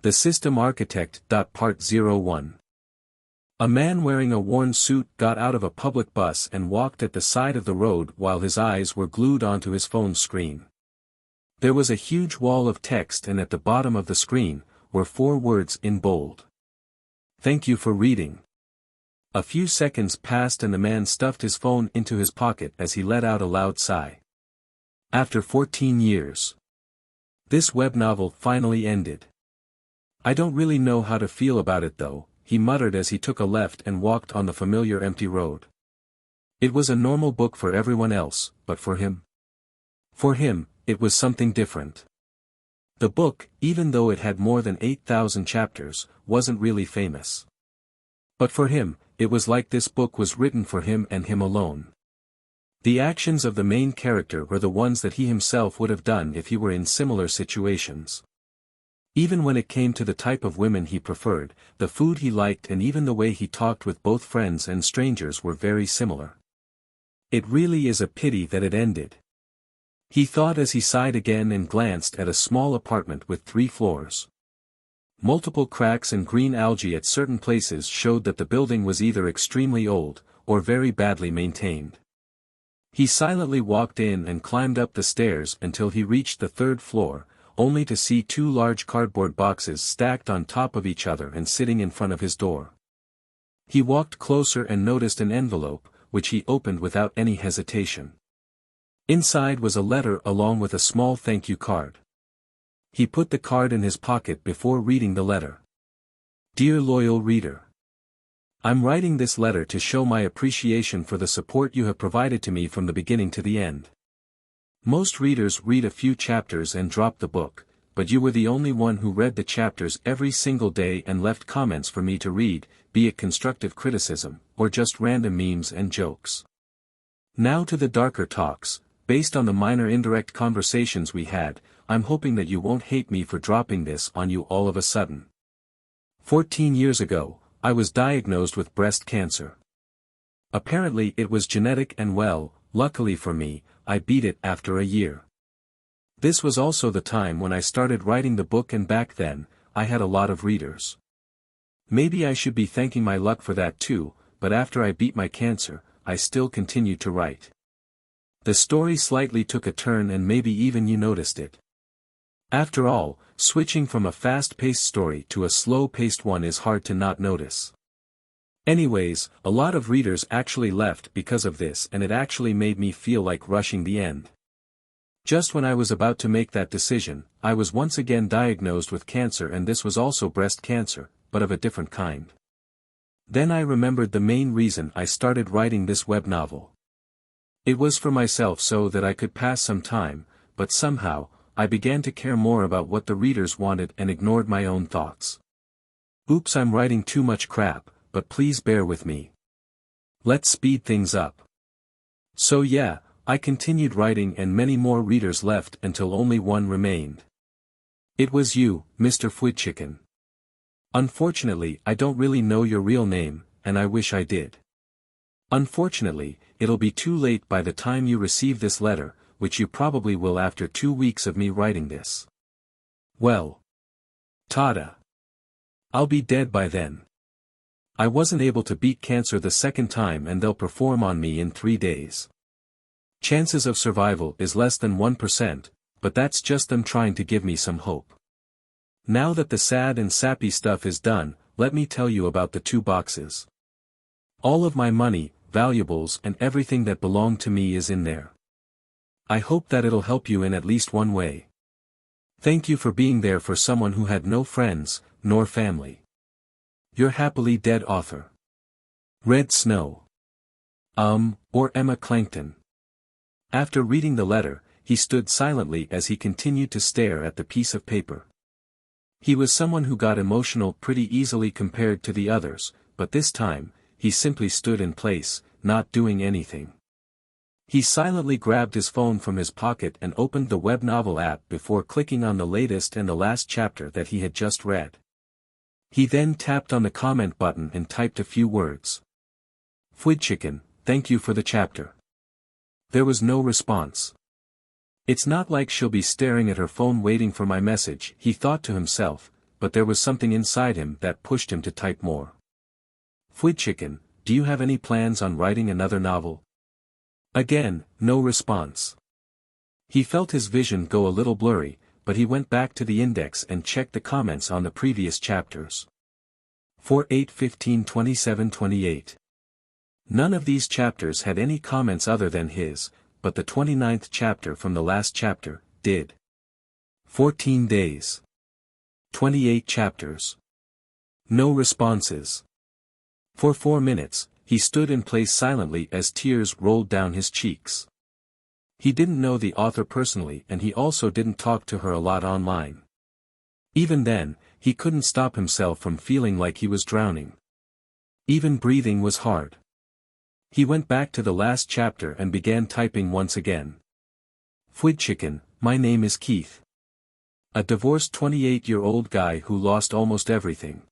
The System Architect. Part 01. A man wearing a worn suit got out of a public bus and walked at the side of the road while his eyes were glued onto his phone screen. There was a huge wall of text, and at the bottom of the screen were 4 words in bold. "Thank you for reading." A few seconds passed and the man stuffed his phone into his pocket as he let out a loud sigh. After 14 years. This web novel finally ended. "I don't really know how to feel about it though," he muttered as he took a left and walked on the familiar empty road. It was a normal book for everyone else, but for him? For him, it was something different. The book, even though it had more than 8,000 chapters, wasn't really famous. But for him, it was like this book was written for him and him alone. The actions of the main character were the ones that he himself would have done if he were in similar situations. Even when it came to the type of women he preferred, the food he liked, and even the way he talked with both friends and strangers were very similar. It really is a pity that it ended. He thought as he sighed again and glanced at a small apartment with 3 floors. Multiple cracks and green algae at certain places showed that the building was either extremely old, or very badly maintained. He silently walked in and climbed up the stairs until he reached the 3rd floor, only to see 2 large cardboard boxes stacked on top of each other and sitting in front of his door. He walked closer and noticed an envelope, which he opened without any hesitation. Inside was a letter along with a small thank you card. He put the card in his pocket before reading the letter. "Dear loyal reader. I'm writing this letter to show my appreciation for the support you have provided to me from the beginning to the end. Most readers read a few chapters and drop the book, but you were the only one who read the chapters every single day and left comments for me to read, be it constructive criticism, or just random memes and jokes. Now to the darker talks, based on the minor indirect conversations we had. I'm hoping that you won't hate me for dropping this on you all of a sudden. 14 years ago, I was diagnosed with breast cancer. Apparently it was genetic and well, luckily for me, I beat it after a year. This was also the time when I started writing the book, and back then, I had a lot of readers. Maybe I should be thanking my luck for that too, but after I beat my cancer, I still continued to write. The story slightly took a turn and maybe even you noticed it. After all, switching from a fast-paced story to a slow-paced one is hard to not notice. Anyways, a lot of readers actually left because of this, and it actually made me feel like rushing the end. Just when I was about to make that decision, I was once again diagnosed with cancer, and this was also breast cancer, but of a different kind. Then I remembered the main reason I started writing this web novel. It was for myself so that I could pass some time, but somehow, I began to care more about what the readers wanted and ignored my own thoughts. Oops, I'm writing too much crap, but please bear with me. Let's speed things up. So yeah, I continued writing and many more readers left until only one remained. It was you, Mr. Fwidchicken. Unfortunately, I don't really know your real name, and I wish I did. Unfortunately, it'll be too late by the time you receive this letter, which you probably will after 2 weeks of me writing this. Well. Tada. I'll be dead by then. I wasn't able to beat cancer the 2nd time, and they'll perform on me in 3 days. Chances of survival is less than 1%, but that's just them trying to give me some hope. Now that the sad and sappy stuff is done, let me tell you about the 2 boxes. All of my money, valuables, and everything that belonged to me is in there. I hope that it'll help you in at least one way. Thank you for being there for someone who had no friends, nor family. Your happily dead author. Red Snow. Or Emma Clangton. After reading the letter, he stood silently as he continued to stare at the piece of paper. He was someone who got emotional pretty easily compared to the others, but this time, he simply stood in place, not doing anything. He silently grabbed his phone from his pocket and opened the web novel app before clicking on the latest and the last chapter that he had just read. He then tapped on the comment button and typed a few words. "Fwidchicken, thank you for the chapter." There was no response. It's not like she'll be staring at her phone waiting for my message, he thought to himself, but there was something inside him that pushed him to type more. Chicken, do you have any plans on writing another novel? Again, no response. He felt his vision go a little blurry, but he went back to the index and checked the comments on the previous chapters. 4-8-15-27-28. None of these chapters had any comments other than his, but the 29th chapter from the last chapter did. 14 days. 28 chapters. No responses. For 4 minutes, he stood in place silently as tears rolled down his cheeks. He didn't know the author personally, and he also didn't talk to her a lot online. Even then, he couldn't stop himself from feeling like he was drowning. Even breathing was hard. He went back to the last chapter and began typing once again. Chicken, my name is Keith. A divorced 28-year-old guy who lost almost everything.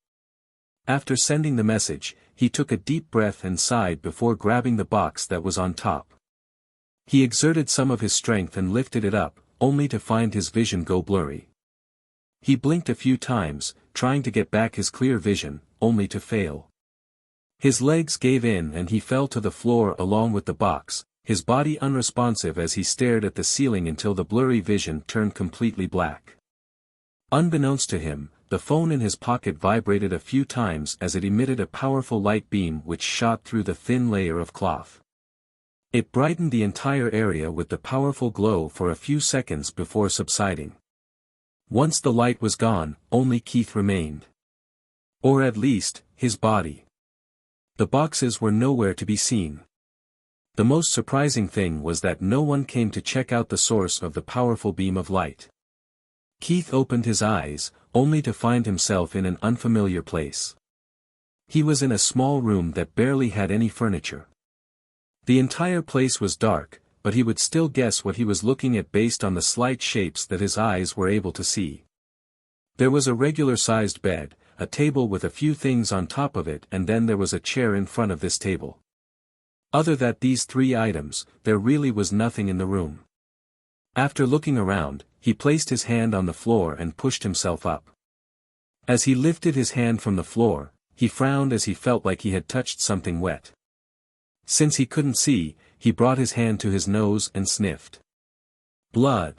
After sending the message, he took a deep breath and sighed before grabbing the box that was on top. He exerted some of his strength and lifted it up, only to find his vision go blurry. He blinked a few times, trying to get back his clear vision, only to fail. His legs gave in and he fell to the floor along with the box, his body unresponsive as he stared at the ceiling until the blurry vision turned completely black. Unbeknownst to him, the phone in his pocket vibrated a few times as it emitted a powerful light beam which shot through the thin layer of cloth. It brightened the entire area with the powerful glow for a few seconds before subsiding. Once the light was gone, only Keith remained. Or at least, his body. The boxes were nowhere to be seen. The most surprising thing was that no one came to check out the source of the powerful beam of light. Keith opened his eyes, only to find himself in an unfamiliar place. He was in a small room that barely had any furniture. The entire place was dark, but he would still guess what he was looking at based on the slight shapes that his eyes were able to see. There was a regular-sized bed, a table with a few things on top of it, and then there was a chair in front of this table. Other than these 3 items, there really was nothing in the room. After looking around, he placed his hand on the floor and pushed himself up. As he lifted his hand from the floor, he frowned as he felt like he had touched something wet. Since he couldn't see, he brought his hand to his nose and sniffed. Blood.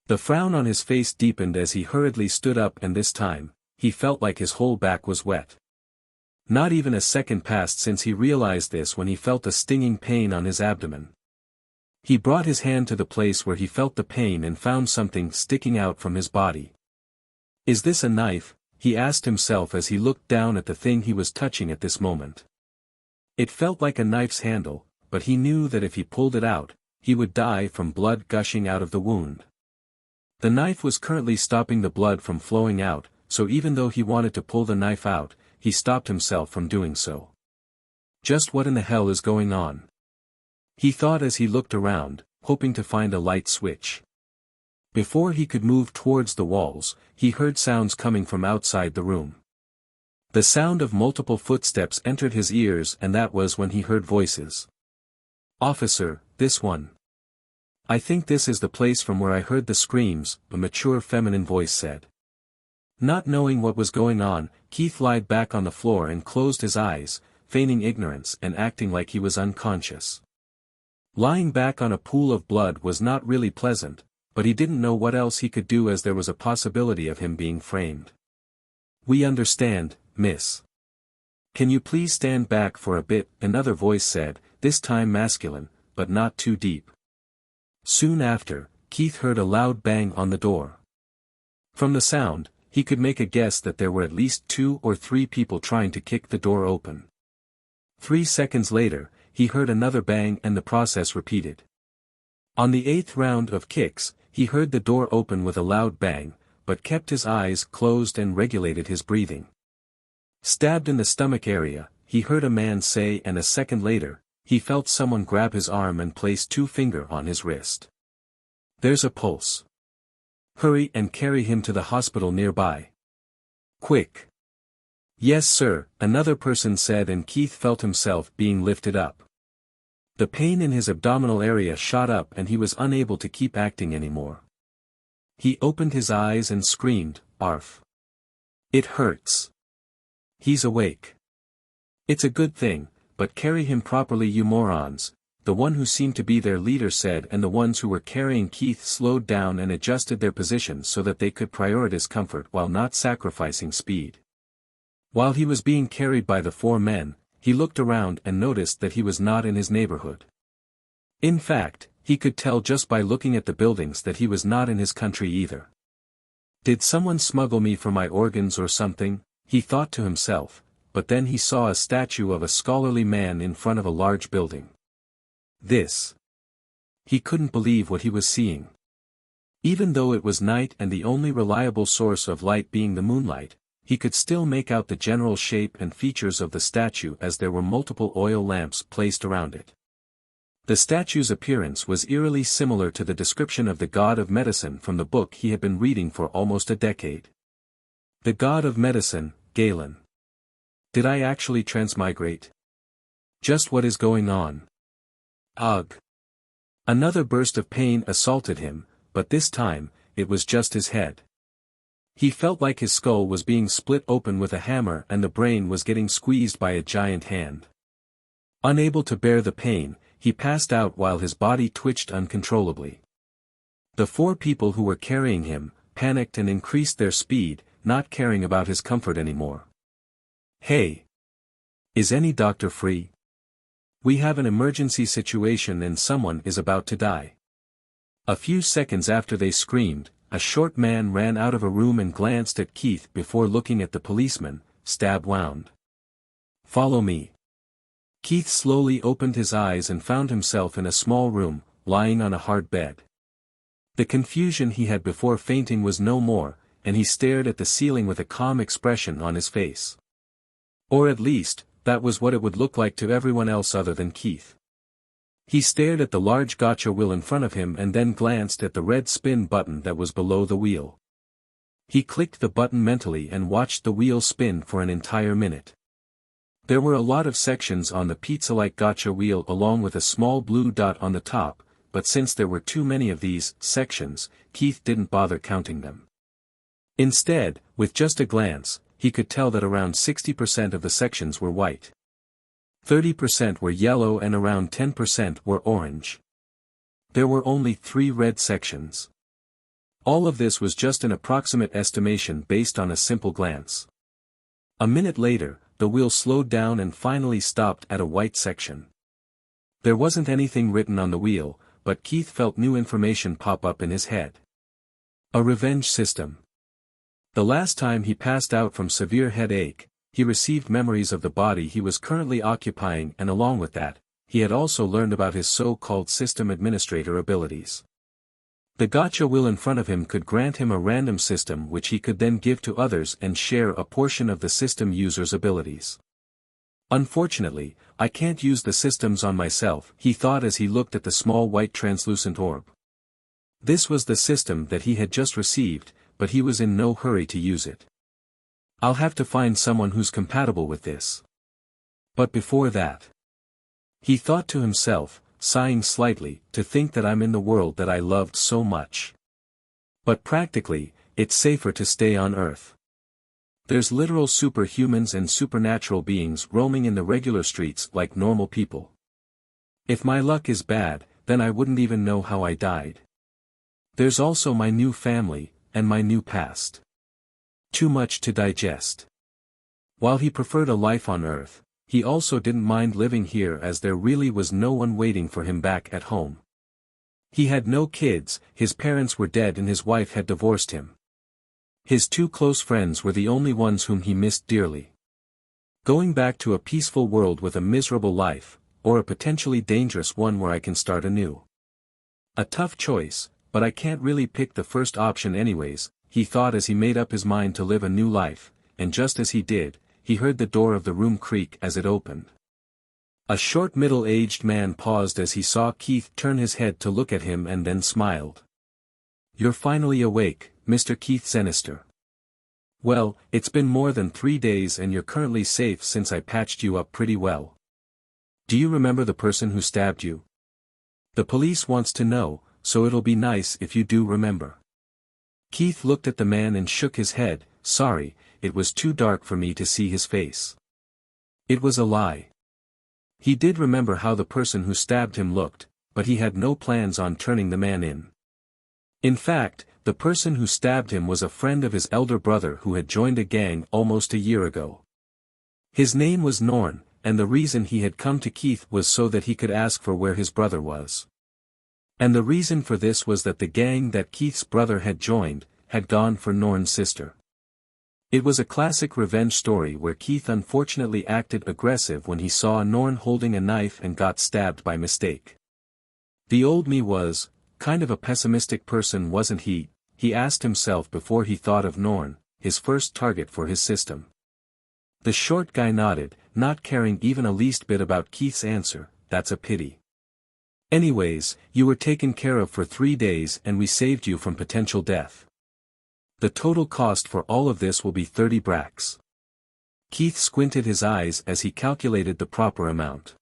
The frown on his face deepened as he hurriedly stood up, and this time, he felt like his whole back was wet. Not even a second passed since he realized this when he felt a stinging pain on his abdomen. He brought his hand to the place where he felt the pain and found something sticking out from his body. Is this a knife? He asked himself as he looked down at the thing he was touching at this moment. It felt like a knife's handle, but he knew that if he pulled it out, he would die from blood gushing out of the wound. The knife was currently stopping the blood from flowing out, so even though he wanted to pull the knife out, he stopped himself from doing so. Just what in the hell is going on? He thought as he looked around, hoping to find a light switch. Before he could move towards the walls, he heard sounds coming from outside the room. The sound of multiple footsteps entered his ears, and that was when he heard voices. "Officer, this one. I think this is the place from where I heard the screams," a mature feminine voice said. Not knowing what was going on, Keith lied back on the floor and closed his eyes, feigning ignorance and acting like he was unconscious. Lying back on a pool of blood was not really pleasant, but he didn't know what else he could do as there was a possibility of him being framed. "We understand, miss. Can you please stand back for a bit?" another voice said, this time masculine, but not too deep. Soon after, Keith heard a loud bang on the door. From the sound, he could make a guess that there were at least 2 or 3 people trying to kick the door open. 3 seconds later, he heard another bang and the process repeated. On the 8th round of kicks, he heard the door open with a loud bang, but kept his eyes closed and regulated his breathing. "Stabbed in the stomach area," he heard a man say, and a second later, he felt someone grab his arm and place 2 fingers on his wrist. "There's a pulse. Hurry and carry him to the hospital nearby. Quick." "Yes sir," another person said, and Keith felt himself being lifted up. The pain in his abdominal area shot up and he was unable to keep acting anymore. He opened his eyes and screamed, "Arf." It hurts. He's awake. It's a good thing, but carry him properly, you morons, the one who seemed to be their leader said, and the ones who were carrying Keith slowed down and adjusted their positions so that they could prioritize comfort while not sacrificing speed. While he was being carried by the four men, he looked around and noticed that he was not in his neighborhood. In fact, he could tell just by looking at the buildings that he was not in his country either. Did someone smuggle me for my organs or something, he thought to himself, but then he saw a statue of a scholarly man in front of a large building. He couldn't believe what he was seeing. Even though it was night and the only reliable source of light being the moonlight, he could still make out the general shape and features of the statue as there were multiple oil lamps placed around it. The statue's appearance was eerily similar to the description of the god of medicine from the book he had been reading for almost a decade. The god of medicine, Galen. Did I actually transmigrate? Just what is going on? Ugh. Another burst of pain assaulted him, but this time, it was just his head. He felt like his skull was being split open with a hammer and the brain was getting squeezed by a giant hand. Unable to bear the pain, he passed out while his body twitched uncontrollably. The four people who were carrying him, panicked and increased their speed, not caring about his comfort anymore. Hey! Is any doctor free? We have an emergency situation and someone is about to die. A few seconds after they screamed, a short man ran out of a room and glanced at Keith before looking at the policeman, stab wound. Follow me. Keith slowly opened his eyes and found himself in a small room, lying on a hard bed. The confusion he had before fainting was no more, and he stared at the ceiling with a calm expression on his face. Or at least, that was what it would look like to everyone else other than Keith. He stared at the large gotcha wheel in front of him and then glanced at the red spin button that was below the wheel. He clicked the button mentally and watched the wheel spin for an entire minute. There were a lot of sections on the pizza-like gotcha wheel along with a small blue dot on the top, but since there were too many of these sections, Keith didn't bother counting them. Instead, with just a glance, he could tell that around 60% of the sections were white. 30% were yellow and around 10% were orange. There were only 3 red sections. All of this was just an approximate estimation based on a simple glance. A minute later, the wheel slowed down and finally stopped at a white section. There wasn't anything written on the wheel, but Keith felt new information pop up in his head. A revenge system. The last time he passed out from severe headache, he received memories of the body he was currently occupying, and along with that, he had also learned about his so-called system administrator abilities. The gotcha wheel in front of him could grant him a random system which he could then give to others and share a portion of the system user's abilities. Unfortunately, I can't use the systems on myself, he thought as he looked at the small white translucent orb. This was the system that he had just received, but he was in no hurry to use it. I'll have to find someone who's compatible with this. But before that, he thought to himself, sighing slightly, to think that I'm in the world that I loved so much. But practically, it's safer to stay on Earth. There's literal superhumans and supernatural beings roaming in the regular streets like normal people. If my luck is bad, then I wouldn't even know how I died. There's also my new family, and my new past. Too much to digest. While he preferred a life on Earth, he also didn't mind living here as there really was no one waiting for him back at home. He had no kids, his parents were dead and his wife had divorced him. His 2 close friends were the only ones whom he missed dearly. Going back to a peaceful world with a miserable life, or a potentially dangerous one where I can start anew. A tough choice, but I can't really pick the first option anyways, he thought as he made up his mind to live a new life, and just as he did, he heard the door of the room creak as it opened. A short middle-aged man paused as he saw Keith turn his head to look at him and then smiled. "You're finally awake, Mr. Keith Zenister. Well, it's been more than 3 days and you're currently safe since I patched you up pretty well. Do you remember the person who stabbed you? The police wants to know, so it'll be nice if you do remember." Keith looked at the man and shook his head. "Sorry, it was too dark for me to see his face. It was a lie. He did remember how the person who stabbed him looked, but he had no plans on turning the man in. In fact, the person who stabbed him was a friend of his elder brother who had joined a gang almost a year ago. His name was Norn, and the reason he had come to Keith was so that he could ask for where his brother was. And the reason for this was that the gang that Keith's brother had joined, had gone for Norn's sister. It was a classic revenge story where Keith unfortunately acted aggressive when he saw Norn holding a knife and got stabbed by mistake. The old me was, kind of a pessimistic person, wasn't he? He asked himself before he thought of Norn, his first target for his system. The short guy nodded, not caring even a least bit about Keith's answer. That's a pity. Anyways, you were taken care of for 3 days and we saved you from potential death. The total cost for all of this will be 30 bracks. Keith squinted his eyes as he calculated the proper amount.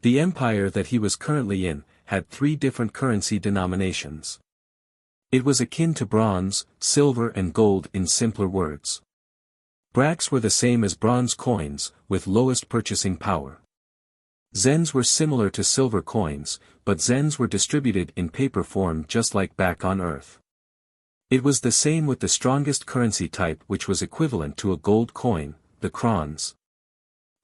The empire that he was currently in, had 3 different currency denominations. It was akin to bronze, silver and gold in simpler words. Bracks were the same as bronze coins, with lowest purchasing power. Zens were similar to silver coins, but zens were distributed in paper form just like back on Earth. It was the same with the strongest currency type, which was equivalent to a gold coin, the crons.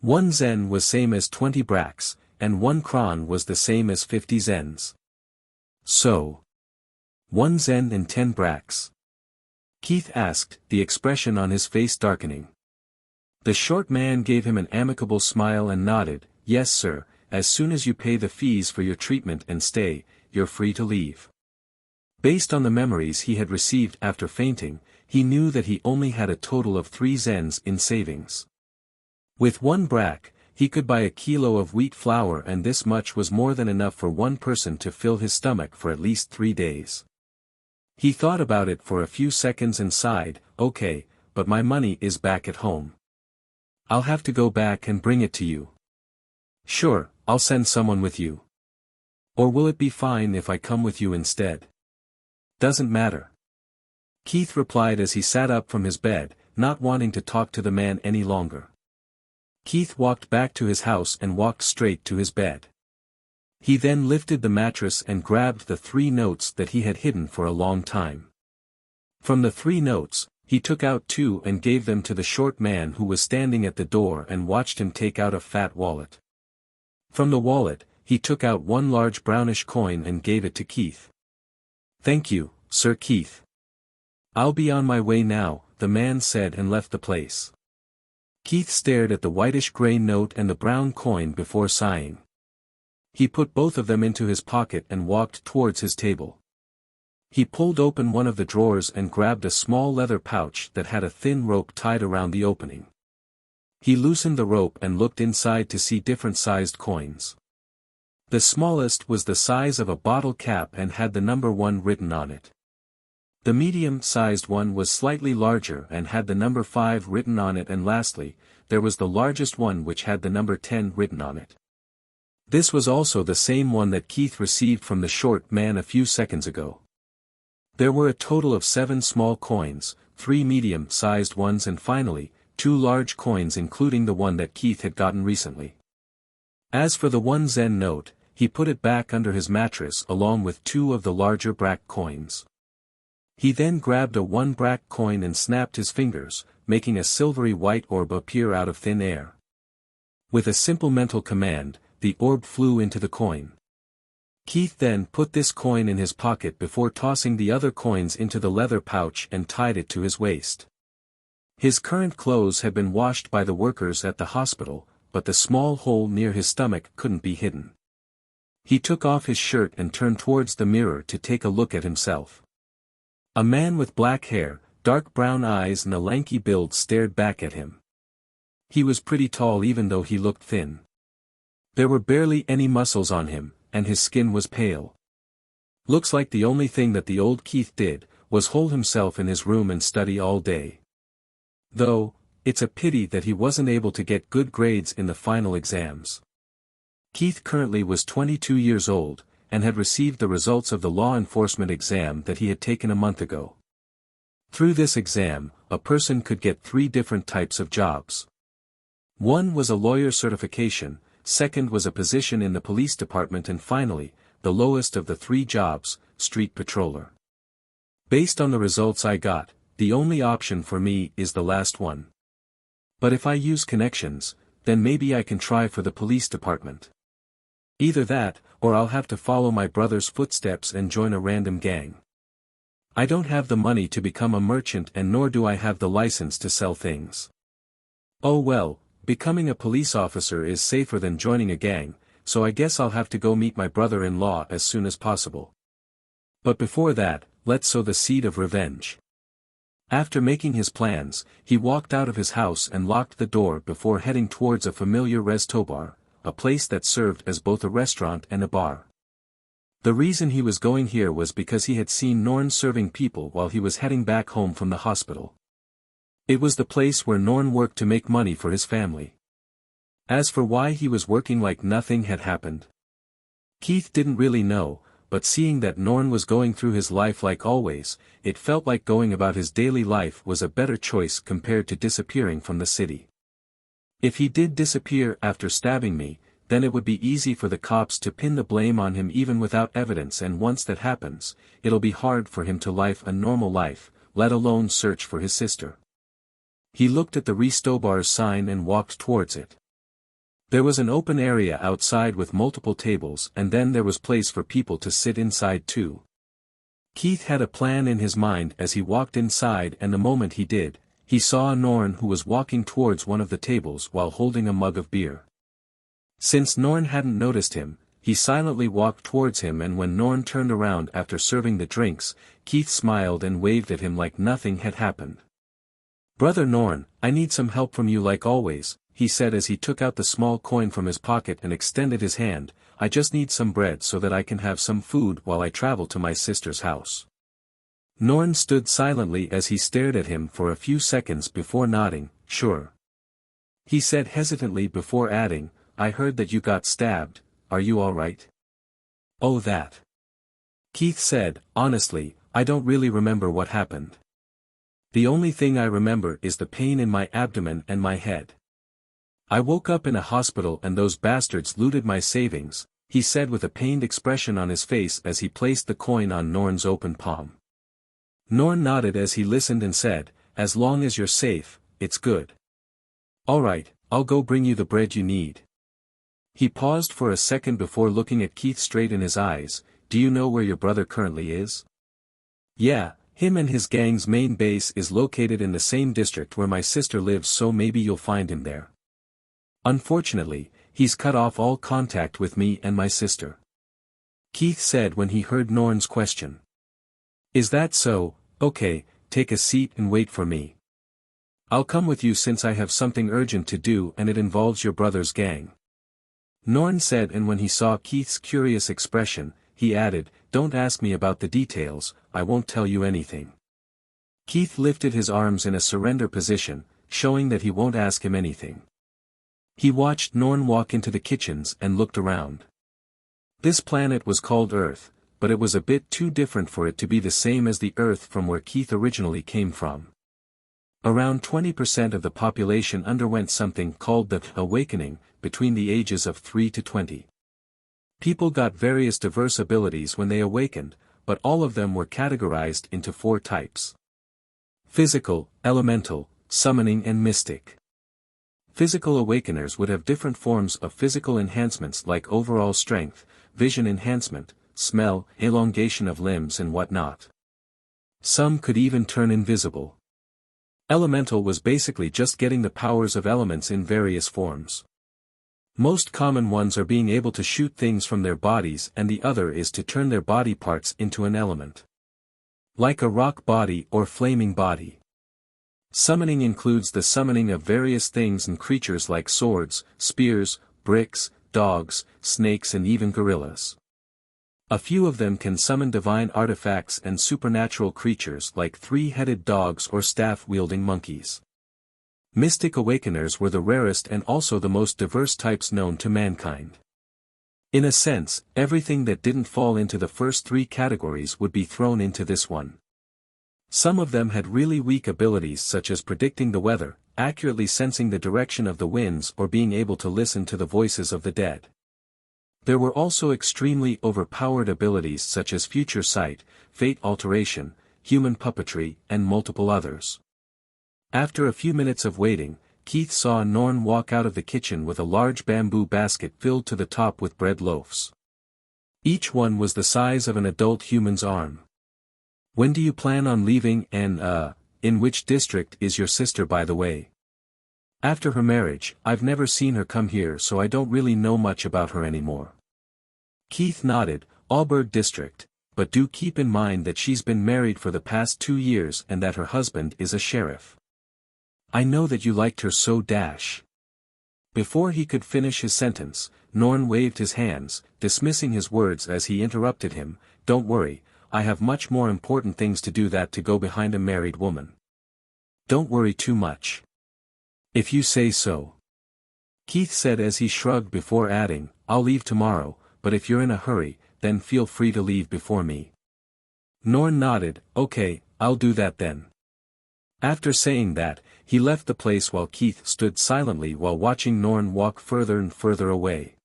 1 zen was same as 20 bracks, and 1 cron was the same as 50 zens. So, 1 zen and 10 bracks? Keith asked, the expression on his face darkening. The short man gave him an amicable smile and nodded, yes sir, as soon as you pay the fees for your treatment and stay, you're free to leave. Based on the memories he had received after fainting, he knew that he only had a total of 3 zens in savings. With 1 brack, he could buy a kilo of wheat flour, and this much was more than enough for one person to fill his stomach for at least 3 days. He thought about it for a few seconds and sighed, okay, but my money is back at home. I'll have to go back and bring it to you. Sure, I'll send someone with you. Or will it be fine if I come with you instead? Doesn't matter. Keith replied as he sat up from his bed, not wanting to talk to the man any longer. Keith walked back to his house and walked straight to his bed. He then lifted the mattress and grabbed the 3 notes that he had hidden for a long time. From the 3 notes, he took out 2 and gave them to the short man who was standing at the door and watched him take out a fat wallet. From the wallet, he took out 1 large brownish coin and gave it to Keith. Thank you, Sir Keith. I'll be on my way now, the man said and left the place. Keith stared at the whitish-gray note and the brown coin before sighing. He put both of them into his pocket and walked towards his table. He pulled open one of the drawers and grabbed a small leather pouch that had a thin rope tied around the opening. He loosened the rope and looked inside to see different-sized coins. The smallest was the size of a bottle cap and had the number 1 written on it. The medium-sized one was slightly larger and had the number 5 written on it, and lastly, there was the largest one which had the number 10 written on it. This was also the same one that Keith received from the short man a few seconds ago. There were a total of 7 small coins, 3 medium-sized ones and finally, 2 large coins including the one that Keith had gotten recently. As for the 1 zen note, he put it back under his mattress along with 2 of the larger brack coins. He then grabbed a 1 brack coin and snapped his fingers, making a silvery white orb appear out of thin air. With a simple mental command, the orb flew into the coin. Keith then put this coin in his pocket before tossing the other coins into the leather pouch and tied it to his waist. His current clothes had been washed by the workers at the hospital, but the small hole near his stomach couldn't be hidden. He took off his shirt and turned towards the mirror to take a look at himself. A man with black hair, dark brown eyes and a lanky build stared back at him. He was pretty tall even though he looked thin. There were barely any muscles on him, and his skin was pale. Looks like the only thing that the old Keith did, was hole himself in his room and study all day. Though, it's a pity that he wasn't able to get good grades in the final exams. Keith currently was 22 years old, and had received the results of the law enforcement exam that he had taken a month ago. Through this exam, a person could get 3 different types of jobs. One was a lawyer certification, second was a position in the police department, and finally, the lowest of the 3 jobs, street patroller. Based on the results I got, the only option for me is the last one. But if I use connections, then maybe I can try for the police department. Either that, or I'll have to follow my brother's footsteps and join a random gang. I don't have the money to become a merchant, and nor do I have the license to sell things. Oh well, becoming a police officer is safer than joining a gang, so I guess I'll have to go meet my brother-in-law as soon as possible. But before that, let's sow the seed of revenge. After making his plans, he walked out of his house and locked the door before heading towards a familiar resto bar, a place that served as both a restaurant and a bar. The reason he was going here was because he had seen Norn serving people while he was heading back home from the hospital. It was the place where Norn worked to make money for his family. As for why he was working like nothing had happened, Keith didn't really know, but seeing that Norn was going through his life like always, it felt like going about his daily life was a better choice compared to disappearing from the city. If he did disappear after stabbing me, then it would be easy for the cops to pin the blame on him even without evidence, and once that happens, it'll be hard for him to live a normal life, let alone search for his sister. He looked at the resto bar's sign and walked towards it. There was an open area outside with multiple tables, and then there was place for people to sit inside too. Keith had a plan in his mind as he walked inside, and the moment he did, he saw Norn, who was walking towards one of the tables while holding a mug of beer. Since Norn hadn't noticed him, he silently walked towards him, and when Norn turned around after serving the drinks, Keith smiled and waved at him like nothing had happened. "Brother Norn, I need some help from you like always," he said as he took out the small coin from his pocket and extended his hand. "I just need some bread so that I can have some food while I travel to my sister's house." Norn stood silently as he stared at him for a few seconds before nodding. "Sure," he said hesitantly before adding, "I heard that you got stabbed, are you alright?" "Oh, that," Keith said, "honestly, I don't really remember what happened. The only thing I remember is the pain in my abdomen and my head. I woke up in a hospital and those bastards looted my savings," he said with a pained expression on his face as he placed the coin on Norn's open palm. Norn nodded as he listened and said, "As long as you're safe, it's good. Alright, I'll go bring you the bread you need." He paused for a second before looking at Keith straight in his eyes. "Do you know where your brother currently is?" "Yeah, him and his gang's main base is located in the same district where my sister lives, so maybe you'll find him there. Unfortunately, he's cut off all contact with me and my sister," Keith said when he heard Norn's question. "Is that so? Okay, take a seat and wait for me. I'll come with you since I have something urgent to do and it involves your brother's gang," Norn said, and when he saw Keith's curious expression, he added, "Don't ask me about the details, I won't tell you anything." Keith lifted his arms in a surrender position, showing that he won't ask him anything. He watched Norn walk into the kitchens and looked around. This planet was called Earth, but it was a bit too different for it to be the same as the Earth from where Keith originally came from. Around 20% of the population underwent something called the awakening, between the ages of 3 to 20. People got various diverse abilities when they awakened, but all of them were categorized into 4 types: physical, elemental, summoning and mystic. Physical awakeners would have different forms of physical enhancements like overall strength, vision enhancement, smell, elongation of limbs and whatnot. Some could even turn invisible. Elemental was basically just getting the powers of elements in various forms. Most common ones are being able to shoot things from their bodies, and the other is to turn their body parts into an element. Like a rock body or flaming body. Summoning includes the summoning of various things and creatures like swords, spears, bricks, dogs, snakes and even gorillas. A few of them can summon divine artifacts and supernatural creatures like 3-headed dogs or staff-wielding monkeys. Mystic awakeners were the rarest and also the most diverse types known to mankind. In a sense, everything that didn't fall into the first 3 categories would be thrown into this one. Some of them had really weak abilities such as predicting the weather, accurately sensing the direction of the winds or being able to listen to the voices of the dead. There were also extremely overpowered abilities such as future sight, fate alteration, human puppetry, and multiple others. After a few minutes of waiting, Keith saw Norn walk out of the kitchen with a large bamboo basket filled to the top with bread loaves. Each one was the size of an adult human's arm. "When do you plan on leaving and in which district is your sister by the way?" "After her marriage, I've never seen her come here so I don't really know much about her anymore." Keith nodded, "Auberg district, but do keep in mind that she's been married for the past 2 years and that her husband is a sheriff." "I know that you liked her so dash." Before he could finish his sentence, Norn waved his hands, dismissing his words as he interrupted him, "Don't worry, I have much more important things to do than to go behind a married woman." "Don't worry too much." "If you say so." Keith said as he shrugged before adding, "I'll leave tomorrow, but if you're in a hurry, then feel free to leave before me." Norn nodded, "Okay, I'll do that then." After saying that, he left the place while Keith stood silently while watching Norn walk further and further away.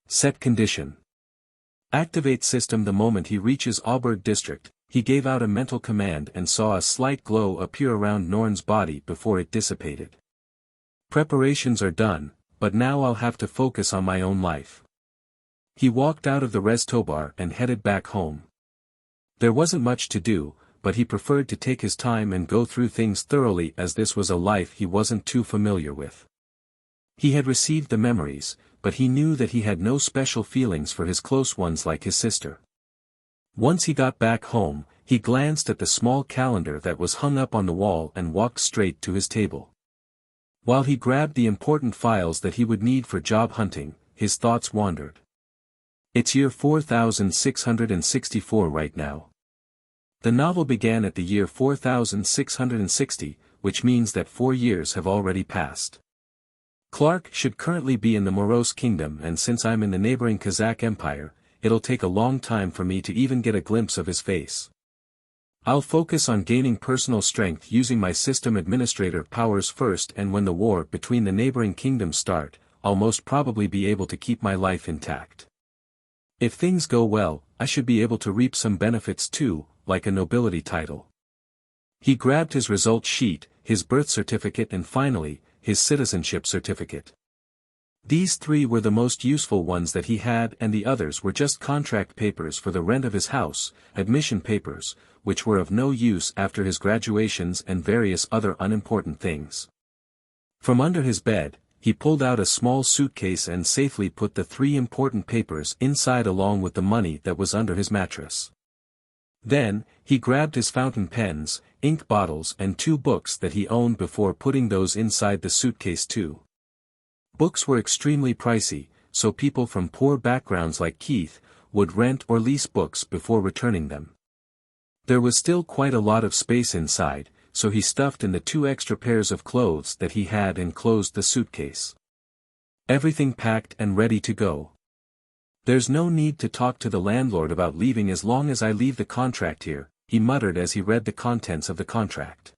Set condition. Activate system. The moment he reaches Auberg district, he gave out a mental command and saw a slight glow appear around Norn's body before it dissipated. Preparations are done, but now I'll have to focus on my own life. He walked out of the restobar and headed back home. There wasn't much to do, but he preferred to take his time and go through things thoroughly as this was a life he wasn't too familiar with. He had received the memories, but he knew that he had no special feelings for his close ones like his sister. Once he got back home, he glanced at the small calendar that was hung up on the wall and walked straight to his table. While he grabbed the important files that he would need for job hunting, his thoughts wandered. It's year 4664 right now. The novel began at the year 4660, which means that 4 years have already passed. Clark should currently be in the Morose Kingdom, and since I'm in the neighboring Kazakh Empire, it'll take a long time for me to even get a glimpse of his face. I'll focus on gaining personal strength using my system administrator powers first, and when the war between the neighboring kingdoms start, I'll most probably be able to keep my life intact. If things go well, I should be able to reap some benefits too, like a nobility title. He grabbed his result sheet, his birth certificate and finally, his citizenship certificate. These 3 were the most useful ones that he had, and the others were just contract papers for the rent of his house, admission papers, which were of no use after his graduations, and various other unimportant things. From under his bed, he pulled out a small suitcase and safely put the 3 important papers inside along with the money that was under his mattress. Then, he grabbed his fountain pens, ink bottles and 2 books that he owned before putting those inside the suitcase too. Books were extremely pricey, so people from poor backgrounds like Keith would rent or lease books before returning them. There was still quite a lot of space inside, so he stuffed in the 2 extra pairs of clothes that he had and closed the suitcase. Everything packed and ready to go. "There's no need to talk to the landlord about leaving as long as I leave the contract here," he muttered as he read the contents of the contract.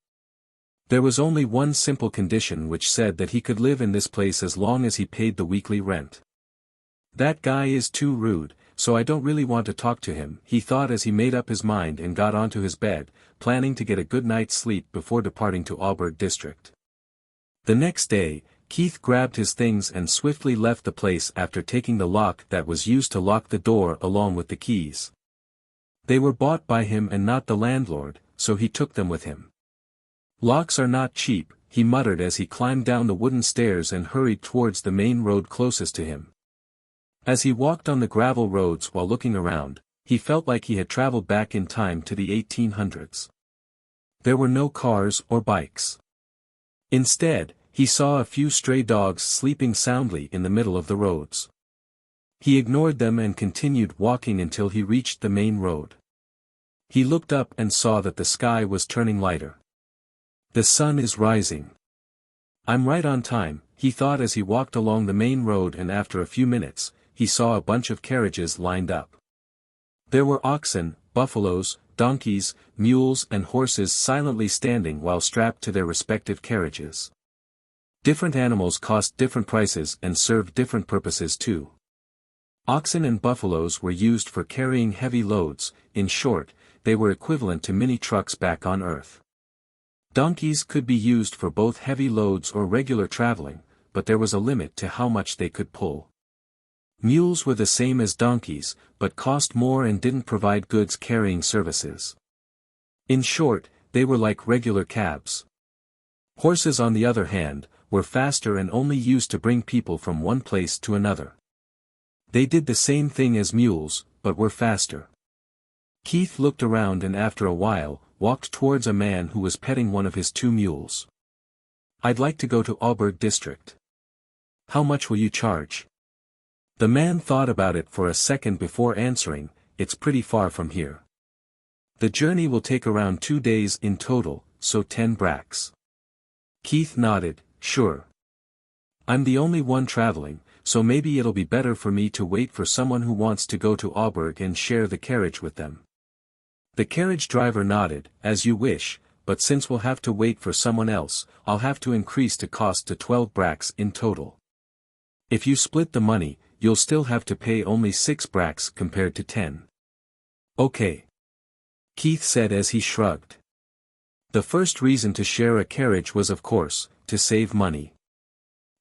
There was only one simple condition which said that he could live in this place as long as he paid the weekly rent. "That guy is too rude, so I don't really want to talk to him," he thought as he made up his mind and got onto his bed, planning to get a good night's sleep before departing to Auberg district. The next day, Keith grabbed his things and swiftly left the place after taking the lock that was used to lock the door along with the keys. They were bought by him and not the landlord, so he took them with him. "Locks are not cheap," he muttered as he climbed down the wooden stairs and hurried towards the main road closest to him. As he walked on the gravel roads while looking around, he felt like he had traveled back in time to the 1800s. There were no cars or bikes. Instead, he saw a few stray dogs sleeping soundly in the middle of the roads. He ignored them and continued walking until he reached the main road. He looked up and saw that the sky was turning lighter. The sun is rising. I'm right on time, he thought as he walked along the main road, and after a few minutes, he saw a bunch of carriages lined up. There were oxen, buffaloes, donkeys, mules and horses silently standing while strapped to their respective carriages. Different animals cost different prices and served different purposes too. Oxen and buffaloes were used for carrying heavy loads, in short, they were equivalent to mini trucks back on Earth. Donkeys could be used for both heavy loads or regular traveling, but there was a limit to how much they could pull. Mules were the same as donkeys, but cost more and didn't provide goods carrying services. In short, they were like regular cabs. Horses on the other hand, were faster and only used to bring people from one place to another. They did the same thing as mules, but were faster. Keith looked around and after a while, walked towards a man who was petting one of his 2 mules. "I'd like to go to Auberg district. How much will you charge?" The man thought about it for a second before answering, "It's pretty far from here. The journey will take around 2 days in total, so 10 bracks." Keith nodded, "Sure. I'm the only one traveling, so maybe it'll be better for me to wait for someone who wants to go to Auberg and share the carriage with them." The carriage driver nodded, "As you wish, but since we'll have to wait for someone else, I'll have to increase the cost to 12 bracks in total. If you split the money, you'll still have to pay only 6 bracks compared to 10. "Okay," Keith said as he shrugged. The first reason to share a carriage was of course, to save money.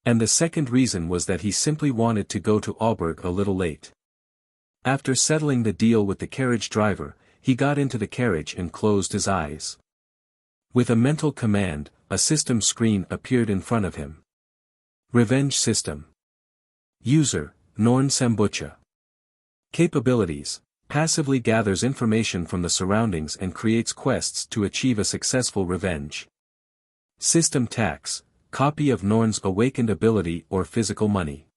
And the second reason was that he simply wanted to go to Auberg a little late. After settling the deal with the carriage driver, he got into the carriage and closed his eyes. With a mental command, a system screen appeared in front of him. Revenge system. User, Norn Sambucha. Capabilities, passively gathers information from the surroundings and creates quests to achieve a successful revenge. System tax, copy of Norn's awakened ability or physical money.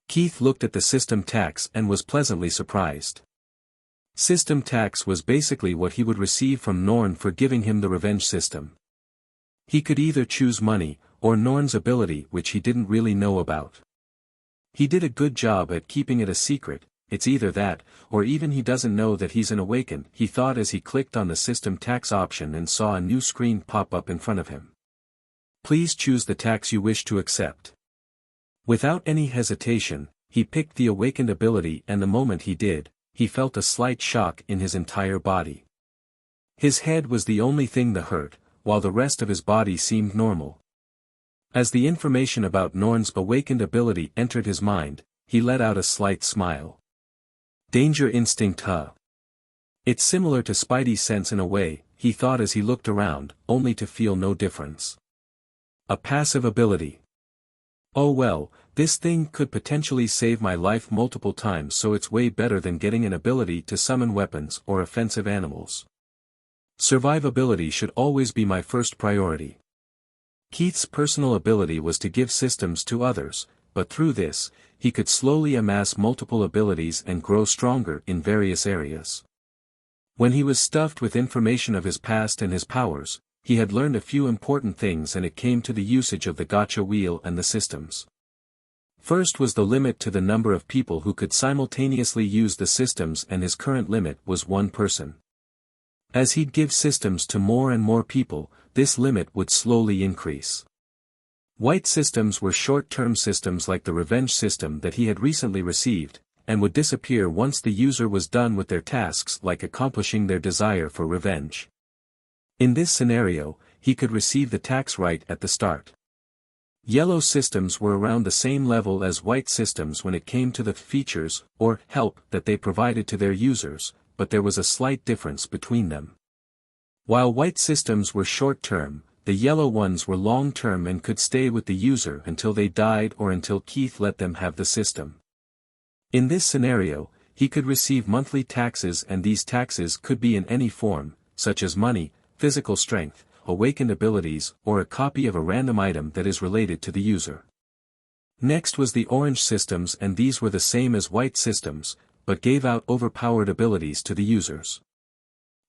Keith looked at the system tax and was pleasantly surprised. System tax was basically what he would receive from Norn for giving him the revenge system. He could either choose money, or Norn's ability which he didn't really know about. He did a good job at keeping it a secret, it's either that, or even he doesn't know that he's an awakened, he thought as he clicked on the system tax option and saw a new screen pop up in front of him. Please choose the tax you wish to accept. Without any hesitation, he picked the awakened ability and the moment he did, he felt a slight shock in his entire body. His head was the only thing that hurt, while the rest of his body seemed normal. As the information about Norn's awakened ability entered his mind, he let out a slight smile. Danger instinct, huh? It's similar to Spidey's sense in a way, he thought as he looked around, only to feel no difference. A passive ability. Oh well, this thing could potentially save my life multiple times, so it's way better than getting an ability to summon weapons or offensive animals. Survivability should always be my first priority. Keith's personal ability was to give systems to others, but through this, he could slowly amass multiple abilities and grow stronger in various areas. When he was stuffed with information of his past and his powers, he had learned a few important things and it came to the usage of the gotcha wheel and the systems. First was the limit to the number of people who could simultaneously use the systems, and his current limit was 1 person. As he'd give systems to more and more people, this limit would slowly increase. White systems were short-term systems like the revenge system that he had recently received, and would disappear once the user was done with their tasks like accomplishing their desire for revenge. In this scenario, he could receive the tax right at the start. Yellow systems were around the same level as white systems when it came to the features, or help, that they provided to their users, but there was a slight difference between them. While white systems were short-term, the yellow ones were long-term and could stay with the user until they died or until Keith let them have the system. In this scenario, he could receive monthly taxes, and these taxes could be in any form, such as money, physical strength, awakened abilities, or a copy of a random item that is related to the user. Next was the orange systems, and these were the same as white systems, but gave out overpowered abilities to the users.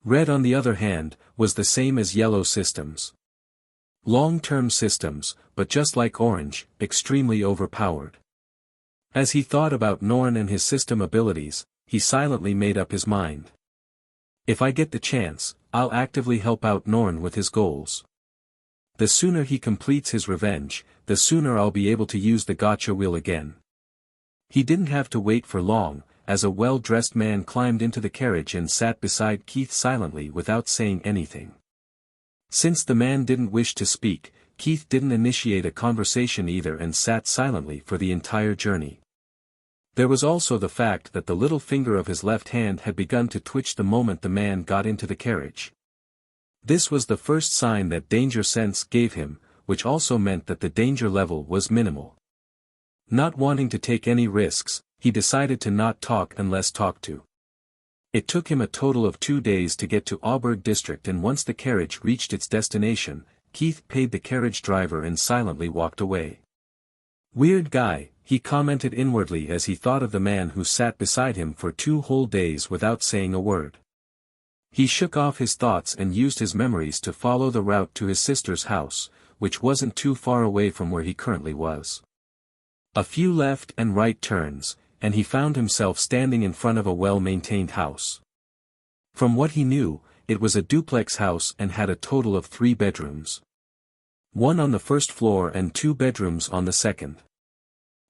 Red, on the other hand, was the same as yellow systems. Long-term systems, but just like orange, extremely overpowered. As he thought about Norn and his system abilities, he silently made up his mind. If I get the chance, I'll actively help out Norn with his goals. The sooner he completes his revenge, the sooner I'll be able to use the gotcha wheel again. He didn't have to wait for long, as a well-dressed man climbed into the carriage and sat beside Keith silently without saying anything. Since the man didn't wish to speak, Keith didn't initiate a conversation either and sat silently for the entire journey. There was also the fact that the little finger of his left hand had begun to twitch the moment the man got into the carriage. This was the first sign that danger sense gave him, which also meant that the danger level was minimal. Not wanting to take any risks, he decided to not talk unless talked to. It took him a total of 2 days to get to Auberg district, and once the carriage reached its destination, Keith paid the carriage driver and silently walked away. Weird guy, he commented inwardly as he thought of the man who sat beside him for 2 whole days without saying a word. He shook off his thoughts and used his memories to follow the route to his sister's house, which wasn't too far away from where he currently was. A few left and right turns, and he found himself standing in front of a well-maintained house. From what he knew, it was a duplex house and had a total of 3 bedrooms. 1 on the first floor and 2 bedrooms on the second.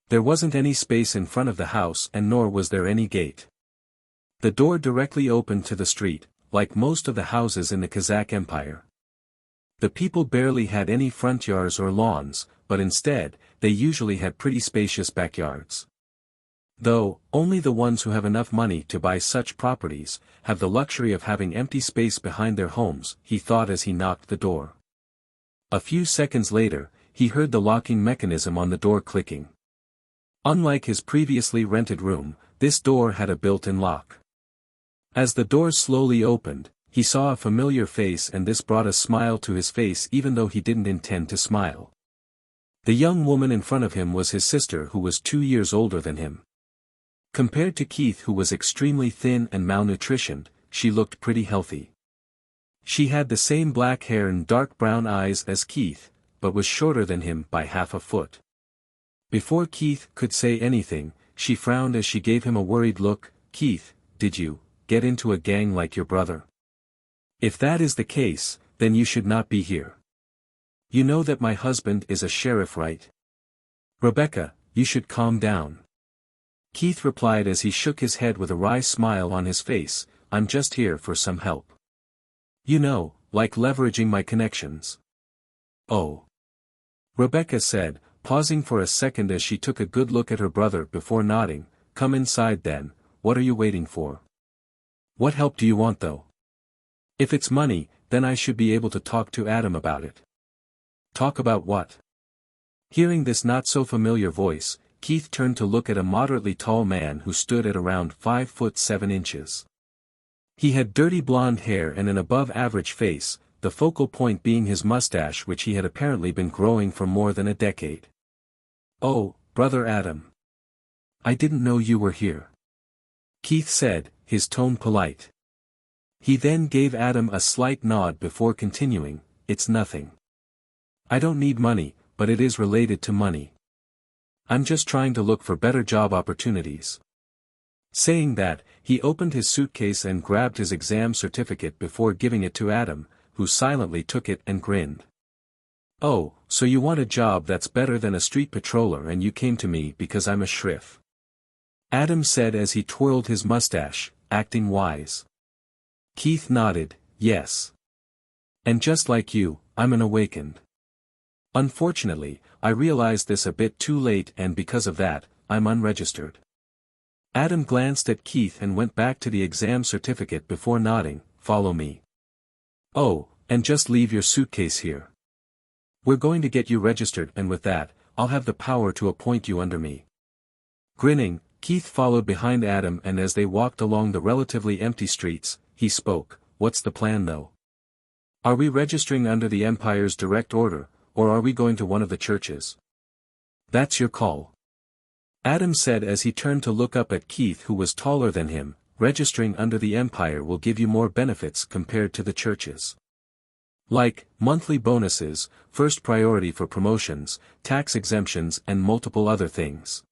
There wasn't any space in front of the house, and nor was there any gate. The door directly opened to the street, like most of the houses in the Kazakh Empire. The people barely had any front yards or lawns, but instead, they usually had pretty spacious backyards. Though, only the ones who have enough money to buy such properties, have the luxury of having empty space behind their homes, he thought as he knocked the door. A few seconds later, he heard the locking mechanism on the door clicking. Unlike his previously rented room, this door had a built-in lock. As the door slowly opened, he saw a familiar face, and this brought a smile to his face even though he didn't intend to smile. The young woman in front of him was his sister, who was 2 years older than him. Compared to Keith, who was extremely thin and malnutritioned, she looked pretty healthy. She had the same black hair and dark brown eyes as Keith, but was shorter than him by half a foot. Before Keith could say anything, she frowned as she gave him a worried look. "Keith, did you get into a gang like your brother? If that is the case, then you should not be here. You know that my husband is a sheriff, right? Rebecca, you should calm down." Keith replied as he shook his head with a wry smile on his face, "I'm just here for some help. You know, like leveraging my connections." "Oh," Rebecca said, pausing for a second as she took a good look at her brother before nodding. "Come inside then, what are you waiting for? What help do you want though? If it's money, then I should be able to talk to Adam about it." "Talk about what?" Hearing this not-so-familiar voice, Keith turned to look at a moderately tall man who stood at around 5'7". He had dirty blonde hair and an above-average face, the focal point being his mustache, which he had apparently been growing for more than a decade. "Oh, Brother Adam. I didn't know you were here," Keith said, his tone polite. He then gave Adam a slight nod before continuing, "It's nothing. I don't need money, but it is related to money. I'm just trying to look for better job opportunities." Saying that, he opened his suitcase and grabbed his exam certificate before giving it to Adam, who silently took it and grinned. "Oh, so you want a job that's better than a street patroller, and you came to me because I'm a sheriff?" Adam said as he twirled his mustache, acting wise. Keith nodded, "Yes. And just like you, I'm an awakened. Unfortunately, I realized this a bit too late, and because of that, I'm unregistered." Adam glanced at Keith and went back to the exam certificate before nodding, "Follow me." "Oh, and just leave your suitcase here. We're going to get you registered, and with that, I'll have the power to appoint you under me." Grinning, Keith followed behind Adam, and as they walked along the relatively empty streets, he spoke, "What's the plan though? Are we registering under the Empire's direct order, or are we going to one of the churches?" "That's your call," Adam said as he turned to look up at Keith, who was taller than him. "Registering under the Empire will give you more benefits compared to the churches. Like, monthly bonuses, first priority for promotions, tax exemptions, and multiple other things.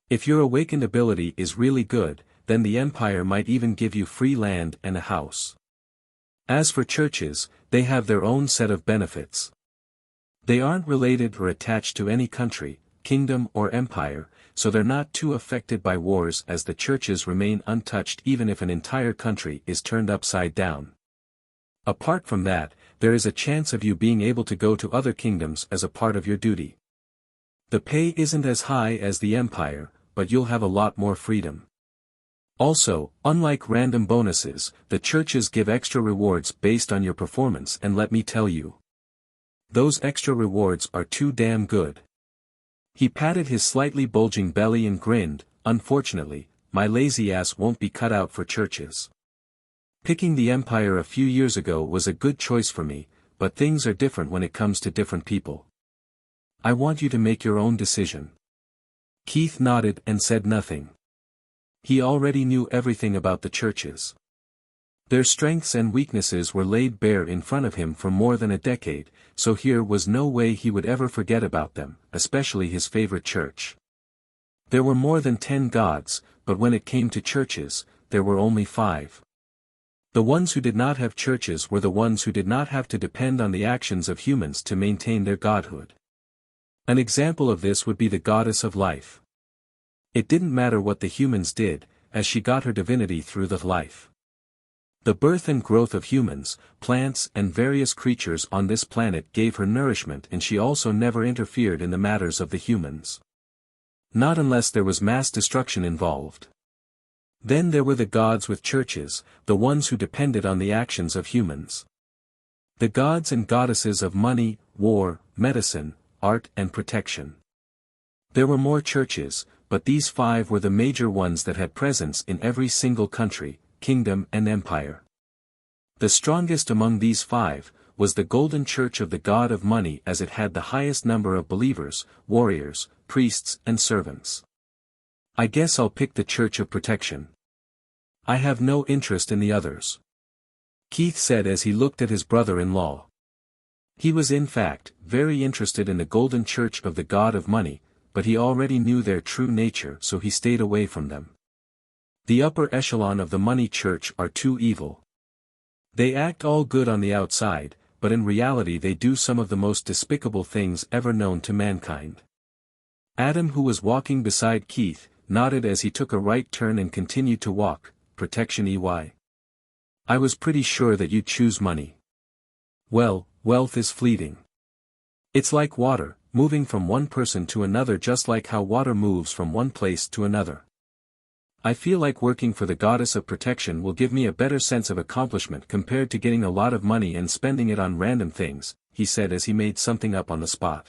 If your awakened ability is really good, then the empire might even give you free land and a house. As for churches, they have their own set of benefits. They aren't related or attached to any country, kingdom or empire, so they're not too affected by wars as the churches remain untouched even if an entire country is turned upside down. Apart from that, there is a chance of you being able to go to other kingdoms as a part of your duty. The pay isn't as high as the empire, but you'll have a lot more freedom. Also, unlike random bonuses, the churches give extra rewards based on your performance, and let me tell you, those extra rewards are too damn good. He patted his slightly bulging belly and grinned. Unfortunately, my lazy ass won't be cut out for churches. Picking the empire a few years ago was a good choice for me, but things are different when it comes to different people. I want you to make your own decision. Keith nodded and said nothing. He already knew everything about the churches. Their strengths and weaknesses were laid bare in front of him for more than a decade, so here was no way he would ever forget about them, especially his favorite church. There were more than 10 gods, but when it came to churches, there were only 5. The ones who did not have churches were the ones who did not have to depend on the actions of humans to maintain their godhood. An example of this would be the goddess of life. It didn't matter what the humans did, as she got her divinity through the life. The birth and growth of humans, plants and various creatures on this planet gave her nourishment, and she also never interfered in the matters of the humans. Not unless there was mass destruction involved. Then there were the gods with churches, the ones who depended on the actions of humans. The gods and goddesses of money, war, medicine, art and protection. There were more churches, but these 5 were the major ones that had presence in every single country, kingdom and empire. The strongest among these 5, was the Golden Church of the God of Money, as it had the highest number of believers, warriors, priests and servants. I guess I'll pick the Church of Protection. I have no interest in the others. Keith said as he looked at his brother-in-law. He was in fact, very interested in the Golden Church of the God of Money, but he already knew their true nature, so he stayed away from them. The upper echelon of the Money Church are too evil. They act all good on the outside, but in reality they do some of the most despicable things ever known to mankind. Adam, who was walking beside Keith, nodded as he took a right turn and continued to walk. Protection EY. I was pretty sure that you'd choose money. Well, wealth is fleeting. It's like water, moving from one person to another, just like how water moves from one place to another. I feel like working for the goddess of protection will give me a better sense of accomplishment compared to getting a lot of money and spending it on random things, he said as he made something up on the spot.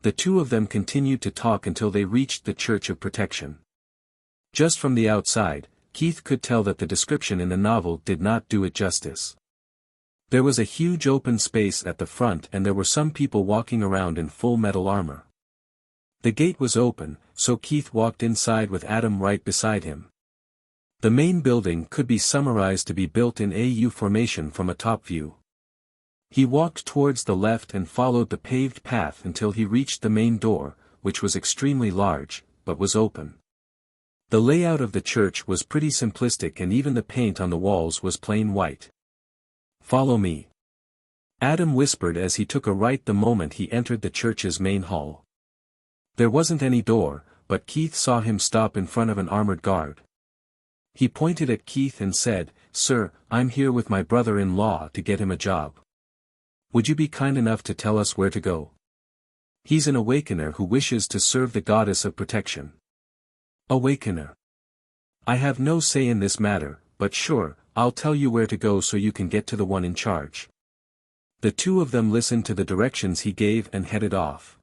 The two of them continued to talk until they reached the Church of Protection. Just from the outside, Keith could tell that the description in the novel did not do it justice. There was a huge open space at the front and there were some people walking around in full metal armor. The gate was open, so Keith walked inside with Adam right beside him. The main building could be summarized to be built in AU formation from a top view. He walked towards the left and followed the paved path until he reached the main door, which was extremely large, but was open. The layout of the church was pretty simplistic and even the paint on the walls was plain white. Follow me. Adam whispered as he took a right the moment he entered the church's main hall. There wasn't any door, but Keith saw him stop in front of an armored guard. He pointed at Keith and said, "Sir, I'm here with my brother-in-law to get him a job. Would you be kind enough to tell us where to go? He's an awakener who wishes to serve the goddess of protection." Awakener. I have no say in this matter, but sure, I'll tell you where to go so you can get to the one in charge. The two of them listened to the directions he gave and headed off.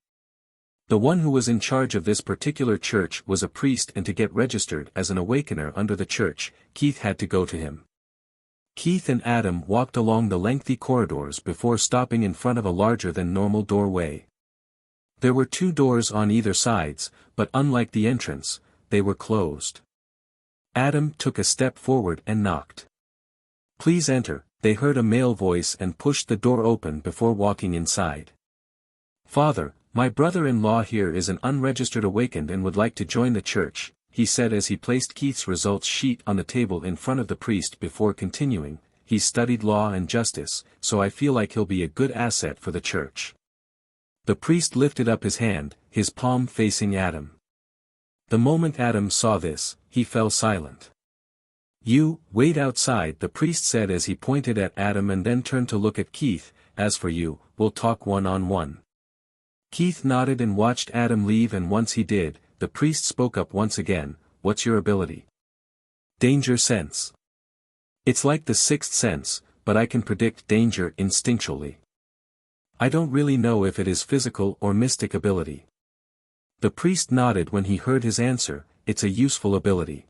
The one who was in charge of this particular church was a priest, and to get registered as an awakener under the church, Keith had to go to him. Keith and Adam walked along the lengthy corridors before stopping in front of a larger than normal doorway. There were 2 doors on either sides, but unlike the entrance, they were closed. Adam took a step forward and knocked. "Please enter," they heard a male voice and pushed the door open before walking inside. "Father, my brother-in-law here is an unregistered awakened and would like to join the church," he said as he placed Keith's results sheet on the table in front of the priest before continuing, "He's studied law and justice, so I feel like he'll be a good asset for the church." The priest lifted up his hand, his palm facing Adam. The moment Adam saw this, he fell silent. "You, wait outside," the priest said as he pointed at Adam and then turned to look at Keith. "As for you, we'll talk one-on-one." Keith nodded and watched Adam leave, and once he did, the priest spoke up once again. "What's your ability?" "Danger sense. It's like the sixth sense, but I can predict danger instinctually. I don't really know if it is physical or mystic ability." The priest nodded when he heard his answer. "It's a useful ability.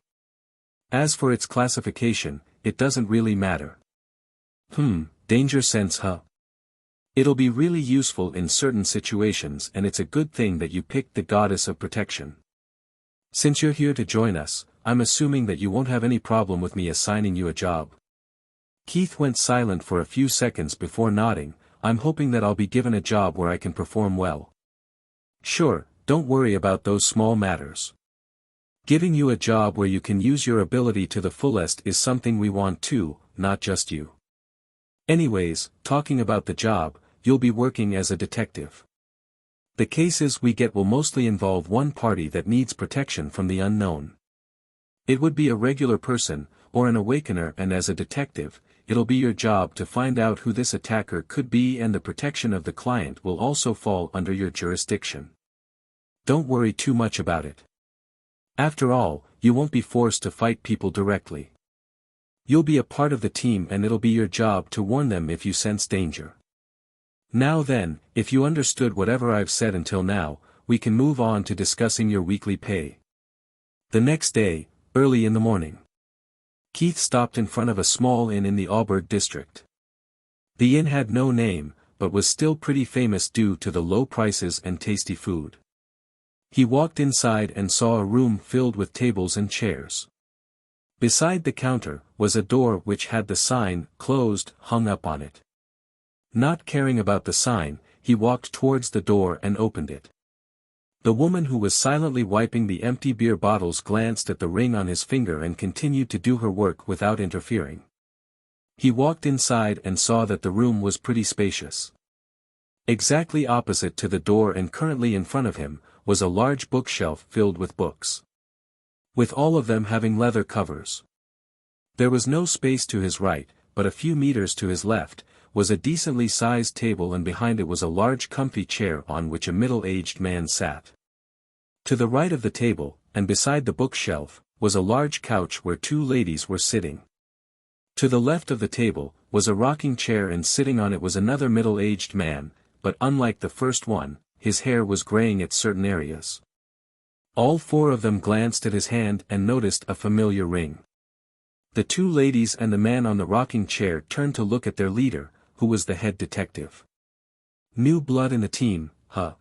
As for its classification, it doesn't really matter." Danger sense, huh? It'll be really useful in certain situations, and it's a good thing that you picked the goddess of protection. Since you're here to join us, I'm assuming that you won't have any problem with me assigning you a job." Keith went silent for a few seconds before nodding. "I'm hoping that I'll be given a job where I can perform well." "Sure, don't worry about those small matters. Giving you a job where you can use your ability to the fullest is something we want too, not just you. Anyways, talking about the job, you'll be working as a detective. The cases we get will mostly involve one party that needs protection from the unknown. It would be a regular person, or an awakener, and as a detective, it'll be your job to find out who this attacker could be, and the protection of the client will also fall under your jurisdiction. Don't worry too much about it. After all, you won't be forced to fight people directly. You'll be a part of the team, and it'll be your job to warn them if you sense danger. Now then, if you understood whatever I've said until now, we can move on to discussing your weekly pay." The next day, early in the morning, Keith stopped in front of a small inn in the Auberg district. The inn had no name, but was still pretty famous due to the low prices and tasty food. He walked inside and saw a room filled with tables and chairs. Beside the counter was a door which had the sign, "Closed," hung up on it. Not caring about the sign, he walked towards the door and opened it. The woman who was silently wiping the empty beer bottles glanced at the ring on his finger and continued to do her work without interfering. He walked inside and saw that the room was pretty spacious. Exactly opposite to the door and currently in front of him, was a large bookshelf filled with books, with all of them having leather covers. There was no space to his right, but a few meters to his left, was a decently sized table, and behind it was a large comfy chair on which a middle-aged man sat. To the right of the table, and beside the bookshelf, was a large couch where two ladies were sitting. To the left of the table, was a rocking chair, and sitting on it was another middle-aged man, but unlike the first one, his hair was graying at certain areas. All four of them glanced at his hand and noticed a familiar ring. The two ladies and the man on the rocking chair turned to look at their leader, who was the head detective. "New blood in the team, huh?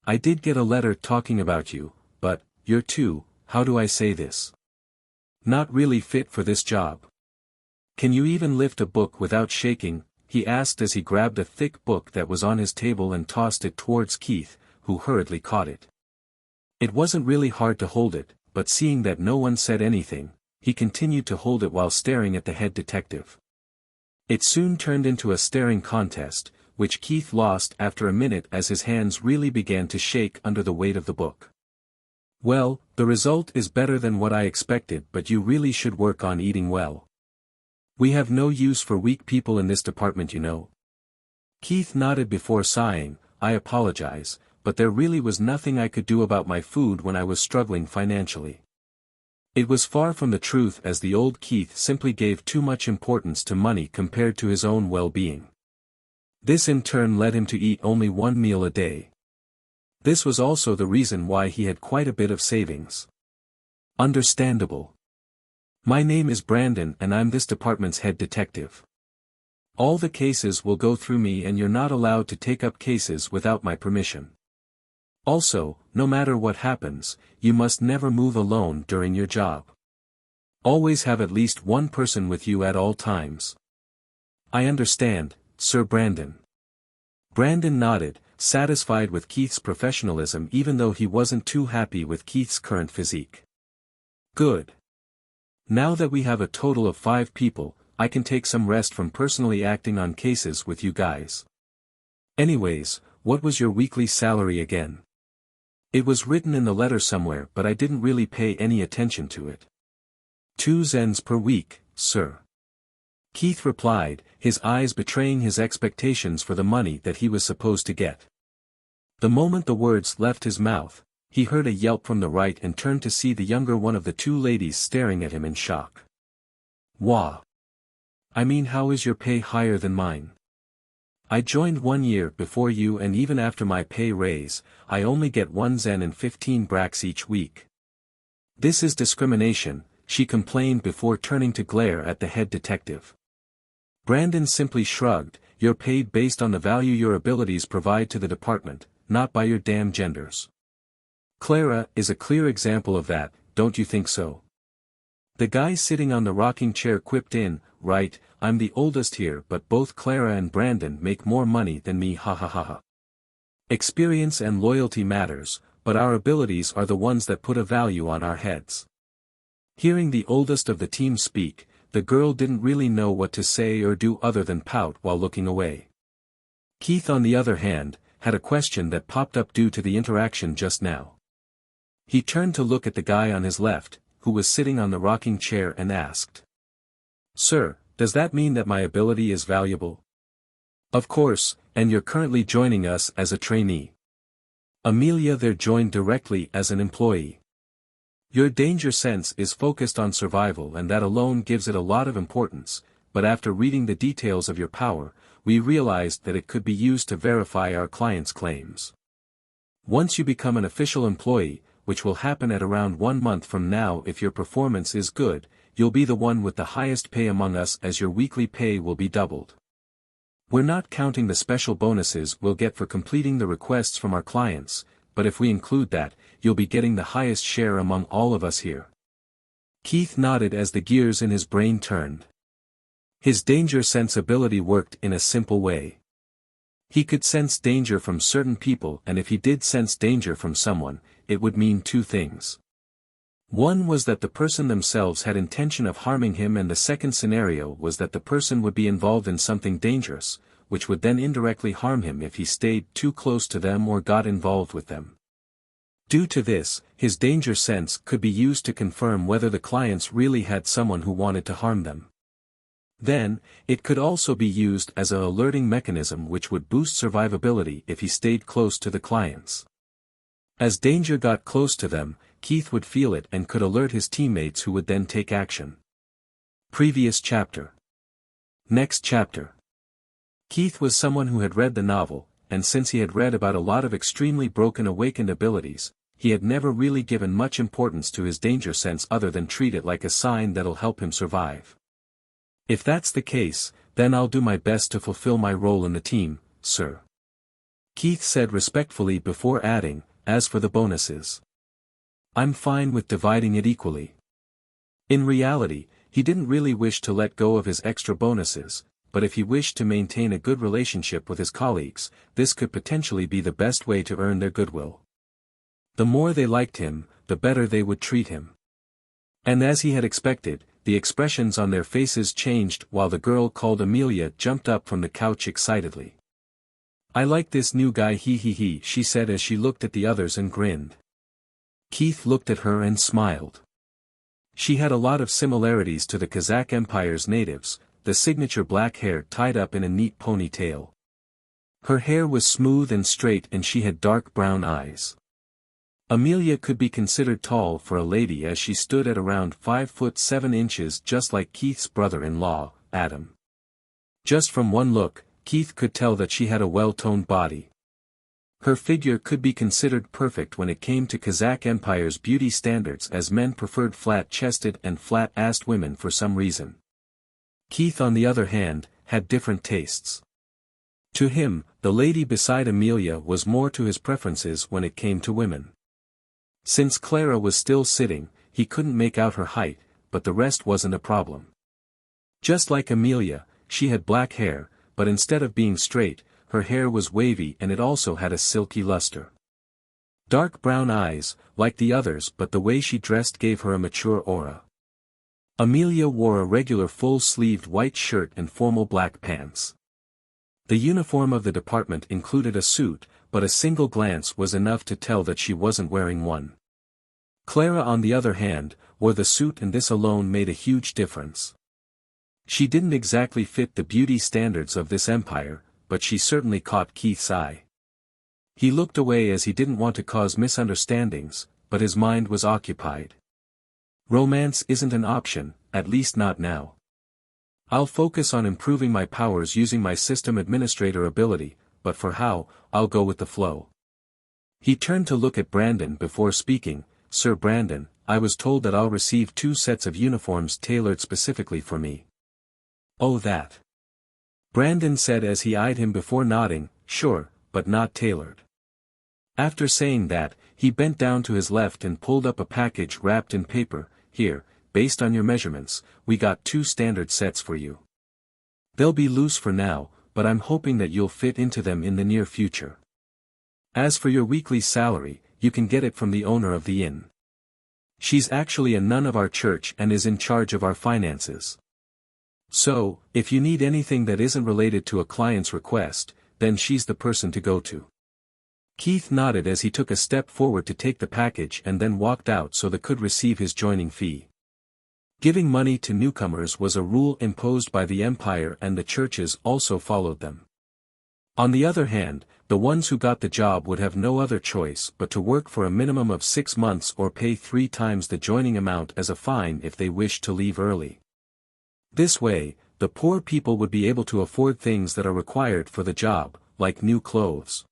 I did get a letter talking about you, but, you're too, how do I say this? Not really fit for this job. Can you even lift a book without shaking?" he asked as he grabbed a thick book that was on his table and tossed it towards Keith, who hurriedly caught it. It wasn't really hard to hold it, but seeing that no one said anything, he continued to hold it while staring at the head detective. It soon turned into a staring contest, which Keith lost after a minute as his hands really began to shake under the weight of the book. "Well, the result is better than what I expected, but you really should work on eating well. We have no use for weak people in this department, you know." Keith nodded before sighing. "I apologize, but there really was nothing I could do about my food when I was struggling financially." It was far from the truth, as the old Keith simply gave too much importance to money compared to his own well-being. This in turn led him to eat only one meal a day. This was also the reason why he had quite a bit of savings. Understandable. "My name is Brandon and I'm this department's head detective. All the cases will go through me and you're not allowed to take up cases without my permission. Also, no matter what happens, you must never move alone during your job. Always have at least one person with you at all times." "I understand, Sir Brandon." Brandon nodded, satisfied with Keith's professionalism even though he wasn't too happy with Keith's current physique. Good. Now that we have a total of 5 people, I can take some rest from personally acting on cases with you guys. Anyways, what was your weekly salary again? It was written in the letter somewhere but I didn't really pay any attention to it. 2 zens per week, sir. Keith replied, his eyes betraying his expectations for the money that he was supposed to get. The moment the words left his mouth, he heard a yelp from the right and turned to see the younger one of the 2 ladies staring at him in shock. Wah! I mean, how is your pay higher than mine? I joined 1 year before you and even after my pay raise, I only get 1 zen and 15 bracks each week. This is discrimination, she complained before turning to glare at the head detective. Brandon simply shrugged, you're paid based on the value your abilities provide to the department, not by your damn genders. Clara is a clear example of that, don't you think so? The guy sitting on the rocking chair quipped in, right, I'm the oldest here but both Clara and Brandon make more money than me, ha ha ha ha. Experience and loyalty matters, but our abilities are the ones that put a value on our heads. Hearing the oldest of the team speak, the girl didn't really know what to say or do other than pout while looking away. Keith on the other hand, had a question that popped up due to the interaction just now. He turned to look at the guy on his left, who was sitting on the rocking chair and asked. Sir, does that mean that my ability is valuable? Of course, and you're currently joining us as a trainee. Amelia there joined directly as an employee. Your danger sense is focused on survival and that alone gives it a lot of importance, but after reading the details of your power, we realized that it could be used to verify our clients' claims. Once you become an official employee, which will happen at around 1 month from now if your performance is good, you'll be the one with the highest pay among us as your weekly pay will be doubled. We're not counting the special bonuses we'll get for completing the requests from our clients, but if we include that, you'll be getting the highest share among all of us here. Keith nodded as the gears in his brain turned. His danger sense ability worked in a simple way. He could sense danger from certain people, and if he did sense danger from someone, it would mean 2 things. One was that the person themselves had intention of harming him, and the second scenario was that the person would be involved in something dangerous, which would then indirectly harm him if he stayed too close to them or got involved with them. Due to this, his danger sense could be used to confirm whether the clients really had someone who wanted to harm them. Then, it could also be used as an alerting mechanism which would boost survivability if he stayed close to the clients. As danger got close to them, Keith would feel it and could alert his teammates who would then take action. Previous chapter. Next chapter. Keith was someone who had read the novel, and since he had read about a lot of extremely broken awakened abilities, he had never really given much importance to his danger sense other than treat it like a sign that'll help him survive. If that's the case, then I'll do my best to fulfill my role in the team, sir. Keith said respectfully before adding, as for the bonuses, I'm fine with dividing it equally. In reality, he didn't really wish to let go of his extra bonuses, but if he wished to maintain a good relationship with his colleagues, this could potentially be the best way to earn their goodwill. The more they liked him, the better they would treat him. And as he had expected, the expressions on their faces changed while the girl called Amelia jumped up from the couch excitedly. I like this new guy, he, she said as she looked at the others and grinned. Keith looked at her and smiled. She had a lot of similarities to the Kazakh Empire's natives, the signature black hair tied up in a neat ponytail. Her hair was smooth and straight and she had dark brown eyes. Amelia could be considered tall for a lady as she stood at around 5 foot 7 inches, just like Keith's brother-in-law, Adam. Just from one look, Keith could tell that she had a well-toned body. Her figure could be considered perfect when it came to Kazakh Empire's beauty standards, as men preferred flat-chested and flat-assed women for some reason. Keith on the other hand, had different tastes. To him, the lady beside Amelia was more to his preferences when it came to women. Since Clara was still sitting, he couldn't make out her height, but the rest wasn't a problem. Just like Amelia, she had black hair, but instead of being straight, her hair was wavy and it also had a silky luster. Dark brown eyes, like the others, but the way she dressed gave her a mature aura. Amelia wore a regular full-sleeved white shirt and formal black pants. The uniform of the department included a suit, but a single glance was enough to tell that she wasn't wearing one. Clara, on the other hand, wore the suit, and this alone made a huge difference. She didn't exactly fit the beauty standards of this empire, but she certainly caught Keith's eye. He looked away as he didn't want to cause misunderstandings, but his mind was occupied. Romance isn't an option, at least not now. I'll focus on improving my powers using my system administrator ability, but for how, I'll go with the flow. He turned to look at Brandon before speaking. Sir Brandon, I was told that I'll receive 2 sets of uniforms tailored specifically for me. Oh, that. Brandon said as he eyed him before nodding, sure, but not tailored. After saying that, he bent down to his left and pulled up a package wrapped in paper. Here, based on your measurements, we got 2 standard sets for you. They'll be loose for now, but I'm hoping that you'll fit into them in the near future. As for your weekly salary, you can get it from the owner of the inn. She's actually a nun of our church and is in charge of our finances. So, if you need anything that isn't related to a client's request, then she's the person to go to. Keith nodded as he took a step forward to take the package and then walked out so that could receive his joining fee. Giving money to newcomers was a rule imposed by the empire, and the churches also followed them. On the other hand, the ones who got the job would have no other choice but to work for a minimum of 6 months or pay 3 times the joining amount as a fine if they wished to leave early. This way, the poor people would be able to afford things that are required for the job, like new clothes.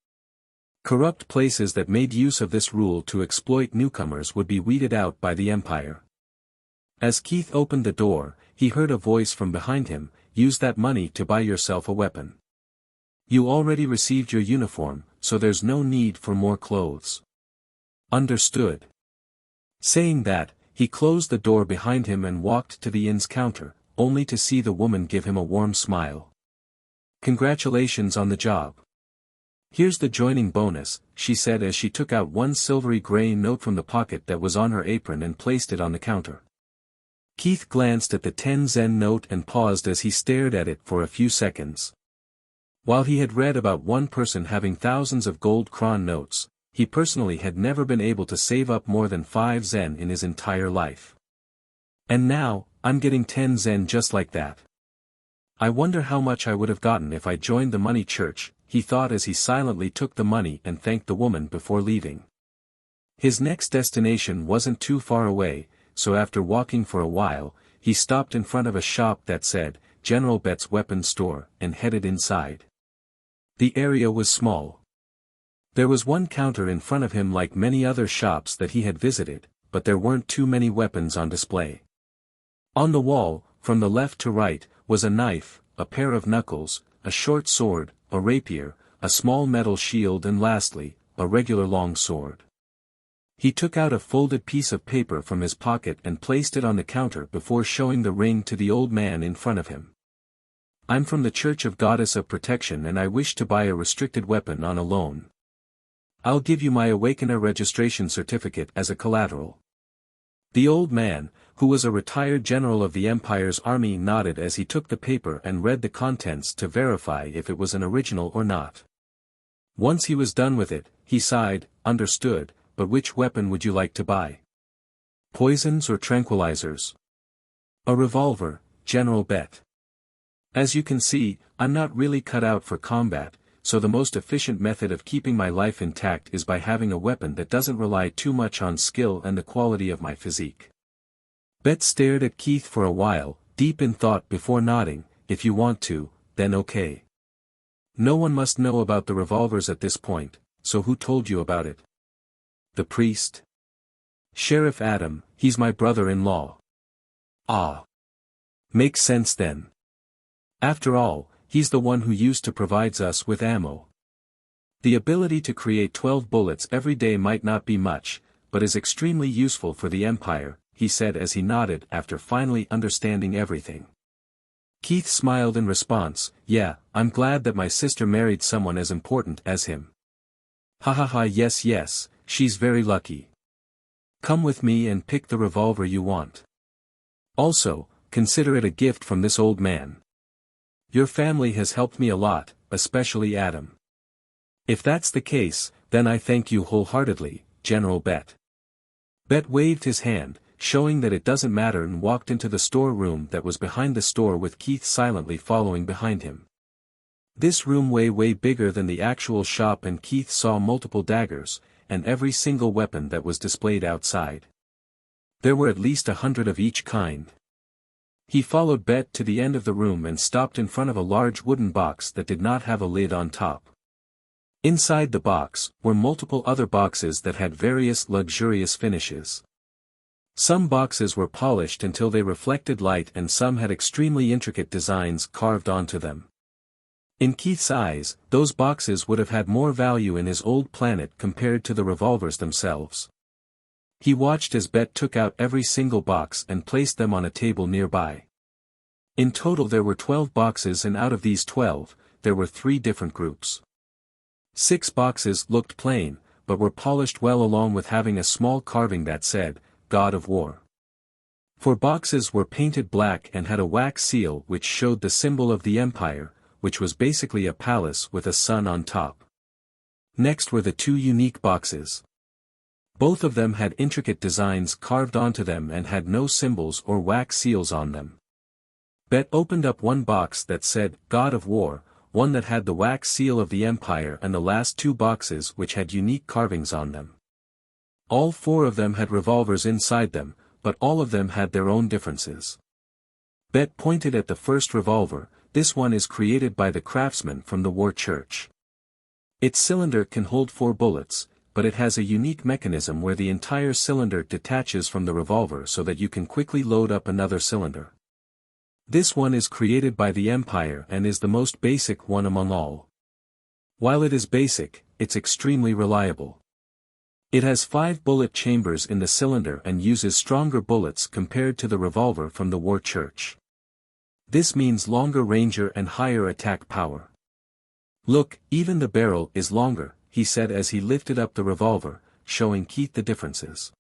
Corrupt places that made use of this rule to exploit newcomers would be weeded out by the empire. As Keith opened the door, he heard a voice from behind him, use that money to buy yourself a weapon. You already received your uniform, so there's no need for more clothes. Understood. Saying that, he closed the door behind him and walked to the inn's counter, only to see the woman give him a warm smile. Congratulations on the job. Here's the joining bonus, she said as she took out 1 silvery gray note from the pocket that was on her apron and placed it on the counter. Keith glanced at the 10 Zen note and paused as he stared at it for a few seconds. While he had read about one person having thousands of gold kron notes, he personally had never been able to save up more than 5 Zen in his entire life. And now, I'm getting 10 Zen just like that. I wonder how much I would have gotten if I joined the money church, he thought as he silently took the money and thanked the woman before leaving. His next destination wasn't too far away, so after walking for a while, he stopped in front of a shop that said, General Betts Weapons Store, and headed inside. The area was small. There was one counter in front of him like many other shops that he had visited, but there weren't too many weapons on display. On the wall, from the left to right, was a knife, a pair of knuckles, a short sword, a rapier, a small metal shield, and lastly, a regular long sword. He took out a folded piece of paper from his pocket and placed it on the counter before showing the ring to the old man in front of him. I'm from the Church of Goddess of Protection and I wish to buy a restricted weapon on a loan. I'll give you my Awakener registration certificate as a collateral. The old man, who was a retired general of the Empire's army, nodded as he took the paper and read the contents to verify if it was an original or not. Once he was done with it, he sighed, understood, but which weapon would you like to buy? Poisons or tranquilizers? A revolver, General Bet. As you can see, I'm not really cut out for combat, so the most efficient method of keeping my life intact is by having a weapon that doesn't rely too much on skill and the quality of my physique. Bet stared at Keith for a while, deep in thought before nodding. If you want to, then okay. No one must know about the revolvers at this point, so who told you about it? The priest? Sheriff Adam, he's my brother-in-law. Ah. Makes sense then. After all, he's the one who used to provide us with ammo. The ability to create 12 bullets every day might not be much, but is extremely useful for the Empire, he said as he nodded after finally understanding everything. Keith smiled in response, yeah, I'm glad that my sister married someone as important as him. Ha ha ha, yes, she's very lucky. Come with me and pick the revolver you want. Also, consider it a gift from this old man. Your family has helped me a lot, especially Adam. If that's the case, then I thank you wholeheartedly, General Bet. Bet waved his hand, showing that it doesn't matter, and walked into the storeroom that was behind the store with Keith silently following behind him. This room way bigger than the actual shop, and Keith saw multiple daggers, and every single weapon that was displayed outside. There were at least 100 of each kind. He followed Bet to the end of the room and stopped in front of a large wooden box that did not have a lid on top. Inside the box were multiple other boxes that had various luxurious finishes. Some boxes were polished until they reflected light, and some had extremely intricate designs carved onto them. In Keith's eyes, those boxes would have had more value in his old planet compared to the revolvers themselves. He watched as Bet took out every single box and placed them on a table nearby. In total there were 12 boxes, and out of these 12, there were 3 different groups. 6 boxes looked plain, but were polished well, along with having a small carving that said, God of War. 4 boxes were painted black and had a wax seal which showed the symbol of the Empire, which was basically a palace with a sun on top. Next were the 2 unique boxes. Both of them had intricate designs carved onto them and had no symbols or wax seals on them. Bet opened up one box that said, God of War, one that had the wax seal of the Empire, and the last 2 boxes which had unique carvings on them. All 4 of them had revolvers inside them, but all of them had their own differences. Bet pointed at the first revolver. This one is created by the craftsman from the War Church. Its cylinder can hold 4 bullets, but it has a unique mechanism where the entire cylinder detaches from the revolver so that you can quickly load up another cylinder. This one is created by the Empire and is the most basic one among all. While it is basic, it's extremely reliable. It has 5 bullet chambers in the cylinder and uses stronger bullets compared to the revolver from the War Church. This means longer range and higher attack power. Look, even the barrel is longer, he said as he lifted up the revolver, showing Keith the differences.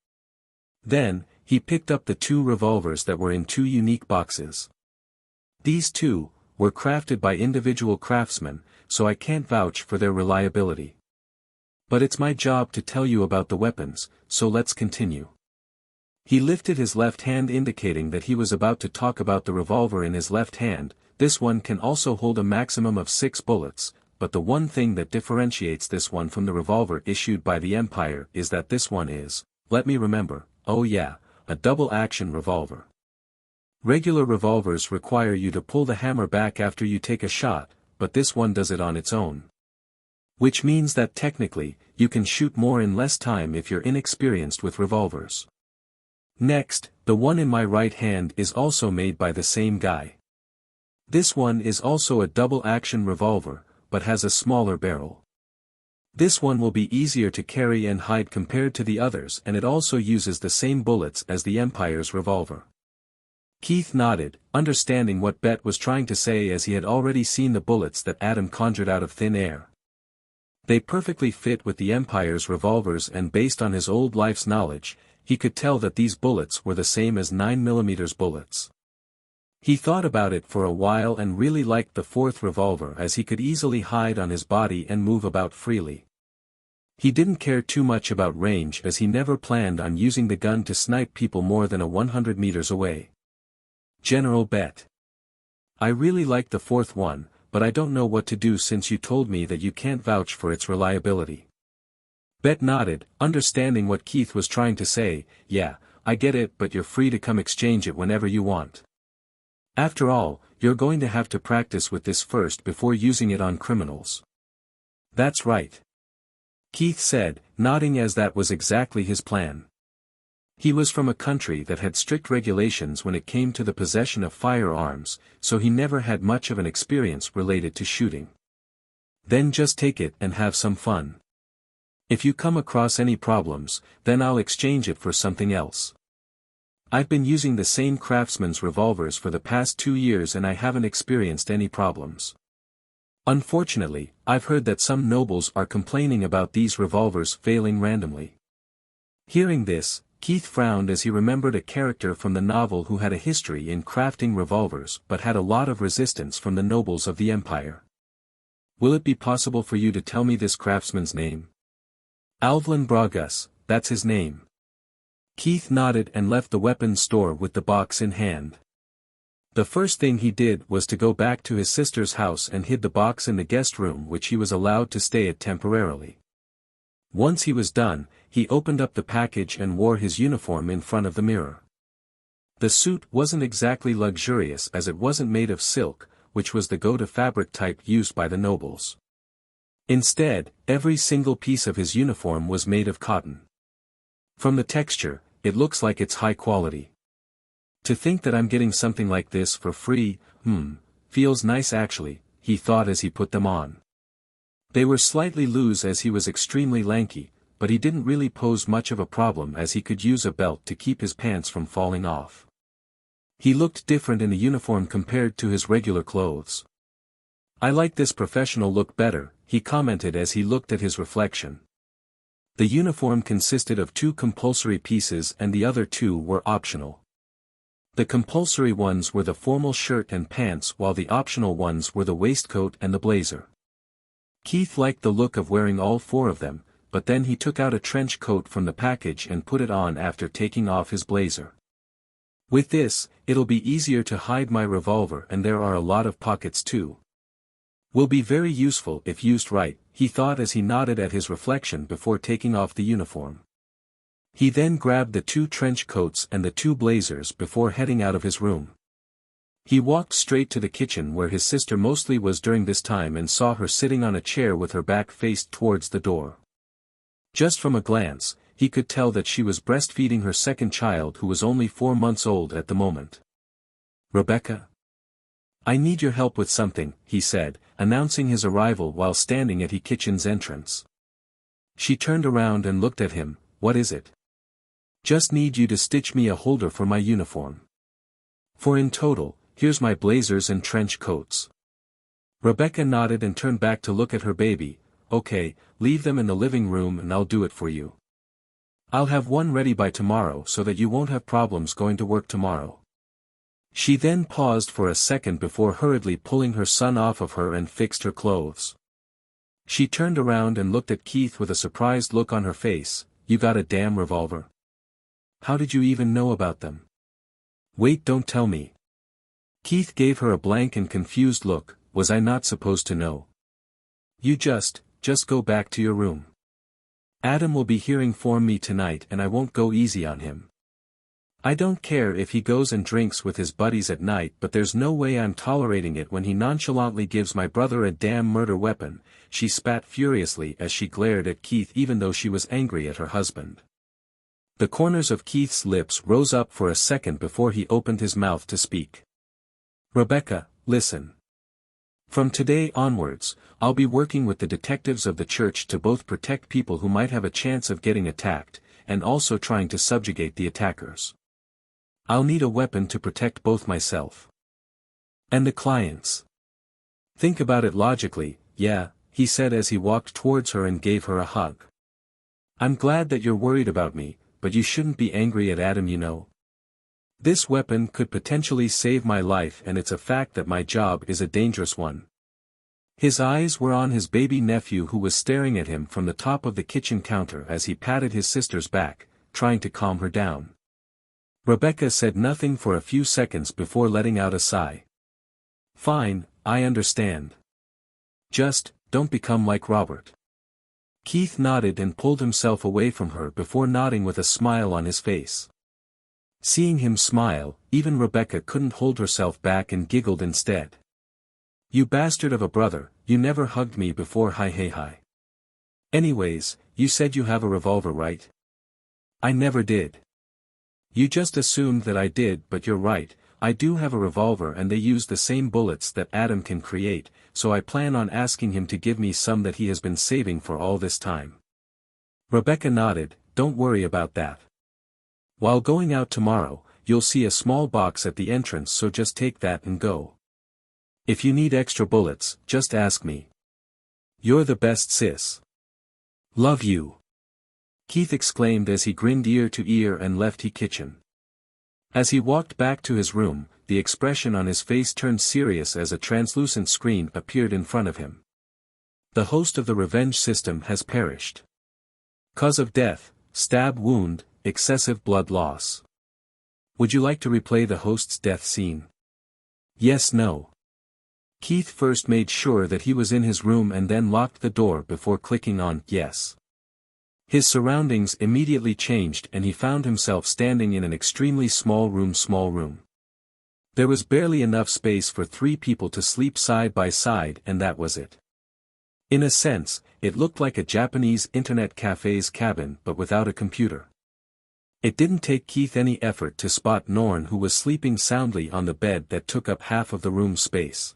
Then, he picked up the 2 revolvers that were in 2 unique boxes. These 2 were crafted by individual craftsmen, so I can't vouch for their reliability. But it's my job to tell you about the weapons, so let's continue. He lifted his left hand, indicating that he was about to talk about the revolver in his left hand. This one can also hold a maximum of 6 bullets, but the one thing that differentiates this one from the revolver issued by the Empire is that this one is, let me remember, oh yeah, a double-action revolver. Regular revolvers require you to pull the hammer back after you take a shot, but this one does it on its own. Which means that technically, you can shoot more in less time if you're inexperienced with revolvers. Next, the one in my right hand is also made by the same guy. This one is also a double-action revolver, but has a smaller barrel. This one will be easier to carry and hide compared to the others, and it also uses the same bullets as the Empire's revolver. Keith nodded, understanding what Bet was trying to say, as he had already seen the bullets that Adam conjured out of thin air. They perfectly fit with the Empire's revolvers, and based on his old life's knowledge, he could tell that these bullets were the same as 9mm bullets. He thought about it for a while and really liked the 4th revolver, as he could easily hide on his body and move about freely. He didn't care too much about range, as he never planned on using the gun to snipe people more than 100 meters away. General Bet. I really like the 4th one, but I don't know what to do since you told me that you can't vouch for its reliability. Bet nodded, understanding what Keith was trying to say. Yeah, I get it, but you're free to come exchange it whenever you want. After all, you're going to have to practice with this first before using it on criminals. That's right. Keith said, nodding, as that was exactly his plan. He was from a country that had strict regulations when it came to the possession of firearms, so he never had much of an experience related to shooting. Then just take it and have some fun. If you come across any problems, then I'll exchange it for something else. I've been using the same craftsman's revolvers for the past 2 years and I haven't experienced any problems. Unfortunately, I've heard that some nobles are complaining about these revolvers failing randomly. Hearing this, Keith frowned as he remembered a character from the novel who had a history in crafting revolvers but had a lot of resistance from the nobles of the Empire. Will it be possible for you to tell me this craftsman's name? Alvlin Bragas, that's his name. Keith nodded and left the weapons store with the box in hand. The first thing he did was to go back to his sister's house and hid the box in the guest room which he was allowed to stay at temporarily. Once he was done, he opened up the package and wore his uniform in front of the mirror. The suit wasn't exactly luxurious as it wasn't made of silk, which was the go-to fabric type used by the nobles. Instead, every single piece of his uniform was made of cotton. From the texture, it looks like it's high quality. To think that I'm getting something like this for free, feels nice actually, he thought as he put them on. They were slightly loose as he was extremely lanky, but he didn't really pose much of a problem as he could use a belt to keep his pants from falling off. He looked different in the uniform compared to his regular clothes. I like this professional look better, he commented as he looked at his reflection. The uniform consisted of 2 compulsory pieces and the other 2 were optional. The compulsory ones were the formal shirt and pants while the optional ones were the waistcoat and the blazer. Keith liked the look of wearing all 4 of them, but then he took out a trench coat from the package and put it on after taking off his blazer. With this, it'll be easier to hide my revolver and there are a lot of pockets too. Will be very useful if used right, he thought as he nodded at his reflection before taking off the uniform. He then grabbed the 2 trench coats and the 2 blazers before heading out of his room. He walked straight to the kitchen where his sister mostly was during this time and saw her sitting on a chair with her back faced towards the door. Just from a glance, he could tell that she was breastfeeding her second child who was only 4 months old at the moment. Rebecca? I need your help with something, he said, announcing his arrival while standing at the kitchen's entrance. She turned around and looked at him. What is it? Just need you to stitch me a holder for my uniform. For in total, here's my blazers and trench coats. Rebecca nodded and turned back to look at her baby. Okay, leave them in the living room and I'll do it for you. I'll have one ready by tomorrow so that you won't have problems going to work tomorrow. She then paused for a second before hurriedly pulling her son off of her and fixed her clothes. She turned around and looked at Keith with a surprised look on her face. You got a damn revolver? How did you even know about them? Wait, don't tell me. Keith gave her a blank and confused look. Was I not supposed to know? You just go back to your room. Adam will be hearing from me tonight and I won't go easy on him. I don't care if he goes and drinks with his buddies at night, but there's no way I'm tolerating it when he nonchalantly gives my brother a damn murder weapon. She spat furiously as she glared at Keith even though she was angry at her husband. The corners of Keith's lips rose up for a second before he opened his mouth to speak. Rebecca, listen. From today onwards, I'll be working with the detectives of the church to both protect people who might have a chance of getting attacked, and also trying to subjugate the attackers. I'll need a weapon to protect both myself and the clients. Think about it logically, yeah, he said as he walked towards her and gave her a hug. I'm glad that you're worried about me, but you shouldn't be angry at Adam, you know. This weapon could potentially save my life and it's a fact that my job is a dangerous one. His eyes were on his baby nephew who was staring at him from the top of the kitchen counter as he patted his sister's back, trying to calm her down. Rebecca said nothing for a few seconds before letting out a sigh. Fine, I understand. Just, don't become like Robert. Keith nodded and pulled himself away from her before nodding with a smile on his face. Seeing him smile, even Rebecca couldn't hold herself back and giggled instead. You bastard of a brother, you never hugged me before. Hi. Anyways, you said you have a revolver, right? I never did. You just assumed that I did, but you're right, I do have a revolver and they use the same bullets that Adam can create, so I plan on asking him to give me some that he has been saving for all this time. Rebecca nodded. Don't worry about that. While going out tomorrow, you'll see a small box at the entrance, so just take that and go. If you need extra bullets, just ask me. You're the best, sis. Love you. Keith exclaimed as he grinned ear to ear and left the kitchen. As he walked back to his room, the expression on his face turned serious as a translucent screen appeared in front of him. The host of the revenge system has perished. Cause of death, stab wound, excessive blood loss. Would you like to replay the host's death scene? Yes, no. Keith first made sure that he was in his room and then locked the door before clicking on yes. His surroundings immediately changed and he found himself standing in an extremely small room. There was barely enough space for 3 people to sleep side by side, and that was it. In a sense, it looked like a Japanese internet cafe's cabin but without a computer. It didn't take Keith any effort to spot Norn, who was sleeping soundly on the bed that took up half of the room's space.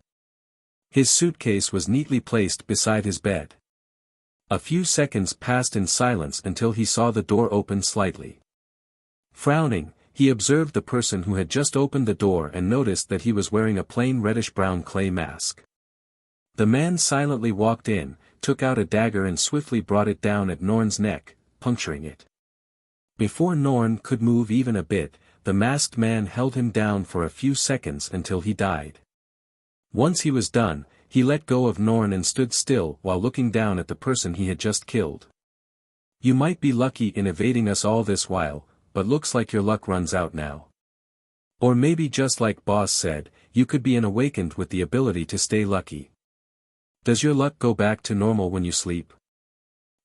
His suitcase was neatly placed beside his bed. A few seconds passed in silence until he saw the door open slightly. Frowning, he observed the person who had just opened the door and noticed that he was wearing a plain reddish-brown clay mask. The man silently walked in, took out a dagger and swiftly brought it down at Norn's neck, puncturing it. Before Norn could move even a bit, the masked man held him down for a few seconds until he died. Once he was done, he let go of Norn and stood still while looking down at the person he had just killed. You might be lucky in evading us all this while, but looks like your luck runs out now. Or maybe just like Boss said, you could be an awakened with the ability to stay lucky. Does your luck go back to normal when you sleep?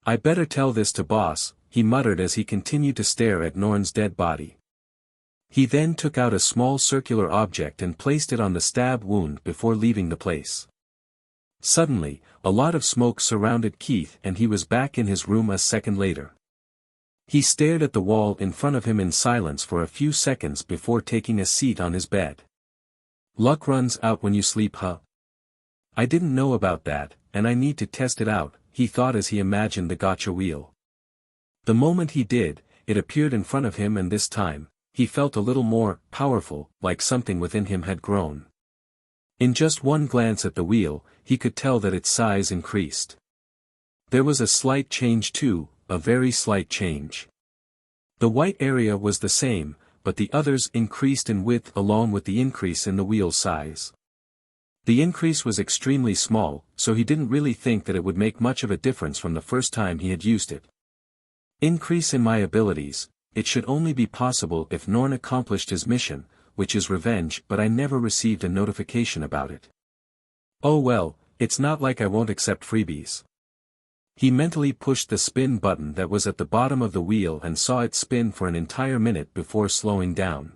I better tell this to Boss, he muttered as he continued to stare at Norn's dead body. He then took out a small circular object and placed it on the stab wound before leaving the place. Suddenly, a lot of smoke surrounded Keith and he was back in his room a second later. He stared at the wall in front of him in silence for a few seconds before taking a seat on his bed. Luck runs out when you sleep, huh? I didn't know about that, and I need to test it out, he thought as he imagined the gotcha wheel. The moment he did, it appeared in front of him, and this time, he felt a little more powerful, like something within him had grown. In just one glance at the wheel, he could tell that its size increased. There was a slight change too, a very slight change. The white area was the same, but the others increased in width along with the increase in the wheel size. The increase was extremely small, so he didn't really think that it would make much of a difference from the first time he had used it. Increase in my abilities, it should only be possible if Norn accomplished his mission, which is revenge, but I never received a notification about it. Oh well, it's not like I won't accept freebies. He mentally pushed the spin button that was at the bottom of the wheel and saw it spin for an entire minute before slowing down.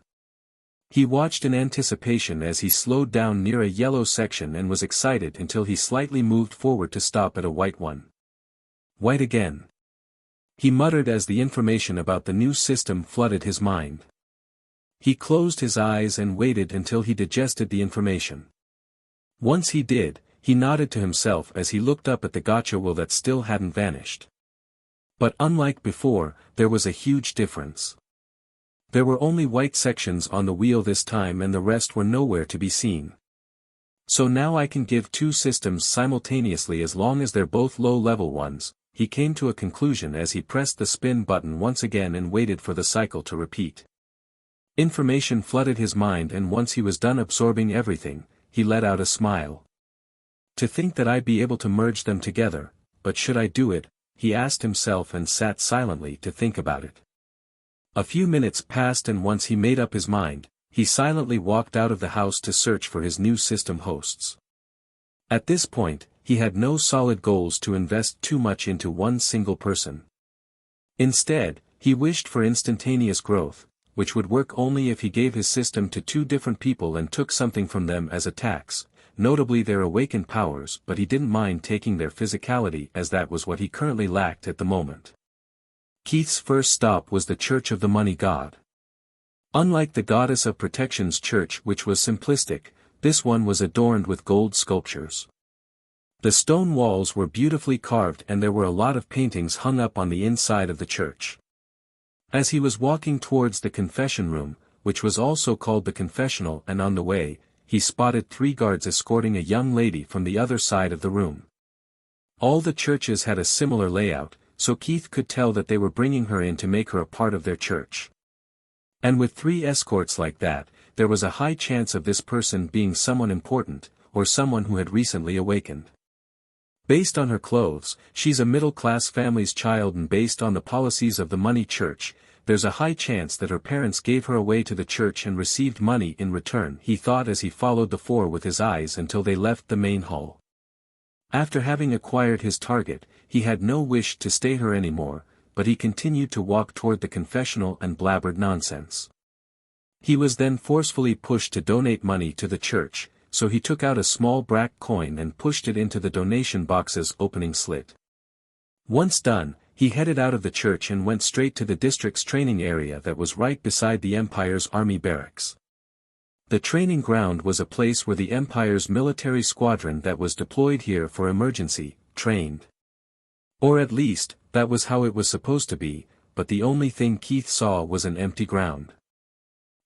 He watched in anticipation as he slowed down near a yellow section and was excited until he slightly moved forward to stop at a white one. White again. He muttered as the information about the new system flooded his mind. He closed his eyes and waited until he digested the information. Once he did, he nodded to himself as he looked up at the gotcha wheel that still hadn't vanished. But unlike before, there was a huge difference. There were only white sections on the wheel this time and the rest were nowhere to be seen. So now I can give 2 systems simultaneously as long as they're both low-level ones, he came to a conclusion as he pressed the spin button once again and waited for the cycle to repeat. Information flooded his mind, and once he was done absorbing everything, he let out a smile. To think that I'd be able to merge them together, but should I do it, he asked himself and sat silently to think about it. A few minutes passed, and once he made up his mind, he silently walked out of the house to search for his new system hosts. At this point, he had no solid goals to invest too much into one single person. Instead, he wished for instantaneous growth, which would work only if he gave his system to 2 different people and took something from them as a tax, notably their awakened powers, but he didn't mind taking their physicality as that was what he currently lacked at the moment. Keith's first stop was the Church of the Money God. Unlike the Goddess of Protection's church, which was simplistic, this one was adorned with gold sculptures. The stone walls were beautifully carved and there were a lot of paintings hung up on the inside of the church. As he was walking towards the confession room, which was also called the confessional, and on the way, he spotted 3 guards escorting a young lady from the other side of the room. All the churches had a similar layout, so Keith could tell that they were bringing her in to make her a part of their church. And with 3 escorts like that, there was a high chance of this person being someone important, or someone who had recently awakened. Based on her clothes, she's a middle-class family's child, and based on the policies of the money church, there's a high chance that her parents gave her away to the church and received money in return, he thought as he followed the 4 with his eyes until they left the main hall. After having acquired his target, he had no wish to stay her anymore, but he continued to walk toward the confessional and blabbered nonsense. He was then forcefully pushed to donate money to the church, so he took out a small brack coin and pushed it into the donation box's opening slit. Once done, he headed out of the church and went straight to the district's training area that was right beside the Empire's army barracks. The training ground was a place where the Empire's military squadron that was deployed here for emergency, trained. Or at least, that was how it was supposed to be, but the only thing Keith saw was an empty ground.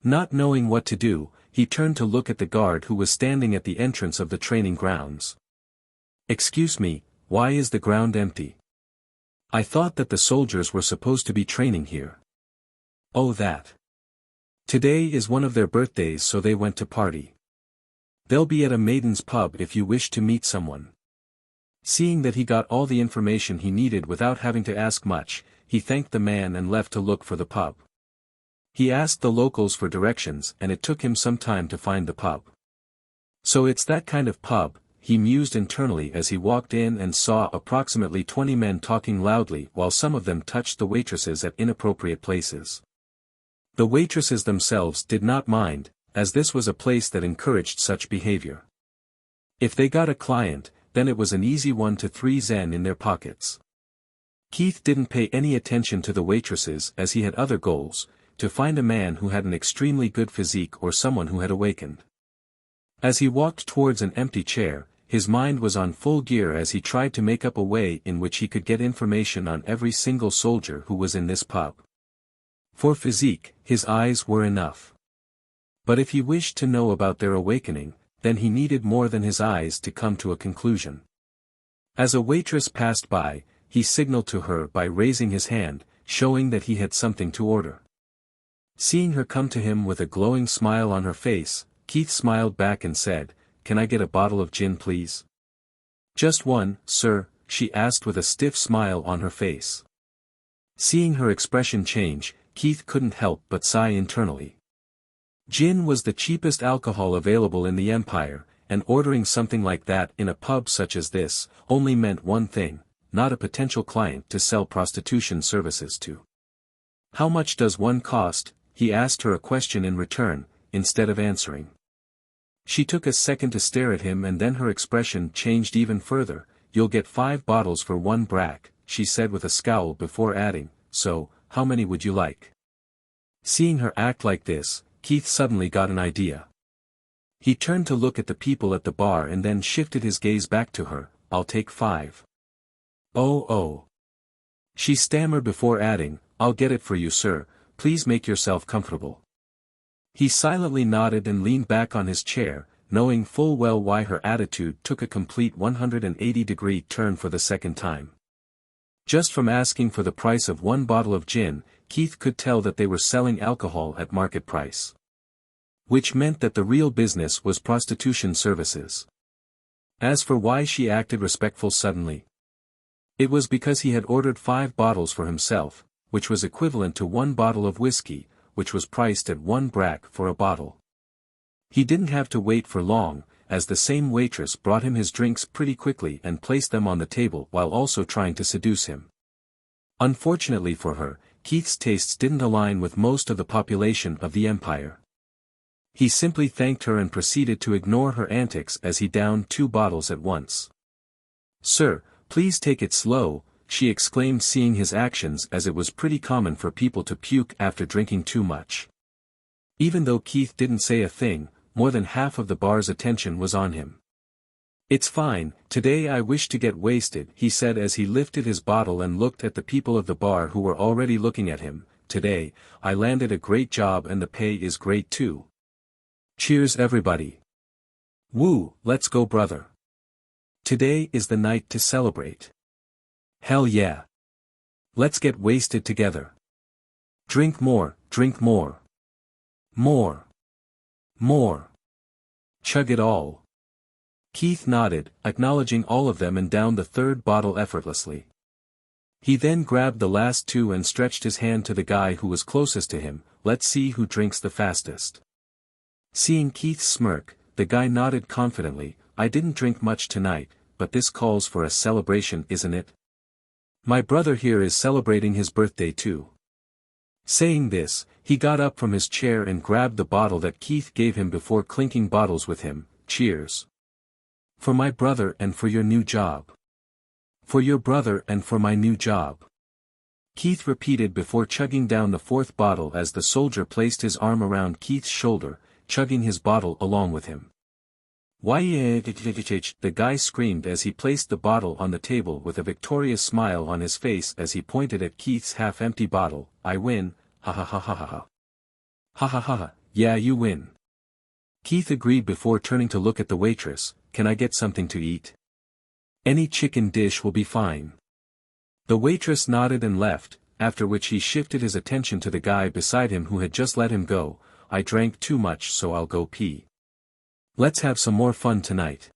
Not knowing what to do, he turned to look at the guard who was standing at the entrance of the training grounds. "Excuse me, why is the ground empty? I thought that the soldiers were supposed to be training here." "Oh, that. Today is one of their birthdays, so they went to party. They'll be at a maiden's pub if you wish to meet someone." Seeing that he got all the information he needed without having to ask much, he thanked the man and left to look for the pub. He asked the locals for directions, and it took him some time to find the pub. So it's that kind of pub, he mused internally as he walked in and saw approximately 20 men talking loudly while some of them touched the waitresses at inappropriate places. The waitresses themselves did not mind, as this was a place that encouraged such behavior. If they got a client, then it was an easy 1 to 3 zen in their pockets. Keith didn't pay any attention to the waitresses as he had other goals, to find a man who had an extremely good physique or someone who had awakened. As he walked towards an empty chair, his mind was on full gear as he tried to make up a way in which he could get information on every single soldier who was in this pub. For physique, his eyes were enough. But if he wished to know about their awakening, then he needed more than his eyes to come to a conclusion. As a waitress passed by, he signaled to her by raising his hand, showing that he had something to order. Seeing her come to him with a glowing smile on her face, Keith smiled back and said, "Can I get a bottle of gin, please?" "Just one, sir," she asked with a stiff smile on her face. Seeing her expression change, Keith couldn't help but sigh internally. Gin was the cheapest alcohol available in the Empire, and ordering something like that in a pub such as this only meant one thing: not a potential client to sell prostitution services to. "How much does one cost?" he asked her a question in return, instead of answering. She took a second to stare at him, and then her expression changed even further. "You'll get 5 bottles for 1 brack," she said with a scowl before adding, "So, how many would you like?" Seeing her act like this, Keith suddenly got an idea. He turned to look at the people at the bar and then shifted his gaze back to her. "I'll take 5. Oh. She stammered before adding, "I'll get it for you, sir, please make yourself comfortable." He silently nodded and leaned back on his chair, knowing full well why her attitude took a complete 180-degree turn for the second time. Just from asking for the price of 1 bottle of gin, Keith could tell that they were selling alcohol at market price. Which meant that the real business was prostitution services. As for why she acted respectful suddenly, it was because he had ordered 5 bottles for himself, which was equivalent to 1 bottle of whiskey, which was priced at 1 brack for a bottle. He didn't have to wait for long, as the same waitress brought him his drinks pretty quickly and placed them on the table while also trying to seduce him. Unfortunately for her, Keith's tastes didn't align with most of the population of the Empire. He simply thanked her and proceeded to ignore her antics as he downed 2 bottles at once. "Sir, please take it slow," she exclaimed, seeing his actions, as it was pretty common for people to puke after drinking too much. Even though Keith didn't say a thing, more than half of the bar's attention was on him. "It's fine, today I wish to get wasted," he said as he lifted his bottle and looked at the people of the bar who were already looking at him. "Today, I landed a great job and the pay is great too. Cheers everybody." Woo, let's go brother. Today is the night to celebrate. Hell yeah. Let's get wasted together. Drink more, drink more. More. More. Chug it all. Keith nodded, acknowledging all of them and downed the third bottle effortlessly. He then grabbed the last two and stretched his hand to the guy who was closest to him. Let's see who drinks the fastest. Seeing Keith smirk, the guy nodded confidently. I didn't drink much tonight, but this calls for a celebration, isn't it? My brother here is celebrating his birthday too. Saying this, he got up from his chair and grabbed the bottle that Keith gave him before clinking bottles with him. Cheers. For my brother and for your new job. For your brother and for my new job. Keith repeated before chugging down the fourth bottle as the soldier placed his arm around Keith's shoulder, chugging his bottle along with him. Why, the guy screamed as he placed the bottle on the table with a victorious smile on his face as he pointed at Keith's half-empty bottle. I win, ha ha ha ha ha ha. Ha ha ha ha, yeah you win. Keith agreed before turning to look at the waitress. Can I get something to eat? Any chicken dish will be fine. The waitress nodded and left, after which he shifted his attention to the guy beside him who had just let him go. I drank too much so I'll go pee. Let's have some more fun tonight.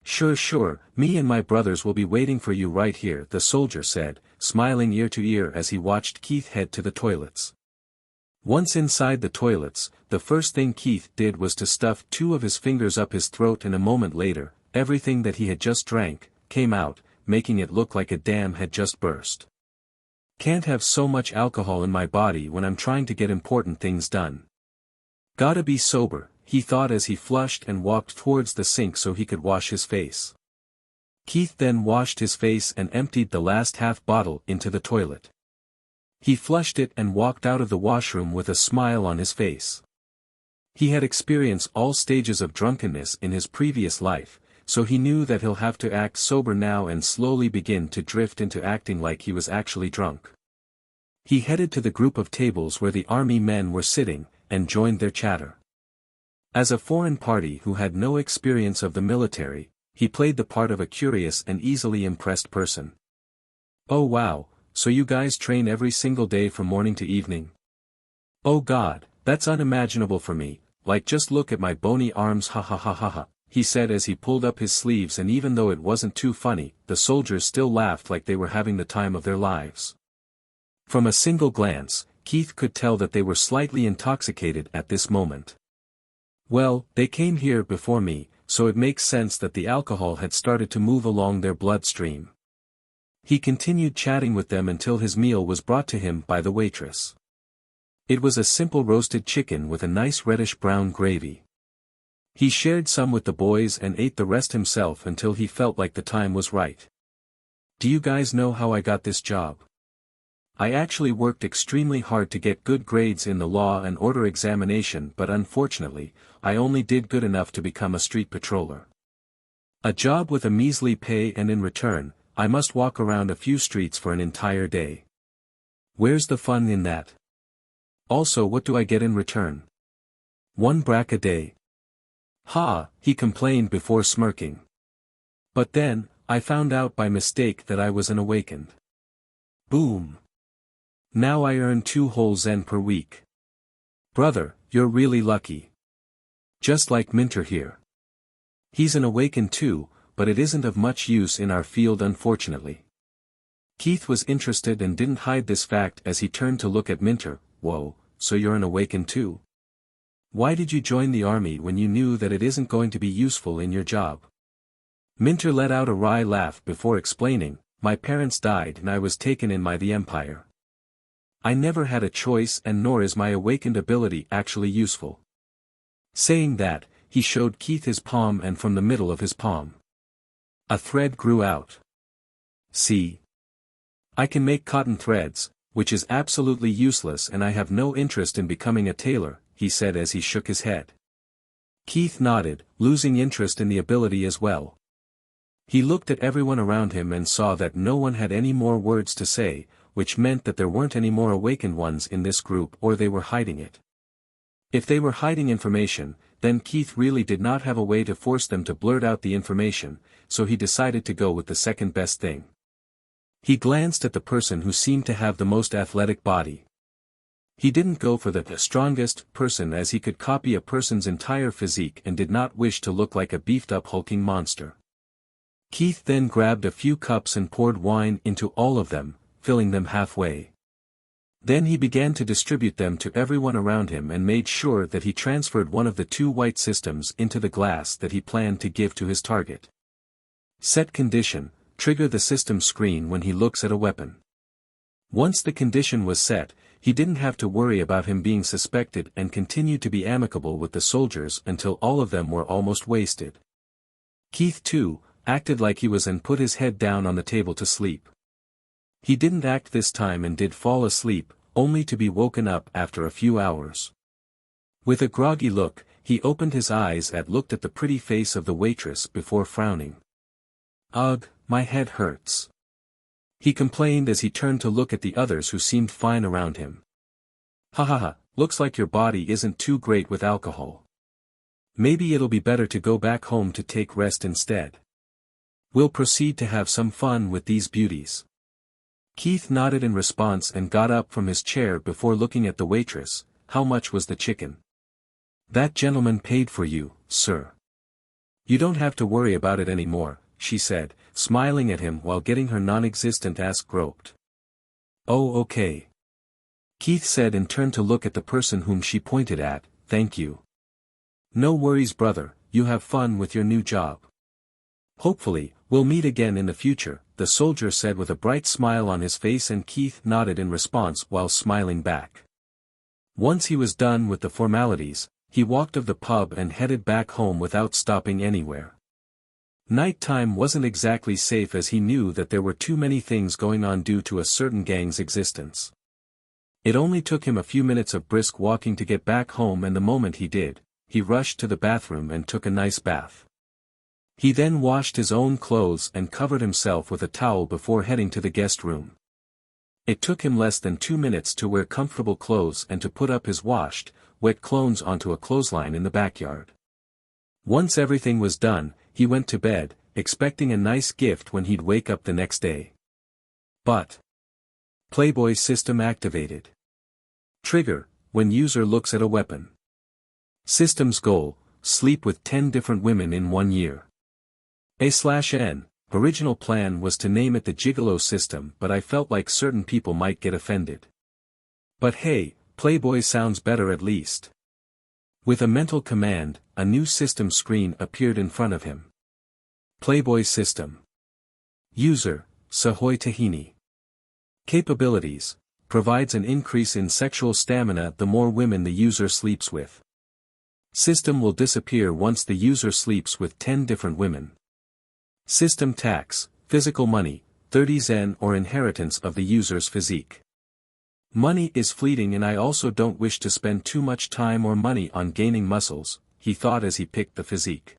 Sure, me and my brothers will be waiting for you right here, the soldier said, smiling ear to ear as he watched Keith head to the toilets. Once inside the toilets, the first thing Keith did was to stuff two of his fingers up his throat, and a moment later, everything that he had just drank came out, making it look like a dam had just burst. Can't have so much alcohol in my body when I'm trying to get important things done. Gotta be sober, he thought as he flushed and walked towards the sink so he could wash his face. Keith then washed his face and emptied the last half bottle into the toilet. He flushed it and walked out of the washroom with a smile on his face. He had experienced all stages of drunkenness in his previous life, so he knew that he'll have to act sober now and slowly begin to drift into acting like he was actually drunk. He headed to the group of tables where the army men were sitting, and joined their chatter. As a foreign party who had no experience of the military, he played the part of a curious and easily impressed person. Oh wow, so you guys train every single day from morning to evening? Oh god, that's unimaginable for me, like just look at my bony arms, ha ha ha ha ha, he said as he pulled up his sleeves, and even though it wasn't too funny, the soldiers still laughed like they were having the time of their lives. From a single glance, Keith could tell that they were slightly intoxicated at this moment. Well, they came here before me, so it makes sense that the alcohol had started to move along their bloodstream. He continued chatting with them until his meal was brought to him by the waitress. It was a simple roasted chicken with a nice reddish-brown gravy. He shared some with the boys and ate the rest himself until he felt like the time was right. Do you guys know how I got this job? I actually worked extremely hard to get good grades in the law and order examination, but unfortunately, I only did good enough to become a street patroller. A job with a measly pay, and in return, I must walk around a few streets for an entire day. Where's the fun in that? Also, what do I get in return? 1 brack a day. Ha, he complained before smirking. But then, I found out by mistake that I was an awakened. Boom. Now I earn 2 whole Zen per week. Brother, you're really lucky. Just like Minter here. He's an awakened too, but it isn't of much use in our field unfortunately. Keith was interested and didn't hide this fact as he turned to look at Minter. Whoa, so you're an awakened too? Why did you join the army when you knew that it isn't going to be useful in your job? Minter let out a wry laugh before explaining, my parents died and I was taken in by the Empire. I never had a choice, and nor is my awakened ability actually useful. Saying that, he showed Keith his palm, and from the middle of his palm a thread grew out. See? I can make cotton threads, which is absolutely useless, and I have no interest in becoming a tailor, he said as he shook his head. Keith nodded, losing interest in the ability as well. He looked at everyone around him and saw that no one had any more words to say, which meant that there weren't any more awakened ones in this group, or they were hiding it. If they were hiding information, then Keith really did not have a way to force them to blurt out the information, so he decided to go with the second best thing. He glanced at the person who seemed to have the most athletic body. He didn't go for the strongest person, as he could copy a person's entire physique and did not wish to look like a beefed-up hulking monster. Keith then grabbed a few cups and poured wine into all of them, filling them halfway. Then he began to distribute them to everyone around him and made sure that he transferred one of the 2 white systems into the glass that he planned to give to his target. Set condition: trigger the system screen when he looks at a weapon. Once the condition was set, he didn't have to worry about him being suspected and continued to be amicable with the soldiers until all of them were almost wasted. Keith, too, acted like he was and put his head down on the table to sleep. He didn't act this time and did fall asleep, only to be woken up after a few hours. With a groggy look, he opened his eyes and looked at the pretty face of the waitress before frowning. "Ugh, my head hurts," he complained as he turned to look at the others who seemed fine around him. "Ha ha ha, looks like your body isn't too great with alcohol. Maybe it'll be better to go back home to take rest instead. We'll proceed to have some fun with these beauties." Keith nodded in response and got up from his chair before looking at the waitress. "How much was the chicken?" "That gentleman paid for you, sir. You don't have to worry about it anymore," she said, smiling at him while getting her non-existent ass groped. "Oh, okay," Keith said and turned to look at the person whom she pointed at. "Thank you." "No worries, brother, you have fun with your new job. Hopefully, we'll meet again in the future," the soldier said with a bright smile on his face, and Keith nodded in response while smiling back. Once he was done with the formalities, he walked of the pub and headed back home without stopping anywhere. Nighttime wasn't exactly safe, as he knew that there were too many things going on due to a certain gang's existence. It only took him a few minutes of brisk walking to get back home, and the moment he did, he rushed to the bathroom and took a nice bath. He then washed his own clothes and covered himself with a towel before heading to the guest room. It took him less than 2 minutes to wear comfortable clothes and to put up his washed, wet clothes onto a clothesline in the backyard. Once everything was done, he went to bed, expecting a nice gift when he'd wake up the next day. But Playboy system activated. Trigger: when user looks at a weapon. System's goal: sleep with 10 different women in 1 year. A/N. Original plan was to name it the Gigolo system, but I felt like certain people might get offended. But hey, Playboy sounds better at least. With a mental command, a new system screen appeared in front of him. Playboy system. User: Sahoy Tahini. Capabilities: provides an increase in sexual stamina the more women the user sleeps with. System will disappear once the user sleeps with 10 different women. System tax: physical money, 30 zen or inheritance of the user's physique. Money is fleeting, and I also don't wish to spend too much time or money on gaining muscles, he thought as he picked the physique.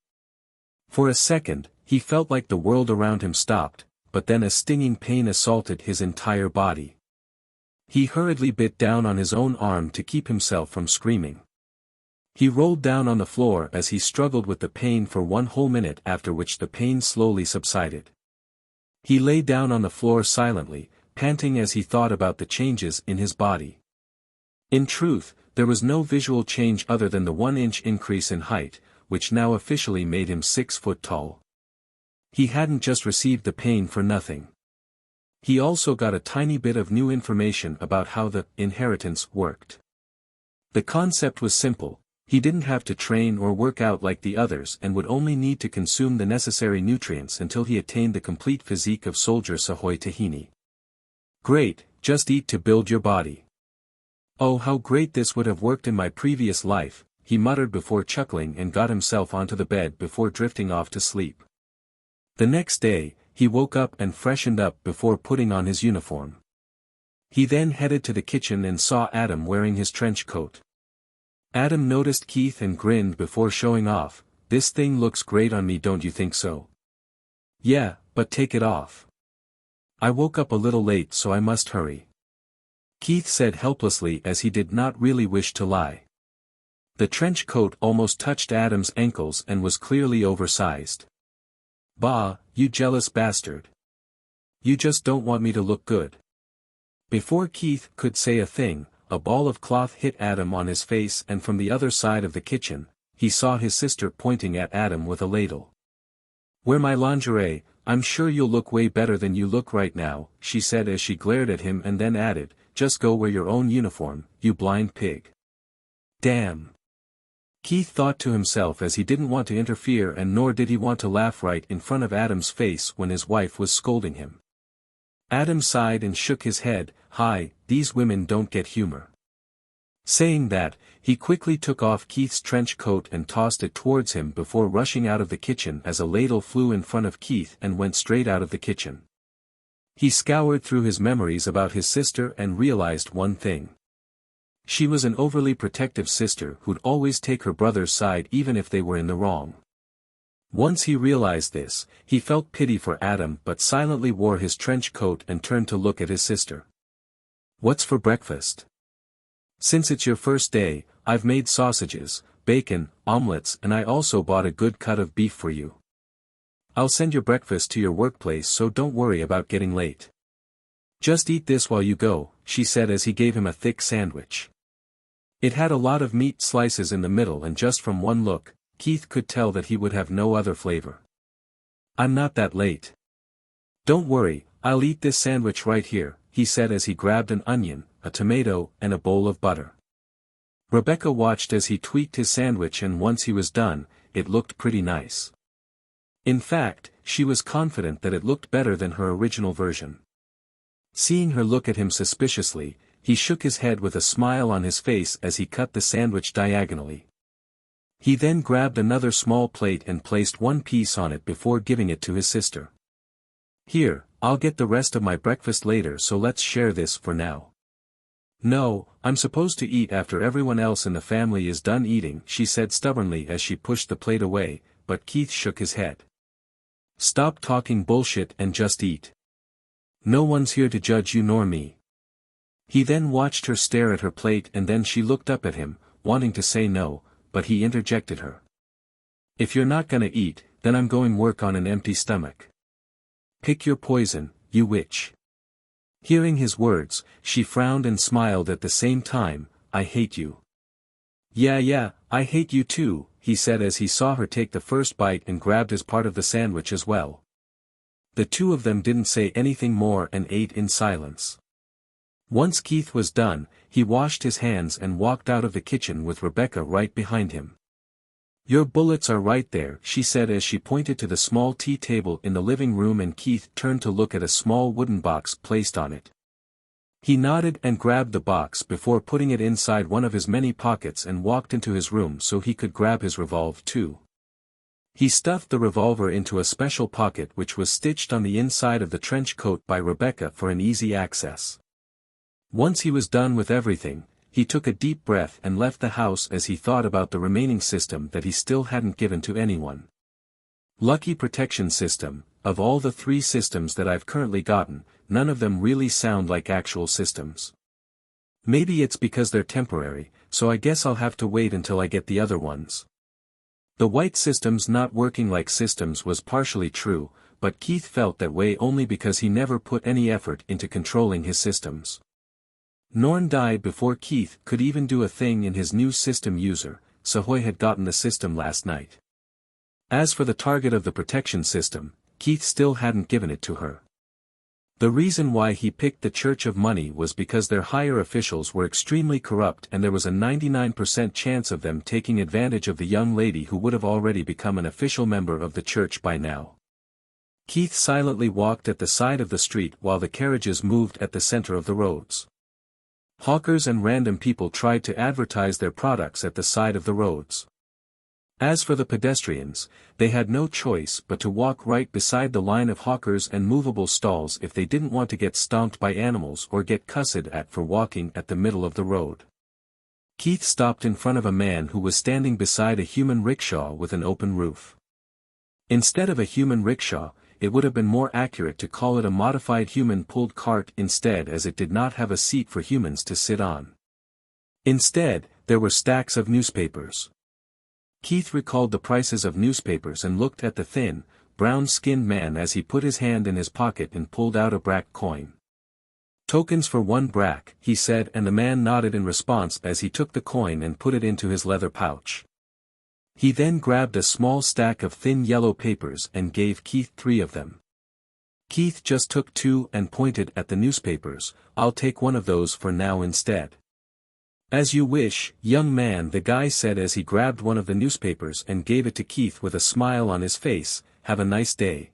For a second, he felt like the world around him stopped, but then a stinging pain assaulted his entire body. He hurriedly bit down on his own arm to keep himself from screaming. He rolled down on the floor as he struggled with the pain for 1 whole minute, after which the pain slowly subsided. He lay down on the floor silently, panting as he thought about the changes in his body. In truth, there was no visual change other than the 1-inch increase in height, which now officially made him 6 foot tall. He hadn't just received the pain for nothing. He also got a tiny bit of new information about how the inheritance worked. The concept was simple: he didn't have to train or work out like the others and would only need to consume the necessary nutrients until he attained the complete physique of Soldier Sahoy Tahini. Great, just eat to build your body. Oh, how great this would have worked in my previous life, he muttered before chuckling and got himself onto the bed before drifting off to sleep. The next day, he woke up and freshened up before putting on his uniform. He then headed to the kitchen and saw Adam wearing his trench coat. Adam noticed Keith and grinned before showing off. "This thing looks great on me, don't you think so?" "Yeah, but take it off. I woke up a little late, so I must hurry," Keith said helplessly, as he did not really wish to lie. The trench coat almost touched Adam's ankles and was clearly oversized. "Bah, you jealous bastard. You just don't want me to look good." Before Keith could say a thing, a ball of cloth hit Adam on his face, and from the other side of the kitchen, he saw his sister pointing at Adam with a ladle. "Wear my lingerie, I'm sure you'll look way better than you look right now," she said as she glared at him, and then added, "Just go wear your own uniform, you blind pig." "Damn." Keith thought to himself as he didn't want to interfere, and nor did he want to laugh right in front of Adam's face when his wife was scolding him. Adam sighed and shook his head. "Hi, these women don't get humor." Saying that, he quickly took off Keith's trench coat and tossed it towards him before rushing out of the kitchen as a ladle flew in front of Keith and went straight out of the kitchen. He scoured through his memories about his sister and realized one thing. She was an overly protective sister who'd always take her brother's side even if they were in the wrong. Once he realized this, he felt pity for Adam but silently wore his trench coat and turned to look at his sister. "What's for breakfast?" "Since it's your first day, I've made sausages, bacon, omelets, and I also bought a good cut of beef for you. I'll send your breakfast to your workplace, so don't worry about getting late. Just eat this while you go," she said as he gave him a thick sandwich. It had a lot of meat slices in the middle, and just from one look, Keith could tell that he would have no other flavor. "I'm not that late. Don't worry, I'll eat this sandwich right here," he said as he grabbed an onion, a tomato, and a bowl of butter. Rebecca watched as he tweaked his sandwich, and once he was done, it looked pretty nice. In fact, she was confident that it looked better than her original version. Seeing her look at him suspiciously, he shook his head with a smile on his face as he cut the sandwich diagonally. He then grabbed another small plate and placed one piece on it before giving it to his sister. "Here, I'll get the rest of my breakfast later, so let's share this for now." "No, I'm supposed to eat after everyone else in the family is done eating," she said stubbornly as she pushed the plate away, but Keith shook his head. "Stop talking bullshit and just eat. No one's here to judge you nor me." He then watched her stare at her plate, and then she looked up at him, wanting to say no, but he interjected her. "If you're not gonna eat, then I'm going work on an empty stomach. Pick your poison, you witch." Hearing his words, she frowned and smiled at the same time. "I hate you." Yeah, I hate you too," he said as he saw her take the first bite and grabbed his part of the sandwich as well. The two of them didn't say anything more and ate in silence. Once Keith was done, he washed his hands and walked out of the kitchen with Rebecca right behind him. "Your bullets are right there," she said as she pointed to the small tea table in the living room, and Keith turned to look at a small wooden box placed on it. He nodded and grabbed the box before putting it inside one of his many pockets and walked into his room so he could grab his revolver too. He stuffed the revolver into a special pocket which was stitched on the inside of the trench coat by Rebecca for an easy access. Once he was done with everything, he took a deep breath and left the house as he thought about the remaining system that he still hadn't given to anyone. Lucky protection system. Of all the 3 systems that I've currently gotten, none of them really sound like actual systems. Maybe it's because they're temporary, so I guess I'll have to wait until I get the other ones. The white systems not working like systems was partially true, but Keith felt that way only because he never put any effort into controlling his systems. Norn died before Keith could even do a thing in his new system user. Sahoy had gotten the system last night. As for the target of the protection system, Keith still hadn't given it to her. The reason why he picked the Church of Money was because their higher officials were extremely corrupt, and there was a 99% chance of them taking advantage of the young lady who would have already become an official member of the church by now. Keith silently walked at the side of the street while the carriages moved at the center of the roads. Hawkers and random people tried to advertise their products at the side of the roads. As for the pedestrians, they had no choice but to walk right beside the line of hawkers and movable stalls if they didn't want to get stomped by animals or get cussed at for walking at the middle of the road. Keith stopped in front of a man who was standing beside a human rickshaw with an open roof. Instead of a human rickshaw, it would have been more accurate to call it a modified human-pulled cart instead, as it did not have a seat for humans to sit on. Instead, there were stacks of newspapers. Keith recalled the prices of newspapers and looked at the thin, brown-skinned man as he put his hand in his pocket and pulled out a brack coin. "Tokens for 1 brack," he said, and the man nodded in response as he took the coin and put it into his leather pouch. He then grabbed a small stack of thin yellow papers and gave Keith 3 of them. Keith just took 2 and pointed at the newspapers. "I'll take one of those for now instead." "As you wish, young man," the guy said as he grabbed one of the newspapers and gave it to Keith with a smile on his face. "Have a nice day."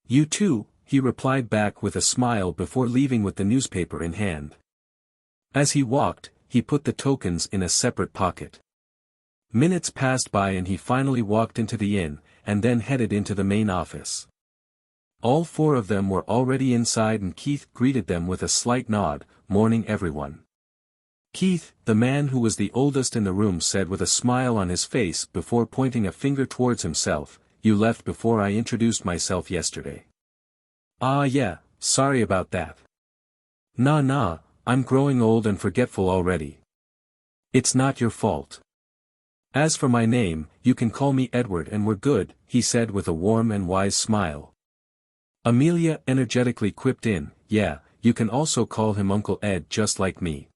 "You too," he replied back with a smile before leaving with the newspaper in hand. As he walked, he put the tokens in a separate pocket. Minutes passed by and he finally walked into the inn, and then headed into the main office. All 4 of them were already inside and Keith greeted them with a slight nod. "Morning everyone." Keith, the man who was the oldest in the room, said with a smile on his face before pointing a finger towards himself, "You left before I introduced myself yesterday." "Ah yeah, sorry about that." Nah, I'm growing old and forgetful already." "It's not your fault. As for my name, you can call me Edward and we're good," he said with a warm and wise smile. Amelia energetically quipped in, "Yeah, you can also call him Uncle Ed just like me."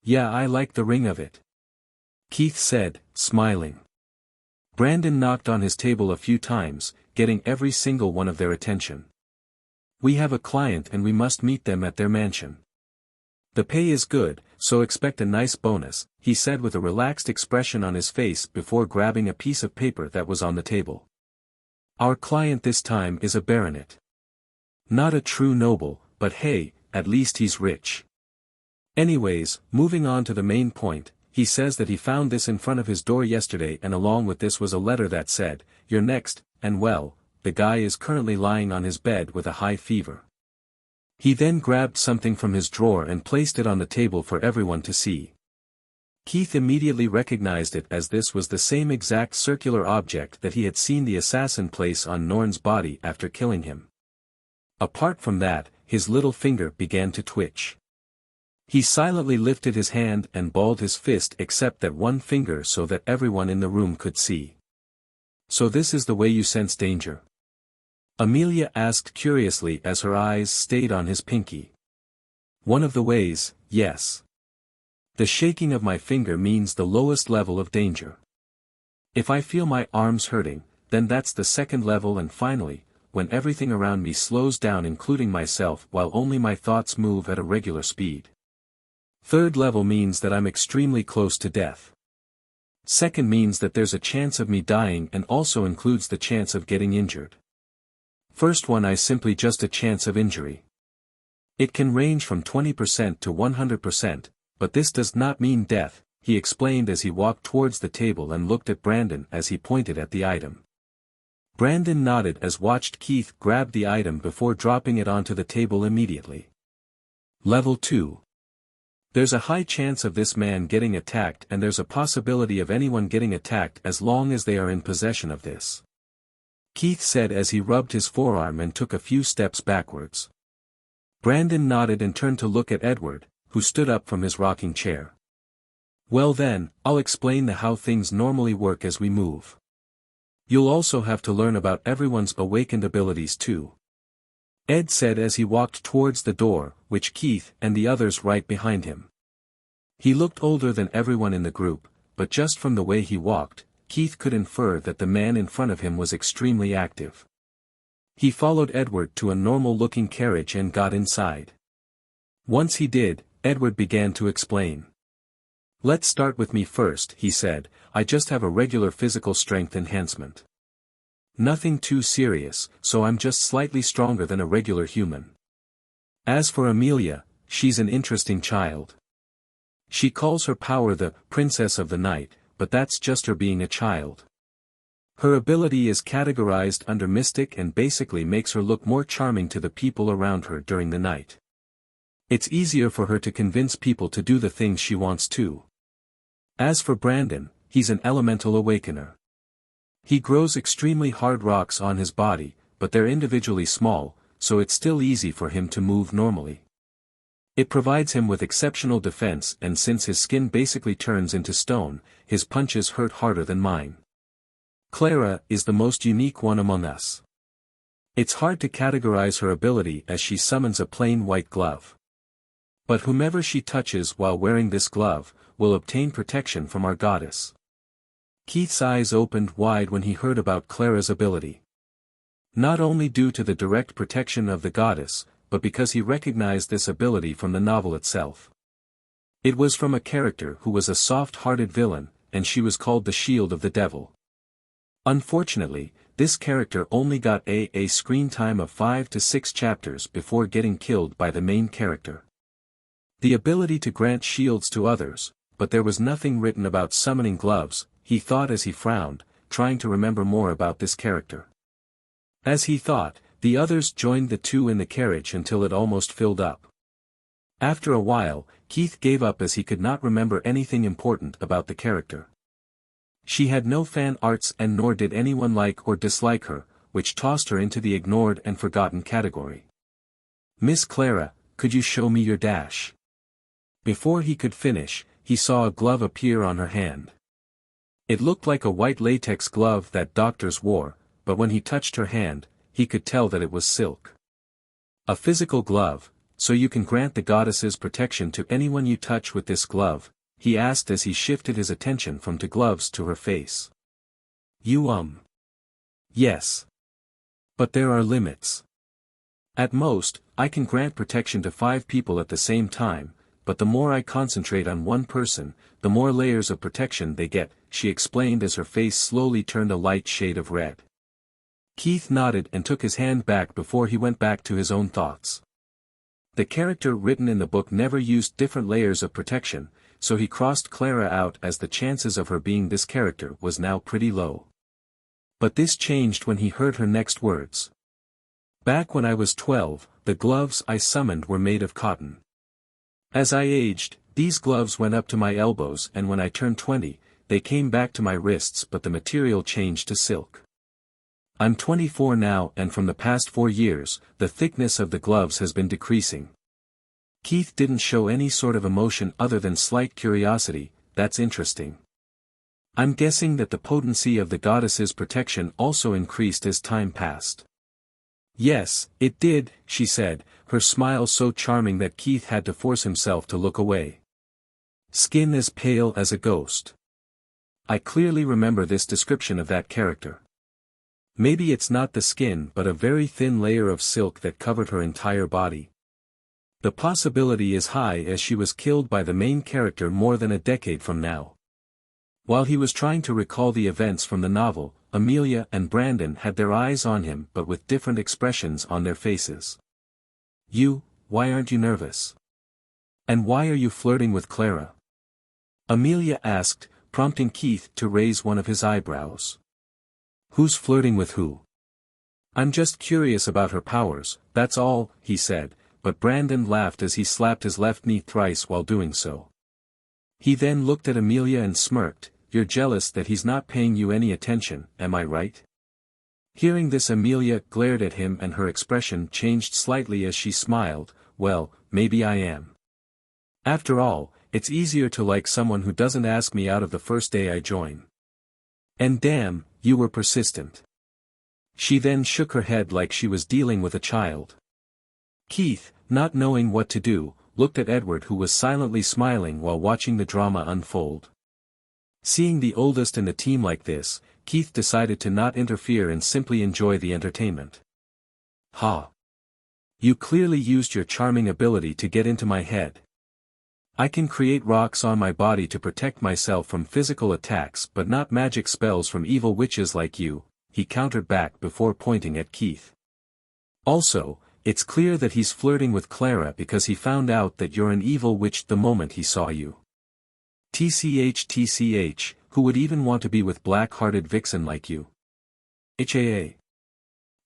"Yeah, I like the ring of it," Keith said, smiling. Brandon knocked on his table a few times, getting every single one of their attention. "We have a client and we must meet them at their mansion. The pay is good, so expect a nice bonus," he said with a relaxed expression on his face before grabbing a piece of paper that was on the table. "Our client this time is a baronet. Not a true noble, but hey, at least he's rich. Anyways, moving on to the main point, he says that he found this in front of his door yesterday and along with this was a letter that said, 'You're next,' and well, the guy is currently lying on his bed with a high fever." He then grabbed something from his drawer and placed it on the table for everyone to see. Keith immediately recognized it as this was the same exact circular object that he had seen the assassin place on Norn's body after killing him. Apart from that, his little finger began to twitch. He silently lifted his hand and balled his fist except that one finger so that everyone in the room could see. "So this is the way you sense danger?" Amelia asked curiously as her eyes stayed on his pinky. "One of the ways, yes. The shaking of my finger means the lowest level of danger. If I feel my arms hurting, then that's the second level, and finally, when everything around me slows down including myself while only my thoughts move at a regular speed. Third level means that I'm extremely close to death. Second means that there's a chance of me dying and also includes the chance of getting injured. First one is simply just a chance of injury. It can range from 20% to 100%, but this does not mean death," he explained as he walked towards the table and looked at Brandon as he pointed at the item. Brandon nodded as watched Keith grab the item before dropping it onto the table immediately. Level 2. There's a high chance of this man getting attacked and there's a possibility of anyone getting attacked as long as they are in possession of this, Keith said as he rubbed his forearm and took a few steps backwards. Brandon nodded and turned to look at Edward, who stood up from his rocking chair. "Well then, I'll explain how things normally work as we move. You'll also have to learn about everyone's awakened abilities too," Ed said as he walked towards the door, which Keith and the others right behind him. He looked older than everyone in the group, but just from the way he walked, Keith could infer that the man in front of him was extremely active. He followed Edward to a normal-looking carriage and got inside. Once he did, Edward began to explain. "Let's start with me first," he said. "I just have a regular physical strength enhancement. Nothing too serious, so I'm just slightly stronger than a regular human. As for Amelia, she's an interesting child. She calls her power the Princess of the Night, but that's just her being a child. Her ability is categorized under Mystic and basically makes her look more charming to the people around her during the night. It's easier for her to convince people to do the things she wants to. As for Brandon, he's an elemental awakener. He grows extremely hard rocks on his body, but they're individually small, so it's still easy for him to move normally. It provides him with exceptional defense, and since his skin basically turns into stone, his punches hurt harder than mine. Clara is the most unique one among us. It's hard to categorize her ability as she summons a plain white glove. But whomever she touches while wearing this glove, will obtain protection from our goddess. Keith's eyes opened wide when he heard about Clara's ability. Not only due to the direct protection of the goddess, but because he recognized this ability from the novel itself. It was from a character who was a soft-hearted villain, and she was called the Shield of the Devil. Unfortunately, this character only got a screen time of 5 to 6 chapters before getting killed by the main character. The ability to grant shields to others, but there was nothing written about summoning gloves, he thought as he frowned, trying to remember more about this character. As he thought, the others joined the two in the carriage until it almost filled up. After a while, Keith gave up as he could not remember anything important about the character. She had no fan arts and nor did anyone like or dislike her, which tossed her into the ignored and forgotten category. "Miss Clara, could you show me your dash?" Before he could finish, he saw a glove appear on her hand. It looked like a white latex glove that doctors wore, but when he touched her hand, he could tell that it was silk. "A physical glove, so you can grant the goddess's protection to anyone you touch with this glove?" he asked as he shifted his attention from the gloves to her face. Yes. But there are limits. At most, I can grant protection to 5 people at the same time, but the more I concentrate on one person, the more layers of protection they get," she explained as her face slowly turned a light shade of red. Keith nodded and took his hand back before he went back to his own thoughts. The character written in the book never used different layers of protection, so he crossed Clara out as the chances of her being this character was now pretty low. But this changed when he heard her next words. "Back when I was 12, the gloves I summoned were made of cotton. As I aged, these gloves went up to my elbows, and when I turned 20, they came back to my wrists, but the material changed to silk. I'm 24 now, and from the past 4 years, the thickness of the gloves has been decreasing." Keith didn't show any sort of emotion other than slight curiosity. "That's interesting. I'm guessing that the potency of the goddess's protection also increased as time passed." "Yes, it did," she said, her smile so charming that Keith had to force himself to look away. "Skin as pale as a ghost. I clearly remember this description of that character. Maybe it's not the skin but a very thin layer of silk that covered her entire body. The possibility is high as she was killed by the main character more than a decade from now." While he was trying to recall the events from the novel, Amelia and Brandon had their eyes on him but with different expressions on their faces. Why aren't you nervous? And why are you flirting with Clara?" Amelia asked, prompting Keith to raise one of his eyebrows. "Who's flirting with who?" "I'm just curious about her powers, that's all," he said, but Brandon laughed as he slapped his left knee thrice while doing so. He then looked at Amelia and smirked. "You're jealous that he's not paying you any attention, am I right?" Hearing this, Amelia glared at him and her expression changed slightly as she smiled. "Well, maybe I am. After all, it's easier to like someone who doesn't ask me out of the first day I join. And damn, you were persistent." She then shook her head like she was dealing with a child. Keith, not knowing what to do, looked at Edward, who was silently smiling while watching the drama unfold. Seeing the oldest in the team like this, Keith decided to not interfere and simply enjoy the entertainment. "Ha! You clearly used your charming ability to get into my head. I can create rocks on my body to protect myself from physical attacks but not magic spells from evil witches like you," he countered back before pointing at Keith. "Also, it's clear that he's flirting with Clara because he found out that you're an evil witch the moment he saw you. TCH, who would even want to be with black-hearted vixen like you? HAA."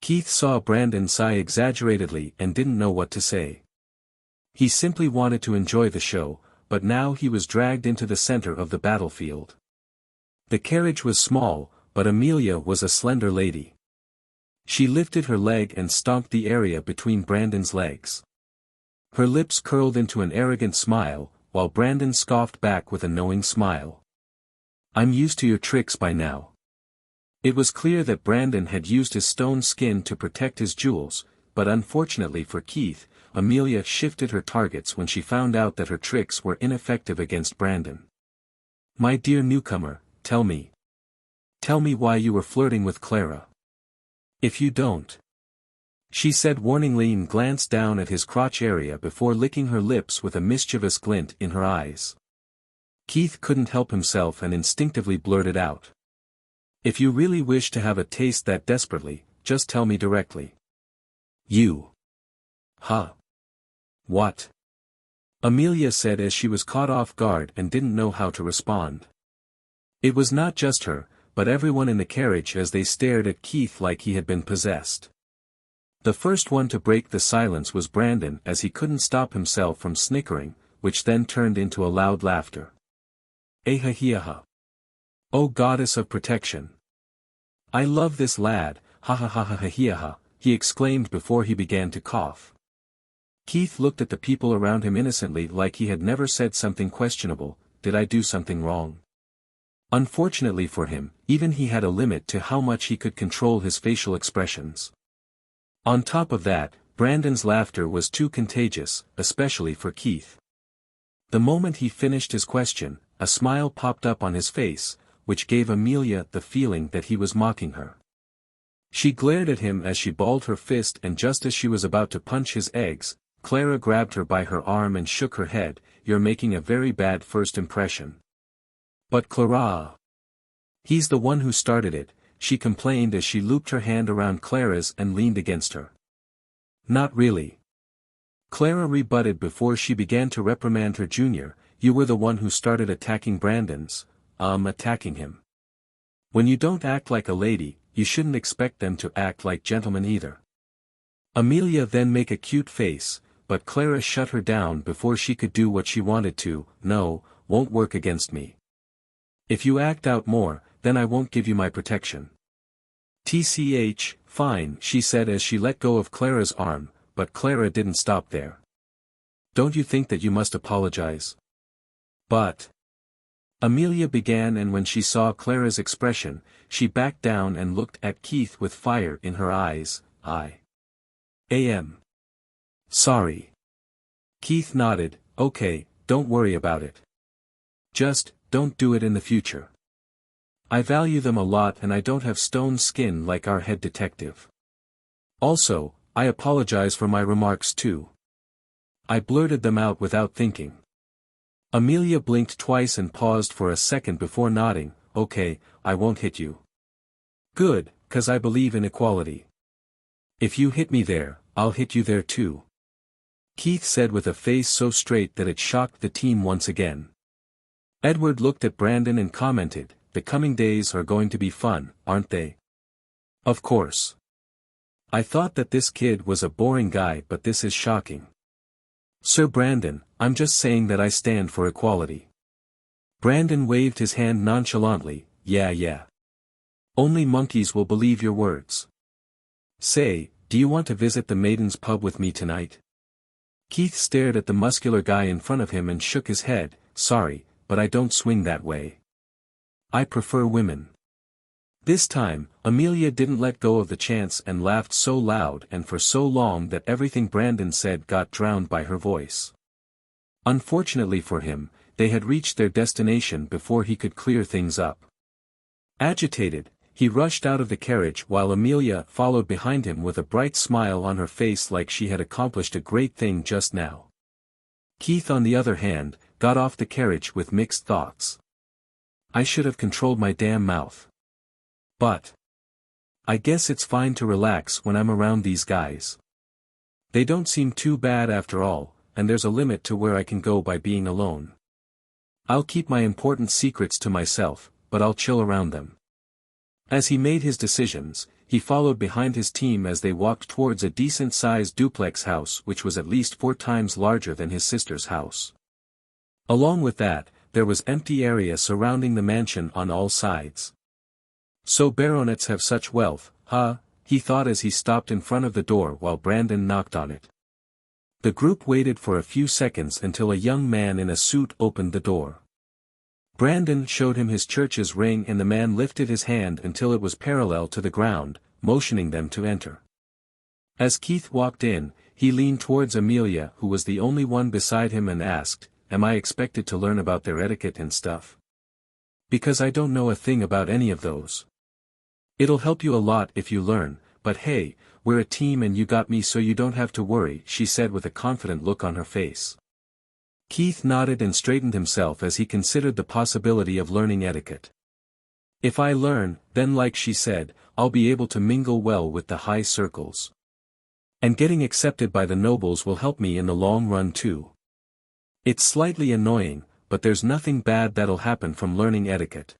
Keith saw Brandon sigh exaggeratedly and didn't know what to say. He simply wanted to enjoy the show, but now he was dragged into the center of the battlefield. The carriage was small, but Amelia was a slender lady. She lifted her leg and stomped the area between Brandon's legs. Her lips curled into an arrogant smile, while Brandon scoffed back with a knowing smile. I'm used to your tricks by now. It was clear that Brandon had used his stone skin to protect his jewels, but unfortunately for Keith, Amelia shifted her targets when she found out that her tricks were ineffective against Brandon. My dear newcomer, tell me. Tell me why you were flirting with Clara. If you don't. She said warningly and glanced down at his crotch area before licking her lips with a mischievous glint in her eyes. Keith couldn't help himself and instinctively blurted out. If you really wish to have a taste that desperately, just tell me directly. You. Huh. What? Amelia said as she was caught off guard and didn't know how to respond. It was not just her, but everyone in the carriage as they stared at Keith like he had been possessed. The first one to break the silence was Brandon as he couldn't stop himself from snickering, which then turned into a loud laughter. Ahahiaha. O goddess of protection. I love this lad, ha ha ha ha ha ha, he exclaimed before he began to cough. Keith looked at the people around him innocently like he had never said something questionable. Did I do something wrong? Unfortunately for him, even he had a limit to how much he could control his facial expressions. On top of that, Brandon's laughter was too contagious, especially for Keith. The moment he finished his question, a smile popped up on his face, which gave Amelia the feeling that he was mocking her. She glared at him as she balled her fist, and just as she was about to punch his eggs, Clara grabbed her by her arm and shook her head. You're making a very bad first impression. But Clara. He's the one who started it, she complained as she looped her hand around Clara's and leaned against her. Not really. Clara rebutted before she began to reprimand her junior. You were the one who started attacking Brandon's, attacking him. When you don't act like a lady, you shouldn't expect them to act like gentlemen either. Amelia then make a cute face, but Clara shut her down before she could do what she wanted to. No, won't work against me. If you act out more, then I won't give you my protection. TCH, fine, she said as she let go of Clara's arm, but Clara didn't stop there. Don't you think that you must apologize? But. Amelia began, and when she saw Clara's expression, she backed down and looked at Keith with fire in her eyes. I am sorry. Keith nodded. Okay, don't worry about it. Just, don't do it in the future. I value them a lot and I don't have stone skin like our head detective. Also, I apologize for my remarks too. I blurted them out without thinking. Amelia blinked twice and paused for a second before nodding. Okay, I won't hit you. Good, 'cause I believe in equality. If you hit me there, I'll hit you there too. Keith said with a face so straight that it shocked the team once again. Edward looked at Brandon and commented, the coming days are going to be fun, aren't they? Of course. I thought that this kid was a boring guy, but this is shocking. Sir Brandon, I'm just saying that I stand for equality. Brandon waved his hand nonchalantly. Yeah. Only monkeys will believe your words. Say, do you want to visit the Maiden's Pub with me tonight? Keith stared at the muscular guy in front of him and shook his head. Sorry, but I don't swing that way. I prefer women. This time, Amelia didn't let go of the chance and laughed so loud and for so long that everything Brandon said got drowned by her voice. Unfortunately for him, they had reached their destination before he could clear things up. Agitated, he rushed out of the carriage while Amelia followed behind him with a bright smile on her face like she had accomplished a great thing just now. Keith, on the other hand, got off the carriage with mixed thoughts. I should have controlled my damn mouth. But I guess it's fine to relax when I'm around these guys. They don't seem too bad after all, and there's a limit to where I can go by being alone. I'll keep my important secrets to myself, but I'll chill around them. As he made his decisions, he followed behind his team as they walked towards a decent-sized duplex house which was at least 4 times larger than his sister's house. Along with that, there was empty area surrounding the mansion on all sides. So baronets have such wealth, huh? He thought as he stopped in front of the door while Brandon knocked on it. The group waited for a few seconds until a young man in a suit opened the door. Brandon showed him his church's ring and the man lifted his hand until it was parallel to the ground, motioning them to enter. As Keith walked in, he leaned towards Amelia, who was the only one beside him, and asked, "Am I expected to learn about their etiquette and stuff? Because I don't know a thing about any of those." "It'll help you a lot if you learn, but hey, we're a team and you got me so you don't have to worry," she said with a confident look on her face. Keith nodded and straightened himself as he considered the possibility of learning etiquette. "If I learn, then like she said, I'll be able to mingle well with the high circles. And getting accepted by the nobles will help me in the long run too. It's slightly annoying, but there's nothing bad that'll happen from learning etiquette."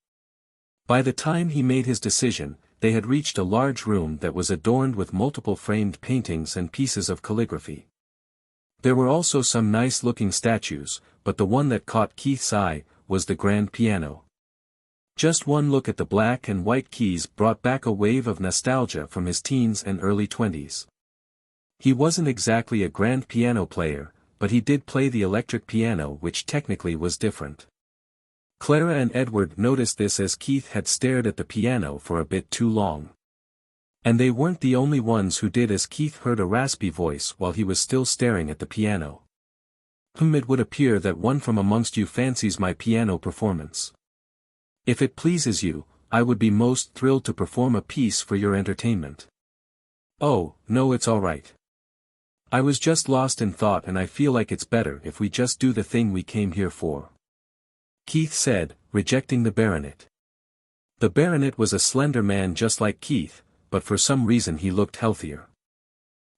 By the time he made his decision, they had reached a large room that was adorned with multiple framed paintings and pieces of calligraphy. There were also some nice-looking statues, but the one that caught Keith's eye was the grand piano. Just one look at the black and white keys brought back a wave of nostalgia from his teens and early 20s. He wasn't exactly a grand piano player, but he did play the electric piano, which technically was different. Clara and Edward noticed this as Keith had stared at the piano for a bit too long. And they weren't the only ones who did, as Keith heard a raspy voice while he was still staring at the piano. It would appear that one from amongst you fancies my piano performance. If it pleases you, I would be most thrilled to perform a piece for your entertainment." "Oh, no, it's all right. I was just lost in thought and I feel like it's better if we just do the thing we came here for," Keith said, rejecting the baronet. The baronet was a slender man just like Keith, but for some reason he looked healthier.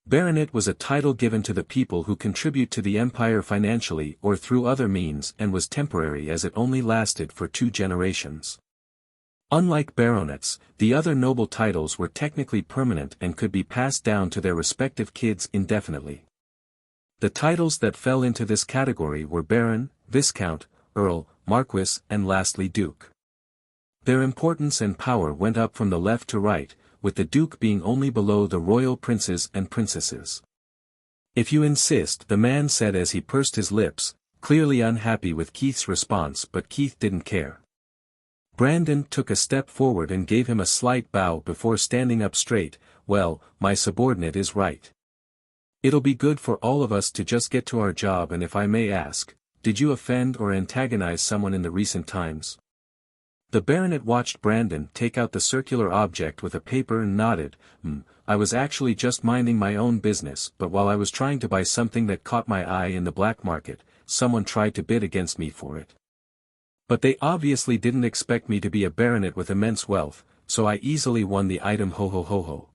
Baronet was a title given to the people who contribute to the empire financially or through other means, and was temporary as it only lasted for 2 generations. Unlike baronets, the other noble titles were technically permanent and could be passed down to their respective kids indefinitely. The titles that fell into this category were baron, viscount, earl, marquis, and lastly duke. Their importance and power went up from the left to right, with the duke being only below the royal princes and princesses. "If you insist," the man said as he pursed his lips, clearly unhappy with Keith's response, but Keith didn't care. Brandon took a step forward and gave him a slight bow before standing up straight. "Well, my subordinate is right. It'll be good for all of us to just get to our job, and if I may ask, did you offend or antagonize someone in the recent times?" The baronet watched Brandon take out the circular object with a paper and nodded. I was actually just minding my own business, but while I was trying to buy something that caught my eye in the black market, someone tried to bid against me for it. But they obviously didn't expect me to be a baronet with immense wealth, so I easily won the item. Ho ho ho ho."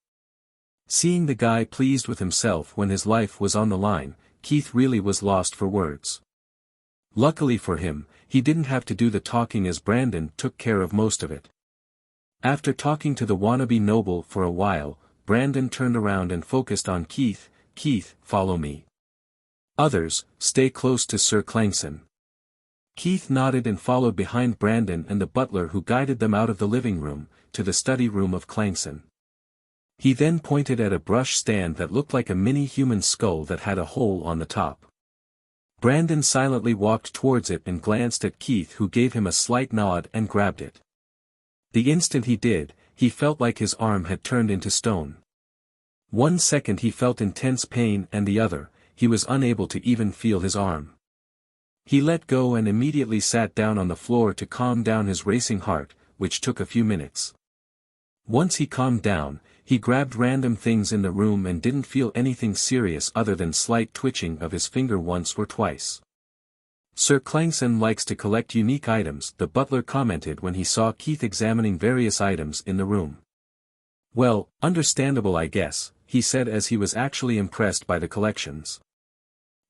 Seeing the guy pleased with himself when his life was on the line, Keith really was lost for words. Luckily for him, he didn't have to do the talking as Brandon took care of most of it. After talking to the wannabe noble for a while, Brandon turned around and focused on Keith. "Keith, follow me. Others, stay close to Sir Clangson." Keith nodded and followed behind Brandon and the butler, who guided them out of the living room, to the study room of Clangson. He then pointed at a brush stand that looked like a mini human skull that had a hole on the top. Brandon silently walked towards it and glanced at Keith, who gave him a slight nod and grabbed it. The instant he did, he felt like his arm had turned into stone. One second he felt intense pain and the other, he was unable to even feel his arm. He let go and immediately sat down on the floor to calm down his racing heart, which took a few minutes. Once he calmed down, he grabbed random things in the room and didn't feel anything serious other than slight twitching of his finger once or twice. "Sir Clangson likes to collect unique items," the butler commented when he saw Keith examining various items in the room. "Well, understandable I guess," he said as he was actually impressed by the collections.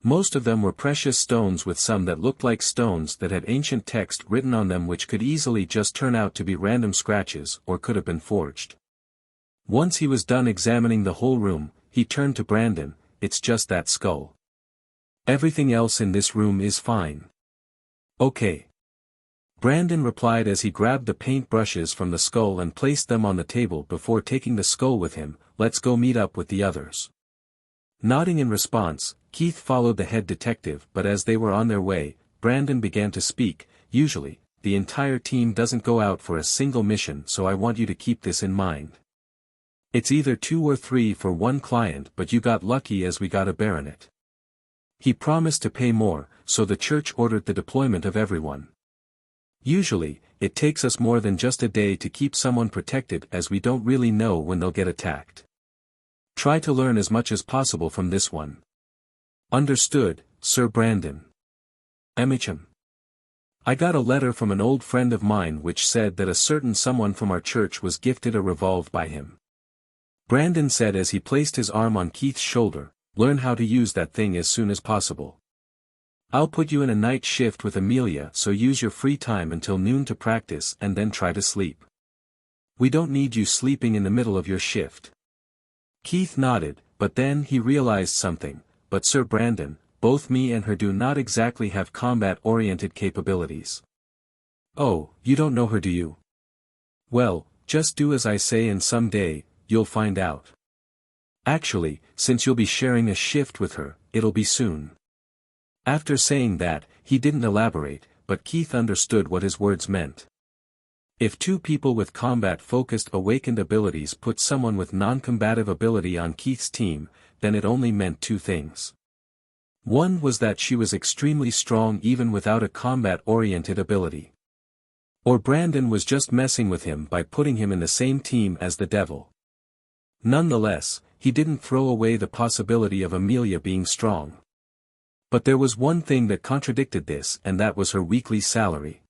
Most of them were precious stones, with some that looked like stones that had ancient text written on them, which could easily just turn out to be random scratches or could have been forged. Once he was done examining the whole room, he turned to Brandon. "It's just that skull. Everything else in this room is fine." "Okay," Brandon replied as he grabbed the paint brushes from the skull and placed them on the table before taking the skull with him. "Let's go meet up with the others." Nodding in response, Keith followed the head detective, but as they were on their way, Brandon began to speak. Usually, the entire team doesn't go out for a single mission, so I want you to keep this in mind. It's either 2 or 3 for one client, but you got lucky as we got a baronet. He promised to pay more, so the church ordered the deployment of everyone. Usually, it takes us more than just a day to keep someone protected, as we don't really know when they'll get attacked. Try to learn as much as possible from this one. Understood, Sir Brandon. MHM. I got a letter from an old friend of mine which said that a certain someone from our church was gifted a revolver by him. Brandon said as he placed his arm on Keith's shoulder, learn how to use that thing as soon as possible. I'll put you in a night shift with Amelia, so use your free time until noon to practice and then try to sleep. We don't need you sleeping in the middle of your shift. Keith nodded, but then he realized something. But Sir Brandon, both me and her do not exactly have combat-oriented capabilities. Oh, you don't know her, do you? Well, just do as I say and someday, you'll find out. Actually, since you'll be sharing a shift with her, it'll be soon. After saying that, he didn't elaborate, but Keith understood what his words meant. If 2 people with combat-focused awakened abilities put someone with non-combative ability on Keith's team, then it only meant 2 things. One was that she was extremely strong even without a combat-oriented ability. Or Brandon was just messing with him by putting him in the same team as the devil. Nonetheless, he didn't throw away the possibility of Amelia being strong. But there was one thing that contradicted this, and that was her weekly salary.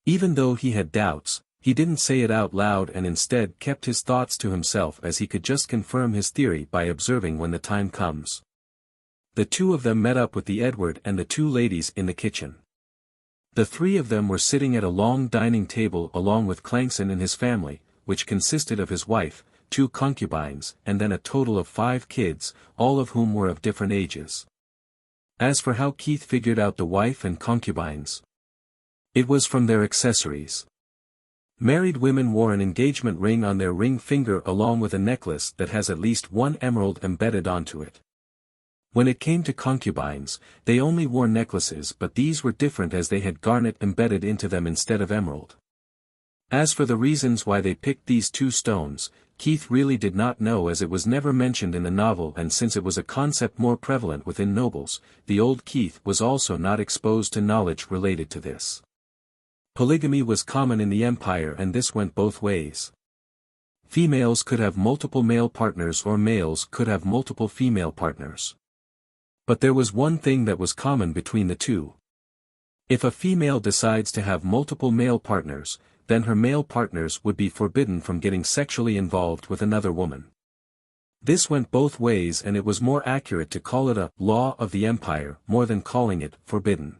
Even though he had doubts, he didn't say it out loud and instead kept his thoughts to himself, as he could just confirm his theory by observing when the time comes. The 2 of them met up with the Edward and the 2 ladies in the kitchen. The 3 of them were sitting at a long dining table along with Clankson and his family, which consisted of his wife, 2 concubines, and then a total of 5 kids, all of whom were of different ages. As for how Keith figured out the wife and concubines, it was from their accessories. Married women wore an engagement ring on their ring finger along with a necklace that has at least 1 emerald embedded onto it. When it came to concubines, they only wore necklaces, but these were different as they had garnet embedded into them instead of emerald. As for the reasons why they picked these 2 stones, Keith really did not know, as it was never mentioned in the novel, and since it was a concept more prevalent within nobles, the old Keith was also not exposed to knowledge related to this. Polygamy was common in the Empire, and this went both ways. Females could have multiple male partners or males could have multiple female partners. But there was one thing that was common between the 2. If a female decides to have multiple male partners, then her male partners would be forbidden from getting sexually involved with another woman. This went both ways, and it was more accurate to call it a law of the Empire more than calling it forbidden.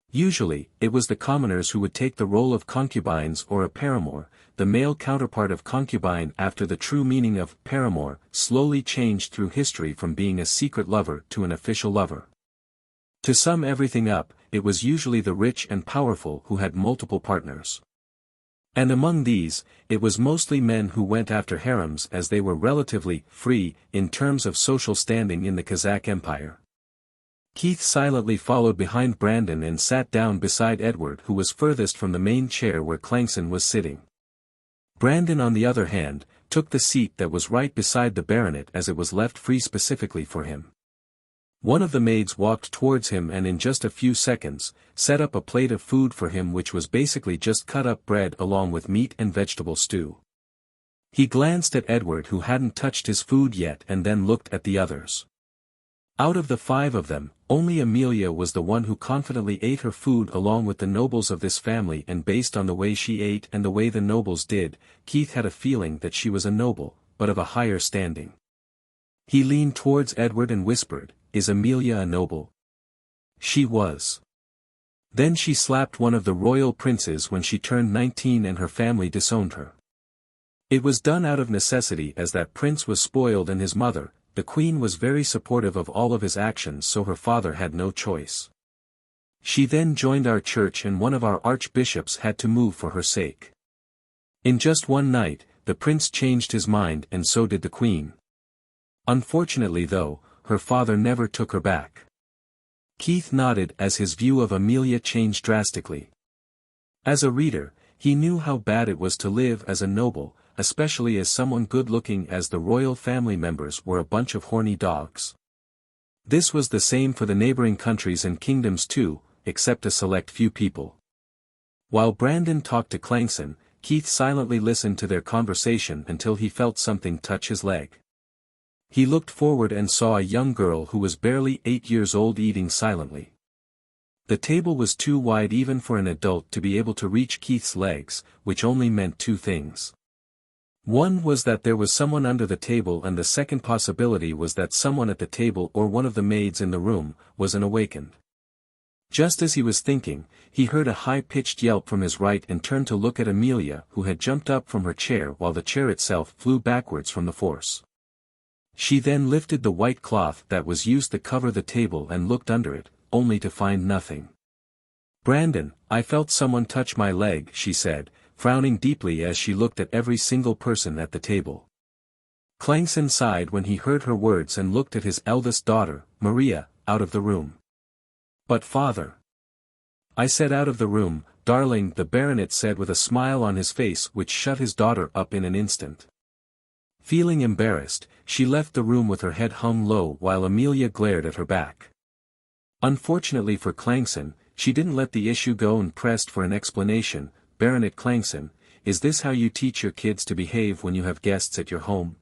Usually, it was the commoners who would take the role of concubines or a paramour, the male counterpart of concubine, after the true meaning of paramour slowly changed through history from being a secret lover to an official lover. To sum everything up, it was usually the rich and powerful who had multiple partners. And among these, it was mostly men who went after harems, as they were relatively free in terms of social standing in the Kazakh Empire. Keith silently followed behind Brandon and sat down beside Edward, who was furthest from the main chair where Clankson was sitting. Brandon, on the other hand, took the seat that was right beside the baronet, as it was left free specifically for him. One of the maids walked towards him and in just a few seconds, set up a plate of food for him, which was basically just cut up bread along with meat and vegetable stew. He glanced at Edward, who hadn't touched his food yet, and then looked at the others. Out of the 5 of them, only Amelia was the one who confidently ate her food along with the nobles of this family, and based on the way she ate and the way the nobles did, Keith had a feeling that she was a noble, but of a higher standing. He leaned towards Edward and whispered, "Is Amelia a noble?" She was. Then she slapped one of the royal princes when she turned 19 and her family disowned her. It was done out of necessity, as that prince was spoiled and his mother, the queen, was very supportive of all of his actions, so her father had no choice. She then joined our church and one of our archbishops had to move for her sake. In just one night, the prince changed his mind and so did the queen. Unfortunately though, her father never took her back. Keith nodded as his view of Amelia changed drastically. As a reader, he knew how bad it was to live as a noble, especially as someone good-looking as the royal family members were a bunch of horny dogs. This was the same for the neighboring countries and kingdoms too, except a select few people. While Brandon talked to Clangson, Keith silently listened to their conversation until he felt something touch his leg. He looked forward and saw a young girl who was barely 8 years old eating silently. The table was too wide even for an adult to be able to reach Keith's legs, which only meant two things. One was that there was someone under the table, and the second possibility was that someone at the table or one of the maids in the room was an awakened. Just as he was thinking, he heard a high-pitched yelp from his right and turned to look at Amelia, who had jumped up from her chair while the chair itself flew backwards from the force. She then lifted the white cloth that was used to cover the table and looked under it, only to find nothing. "Brandon, I felt someone touch my leg," she said, frowning deeply as she looked at every single person at the table. Clangson sighed when he heard her words and looked at his eldest daughter, Maria, out of the room. "But father." "I said out of the room, darling," the baronet said with a smile on his face which shut his daughter up in an instant. Feeling embarrassed, she left the room with her head hung low while Amelia glared at her back. Unfortunately for Clangson, she didn't let the issue go and pressed for an explanation. "Baronet Clangson, is this how you teach your kids to behave when you have guests at your home?"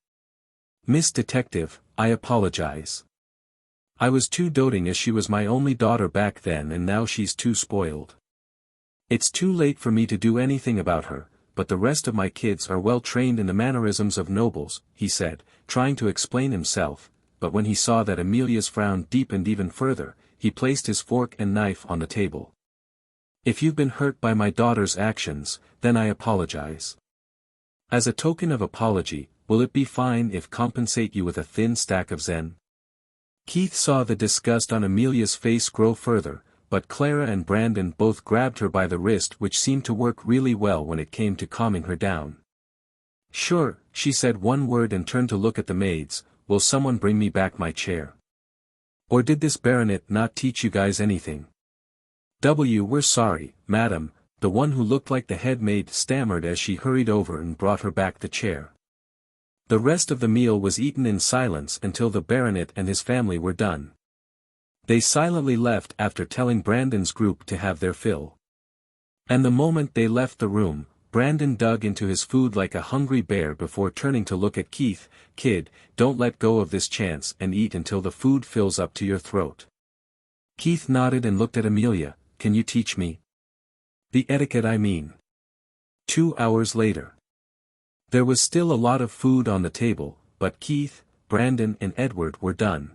"Miss Detective, I apologize. I was too doting as she was my only daughter back then and now she's too spoiled. It's too late for me to do anything about her, but the rest of my kids are well trained in the mannerisms of nobles," he said, trying to explain himself, but when he saw that Amelia's frown deepened even further, he placed his fork and knife on the table. "If you've been hurt by my daughter's actions, then I apologize. As a token of apology, will it be fine if compensate you with a thin stack of Zen?" Keith saw the disgust on Amelia's face grow further, but Clara and Brandon both grabbed her by the wrist, which seemed to work really well when it came to calming her down. "Sure," she said one word and turned to look at the maids. "Will someone bring me back my chair? Or did this baronet not teach you guys anything?" "We're sorry, madam," the one who looked like the head maid stammered as she hurried over and brought her back the chair. The rest of the meal was eaten in silence until the baronet and his family were done. They silently left after telling Brandon's group to have their fill. And the moment they left the room, Brandon dug into his food like a hungry bear before turning to look at Keith. "Kid, don't let go of this chance and eat until the food fills up to your throat." Keith nodded and looked at Amelia. "Can you teach me? The etiquette, I mean." 2 hours later. There was still a lot of food on the table, but Keith, Brandon and Edward were done.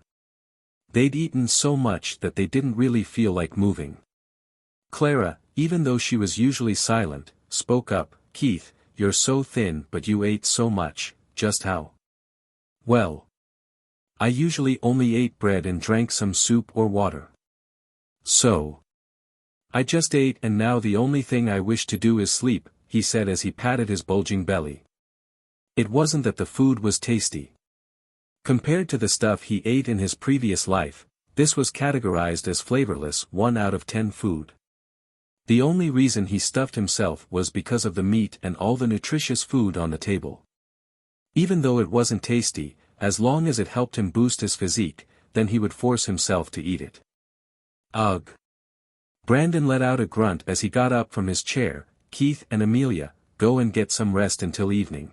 They'd eaten so much that they didn't really feel like moving. Clara, even though she was usually silent, spoke up. "Keith, you're so thin but you ate so much, just how?" "Well, I usually only ate bread and drank some soup or water. So I just ate and now the only thing I wish to do is sleep," he said as he patted his bulging belly. It wasn't that the food was tasty. Compared to the stuff he ate in his previous life, this was categorized as flavorless 1 out of 10 food. The only reason he stuffed himself was because of the meat and all the nutritious food on the table. Even though it wasn't tasty, as long as it helped him boost his physique, then he would force himself to eat it. Ugh. Brandon let out a grunt as he got up from his chair. "Keith and Amelia, go and get some rest until evening.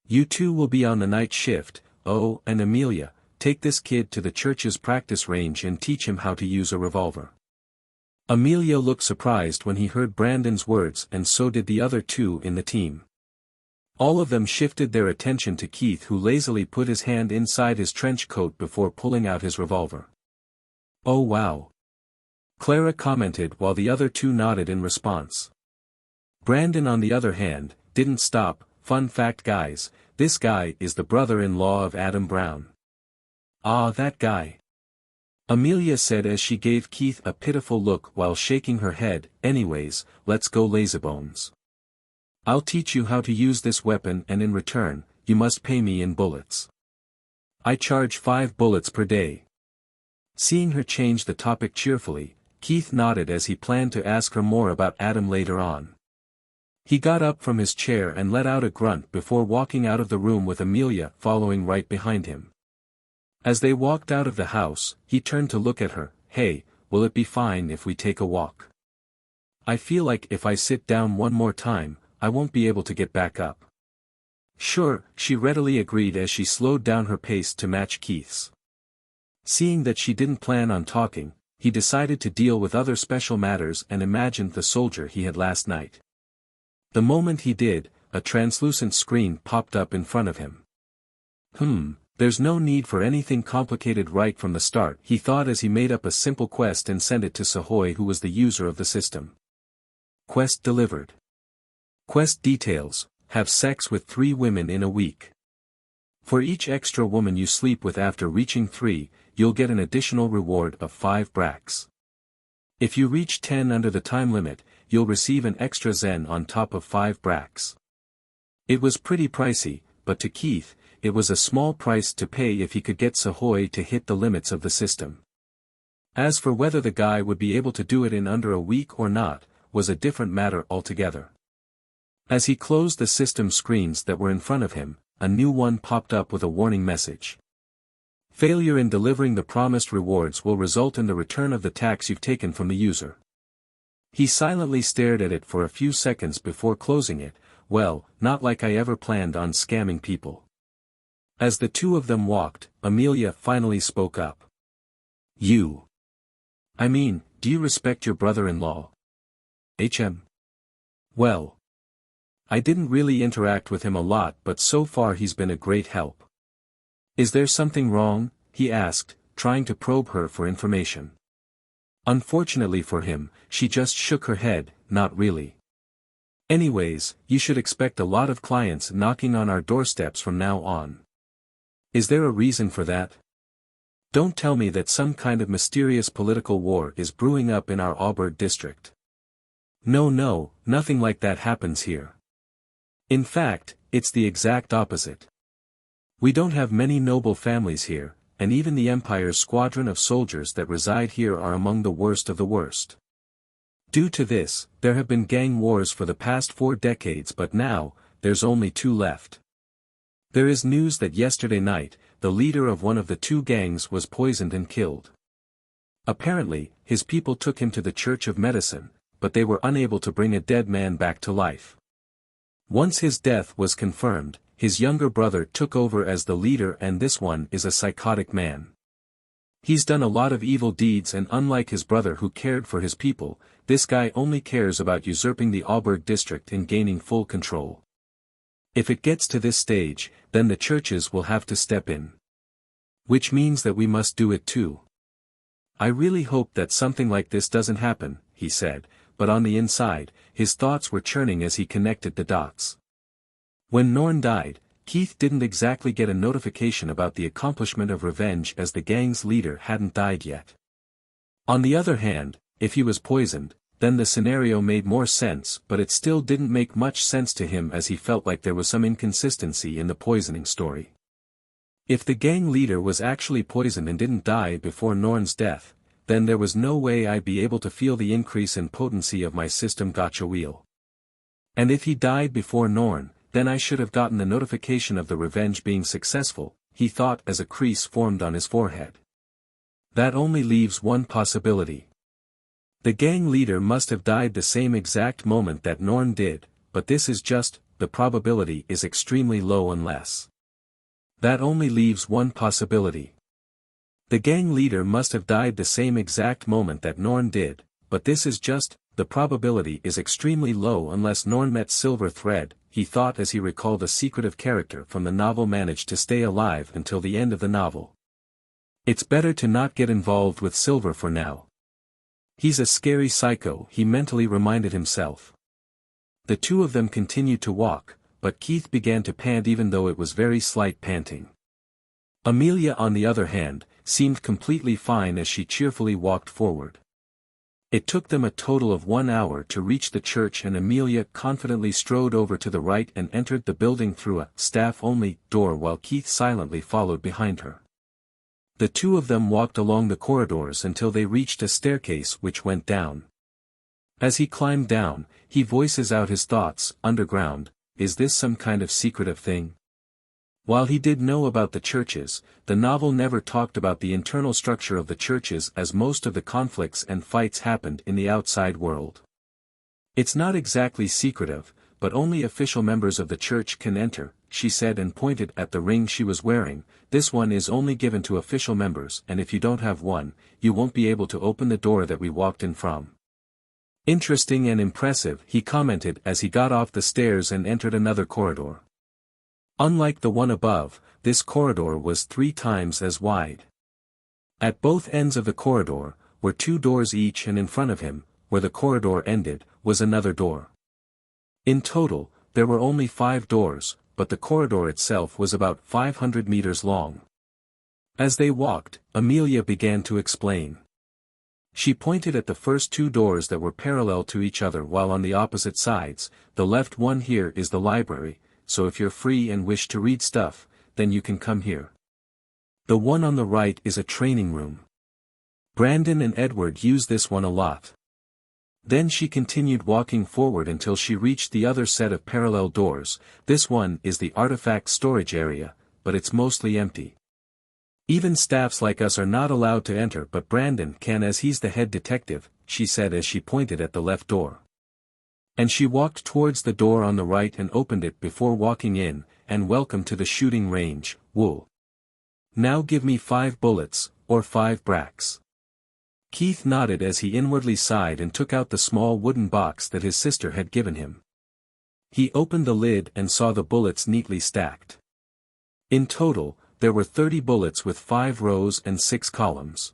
You two will be on the night shift. Oh, and Amelia, take this kid to the church's practice range and teach him how to use a revolver." Amelia looked surprised when he heard Brandon's words, and so did the other two in the team. All of them shifted their attention to Keith, who lazily put his hand inside his trench coat before pulling out his revolver. "Oh wow," Clara commented while the other two nodded in response. Brandon, on the other hand, didn't stop. "Fun fact, guys, this guy is the brother-in-law of Adam Brown." "Ah, that guy," Amelia said as she gave Keith a pitiful look while shaking her head. "Anyways, let's go, lazybones. I'll teach you how to use this weapon and in return, you must pay me in bullets." I charge 5 bullets per day. Seeing her change the topic cheerfully, Keith nodded as he planned to ask her more about Adam later on. He got up from his chair and let out a grunt before walking out of the room with Amelia following right behind him. As they walked out of the house, he turned to look at her. Hey, will it be fine if we take a walk? I feel like if I sit down one more time, I won't be able to get back up. Sure, she readily agreed as she slowed down her pace to match Keith's. Seeing that she didn't plan on talking, he decided to deal with other special matters and imagined the soldier he had last night. The moment he did, a translucent screen popped up in front of him. There's no need for anything complicated right from the start, he thought as he made up a simple quest and sent it to Sahoy, who was the user of the system. Quest delivered. Quest details: have sex with 3 women in a week. For each extra woman you sleep with after reaching 3, you'll get an additional reward of 5 brax. If you reach 10 under the time limit, you'll receive an extra zen on top of 5 brax. It was pretty pricey, but to Keith, it was a small price to pay if he could get Sahoy to hit the limits of the system. As for whether the guy would be able to do it in under a week or not, was a different matter altogether. As he closed the system screens that were in front of him, a new one popped up with a warning message. Failure in delivering the promised rewards will result in the return of the tax you've taken from the user. He silently stared at it for a few seconds before closing it. Well, not like I ever planned on scamming people. As the two of them walked, Amelia finally spoke up. Do you respect your brother-in-law? Well, I didn't really interact with him a lot, but so far he's been a great help. Is there something wrong? He asked, trying to probe her for information. Unfortunately for him, she just shook her head. Not really. Anyways, you should expect a lot of clients knocking on our doorsteps from now on. Is there a reason for that? Don't tell me that some kind of mysterious political war is brewing up in our Auberg district. No, nothing like that happens here. In fact, it's the exact opposite. We don't have many noble families here, and even the Empire's squadron of soldiers that reside here are among the worst of the worst. Due to this, there have been gang wars for the past 4 decades, but now, there's only 2 left. There is news that yesterday night, the leader of one of the 2 gangs was poisoned and killed. Apparently, his people took him to the Church of Medicine, but they were unable to bring a dead man back to life. Once his death was confirmed, his younger brother took over as the leader, and this one is a psychotic man. He's done a lot of evil deeds, and unlike his brother who cared for his people, this guy only cares about usurping the Auberg district and gaining full control. If it gets to this stage, then the churches will have to step in. Which means that we must do it too. I really hope that something like this doesn't happen, he said, but on the inside, his thoughts were churning as he connected the dots. When Norn died, Keith didn't exactly get a notification about the accomplishment of revenge, as the gang's leader hadn't died yet. On the other hand, if he was poisoned, then the scenario made more sense, but it still didn't make much sense to him, as he felt like there was some inconsistency in the poisoning story. If the gang leader was actually poisoned and didn't die before Norn's death, then there was no way I'd be able to feel the increase in potency of my system gotcha wheel. And if he died before Norn, then I should have gotten the notification of the revenge being successful, he thought as a crease formed on his forehead. That only leaves one possibility. The gang leader must have died the same exact moment that Norn did, but this is just, the probability is extremely low unless. That only leaves one possibility. The gang leader must have died the same exact moment that Norn did, but this is just, the probability is extremely low unless Norn met Silver Thread, he thought as he recalled a secretive character from the novel managed to stay alive until the end of the novel. It's better to not get involved with Silver for now. He's a scary psycho, he mentally reminded himself. The two of them continued to walk, but Keith began to pant even though it was very slight panting. Amelia on the other hand, seemed completely fine as she cheerfully walked forward. It took them a total of 1 hour to reach the church, and Amelia confidently strode over to the right and entered the building through a staff-only door while Keith silently followed behind her. The two of them walked along the corridors until they reached a staircase which went down. As he climbed down, he voices out his thoughts. Underground, is this some kind of secretive thing? While he did know about the churches, the novel never talked about the internal structure of the churches, as most of the conflicts and fights happened in the outside world. It's not exactly secretive, but only official members of the church can enter, she said, and pointed at the ring she was wearing. This one is only given to official members, and if you don't have one, you won't be able to open the door that we walked in from. Interesting and impressive, he commented as he got off the stairs and entered another corridor. Unlike the one above, this corridor was 3 times as wide. At both ends of the corridor were 2 doors each, and in front of him, where the corridor ended, was another door. In total, there were only 5 doors, but the corridor itself was about 500 meters long. As they walked, Amelia began to explain. She pointed at the first 2 doors that were parallel to each other, while on the opposite sides, the left one here is the library, so if you're free and wish to read stuff, then you can come here. The one on the right is a training room. Brandon and Edward use this one a lot. Then she continued walking forward until she reached the other set of parallel doors. This one is the artifact storage area, but it's mostly empty. Even staffs like us are not allowed to enter, but Brandon can, as he's the head detective, she said as she pointed at the left door. And she walked towards the door on the right and opened it before walking in. And welcome to the shooting range, Wool. Now give me 5 bullets, or 5 bracks. Keith nodded as he inwardly sighed and took out the small wooden box that his sister had given him. He opened the lid and saw the bullets neatly stacked. In total, there were 30 bullets with 5 rows and 6 columns.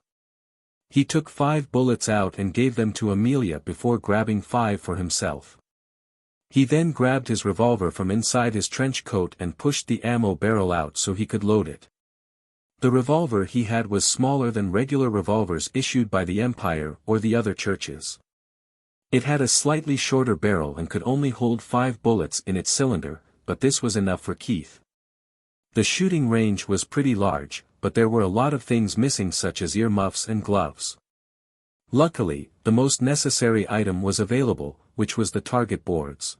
He took 5 bullets out and gave them to Amelia before grabbing 5 for himself. He then grabbed his revolver from inside his trench coat and pushed the ammo barrel out so he could load it. The revolver he had was smaller than regular revolvers issued by the Empire or the other churches. It had a slightly shorter barrel and could only hold 5 bullets in its cylinder, but this was enough for Keith. The shooting range was pretty large, but there were a lot of things missing, such as earmuffs and gloves. Luckily, the most necessary item was available, which was the target boards.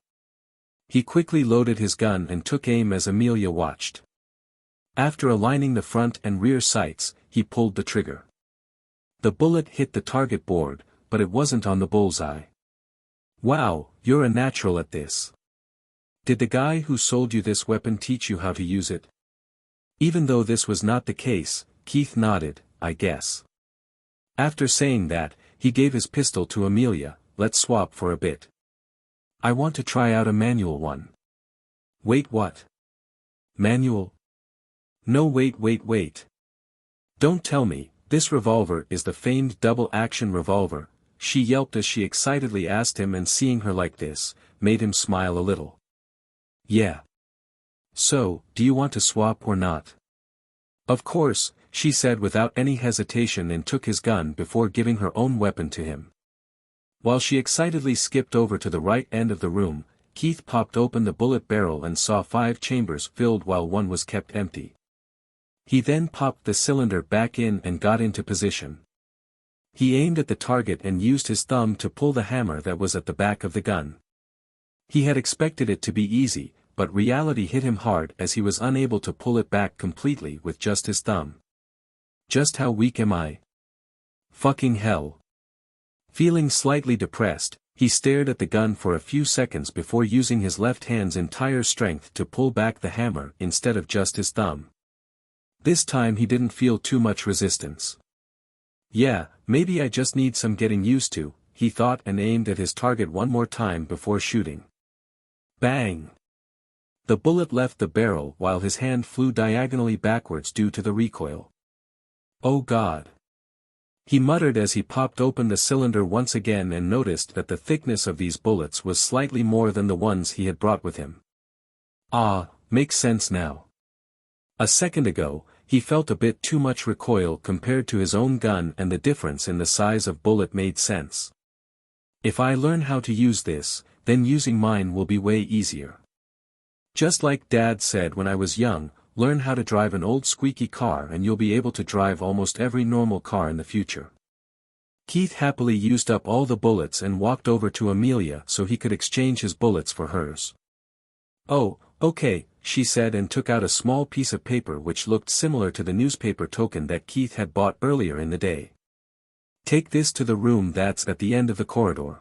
He quickly loaded his gun and took aim as Amelia watched. After aligning the front and rear sights, he pulled the trigger. The bullet hit the target board, but it wasn't on the bullseye. Wow, you're a natural at this. Did the guy who sold you this weapon teach you how to use it? Even though this was not the case, Keith nodded, I guess. After saying that, he gave his pistol to Amelia. Let's swap for a bit. I want to try out a manual one. Wait, what? Manual? No, wait. Don't tell me, this revolver is the famed double-action revolver, she yelped as she excitedly asked him, and seeing her like this, made him smile a little. Yeah. So, do you want to swap or not? Of course, she said without any hesitation, and took his gun before giving her own weapon to him. While she excitedly skipped over to the right end of the room, Keith popped open the bullet barrel and saw 5 chambers filled while one was kept empty. He then popped the cylinder back in and got into position. He aimed at the target and used his thumb to pull the hammer that was at the back of the gun. He had expected it to be easy, but reality hit him hard as he was unable to pull it back completely with just his thumb. Just how weak am I? Fucking hell. Feeling slightly depressed, he stared at the gun for a few seconds before using his left hand's entire strength to pull back the hammer instead of just his thumb. This time he didn't feel too much resistance. Yeah, maybe I just need some getting used to, he thought, and aimed at his target one more time before shooting. Bang! The bullet left the barrel while his hand flew diagonally backwards due to the recoil. Oh God! He muttered as he popped open the cylinder once again and noticed that the thickness of these bullets was slightly more than the ones he had brought with him. Ah, makes sense now. A second ago, he felt a bit too much recoil compared to his own gun, and the difference in the size of bullet made sense. If I learn how to use this, then using mine will be way easier. Just like Dad said when I was young, learn how to drive an old squeaky car and you'll be able to drive almost every normal car in the future. Keith happily used up all the bullets and walked over to Amelia so he could exchange his bullets for hers. "Oh, okay," she said and took out a small piece of paper which looked similar to the newspaper token that Keith had bought earlier in the day. "Take this to the room that's at the end of the corridor.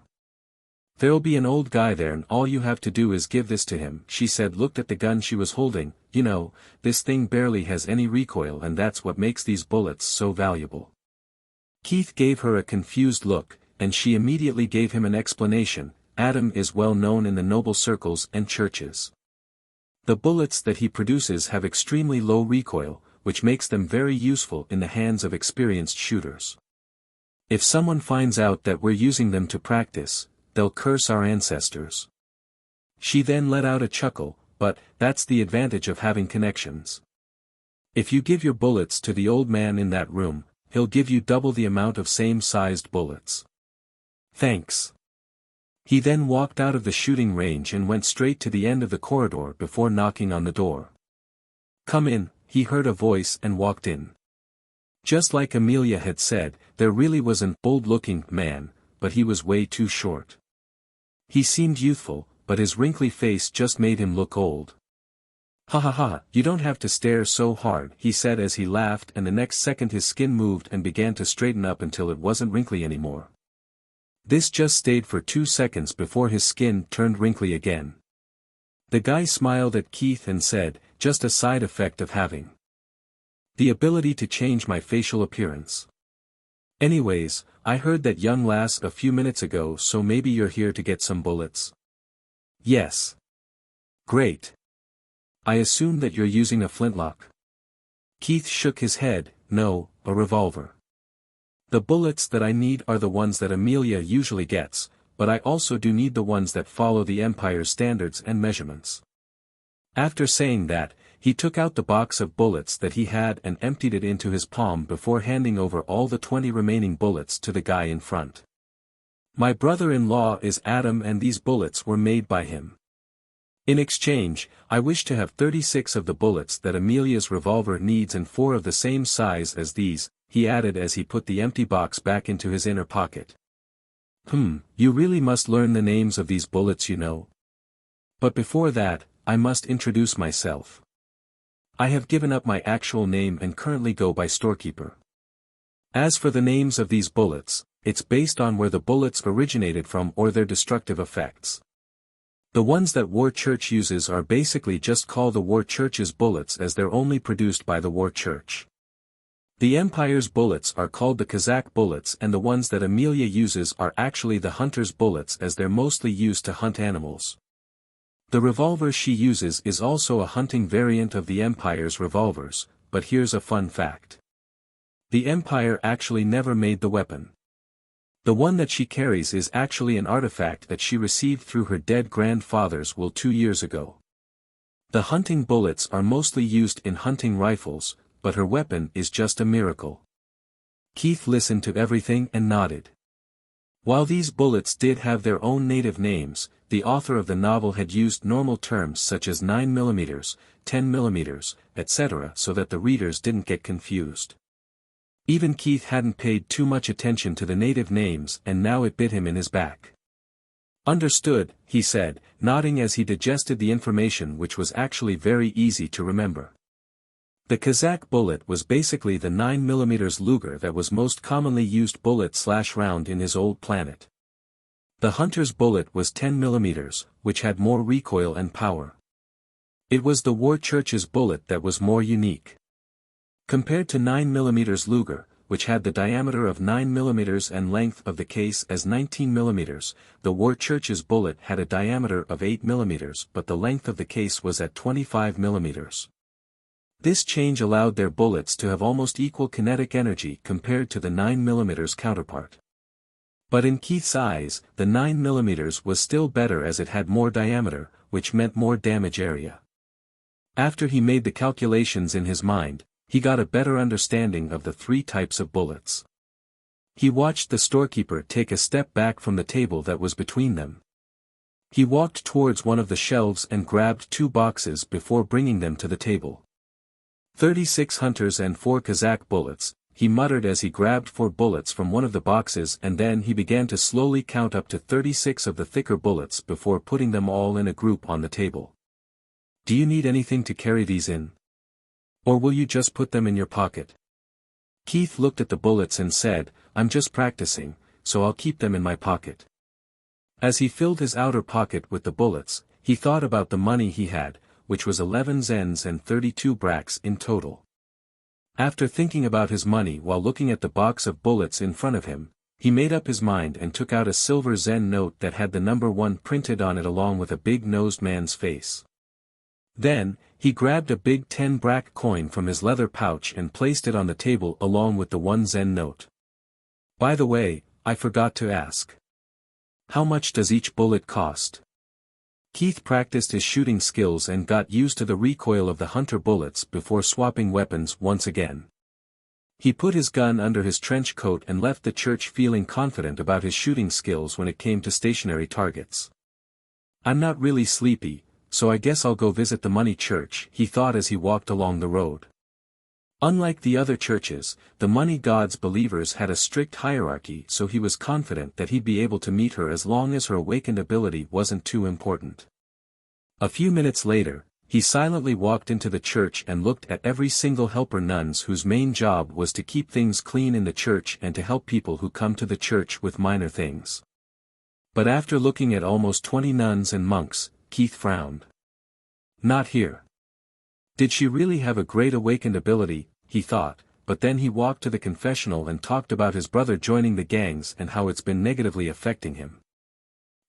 There'll be an old guy there and all you have to do is give this to him," she said. Looked at the gun she was holding. "You know, this thing barely has any recoil and that's what makes these bullets so valuable." Keith gave her a confused look, and she immediately gave him an explanation. Adam is well known in the noble circles and churches. The bullets that he produces have extremely low recoil, which makes them very useful in the hands of experienced shooters. If someone finds out that we're using them to practice, they'll curse our ancestors. She then let out a chuckle, but that's the advantage of having connections. If you give your bullets to the old man in that room, he'll give you double the amount of same-sized bullets. "Thanks." He then walked out of the shooting range and went straight to the end of the corridor before knocking on the door. "Come in," he heard a voice and walked in. Just like Amelia had said, there really was an old-looking man, but he was way too short. He seemed youthful, but his wrinkly face just made him look old. "Ha ha ha, you don't have to stare so hard," he said as he laughed, and the next second his skin moved and began to straighten up until it wasn't wrinkly anymore. This just stayed for 2 seconds before his skin turned wrinkly again. The guy smiled at Keith and said, "Just a side effect of having the ability to change my facial appearance. Anyways, I heard that young lass a few minutes ago, so maybe you're here to get some bullets." "Yes." "Great. I assume that you're using a flintlock." Keith shook his head. "No, a revolver. The bullets that I need are the ones that Amelia usually gets, but I also do need the ones that follow the Empire's standards and measurements." After saying that, he took out the box of bullets that he had and emptied it into his palm before handing over all the 20 remaining bullets to the guy in front. "My brother-in-law is Adam and these bullets were made by him. In exchange, I wish to have 36 of the bullets that Amelia's revolver needs and 4 of the same size as these," he added as he put the empty box back into his inner pocket. You really must learn the names of these bullets, you know. But before that, I must introduce myself. I have given up my actual name and currently go by storekeeper. As for the names of these bullets, it's based on where the bullets originated from or their destructive effects. The ones that War Church uses are basically just called the War Church's bullets as they're only produced by the War Church. The Empire's bullets are called the Kazakh bullets, and the ones that Amelia uses are actually the Hunter's bullets as they're mostly used to hunt animals. The revolver she uses is also a hunting variant of the Empire's revolvers, but here's a fun fact. The Empire actually never made the weapon. The one that she carries is actually an artifact that she received through her dead grandfather's will 2 years ago. The hunting bullets are mostly used in hunting rifles, but her weapon is just a miracle. Keith listened to everything and nodded. While these bullets did have their own native names, the author of the novel had used normal terms such as 9mm, 10mm, etc. so that the readers didn't get confused. Even Keith hadn't paid too much attention to the native names and now it bit him in his back. "Understood," he said, nodding as he digested the information which was actually very easy to remember. The Kazakh bullet was basically the 9mm Luger that was most commonly used bullet/round in his old planet. The Hunter's bullet was 10mm, which had more recoil and power. It was the War Church's bullet that was more unique. Compared to 9mm Luger, which had the diameter of 9mm and length of the case as 19mm, the War Church's bullet had a diameter of 8mm but the length of the case was at 25mm. This change allowed their bullets to have almost equal kinetic energy compared to the 9mm counterpart. But in Keith's eyes, the 9mm was still better as it had more diameter, which meant more damage area. After he made the calculations in his mind, he got a better understanding of the 3 types of bullets. He watched the storekeeper take a step back from the table that was between them. He walked towards one of the shelves and grabbed 2 boxes before bringing them to the table. 36 hunters and 4 Kazakh bullets, he muttered as he grabbed 4 bullets from one of the boxes, and then he began to slowly count up to 36 of the thicker bullets before putting them all in a group on the table. Do you need anything to carry these in? Or will you just put them in your pocket? Keith looked at the bullets and said, I'm just practicing, so I'll keep them in my pocket. As he filled his outer pocket with the bullets, he thought about the money he had, which was 11 zens and 32 bracks in total. After thinking about his money while looking at the box of bullets in front of him, he made up his mind and took out a silver zen note that had the number 1 printed on it along with a big-nosed man's face. Then, he grabbed a big 10 brack coin from his leather pouch and placed it on the table along with the 1 zen note. By the way, I forgot to ask. How much does each bullet cost? Keith practiced his shooting skills and got used to the recoil of the hunter bullets before swapping weapons once again. He put his gun under his trench coat and left the church feeling confident about his shooting skills when it came to stationary targets. I'm not really sleepy, so I guess I'll go visit the money church, he thought as he walked along the road. Unlike the other churches, the money god's believers had a strict hierarchy, so he was confident that he'd be able to meet her as long as her awakened ability wasn't too important. A few minutes later, he silently walked into the church and looked at every single helper nuns whose main job was to keep things clean in the church and to help people who come to the church with minor things. But after looking at almost 20 nuns and monks, Keith frowned. Not here. Did she really have a great awakened ability, he thought, but then he walked to the confessional and talked about his brother joining the gangs and how it's been negatively affecting him.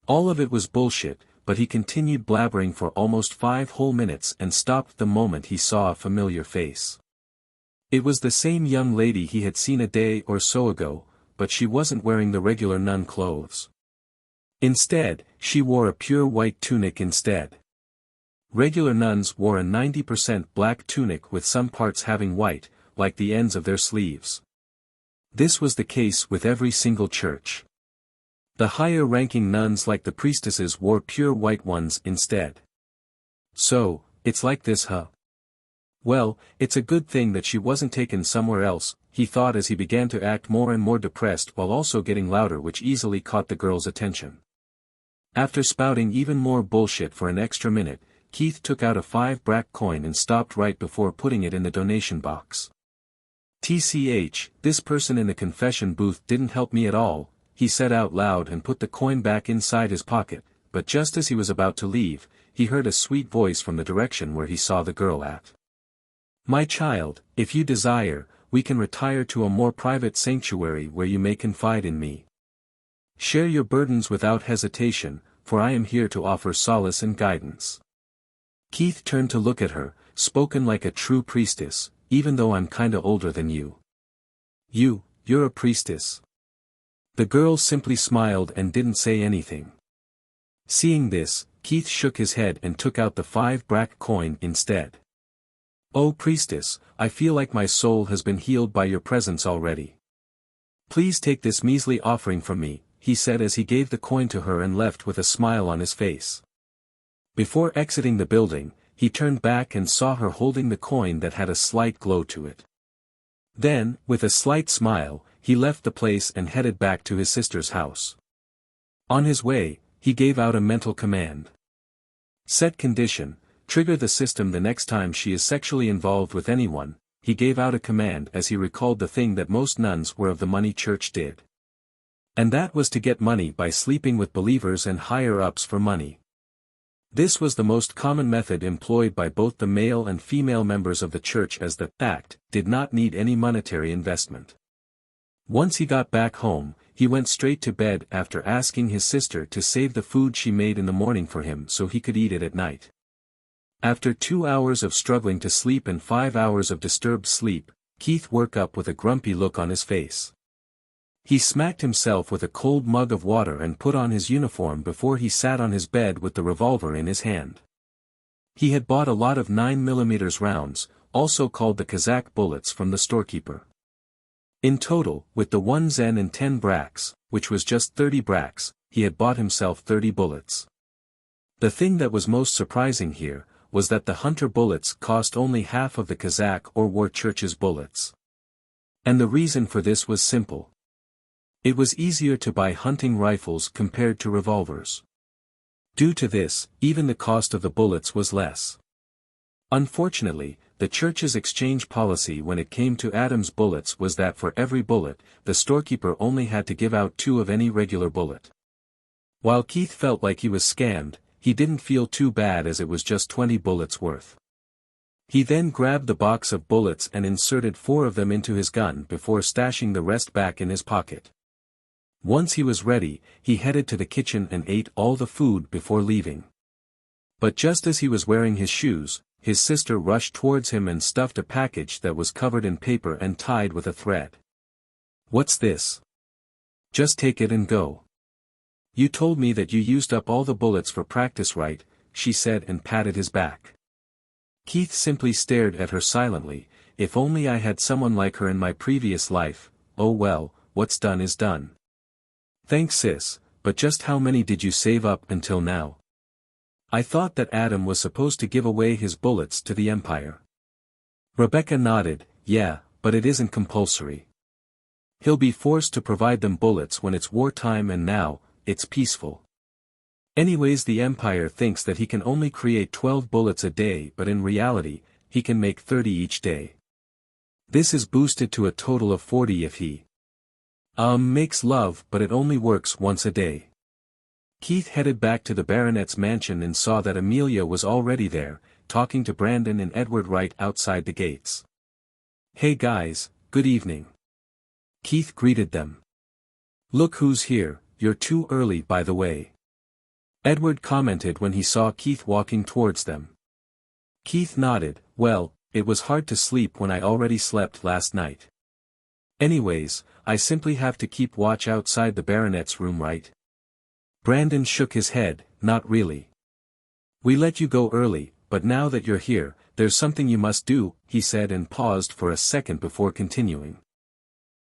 All of it was bullshit, but he continued blabbering for almost 5 whole minutes and stopped the moment he saw a familiar face. It was the same young lady he had seen a day or so ago, but she wasn't wearing the regular nun clothes. Instead, she wore a pure white tunic instead. Regular nuns wore a 90% black tunic with some parts having white, like the ends of their sleeves. This was the case with every single church. The higher-ranking nuns like the priestesses wore pure white ones instead. So, it's like this, huh? Well, it's a good thing that she wasn't taken somewhere else, he thought as he began to act more and more depressed while also getting louder, which easily caught the girl's attention. After spouting even more bullshit for an extra minute, Keith took out a 5 brack coin and stopped right before putting it in the donation box. TCH, this person in the confession booth didn't help me at all, he said out loud and put the coin back inside his pocket, but just as he was about to leave, he heard a sweet voice from the direction where he saw the girl at. My child, if you desire, we can retire to a more private sanctuary where you may confide in me. Share your burdens without hesitation, for I am here to offer solace and guidance. Keith turned to look at her, spoken like a true priestess, even though I'm kinda older than you. You're a priestess. The girl simply smiled and didn't say anything. Seeing this, Keith shook his head and took out the 5 brack coin instead. Oh priestess, I feel like my soul has been healed by your presence already. Please take this measly offering from me, he said as he gave the coin to her and left with a smile on his face. Before exiting the building, he turned back and saw her holding the coin that had a slight glow to it. Then, with a slight smile, he left the place and headed back to his sister's house. On his way, he gave out a mental command. Set condition, trigger the system the next time she is sexually involved with anyone, he gave out a command as he recalled the thing that most nuns were of the money church did. And that was to get money by sleeping with believers and higher-ups for money. This was the most common method employed by both the male and female members of the church, as the act did not need any monetary investment. Once he got back home, he went straight to bed after asking his sister to save the food she made in the morning for him so he could eat it at night. After 2 hours of struggling to sleep and 5 hours of disturbed sleep, Keith woke up with a grumpy look on his face. He smacked himself with a cold mug of water and put on his uniform before he sat on his bed with the revolver in his hand. He had bought a lot of 9mm rounds, also called the Kazakh bullets, from the storekeeper. In total, with the 1 zen and 10 bracks, which was just 30 bracks, he had bought himself 30 bullets. The thing that was most surprising here, was that the hunter bullets cost only half of the Kazakh or War Church's bullets. And the reason for this was simple. It was easier to buy hunting rifles compared to revolvers. Due to this, even the cost of the bullets was less. Unfortunately, the church's exchange policy when it came to Adam's bullets was that for every bullet, the storekeeper only had to give out 2 of any regular bullet. While Keith felt like he was scammed, he didn't feel too bad as it was just 20 bullets worth. He then grabbed the box of bullets and inserted 4 of them into his gun before stashing the rest back in his pocket. Once he was ready, he headed to the kitchen and ate all the food before leaving. But just as he was wearing his shoes, his sister rushed towards him and stuffed a package that was covered in paper and tied with a thread. "What's this?" "Just take it and go. You told me that you used up all the bullets for practice, right?" she said and patted his back. Keith simply stared at her silently. If only I had someone like her in my previous life. Oh well, what's done is done. "Thanks sis, but just how many did you save up until now?" "I thought that Adam was supposed to give away his bullets to the Empire." Rebecca nodded. "Yeah, but it isn't compulsory. He'll be forced to provide them bullets when it's wartime and now, it's peaceful. Anyways, the Empire thinks that he can only create 12 bullets a day, but in reality, he can make 30 each day. This is boosted to a total of 40 if he makes love, but it only works once a day." Keith headed back to the baronet's mansion and saw that Amelia was already there, talking to Brandon and Edward right outside the gates. "Hey guys, good evening." Keith greeted them. "Look who's here, you're too early by the way," Edward commented when he saw Keith walking towards them. Keith nodded. "Well, it was hard to sleep when I already slept last night. Anyways, I simply have to keep watch outside the baronet's room, right?" Brandon shook his head. "Not really. We let you go early, but now that you're here, there's something you must do," he said and paused for a second before continuing.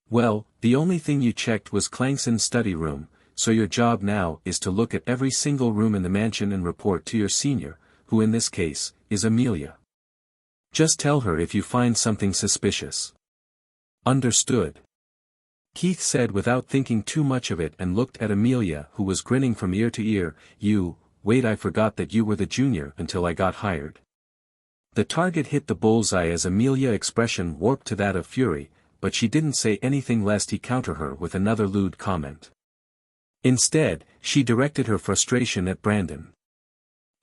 "Well, the only thing you checked was Clangson's study room, so your job now is to look at every single room in the mansion and report to your senior, who in this case, is Amelia. Just tell her if you find something suspicious." "Understood," Keith said without thinking too much of it and looked at Amelia who was grinning from ear to ear. Wait, I forgot that you were the junior until I got hired." The target hit the bullseye as Amelia's expression warped to that of fury, but she didn't say anything lest he counter her with another lewd comment. Instead, she directed her frustration at Brandon.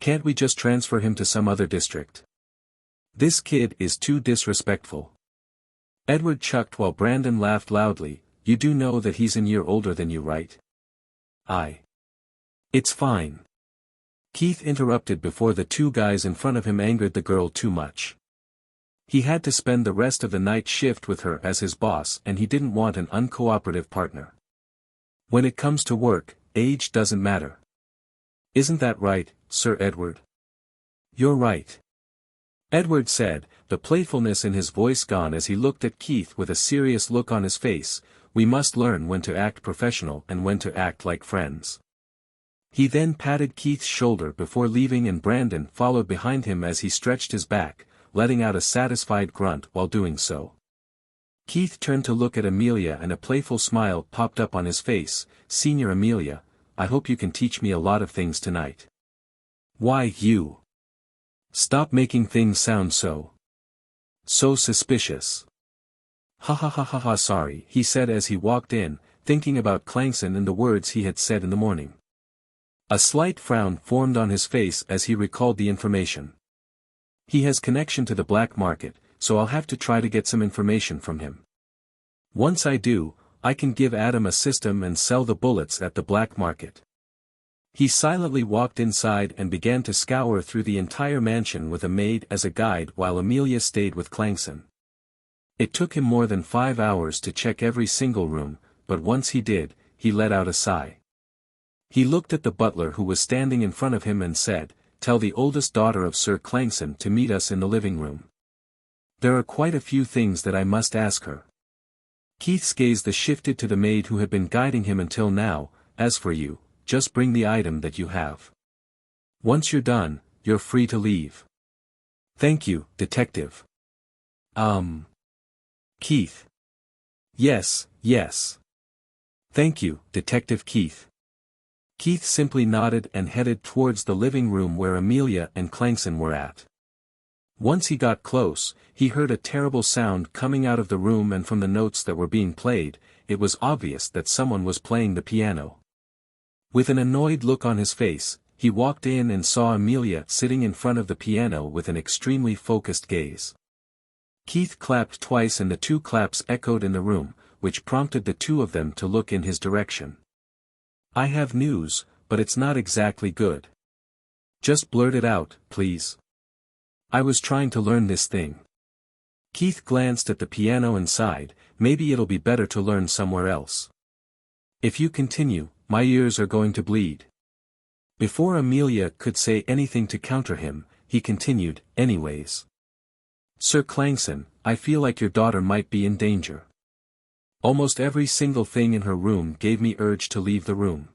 "Can't we just transfer him to some other district? This kid is too disrespectful." Edward chucked while Brandon laughed loudly. "You do know that he's a year older than you, right?" It's fine." Keith interrupted before the 2 guys in front of him angered the girl too much. He had to spend the rest of the night shift with her as his boss and he didn't want an uncooperative partner. When it comes to work, age doesn't matter. Isn't that right, Sir Edward? You're right. Edward said, the playfulness in his voice gone as he looked at Keith with a serious look on his face. We must learn when to act professional and when to act like friends. He then patted Keith's shoulder before leaving and Brandon followed behind him as he stretched his back, letting out a satisfied grunt while doing so. Keith turned to look at Amelia and a playful smile popped up on his face. Senior Amelia, I hope you can teach me a lot of things tonight. Why you? Stop making things sound so suspicious. Ha ha ha ha ha, sorry, he said as he walked in, thinking about Clangson and the words he had said in the morning. A slight frown formed on his face as he recalled the information. He has connection to the black market, so I'll have to try to get some information from him. Once I do, I can give Adam a system and sell the bullets at the black market. He silently walked inside and began to scour through the entire mansion with a maid as a guide while Amelia stayed with Clangson. It took him more than 5 hours to check every single room, but once he did, he let out a sigh. He looked at the butler who was standing in front of him and said, Tell the oldest daughter of Sir Clangson to meet us in the living room. There are quite a few things that I must ask her. Keith's gaze shifted to the maid who had been guiding him until now. As for you, just bring the item that you have. Once you're done, you're free to leave. Thank you, detective. Keith. Yes, yes. Thank you, Detective Keith. Keith simply nodded and headed towards the living room where Amelia and Clangson were at. Once he got close, he heard a terrible sound coming out of the room, and from the notes that were being played, it was obvious that someone was playing the piano. With an annoyed look on his face, he walked in and saw Amelia sitting in front of the piano with an extremely focused gaze. Keith clapped twice and the two claps echoed in the room, which prompted the two of them to look in his direction. I have news, but it's not exactly good. Just blurt it out, please. I was trying to learn this thing. Keith glanced at the piano and sighed, maybe it'll be better to learn somewhere else. If you continue, my ears are going to bleed. Before Amelia could say anything to counter him, he continued, anyways. Sir Clangson, I feel like your daughter might be in danger. Almost every single thing in her room gave me urge to leave the room.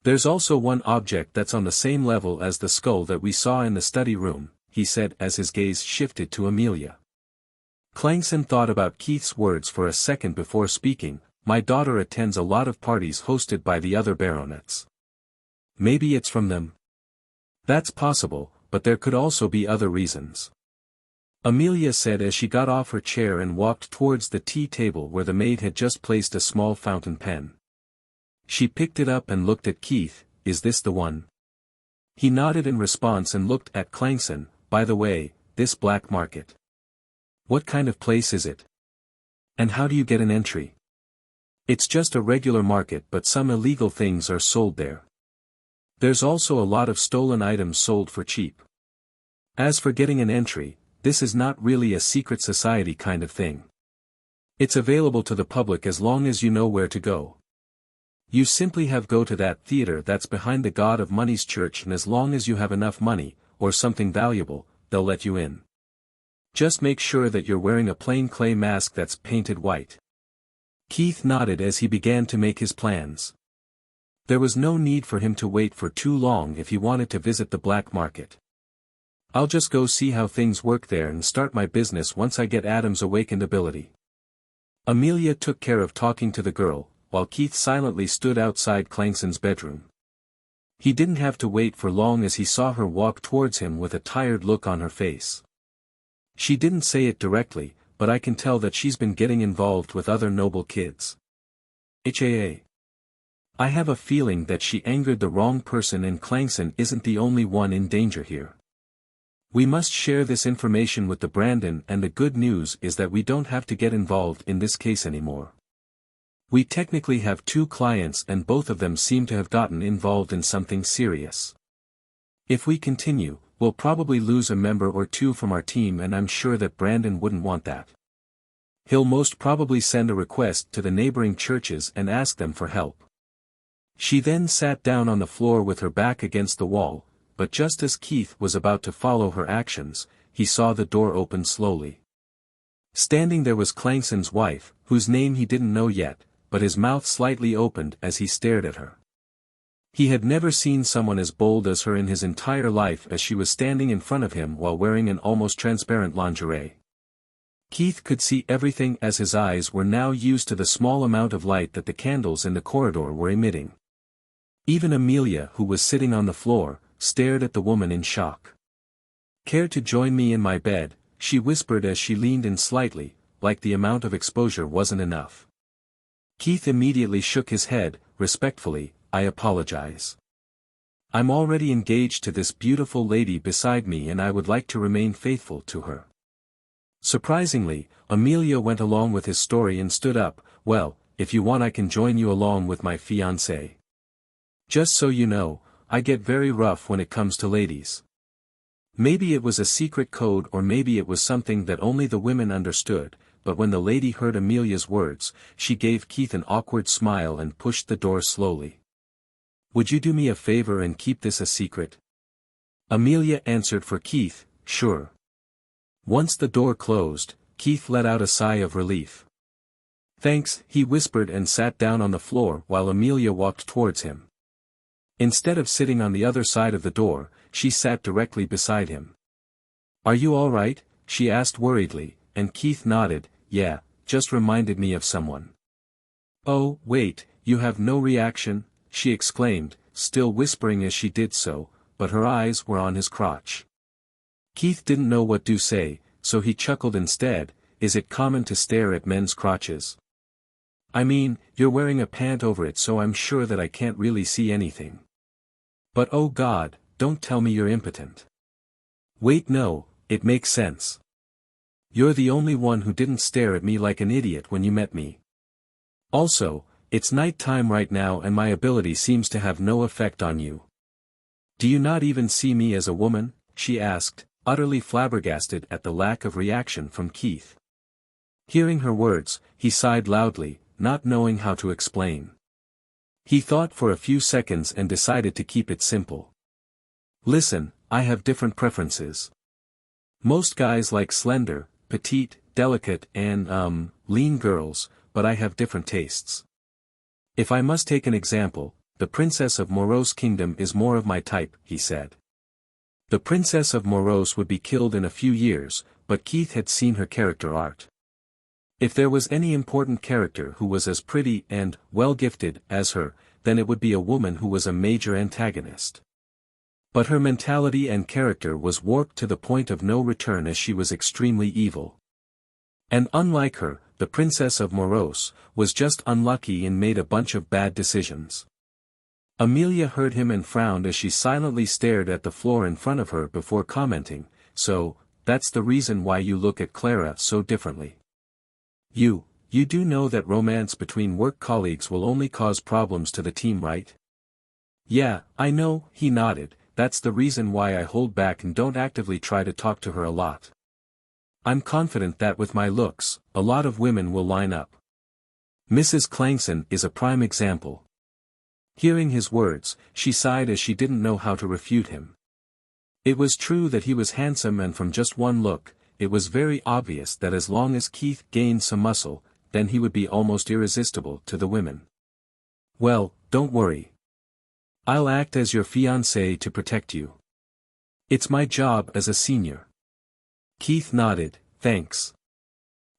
There's also one object that's on the same level as the skull that we saw in the study room, he said as his gaze shifted to Amelia. Clangson thought about Keith's words for a second before speaking. My daughter attends a lot of parties hosted by the other baronets. Maybe it's from them. That's possible, but there could also be other reasons. Amelia said as she got off her chair and walked towards the tea table where the maid had just placed a small fountain pen. She picked it up and looked at Keith. Is this the one? He nodded in response and looked at Clangson. By the way, this black market. What kind of place is it? And how do you get an entry? It's just a regular market, but some illegal things are sold there. There's also a lot of stolen items sold for cheap. As for getting an entry, this is not really a secret society kind of thing. It's available to the public as long as you know where to go. You simply have go to that theater that's behind the God of Money's church, and as long as you have enough money, or something valuable, they'll let you in. Just make sure that you're wearing a plain clay mask that's painted white. Keith nodded as he began to make his plans. There was no need for him to wait for too long if he wanted to visit the black market. I'll just go see how things work there and start my business once I get Adam's awakened ability. Amelia took care of talking to the girl, while Keith silently stood outside Clangson's bedroom. He didn't have to wait for long as he saw her walk towards him with a tired look on her face. She didn't say it directly, but I can tell that she's been getting involved with other noble kids. I have a feeling that she angered the wrong person, and Clangson isn't the only one in danger here. We must share this information with the Brandon, and the good news is that we don't have to get involved in this case anymore. We technically have 2 clients and both of them seem to have gotten involved in something serious. If we continue, we'll probably lose a member or 2 from our team, and I'm sure that Brandon wouldn't want that. He'll most probably send a request to the neighboring churches and ask them for help. She then sat down on the floor with her back against the wall, but just as Keith was about to follow her actions, he saw the door open slowly. Standing there was Clangson's wife, whose name he didn't know yet, but his mouth slightly opened as he stared at her. He had never seen someone as bold as her in his entire life, as she was standing in front of him while wearing an almost transparent lingerie. Keith could see everything as his eyes were now used to the small amount of light that the candles in the corridor were emitting. Even Amelia, who was sitting on the floor, stared at the woman in shock. Care to join me in my bed? She whispered as she leaned in slightly, like the amount of exposure wasn't enough. Keith immediately shook his head. Respectfully, I apologize. I'm already engaged to this beautiful lady beside me, and I would like to remain faithful to her. Surprisingly, Amelia went along with his story and stood up. Well, if you want, I can join you along with my fiancée. Just so you know, I get very rough when it comes to ladies. Maybe it was a secret code, or maybe it was something that only the women understood, but when the lady heard Amelia's words, she gave Keith an awkward smile and pushed the door slowly. Would you do me a favor and keep this a secret? Amelia answered for Keith, sure. Once the door closed, Keith let out a sigh of relief. Thanks, he whispered and sat down on the floor while Amelia walked towards him. Instead of sitting on the other side of the door, she sat directly beside him. Are you all right? She asked worriedly, and Keith nodded. Yeah, just reminded me of someone. Oh, wait, you have no reaction, she exclaimed, still whispering as she did so, but her eyes were on his crotch. Keith didn't know what to say, so he chuckled instead. Is it common to stare at men's crotches? I mean, you're wearing a pant over it, so I'm sure that I can't really see anything. But oh God, don't tell me you're impotent. Wait, no, it makes sense. You're the only one who didn't stare at me like an idiot when you met me. Also, it's night time right now and my ability seems to have no effect on you. Do you not even see me as a woman? She asked, utterly flabbergasted at the lack of reaction from Keith. Hearing her words, he sighed loudly, not knowing how to explain. He thought for a few seconds and decided to keep it simple. Listen, I have different preferences. Most guys like slender, petite, delicate and, lean girls, but I have different tastes. If I must take an example, the Princess of Morose Kingdom is more of my type, he said. The Princess of Morose would be killed in a few years, but Keith had seen her character art. If there was any important character who was as pretty and well-gifted as her, then it would be a woman who was a major antagonist. But her mentality and character was warped to the point of no return as she was extremely evil. And unlike her, the Princess of Morose was just unlucky and made a bunch of bad decisions. Amelia heard him and frowned as she silently stared at the floor in front of her before commenting, so, that's the reason why you look at Clara so differently. You do know that romance between work colleagues will only cause problems to the team, right? Yeah, I know, he nodded, that's the reason why I hold back and don't actively try to talk to her a lot. I'm confident that with my looks, a lot of women will line up. Mrs. Clangson is a prime example. Hearing his words, she sighed as she didn't know how to refute him. It was true that he was handsome and from just one look, it was very obvious that as long as Keith gained some muscle, then he would be almost irresistible to the women. Well, don't worry. I'll act as your fiancé to protect you. It's my job as a senior. Keith nodded, thanks.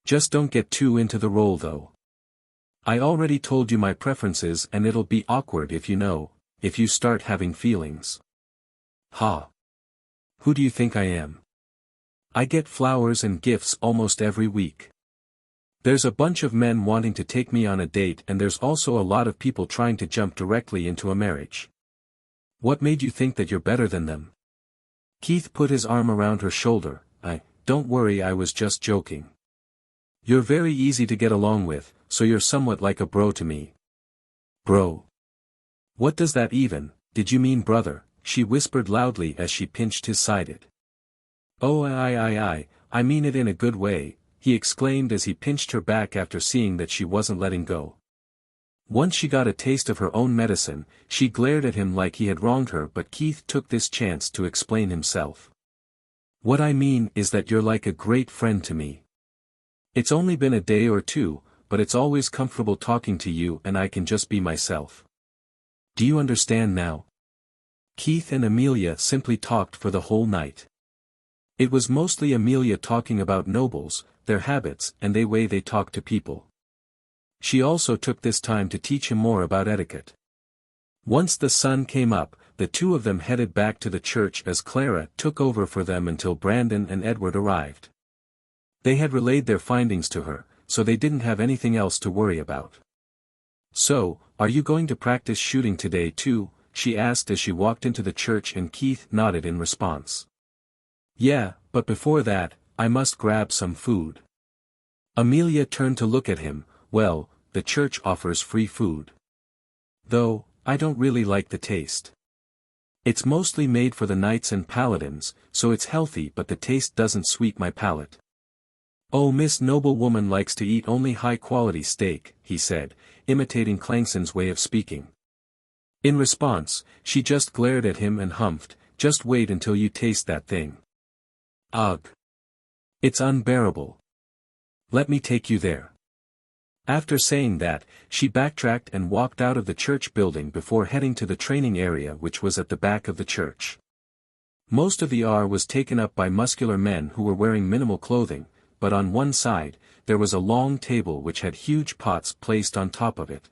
Just don't get too into the role though. I already told you my preferences and it'll be awkward if you start having feelings. Ha. Who do you think I am? I get flowers and gifts almost every week. There's a bunch of men wanting to take me on a date and there's also a lot of people trying to jump directly into a marriage. What made you think that you're better than them? Keith put his arm around her shoulder. Don't worry, I was just joking. You're very easy to get along with, so you're somewhat like a bro to me. Bro? What does that even, did you mean brother? She whispered loudly as she pinched his side. Oh I mean it in a good way, he exclaimed as he pinched her back after seeing that she wasn't letting go. Once she got a taste of her own medicine, she glared at him like he had wronged her, but Keith took this chance to explain himself. What I mean is that you're like a great friend to me. It's only been a day or two, but it's always comfortable talking to you and I can just be myself. Do you understand now? Keith and Amelia simply talked for the whole night. It was mostly Amelia talking about nobles, their habits and the way they talk to people. She also took this time to teach him more about etiquette. Once the sun came up, the two of them headed back to the church as Clara took over for them until Brandon and Edward arrived. They had relayed their findings to her, so they didn't have anything else to worry about. So, are you going to practice shooting today too? She asked as she walked into the church and Keith nodded in response. Yeah, but before that, I must grab some food. Amelia turned to look at him. Well, the church offers free food. Though, I don't really like the taste. It's mostly made for the knights and paladins, so it's healthy but the taste doesn't sweet my palate. Oh, Miss Noblewoman likes to eat only high-quality steak, he said, imitating Clangson's way of speaking. In response, she just glared at him and humphed, just wait until you taste that thing. Ugh. It's unbearable. Let me take you there. After saying that, she backtracked and walked out of the church building before heading to the training area which was at the back of the church. Most of the R was taken up by muscular men who were wearing minimal clothing, but on one side, there was a long table which had huge pots placed on top of it.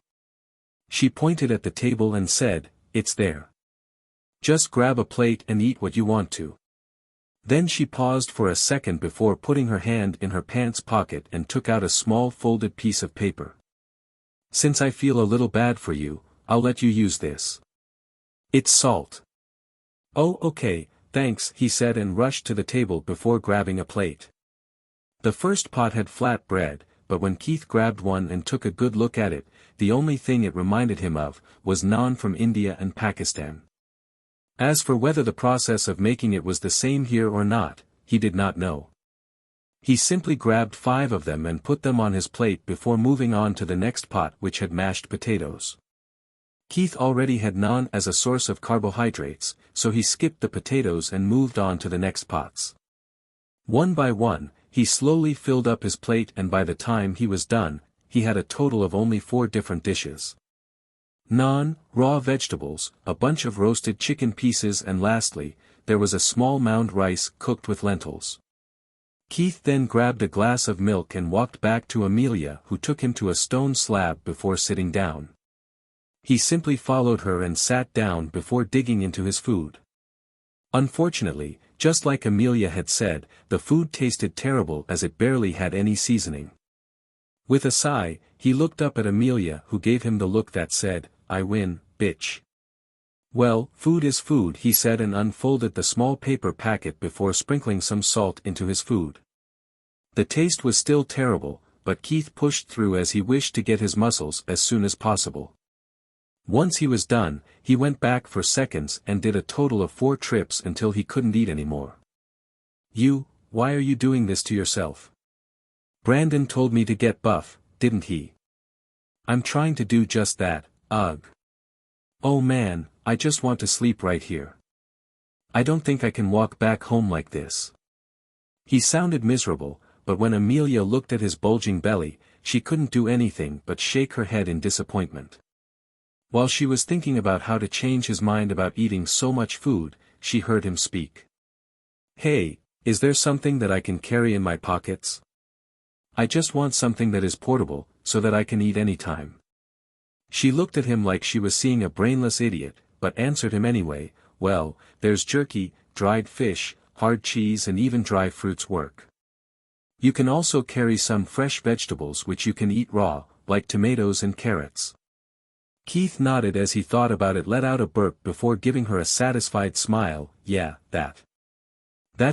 She pointed at the table and said, "It's there. Just grab a plate and eat what you want to." Then she paused for a second before putting her hand in her pants pocket and took out a small folded piece of paper. "Since I feel a little bad for you, I'll let you use this. It's salt." "Oh, okay, thanks," he said and rushed to the table before grabbing a plate. The first pot had flat bread, but when Keith grabbed one and took a good look at it, the only thing it reminded him of was naan from India and Pakistan. As for whether the process of making it was the same here or not, he did not know. He simply grabbed 5 of them and put them on his plate before moving on to the next pot which had mashed potatoes. Keith already had naan as a source of carbohydrates, so he skipped the potatoes and moved on to the next pots. One by one, he slowly filled up his plate and by the time he was done, he had a total of only 4 different dishes. Naan, raw vegetables, a bunch of roasted chicken pieces and lastly, there was a small mound rice cooked with lentils. Keith then grabbed a glass of milk and walked back to Amelia who took him to a stone slab before sitting down. He simply followed her and sat down before digging into his food. Unfortunately, just like Amelia had said, the food tasted terrible as it barely had any seasoning. With a sigh, he looked up at Amelia who gave him the look that said, "I win, bitch." "Well, food is food," he said and unfolded the small paper packet before sprinkling some salt into his food. The taste was still terrible, but Keith pushed through as he wished to get his muscles as soon as possible. Once he was done, he went back for seconds and did a total of 4 trips until he couldn't eat anymore. Why are you doing this to yourself? Brandon told me to get buff, didn't he? I'm trying to do just that, ugh. Oh man, I just want to sleep right here. I don't think I can walk back home like this." He sounded miserable, but when Amelia looked at his bulging belly, she couldn't do anything but shake her head in disappointment. While she was thinking about how to change his mind about eating so much food, she heard him speak. "Hey, is there something that I can carry in my pockets? I just want something that is portable, so that I can eat anytime." She looked at him like she was seeing a brainless idiot, but answered him anyway, "Well, there's jerky, dried fish, hard cheese and even dry fruits work. You can also carry some fresh vegetables which you can eat raw, like tomatoes and carrots." Keith nodded as he thought about it, let out a burp before giving her a satisfied smile. "Yeah, that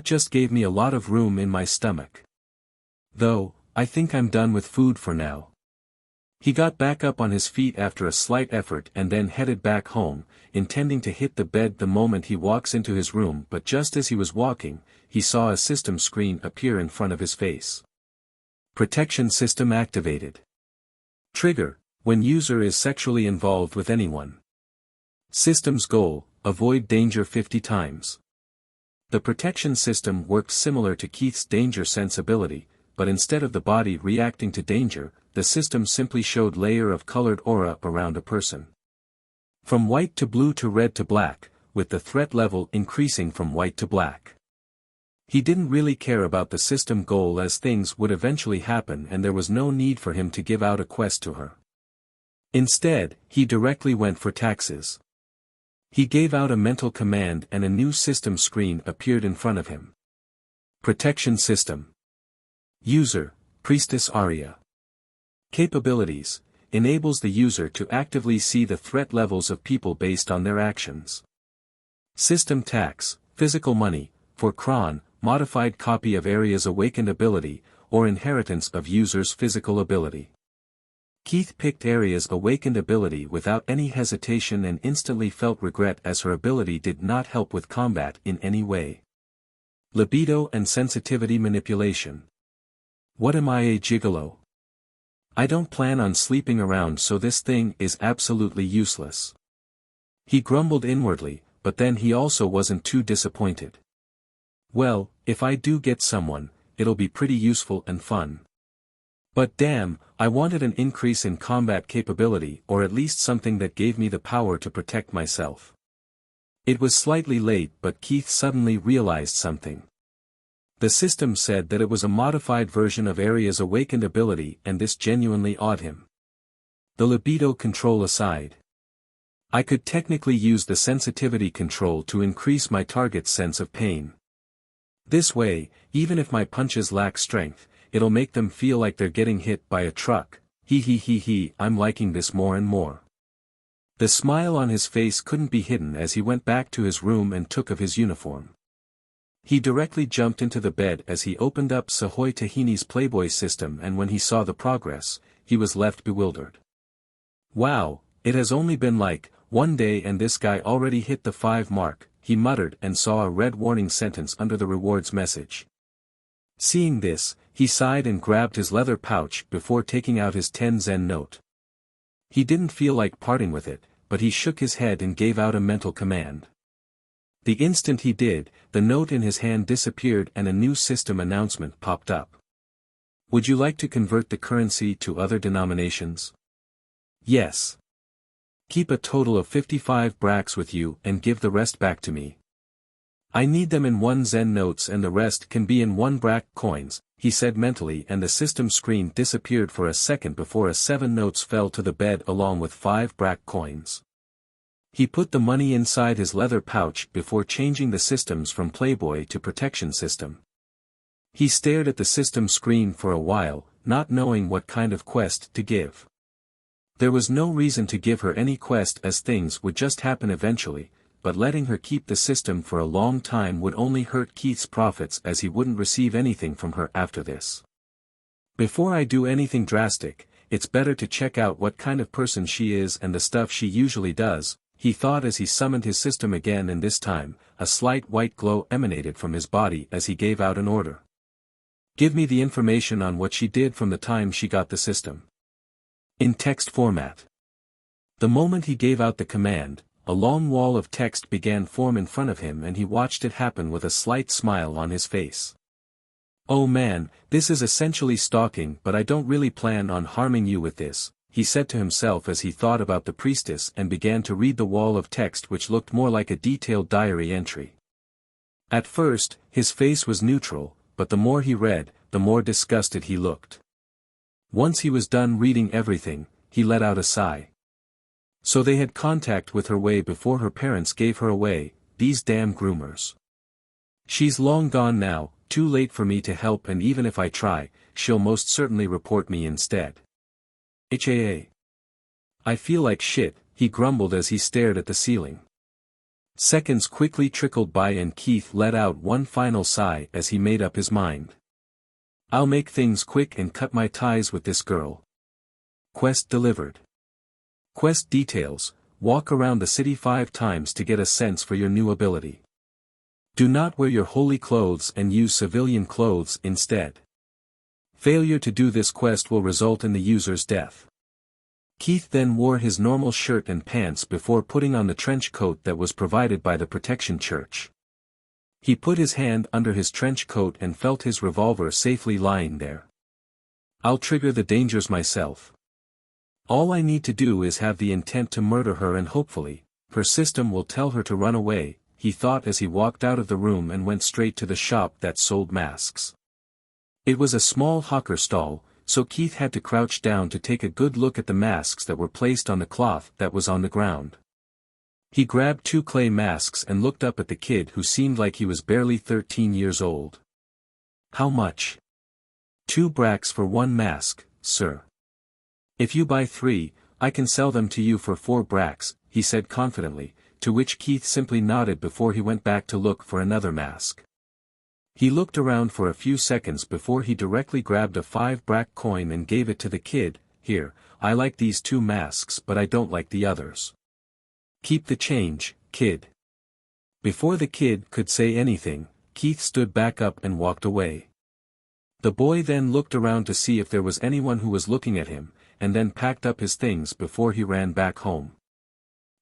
just gave me a lot of room in my stomach. Though, I think I'm done with food for now." He got back up on his feet after a slight effort and then headed back home, intending to hit the bed the moment he walks into his room, but just as he was walking, he saw a system screen appear in front of his face. Protection system activated. Trigger: when user is sexually involved with anyone. System's goal: avoid danger 50 times. The protection system worked similar to Keith's danger sense ability, but instead of the body reacting to danger, the system simply showed layer of colored aura around a person. From white to blue to red to black, with the threat level increasing from white to black. He didn't really care about the system goal as things would eventually happen and there was no need for him to give out a quest to her. Instead, he directly went for taxes. He gave out a mental command and a new system screen appeared in front of him. Protection system. User: Priestess Arya. Capabilities: enables the user to actively see the threat levels of people based on their actions. System tax: physical money, for Kron, modified copy of Arya's awakened ability, or inheritance of user's physical ability. Keith picked Arya's awakened ability without any hesitation and instantly felt regret as her ability did not help with combat in any way. Libido and sensitivity manipulation. What am I, a gigolo? I don't plan on sleeping around, so this thing is absolutely useless. He grumbled inwardly, but then he also wasn't too disappointed. Well, if I do get someone, it'll be pretty useful and fun. But damn, I wanted an increase in combat capability or at least something that gave me the power to protect myself. It was slightly late, but Keith suddenly realized something. The system said that it was a modified version of Arya's awakened ability, and this genuinely awed him. The libido control aside, I could technically use the sensitivity control to increase my target's sense of pain. This way, even if my punches lack strength, it'll make them feel like they're getting hit by a truck. I'm liking this more and more. The smile on his face couldn't be hidden as he went back to his room and took off his uniform. He directly jumped into the bed as he opened up Sahoy Tahini's Playboy system, and when he saw the progress, he was left bewildered. Wow, it has only been like one day and this guy already hit the 5 mark, he muttered and saw a red warning sentence under the rewards message. Seeing this, he sighed and grabbed his leather pouch before taking out his 10 Zen note. He didn't feel like parting with it, but he shook his head and gave out a mental command. The instant he did, the note in his hand disappeared and a new system announcement popped up. Would you like to convert the currency to other denominations? Yes. Keep a total of 55 bracks with you and give the rest back to me. I need them in 1 Zen notes and the rest can be in 1 brack coins, he said mentally, and the system screen disappeared for a second before a 7 notes fell to the bed along with 5 brack coins. He put the money inside his leather pouch before changing the systems from Playboy to Protection System. He stared at the system screen for a while, not knowing what kind of quest to give. There was no reason to give her any quest as things would just happen eventually, but letting her keep the system for a long time would only hurt Keith's profits as he wouldn't receive anything from her after this. Before I do anything drastic, it's better to check out what kind of person she is and the stuff she usually does, he thought as he summoned his system again, and this time, a slight white glow emanated from his body as he gave out an order. Give me the information on what she did from the time she got the system. In text format. The moment he gave out the command, a long wall of text began form in front of him and he watched it happen with a slight smile on his face. Oh man, this is essentially stalking, but I don't really plan on harming you with this, he said to himself as he thought about the priestess and began to read the wall of text which looked more like a detailed diary entry. At first, his face was neutral, but the more he read, the more disgusted he looked. Once he was done reading everything, he let out a sigh. So they had contact with her way before her parents gave her away, these damn groomers. She's long gone now, too late for me to help, and even if I try, she'll most certainly report me instead. I feel like shit, he grumbled as he stared at the ceiling. Seconds quickly trickled by and Keith let out one final sigh as he made up his mind. I'll make things quick and cut my ties with this girl. Quest delivered. Quest details: walk around the city 5 times to get a sense for your new ability. Do not wear your holy clothes and use civilian clothes instead. Failure to do this quest will result in the user's death. Keith then wore his normal shirt and pants before putting on the trench coat that was provided by the Protection Church. He put his hand under his trench coat and felt his revolver safely lying there. I'll trigger the dangers myself. All I need to do is have the intent to murder her, and hopefully, her system will tell her to run away, he thought as he walked out of the room and went straight to the shop that sold masks. It was a small hawker stall, so Keith had to crouch down to take a good look at the masks that were placed on the cloth that was on the ground. He grabbed 2 clay masks and looked up at the kid who seemed like he was barely 13 years old. How much? 2 bracks for 1 mask, sir. If you buy 3, I can sell them to you for 4 bracks, he said confidently, to which Keith simply nodded before he went back to look for another mask. He looked around for a few seconds before he directly grabbed a 5 brack coin and gave it to the kid. Here, I like these 2 masks but I don't like the others. Keep the change, kid. Before the kid could say anything, Keith stood back up and walked away. The boy then looked around to see if there was anyone who was looking at him, and then packed up his things before he ran back home.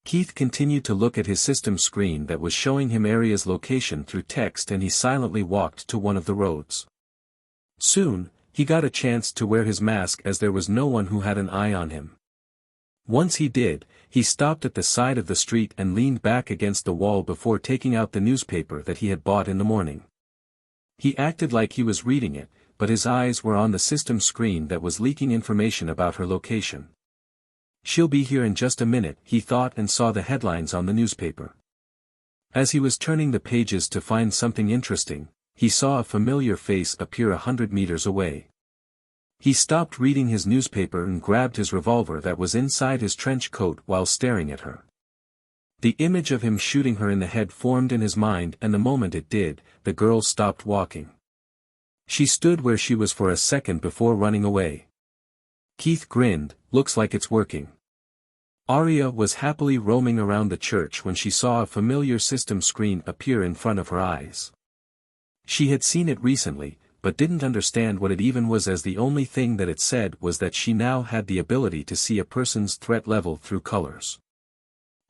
Keith continued to look at his system screen that was showing him Arya's location through text, and he silently walked to one of the roads. Soon, He got a chance to wear his mask as there was no one who had an eye on him. Once he did, he stopped at the side of the street and leaned back against the wall before taking out the newspaper that he had bought in the morning. He acted like he was reading it, but his eyes were on the system screen that was leaking information about her location. "She'll be here in just a minute," he thought, and saw the headlines on the newspaper. As he was turning the pages to find something interesting, he saw a familiar face appear 100 meters away. He stopped reading his newspaper and grabbed his revolver that was inside his trench coat while staring at her. The image of him shooting her in the head formed in his mind, and the moment it did, the girl stopped walking. She stood where she was for a second before running away. Keith grinned. "Looks like it's working." Arya was happily roaming around the church when she saw a familiar system screen appear in front of her eyes. She had seen it recently, but didn't understand what it even was, as the only thing that it said was that she now had the ability to see a person's threat level through colors.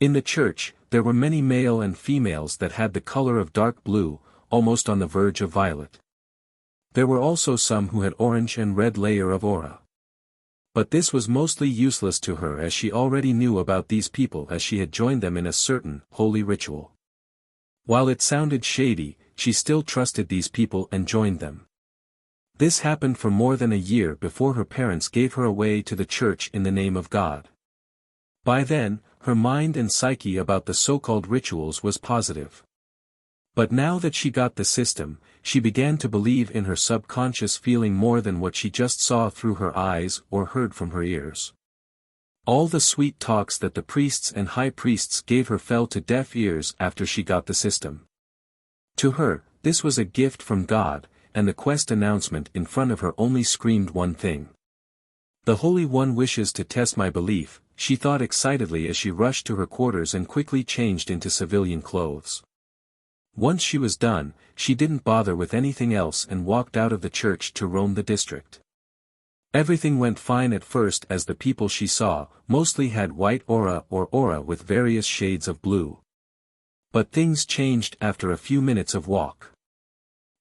In the church, there were many male and females that had the color of dark blue, almost on the verge of violet. There were also some who had orange and red layer of aura. But this was mostly useless to her, as she already knew about these people as she had joined them in a certain holy ritual. While it sounded shady, she still trusted these people and joined them. This happened for more than a year before her parents gave her away to the church in the name of God. By then, her mind and psyche about the so-called rituals was positive. But now that she got the system, she began to believe in her subconscious feeling more than what she just saw through her eyes or heard from her ears. All the sweet talks that the priests and high priests gave her fell to deaf ears after she got the system. To her, this was a gift from God, and the quest announcement in front of her only screamed one thing. "The Holy One wishes to test my belief," she thought excitedly as she rushed to her quarters and quickly changed into civilian clothes. Once she was done, she didn't bother with anything else and walked out of the church to roam the district. Everything went fine at first, as the people she saw mostly had white aura or aura with various shades of blue. But things changed after a few minutes of walk.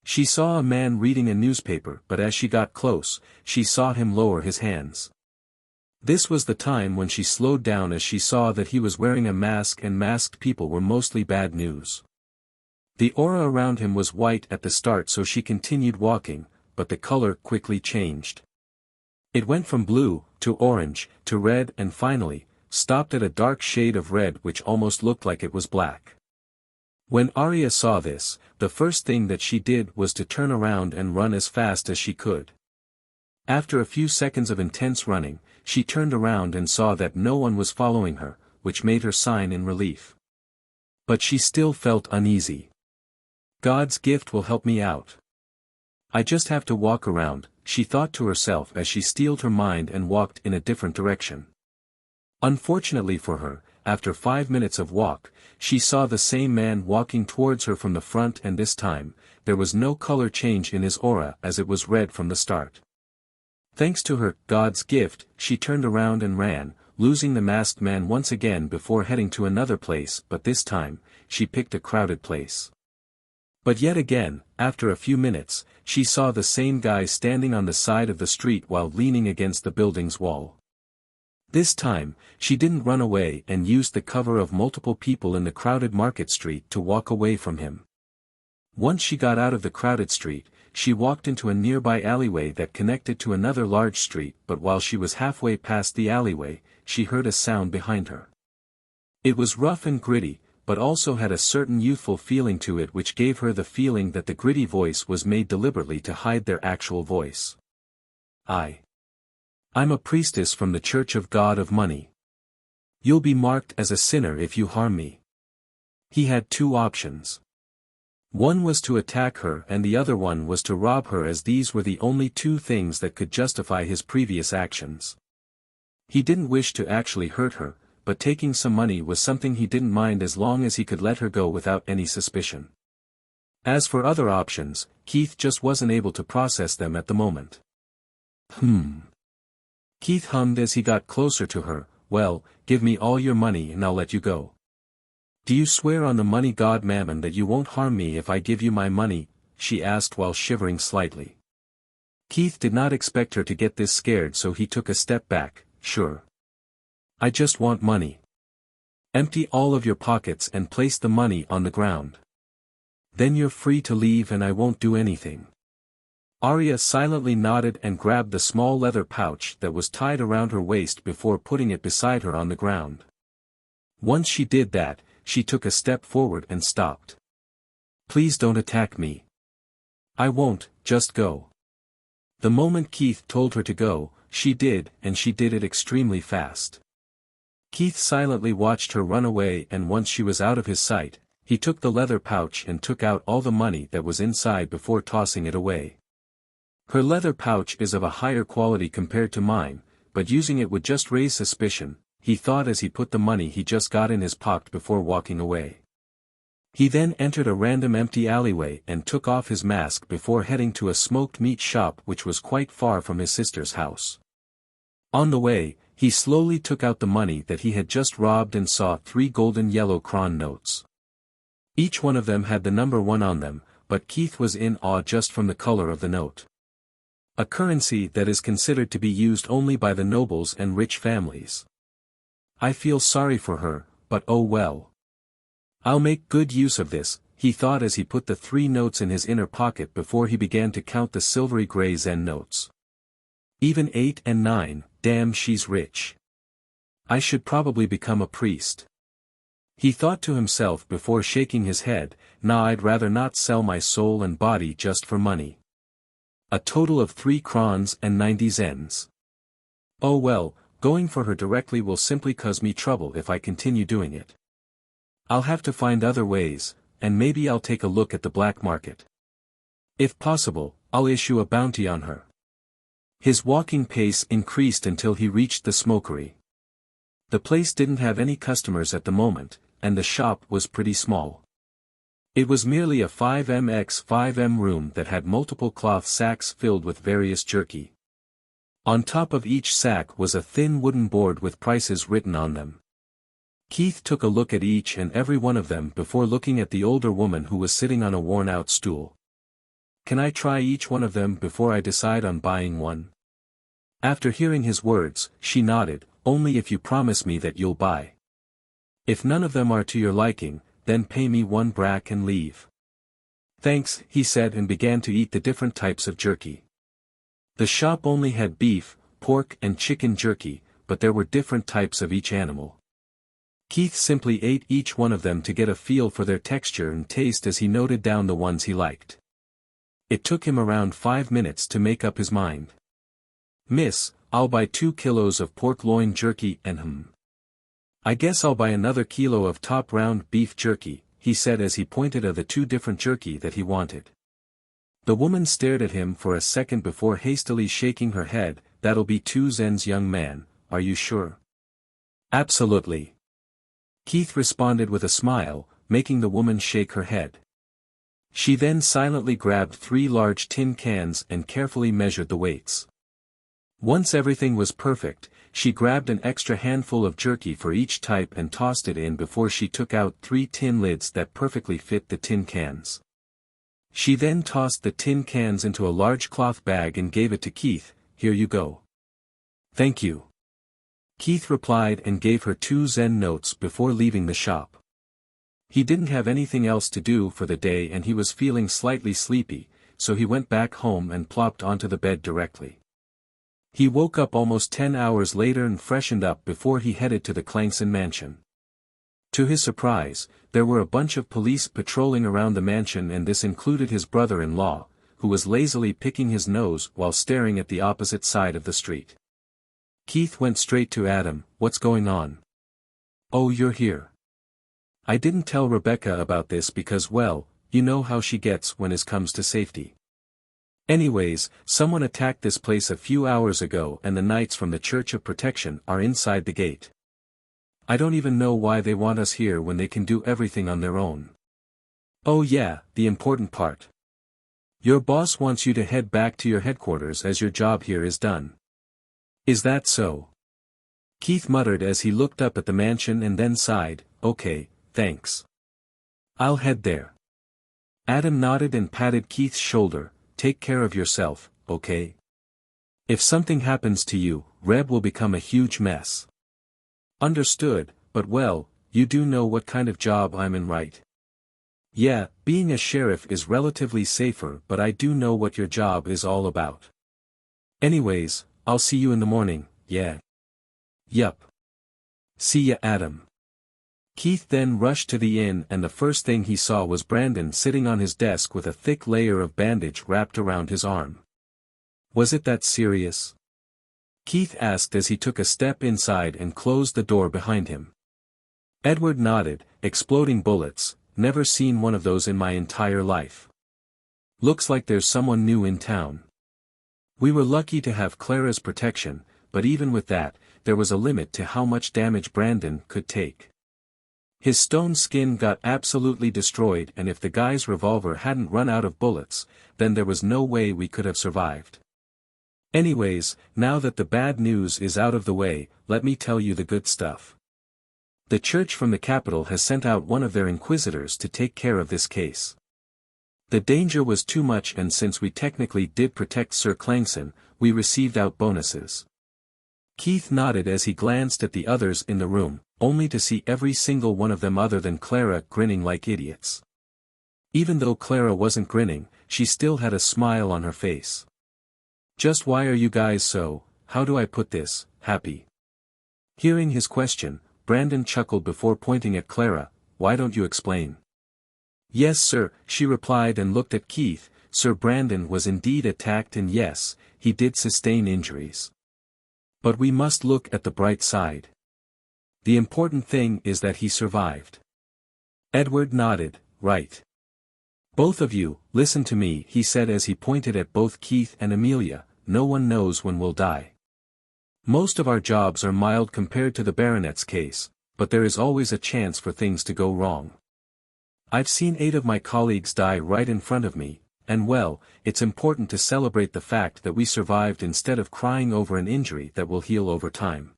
She saw a man reading a newspaper, but as she got close, she saw him lower his hands. This was the time when she slowed down, as she saw that he was wearing a mask, and masked people were mostly bad news. The aura around him was white at the start, so she continued walking, but the color quickly changed. It went from blue, to orange, to red, and finally, stopped at a dark shade of red which almost looked like it was black. When Arya saw this, the first thing that she did was to turn around and run as fast as she could. After a few seconds of intense running, she turned around and saw that no one was following her, which made her sigh in relief. But she still felt uneasy. "God's gift will help me out. I just have to walk around," she thought to herself as she steeled her mind and walked in a different direction. Unfortunately for her, after 5 minutes of walk, she saw the same man walking towards her from the front, and this time, there was no color change in his aura, as it was red from the start. Thanks to her God's gift, she turned around and ran, losing the masked man once again before heading to another place, but this time, she picked a crowded place. But yet again, after a few minutes, she saw the same guy standing on the side of the street while leaning against the building's wall. This time, she didn't run away and used the cover of multiple people in the crowded market street to walk away from him. Once she got out of the crowded street, she walked into a nearby alleyway that connected to another large street, but while she was halfway past the alleyway, she heard a sound behind her. It was rough and gritty, but also had a certain youthful feeling to it which gave her the feeling that the gritty voice was made deliberately to hide their actual voice. I'm a priestess from the Church of God of Money. You'll be marked as a sinner if you harm me." He had two options. One was to attack her and the other one was to rob her, as these were the only two things that could justify his previous actions. He didn't wish to actually hurt her, but taking some money was something he didn't mind as long as he could let her go without any suspicion. As for other options, Keith just wasn't able to process them at the moment. Keith hummed as he got closer to her. "Well, give me all your money and I'll let you go." "Do you swear on the money god Mammon that you won't harm me if I give you my money?" she asked while shivering slightly. Keith did not expect her to get this scared, so he took a step back. Sure. I just want money. Empty all of your pockets and place the money on the ground. Then you're free to leave and I won't do anything. Arya silently nodded and grabbed the small leather pouch that was tied around her waist before putting it beside her on the ground. Once she did that, she took a step forward and stopped. Please don't attack me. I won't, just go. The moment Keith told her to go, she did, and she did it extremely fast. Keith silently watched her run away, and once she was out of his sight, he took the leather pouch and took out all the money that was inside before tossing it away. Her leather pouch is of a higher quality compared to mine, but using it would just raise suspicion, he thought as he put the money he just got in his pocket before walking away. He then entered a random empty alleyway and took off his mask before heading to a smoked meat shop which was quite far from his sister's house. On the way, he slowly took out the money that he had just robbed and saw 3 golden yellow crown notes. Each one of them had the number 1 on them, but Keith was in awe just from the color of the note. A currency that is considered to be used only by the nobles and rich families. I feel sorry for her, but oh well. I'll make good use of this, he thought as he put the 3 notes in his inner pocket before he began to count the silvery gray Zen notes. Even 8 and 9, damn, she's rich. I should probably become a priest. He thought to himself before shaking his head, nah, I'd rather not sell my soul and body just for money. A total of 3 crowns and 90 zens. Oh well, going for her directly will simply cause me trouble if I continue doing it. I'll have to find other ways, and maybe I'll take a look at the black market. If possible, I'll issue a bounty on her. His walking pace increased until he reached the smokery. The place didn't have any customers at the moment, and the shop was pretty small. It was merely a 5m x 5m room that had multiple cloth sacks filled with various jerky. On top of each sack was a thin wooden board with prices written on them. Keith took a look at each and every one of them before looking at the older woman who was sitting on a worn-out stool. Can I try each one of them before I decide on buying one? After hearing his words, she nodded, only if you promise me that you'll buy. If none of them are to your liking, then pay me 1 brack and leave. Thanks, he said and began to eat the different types of jerky. The shop only had beef, pork and chicken jerky, but there were different types of each animal. Keith simply ate each one of them to get a feel for their texture and taste as he noted down the ones he liked. It took him around 5 minutes to make up his mind. Miss, I'll buy 2 kilos of pork loin jerky and I guess I'll buy another kilo of top round beef jerky, he said as he pointed at the 2 different jerky that he wanted. The woman stared at him for a second before hastily shaking her head. That'll be 2 zens, young man, are you sure? Absolutely. Keith responded with a smile, making the woman shake her head. She then silently grabbed 3 large tin cans and carefully measured the weights. Once everything was perfect, she grabbed an extra handful of jerky for each type and tossed it in before she took out 3 tin lids that perfectly fit the tin cans. She then tossed the tin cans into a large cloth bag and gave it to Keith. Here you go. Thank you. Keith replied and gave her 2 Zen notes before leaving the shop. He didn't have anything else to do for the day and he was feeling slightly sleepy, so he went back home and plopped onto the bed directly. He woke up almost 10 hours later and freshened up before he headed to the Clankson mansion. To his surprise, there were a bunch of police patrolling around the mansion, and this included his brother-in-law, who was lazily picking his nose while staring at the opposite side of the street. Keith went straight to Adam. What's going on? Oh, you're here. I didn't tell Rebecca about this because, well, you know how she gets when it comes to safety. Anyways, someone attacked this place a few hours ago and the knights from the Church of Protection are inside the gate. I don't even know why they want us here when they can do everything on their own. Oh yeah, the important part. Your boss wants you to head back to your headquarters as your job here is done. Is that so? Keith muttered as he looked up at the mansion and then sighed. Okay, thanks. I'll head there. Adam nodded and patted Keith's shoulder. Take care of yourself, okay? If something happens to you, Reb will become a huge mess. Understood, but well, you do know what kind of job I'm in, right? Yeah, being a sheriff is relatively safer, but I do know what your job is all about. Anyways, I'll see you in the morning, yeah. Yup. See ya, Adam. Keith then rushed to the inn, and the first thing he saw was Brandon sitting on his desk with a thick layer of bandage wrapped around his arm. Was it that serious? Keith asked as he took a step inside and closed the door behind him. Edward nodded. Exploding bullets, never seen one of those in my entire life. Looks like there's someone new in town. We were lucky to have Clara's protection, but even with that, there was a limit to how much damage Brandon could take. His stone skin got absolutely destroyed, and if the guy's revolver hadn't run out of bullets, then there was no way we could have survived. Anyways, now that the bad news is out of the way, let me tell you the good stuff. The church from the capital has sent out one of their inquisitors to take care of this case. The danger was too much, and since we technically did protect Sir Clangson, we received out bonuses. Keith nodded as he glanced at the others in the room, only to see every single one of them other than Clara grinning like idiots. Even though Clara wasn't grinning, she still had a smile on her face. Just why are you guys so, how do I put this, happy? Hearing his question, Brandon chuckled before pointing at Clara. Why don't you explain? Yes sir, she replied and looked at Keith. Sir Brandon was indeed attacked, and yes, he did sustain injuries. But we must look at the bright side. The important thing is that he survived. Edward nodded. Right. Both of you, listen to me, he said as he pointed at both Keith and Amelia. No one knows when we'll die. Most of our jobs are mild compared to the baronet's case, but there is always a chance for things to go wrong. I've seen 8 of my colleagues die right in front of me, and well, it's important to celebrate the fact that we survived instead of crying over an injury that will heal over time.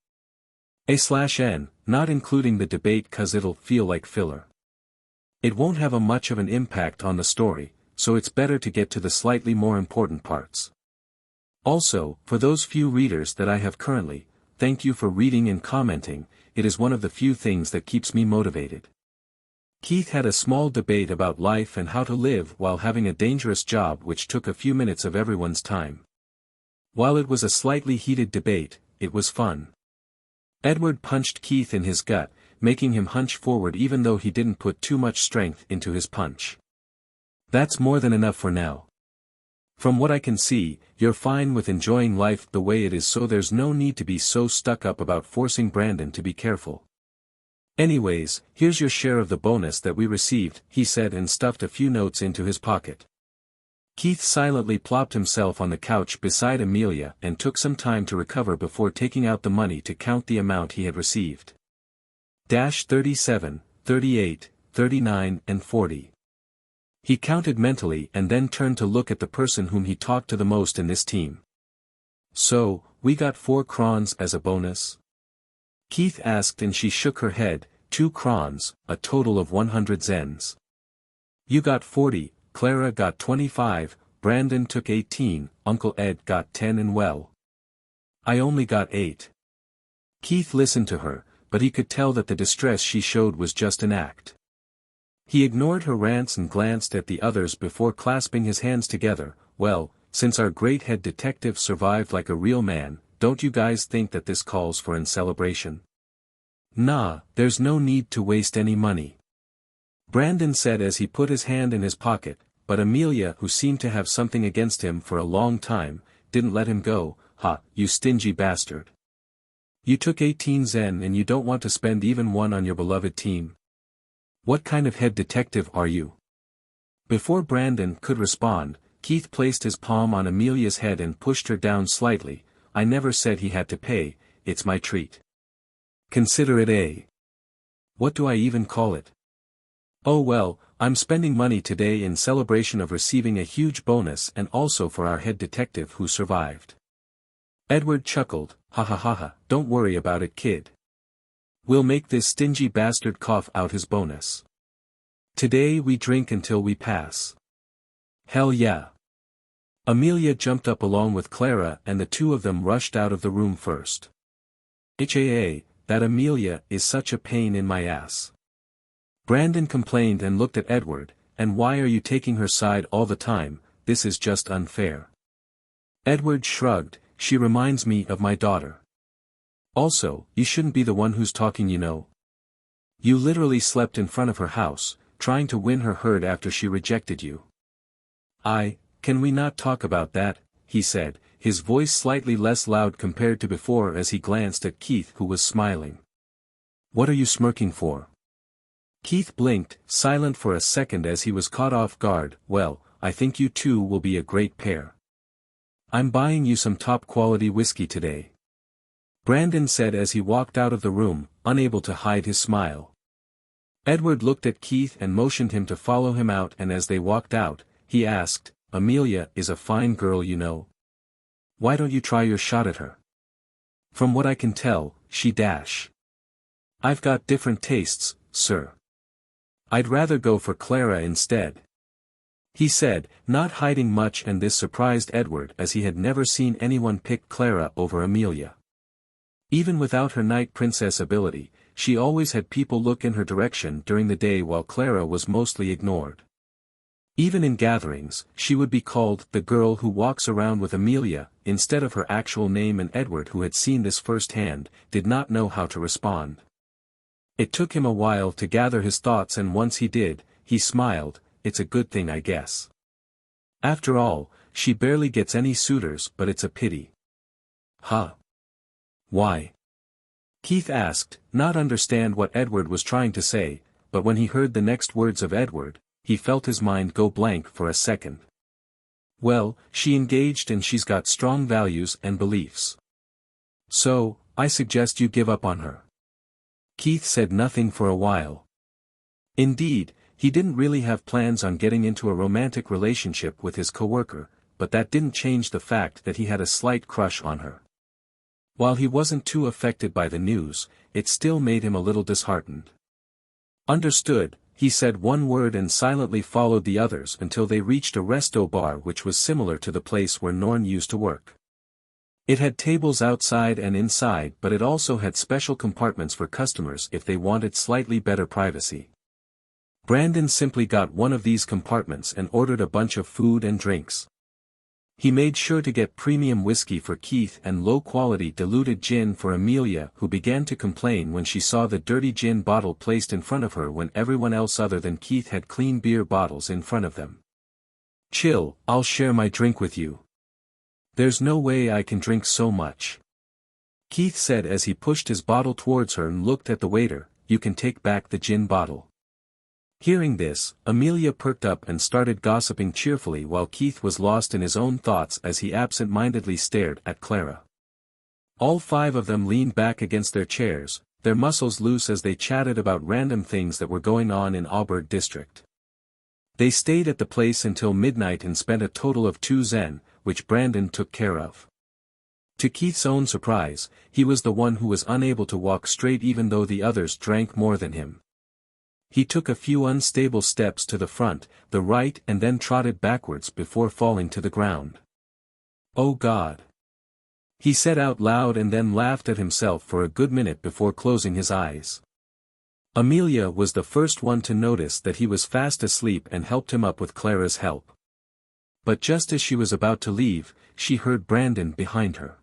A/N, not including the debate 'cause it'll feel like filler. It won't have much of an impact on the story, so it's better to get to the slightly more important parts. Also, for those few readers that I have currently, thank you for reading and commenting. It is one of the few things that keeps me motivated. Keith had a small debate about life and how to live while having a dangerous job, which took a few minutes of everyone's time. While it was a slightly heated debate, it was fun. Edward punched Keith in his gut, making him hunch forward even though he didn't put too much strength into his punch. That's more than enough for now. From what I can see, you're fine with enjoying life the way it is, so there's no need to be so stuck up about forcing Brandon to be careful. Anyways, here's your share of the bonus that we received, he said and stuffed a few notes into his pocket. Keith silently plopped himself on the couch beside Amelia and took some time to recover before taking out the money to count the amount he had received. 37, 38, 39 and 40. He counted mentally and then turned to look at the person whom he talked to the most in this team. So, we got 4 crowns as a bonus? Keith asked, and she shook her head. 2 crowns, a total of 100 zens. You got 40, Clara got 25, Brandon took 18, Uncle Ed got 10 and well, I only got 8. Keith listened to her, but he could tell that the distress she showed was just an act. He ignored her rants and glanced at the others before clasping his hands together. Well, since our great head detective survived like a real man, don't you guys think that this calls for a celebration? Nah, there's no need to waste any money, Brandon said as he put his hand in his pocket, but Amelia, who seemed to have something against him for a long time, didn't let him go. Ha, you stingy bastard. You took 18 zen and you don't want to spend even one on your beloved team. What kind of head detective are you? Before Brandon could respond, Keith placed his palm on Amelia's head and pushed her down slightly. I never said he had to pay, it's my treat. Consider it a... What do I even call it? Oh well, I'm spending money today in celebration of receiving a huge bonus and also for our head detective who survived. Edward chuckled. Ha ha ha ha, don't worry about it, kid. We'll make this stingy bastard cough out his bonus. Today we drink until we pass. Hell yeah. Amelia jumped up along with Clara and the two of them rushed out of the room first. That Amelia is such a pain in my ass. Brandon complained and looked at Edward, and why are you taking her side all the time, this is just unfair. Edward shrugged, she reminds me of my daughter. Also, you shouldn't be the one who's talking, you know. You literally slept in front of her house, trying to win her herd after she rejected you. Can we not talk about that, he said, his voice slightly less loud compared to before as he glanced at Keith who was smiling. What are you smirking for? Keith blinked, silent for a second as he was caught off guard. Well, I think you two will be a great pair. I'm buying you some top-quality whiskey today. Brandon said as he walked out of the room, unable to hide his smile. Edward looked at Keith and motioned him to follow him out, and as they walked out, he asked, Amelia is a fine girl, you know. Why don't you try your shot at her? From what I can tell, she dash. I've got different tastes, sir. I'd rather go for Clara instead. He said, not hiding much, and this surprised Edward as he had never seen anyone pick Clara over Amelia. Even without her night princess ability, she always had people look in her direction during the day while Clara was mostly ignored. Even in gatherings, she would be called the girl who walks around with Amelia, instead of her actual name, and Edward, who had seen this firsthand, did not know how to respond. It took him a while to gather his thoughts, and once he did, he smiled. It's a good thing, I guess. After all, she barely gets any suitors, but it's a pity. Huh? Why? Keith asked, not understand what Edward was trying to say, but when he heard the next words of Edward, he felt his mind go blank for a second. Well, she engaged and she's got strong values and beliefs. So, I suggest you give up on her. Keith said nothing for a while. Indeed, he didn't really have plans on getting into a romantic relationship with his coworker, but that didn't change the fact that he had a slight crush on her. While he wasn't too affected by the news, it still made him a little disheartened. Understood, he said one word and silently followed the others until they reached a resto bar which was similar to the place where Norn used to work. It had tables outside and inside, but it also had special compartments for customers if they wanted slightly better privacy. Brandon simply got one of these compartments and ordered a bunch of food and drinks. He made sure to get premium whiskey for Keith and low-quality diluted gin for Amelia, who began to complain when she saw the dirty gin bottle placed in front of her when everyone else other than Keith had clean beer bottles in front of them. Chill, I'll share my drink with you. There's no way I can drink so much. Keith said as he pushed his bottle towards her and looked at the waiter, you can take back the gin bottle. Hearing this, Amelia perked up and started gossiping cheerfully while Keith was lost in his own thoughts as he absent-mindedly stared at Clara. All five of them leaned back against their chairs, their muscles loose as they chatted about random things that were going on in Auberg district. They stayed at the place until midnight and spent a total of 2 Zen, which Brandon took care of. To Keith's own surprise, he was the one who was unable to walk straight even though the others drank more than him. He took a few unstable steps to the front, the right, and then trotted backwards before falling to the ground. Oh God! He said out loud and then laughed at himself for a good minute before closing his eyes. Amelia was the first one to notice that he was fast asleep and helped him up with Clara's help. But just as she was about to leave, she heard Brandon behind her.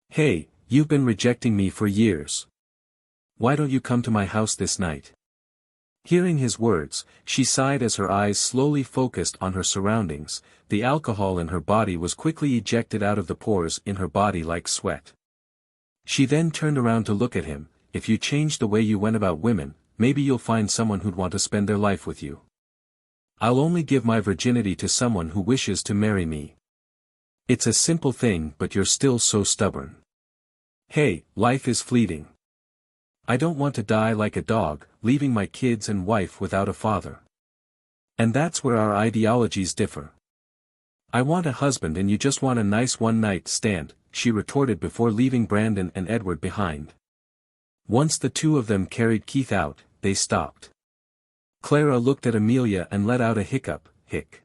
Hey, you've been rejecting me for years. Why don't you come to my house this night? Hearing his words, she sighed as her eyes slowly focused on her surroundings. The alcohol in her body was quickly ejected out of the pores in her body like sweat. She then turned around to look at him. If you change the way you went about women, maybe you'll find someone who'd want to spend their life with you. I'll only give my virginity to someone who wishes to marry me. It's a simple thing, but you're still so stubborn. Hey, life is fleeting. I don't want to die like a dog, leaving my kids and wife without a father. And that's where our ideologies differ. I want a husband and you just want a nice one-night stand, she retorted before leaving Brandon and Edward behind. Once the two of them carried Keith out, they stopped. Clara looked at Amelia and let out a hiccup, hic.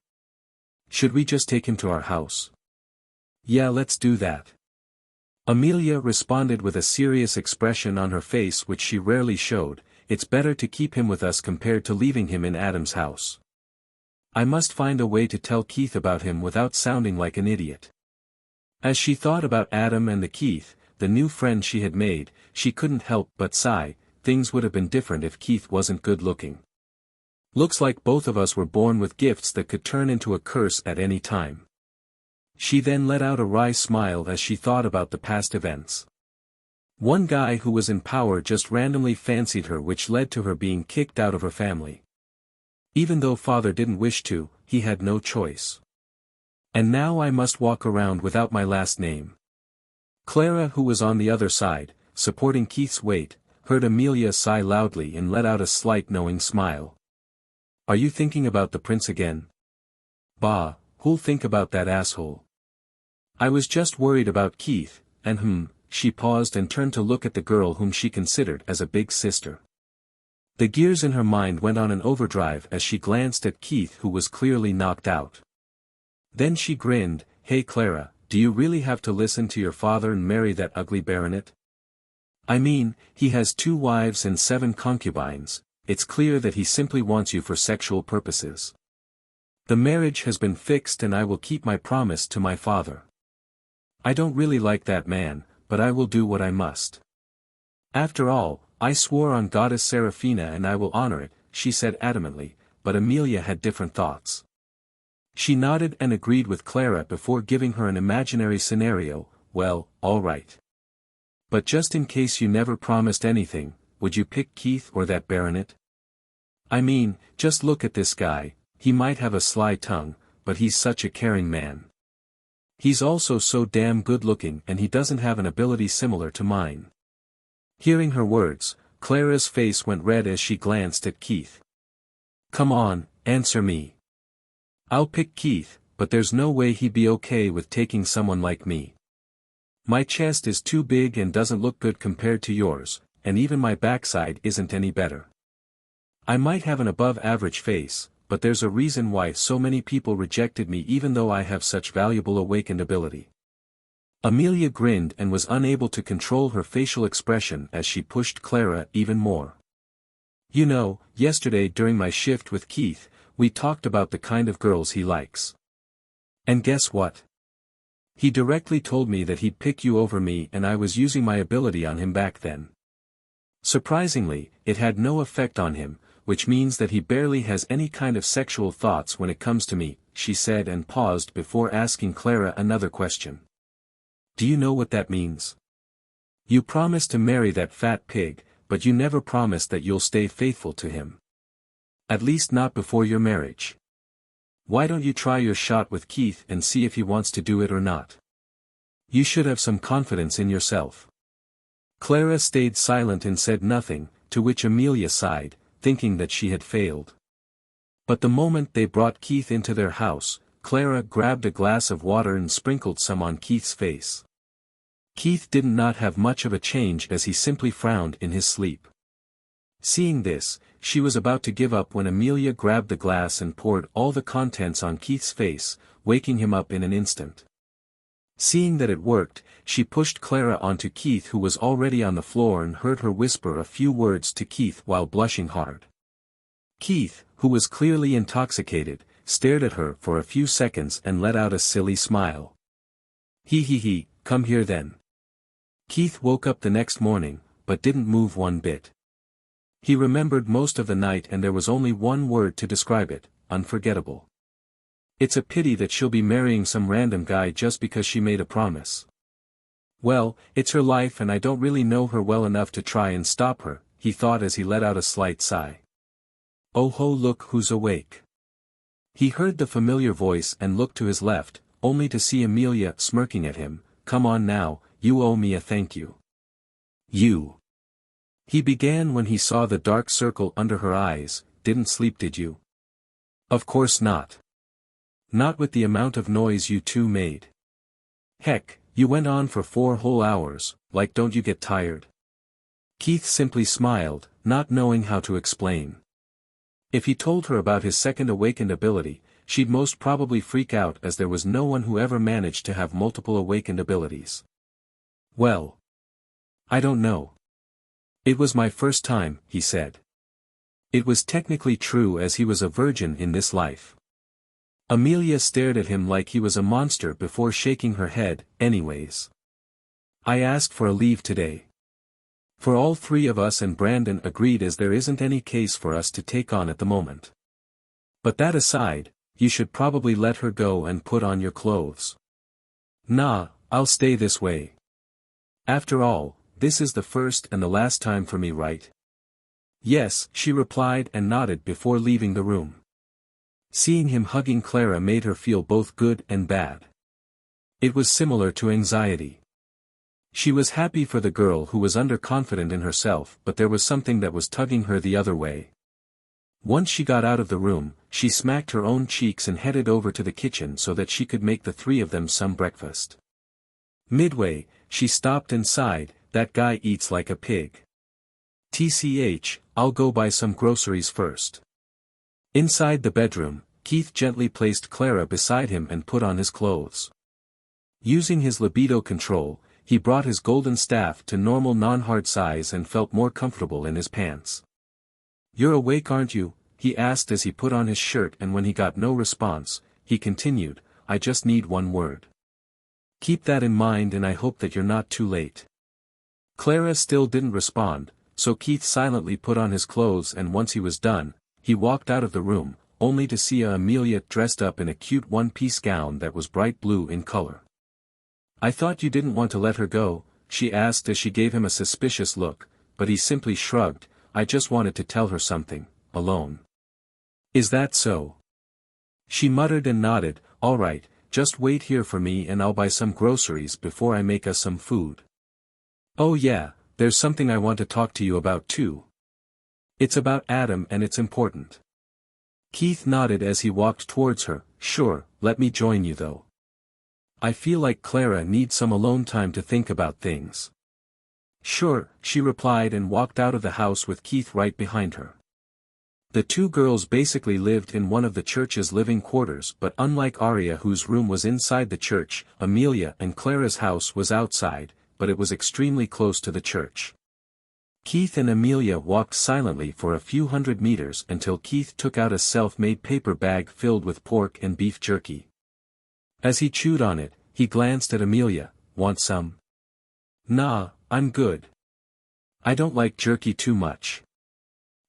Should we just take him to our house? Yeah, let's do that. Amelia responded with a serious expression on her face which she rarely showed. It's better to keep him with us compared to leaving him in Adam's house. I must find a way to tell Keith about him without sounding like an idiot. As she thought about Adam and Keith, the new friend she had made, she couldn't help but sigh. Things would have been different if Keith wasn't good looking. Looks like both of us were born with gifts that could turn into a curse at any time. She then let out a wry smile as she thought about the past events. One guy who was in power just randomly fancied her, which led to her being kicked out of her family. Even though father didn't wish to, he had no choice. And now I must walk around without my last name. Clara, who was on the other side, supporting Keith's weight, heard Amelia sigh loudly and let out a slight knowing smile. Are you thinking about the prince again? Bah, who'll think about that asshole? I was just worried about Keith, and she paused and turned to look at the girl whom she considered as a big sister. The gears in her mind went on an overdrive as she glanced at Keith, who was clearly knocked out. Then she grinned. Hey Clara, do you really have to listen to your father and marry that ugly baronet? I mean, he has 2 wives and 7 concubines, it's clear that he simply wants you for sexual purposes. The marriage has been fixed and I will keep my promise to my father. I don't really like that man, but I will do what I must. After all, I swore on Goddess Seraphina and I will honor it, she said adamantly, but Amelia had different thoughts. She nodded and agreed with Clara before giving her an imaginary scenario. Well, all right. But just in case you never promised anything, would you pick Keith or that baronet? I mean, just look at this guy, he might have a sly tongue, but he's such a caring man. He's also so damn good looking and he doesn't have an ability similar to mine. Hearing her words, Clara's face went red as she glanced at Keith. Come on, answer me. I'll pick Keith, but there's no way he'd be okay with taking someone like me. My chest is too big and doesn't look good compared to yours, and even my backside isn't any better. I might have an above-average face, but there's a reason why so many people rejected me even though I have such valuable awakened ability. Amelia grinned and was unable to control her facial expression as she pushed Clara even more. You know, yesterday during my shift with Keith, we talked about the kind of girls he likes. And guess what? He directly told me that he'd pick you over me and I was using my ability on him back then. Surprisingly, it had no effect on him, which means that he barely has any kind of sexual thoughts when it comes to me, she said and paused before asking Clara another question. Do you know what that means? You promised to marry that fat pig, but you never promised that you'll stay faithful to him. At least not before your marriage. Why don't you try your shot with Keith and see if he wants to do it or not? You should have some confidence in yourself. Clara stayed silent and said nothing, to which Amelia sighed, thinking that she had failed. But the moment they brought Keith into their house, Clara grabbed a glass of water and sprinkled some on Keith's face. Keith did not have much of a change as he simply frowned in his sleep. Seeing this, she was about to give up when Amelia grabbed the glass and poured all the contents on Keith's face, waking him up in an instant. Seeing that it worked, she pushed Clara onto Keith, who was already on the floor, and heard her whisper a few words to Keith while blushing hard. Keith, who was clearly intoxicated, stared at her for a few seconds and let out a silly smile. He, come here then. Keith woke up the next morning, but didn't move one bit. He remembered most of the night and there was only one word to describe it: unforgettable. It's a pity that she'll be marrying some random guy just because she made a promise. Well, it's her life and I don't really know her well enough to try and stop her, he thought as he let out a slight sigh. Oh ho, look who's awake. He heard the familiar voice and looked to his left, only to see Amelia smirking at him. Come on now, you owe me a thank you. You. He began when he saw the dark circle under her eyes. Didn't sleep, did you? Of course not. Not with the amount of noise you two made. Heck, you went on for 4 whole hours, like don't you get tired? Keith simply smiled, not knowing how to explain. If he told her about his second awakened ability, she'd most probably freak out as there was no one who ever managed to have multiple awakened abilities. Well, I don't know. It was my first time, he said. It was technically true as he was a virgin in this life. Amelia stared at him like he was a monster before shaking her head. Anyways, I asked for a leave today. For all three of us, and Brandon agreed, as there isn't any case for us to take on at the moment. But that aside, you should probably let her go and put on your clothes. Nah, I'll stay this way. After all, this is the first and the last time for me, right? Yes, she replied and nodded before leaving the room. Seeing him hugging Clara made her feel both good and bad. It was similar to anxiety. She was happy for the girl who was underconfident in herself, but there was something that was tugging her the other way. Once she got out of the room, she smacked her own cheeks and headed over to the kitchen so that she could make the three of them some breakfast. Midway, she stopped and sighed, "That guy eats like a pig. TCH, I'll go buy some groceries first." Inside the bedroom, Keith gently placed Clara beside him and put on his clothes. Using his libido control, he brought his golden staff to normal non-hard size and felt more comfortable in his pants. "You're awake, aren't you?" he asked as he put on his shirt, and when he got no response, he continued, "I just need one word. Keep that in mind, and I hope that you're not too late." Clara still didn't respond, so Keith silently put on his clothes, and once he was done, he walked out of the room, only to see Amelia dressed up in a cute one-piece gown that was bright blue in color. "I thought you didn't want to let her go," she asked as she gave him a suspicious look, but he simply shrugged. "I just wanted to tell her something, alone." "Is that so?" She muttered and nodded. "All right, just wait here for me and I'll buy some groceries before I make us some food." "Oh yeah, there's something I want to talk to you about too. It's about Adam and it's important." Keith nodded as he walked towards her. "Sure, let me join you though. I feel like Clara needs some alone time to think about things." "Sure," she replied and walked out of the house with Keith right behind her. The two girls basically lived in one of the church's living quarters, but unlike Arya, whose room was inside the church, Amelia and Clara's house was outside, but it was extremely close to the church. Keith and Amelia walked silently for a few hundred meters until Keith took out a self-made paper bag filled with pork and beef jerky. As he chewed on it, he glanced at Amelia. "Want some?" "Nah, I'm good. I don't like jerky too much.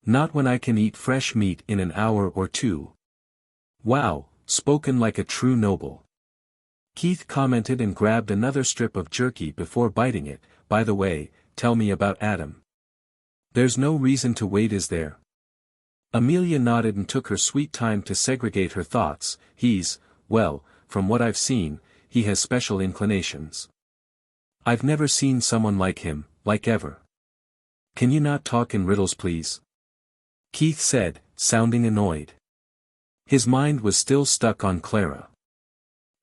Not when I can eat fresh meat in an hour or two." "Wow, spoken like a true noble," Keith commented and grabbed another strip of jerky before biting it. "By the way, tell me about Adam." "There's no reason to wait, is there?" Amelia nodded and took her sweet time to segregate her thoughts. Well, from what I've seen, he has special inclinations. I've never seen someone like him, like ever." "Can you not talk in riddles, please?" Keith said, sounding annoyed. His mind was still stuck on Clara.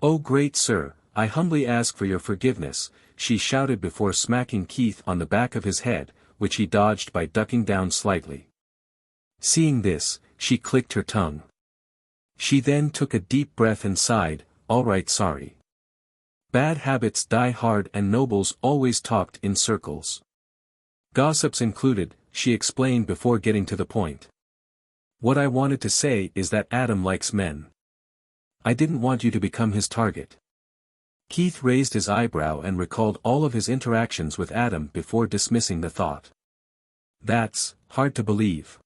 "Oh great sir, I humbly ask for your forgiveness," she shouted before smacking Keith on the back of his head, which he dodged by ducking down slightly. Seeing this, she clicked her tongue. She then took a deep breath and sighed. "All right, sorry. Bad habits die hard, and nobles always talked in circles. Gossips included," she explained before getting to the point. "What I wanted to say is that Adam likes men. I didn't want you to become his target." Keith raised his eyebrow and recalled all of his interactions with Adam before dismissing the thought. "That's hard to believe.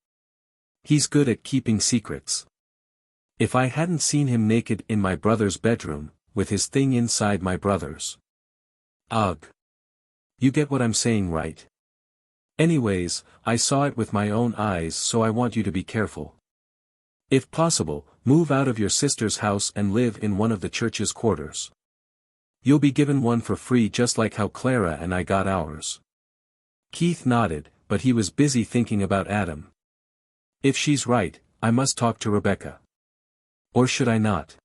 He's good at keeping secrets. If I hadn't seen him naked in my brother's bedroom, with his thing inside my brother's. Ugh. You get what I'm saying, right? Anyways, I saw it with my own eyes, so I want you to be careful. If possible, move out of your sister's house and live in one of the church's quarters. You'll be given one for free, just like how Clara and I got ours." Keith nodded, but he was busy thinking about Adam. "If she's right, I must talk to Rebecca. Or should I not?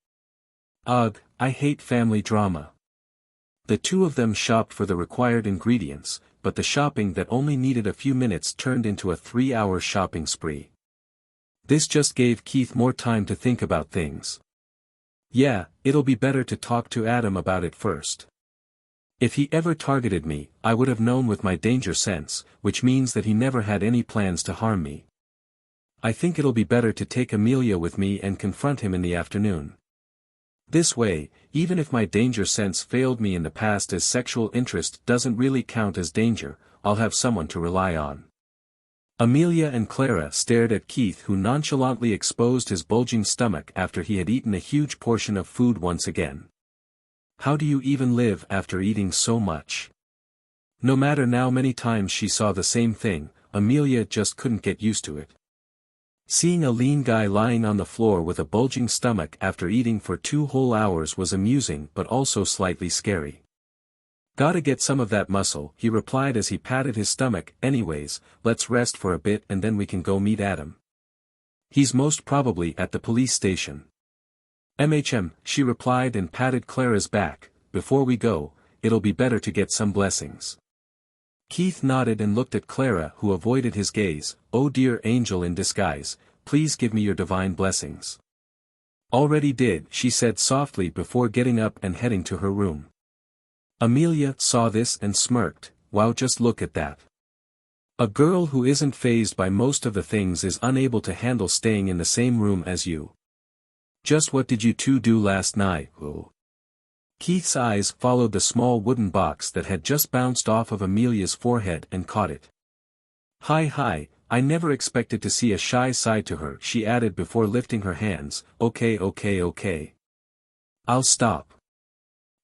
Ugh, I hate family drama." The two of them shopped for the required ingredients, but the shopping that only needed a few minutes turned into a 3-hour shopping spree. This just gave Keith more time to think about things. Yeah, it'll be better to talk to Adam about it first. If he ever targeted me, I would have known with my danger sense, which means that he never had any plans to harm me. I think it'll be better to take Amelia with me and confront him in the afternoon. This way, even if my danger sense failed me in the past as sexual interest doesn't really count as danger, I'll have someone to rely on. Amelia and Clara stared at Keith, who nonchalantly exposed his bulging stomach after he had eaten a huge portion of food once again. How do you even live after eating so much? No matter how many times she saw the same thing, Amelia just couldn't get used to it. Seeing a lean guy lying on the floor with a bulging stomach after eating for 2 whole hours was amusing but also slightly scary. Gotta get some of that muscle, he replied as he patted his stomach. Anyways, let's rest for a bit and then we can go meet Adam. He's most probably at the police station. She replied and patted Clara's back. Before we go, it'll be better to get some blessings. Keith nodded and looked at Clara, who avoided his gaze. Oh dear angel in disguise, please give me your divine blessings. Already did, she said softly before getting up and heading to her room. Amelia saw this and smirked. Wow, just look at that. A girl who isn't fazed by most of the things is unable to handle staying in the same room as you. Just what did you two do last night? Oh. Keith's eyes followed the small wooden box that had just bounced off of Amelia's forehead and caught it. Hi, I never expected to see a shy side to her, she added before lifting her hands. Okay. I'll stop.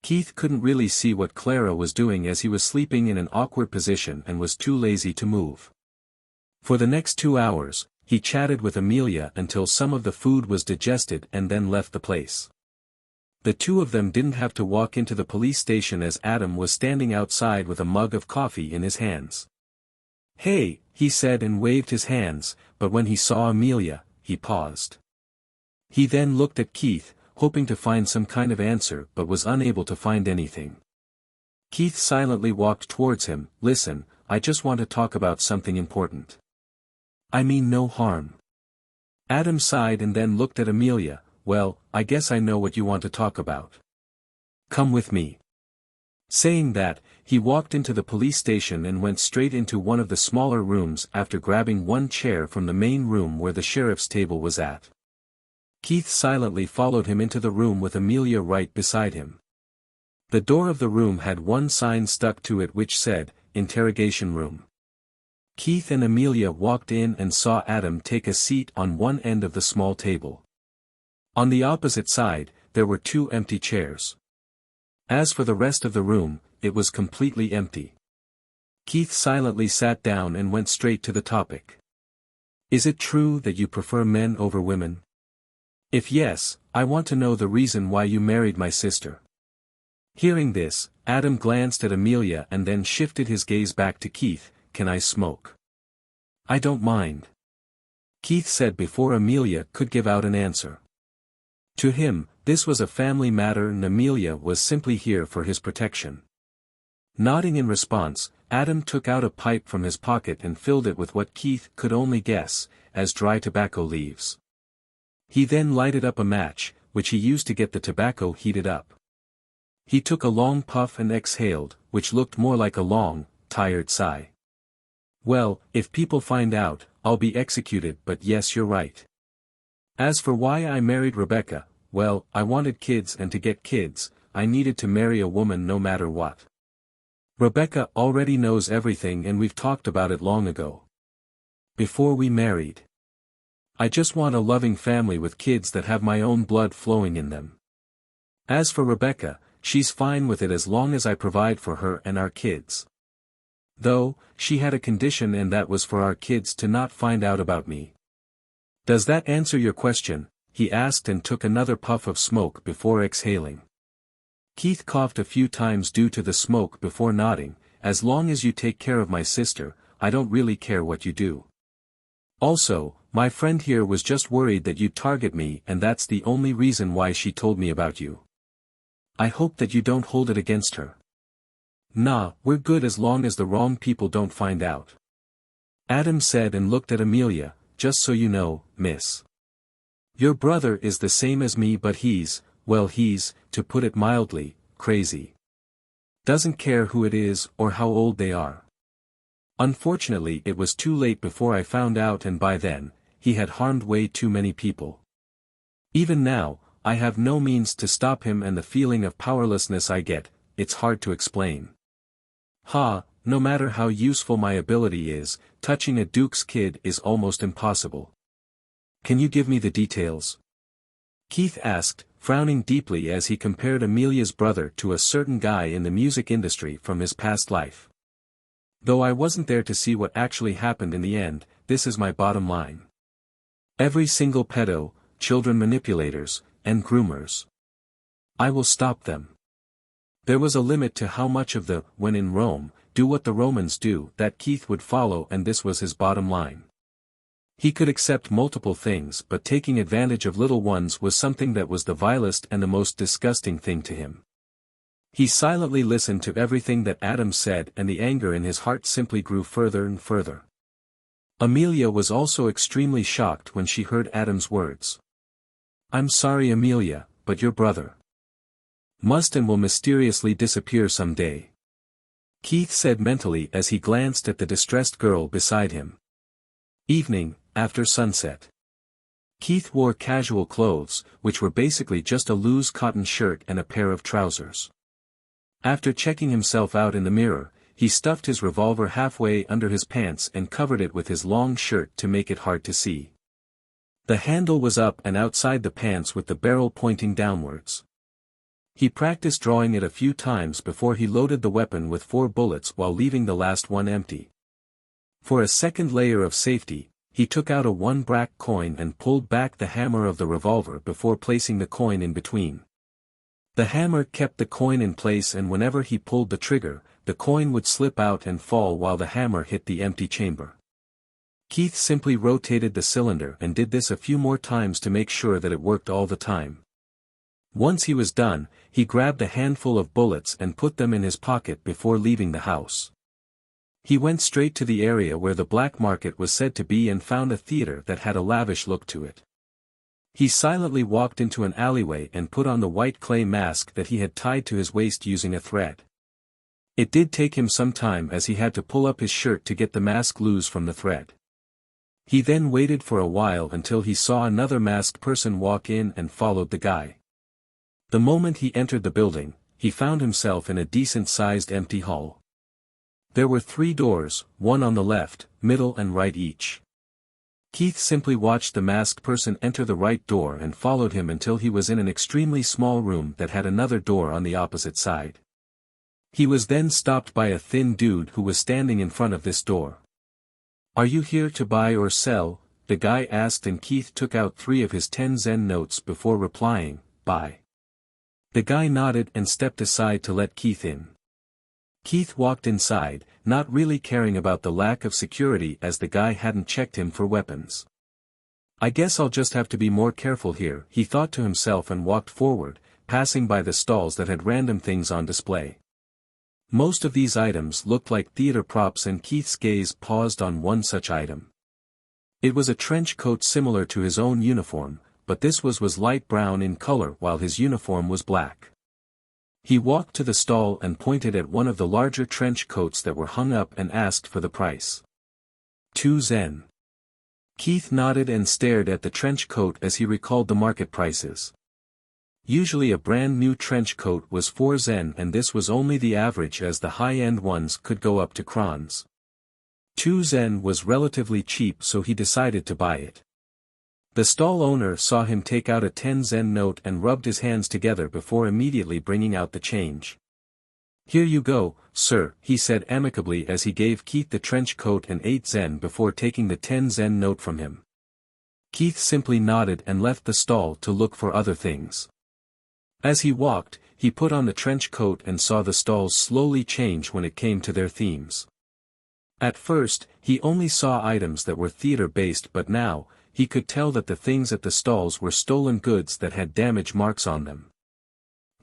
Keith couldn't really see what Clara was doing as he was sleeping in an awkward position and was too lazy to move. For the next 2 hours, he chatted with Amelia until some of the food was digested and then left the place. The two of them didn't have to walk into the police station as Adam was standing outside with a mug of coffee in his hands. Hey, he said and waved his hands, but when he saw Amelia, he paused. He then looked at Keith, hoping to find some kind of answer but was unable to find anything. Keith silently walked towards him. Listen, I just want to talk about something important. I mean no harm. Adam sighed and then looked at Amelia. Well, I guess I know what you want to talk about. Come with me. Saying that, he walked into the police station and went straight into one of the smaller rooms after grabbing one chair from the main room where the sheriff's table was at. Keith silently followed him into the room with Amelia right beside him. The door of the room had one sign stuck to it which said, Interrogation Room. Keith and Amelia walked in and saw Adam take a seat on one end of the small table. On the opposite side, there were 2 empty chairs. As for the rest of the room, it was completely empty. Keith silently sat down and went straight to the topic. Is it true that you prefer men over women? If yes, I want to know the reason why you married my sister. Hearing this, Adam glanced at Amelia and then shifted his gaze back to Keith. Can I smoke? I don't mind. Keith said before Amelia could give out an answer. To him, this was a family matter and Amelia was simply here for his protection. Nodding in response, Adam took out a pipe from his pocket and filled it with what Keith could only guess as dry tobacco leaves. He then lighted up a match, which he used to get the tobacco heated up. He took a long puff and exhaled, which looked more like a long, tired sigh. Well, if people find out, I'll be executed, but yes, you're right. As for why I married Rebecca, well, I wanted kids, and to get kids, I needed to marry a woman no matter what. Rebecca already knows everything and we've talked about it long ago. Before we married. I just want a loving family with kids that have my own blood flowing in them. As for Rebecca, she's fine with it as long as I provide for her and our kids. Though, she had a condition and that was for our kids to not find out about me. Does that answer your question? He asked and took another puff of smoke before exhaling. Keith coughed a few times due to the smoke before nodding. As long as you take care of my sister, I don't really care what you do. Also, my friend here was just worried that you'd target me and that's the only reason why she told me about you. I hope that you don't hold it against her. Nah, we're good as long as the wrong people don't find out. Adam said and looked at Amelia. Just so you know, miss. Your brother is the same as me but he's, well, he's, to put it mildly, crazy. Doesn't care who it is or how old they are. Unfortunately, it was too late before I found out, and by then, he had harmed way too many people. Even now, I have no means to stop him, and the feeling of powerlessness I get, it's hard to explain. No matter how useful my ability is, touching a Duke's kid is almost impossible. Can you give me the details? Keith asked, frowning deeply as he compared Amelia's brother to a certain guy in the music industry from his past life. Though I wasn't there to see what actually happened in the end, this is my bottom line. Every single pedo, children manipulators, and groomers. I will stop them. There was a limit to how much of the, when in Rome, do what the Romans do, that Keith would follow, and this was his bottom line. He could accept multiple things, but taking advantage of little ones was something that was the vilest and the most disgusting thing to him. He silently listened to everything that Adam said, and the anger in his heart simply grew further and further. Amelia was also extremely shocked when she heard Adam's words. I'm sorry, Amelia, but your brother must and will mysteriously disappear someday, Keith said mentally as he glanced at the distressed girl beside him. Evening, after sunset. Keith wore casual clothes, which were basically just a loose cotton shirt and a pair of trousers. After checking himself out in the mirror, he stuffed his revolver halfway under his pants and covered it with his long shirt to make it hard to see. The handle was up and outside the pants with the barrel pointing downwards. He practiced drawing it a few times before he loaded the weapon with 4 bullets while leaving the last one empty. For a second layer of safety, he took out a 1 brack coin and pulled back the hammer of the revolver before placing the coin in between. The hammer kept the coin in place, and whenever he pulled the trigger, the coin would slip out and fall while the hammer hit the empty chamber. Keith simply rotated the cylinder and did this a few more times to make sure that it worked all the time. Once he was done, he grabbed a handful of bullets and put them in his pocket before leaving the house. He went straight to the area where the black market was said to be and found a theater that had a lavish look to it. He silently walked into an alleyway and put on the white clay mask that he had tied to his waist using a thread. It did take him some time as he had to pull up his shirt to get the mask loose from the thread. He then waited for a while until he saw another masked person walk in and followed the guy. The moment he entered the building, he found himself in a decent-sized empty hall. There were 3 doors, one on the left, middle and right each. Keith simply watched the masked person enter the right door and followed him until he was in an extremely small room that had another door on the opposite side. He was then stopped by a thin dude who was standing in front of this door. "Are you here to buy or sell?" the guy asked, and Keith took out 3 of his 10 Zen notes before replying, "Buy." The guy nodded and stepped aside to let Keith in. Keith walked inside, not really caring about the lack of security as the guy hadn't checked him for weapons. "I guess I'll just have to be more careful here," he thought to himself, and walked forward, passing by the stalls that had random things on display. Most of these items looked like theater props, and Keith's gaze paused on one such item. It was a trench coat similar to his own uniform, but this was light brown in color while his uniform was black. He walked to the stall and pointed at one of the larger trench coats that were hung up and asked for the price. 2 Zen. Keith nodded and stared at the trench coat as he recalled the market prices. Usually a brand new trench coat was 4 Zen, and this was only the average as the high-end ones could go up to crowns. 2 Zen was relatively cheap, so he decided to buy it. The stall owner saw him take out a 10 Zen note and rubbed his hands together before immediately bringing out the change. "Here you go, sir," he said amicably as he gave Keith the trench coat and 8 Zen before taking the 10 Zen note from him. Keith simply nodded and left the stall to look for other things. As he walked, he put on the trench coat and saw the stalls slowly change when it came to their themes. At first, he only saw items that were theater-based, but now, he could tell that the things at the stalls were stolen goods that had damage marks on them.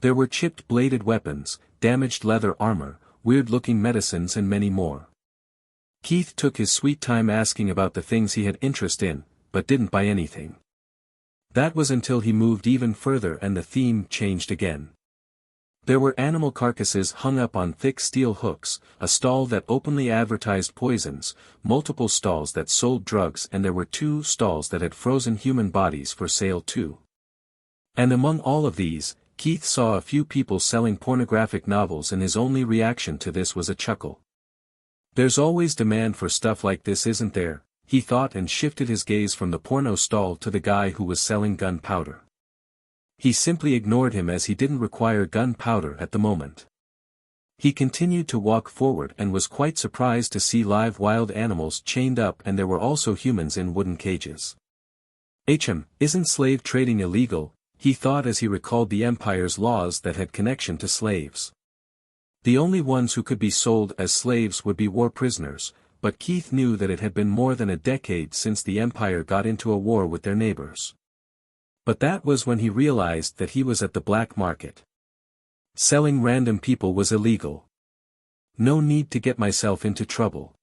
There were chipped bladed weapons, damaged leather armor, weird-looking medicines, and many more. Keith took his sweet time asking about the things he had interest in, but didn't buy anything. That was until he moved even further and the theme changed again. There were animal carcasses hung up on thick steel hooks, a stall that openly advertised poisons, multiple stalls that sold drugs, and there were 2 stalls that had frozen human bodies for sale too. And among all of these, Keith saw a few people selling pornographic novels, and his only reaction to this was a chuckle. There's always demand for stuff like this, isn't there? He thought, and shifted his gaze from the porno stall to the guy who was selling gunpowder. He simply ignored him as he didn't require gunpowder at the moment. He continued to walk forward and was quite surprised to see live wild animals chained up, and there were also humans in wooden cages. Isn't slave trading illegal? He thought as he recalled the Empire's laws that had connection to slaves. The only ones who could be sold as slaves would be war prisoners, but Keith knew that it had been more than a decade since the Empire got into a war with their neighbors. But that was when he realized that he was at the black market. Selling random people was illegal. No need to get myself into trouble.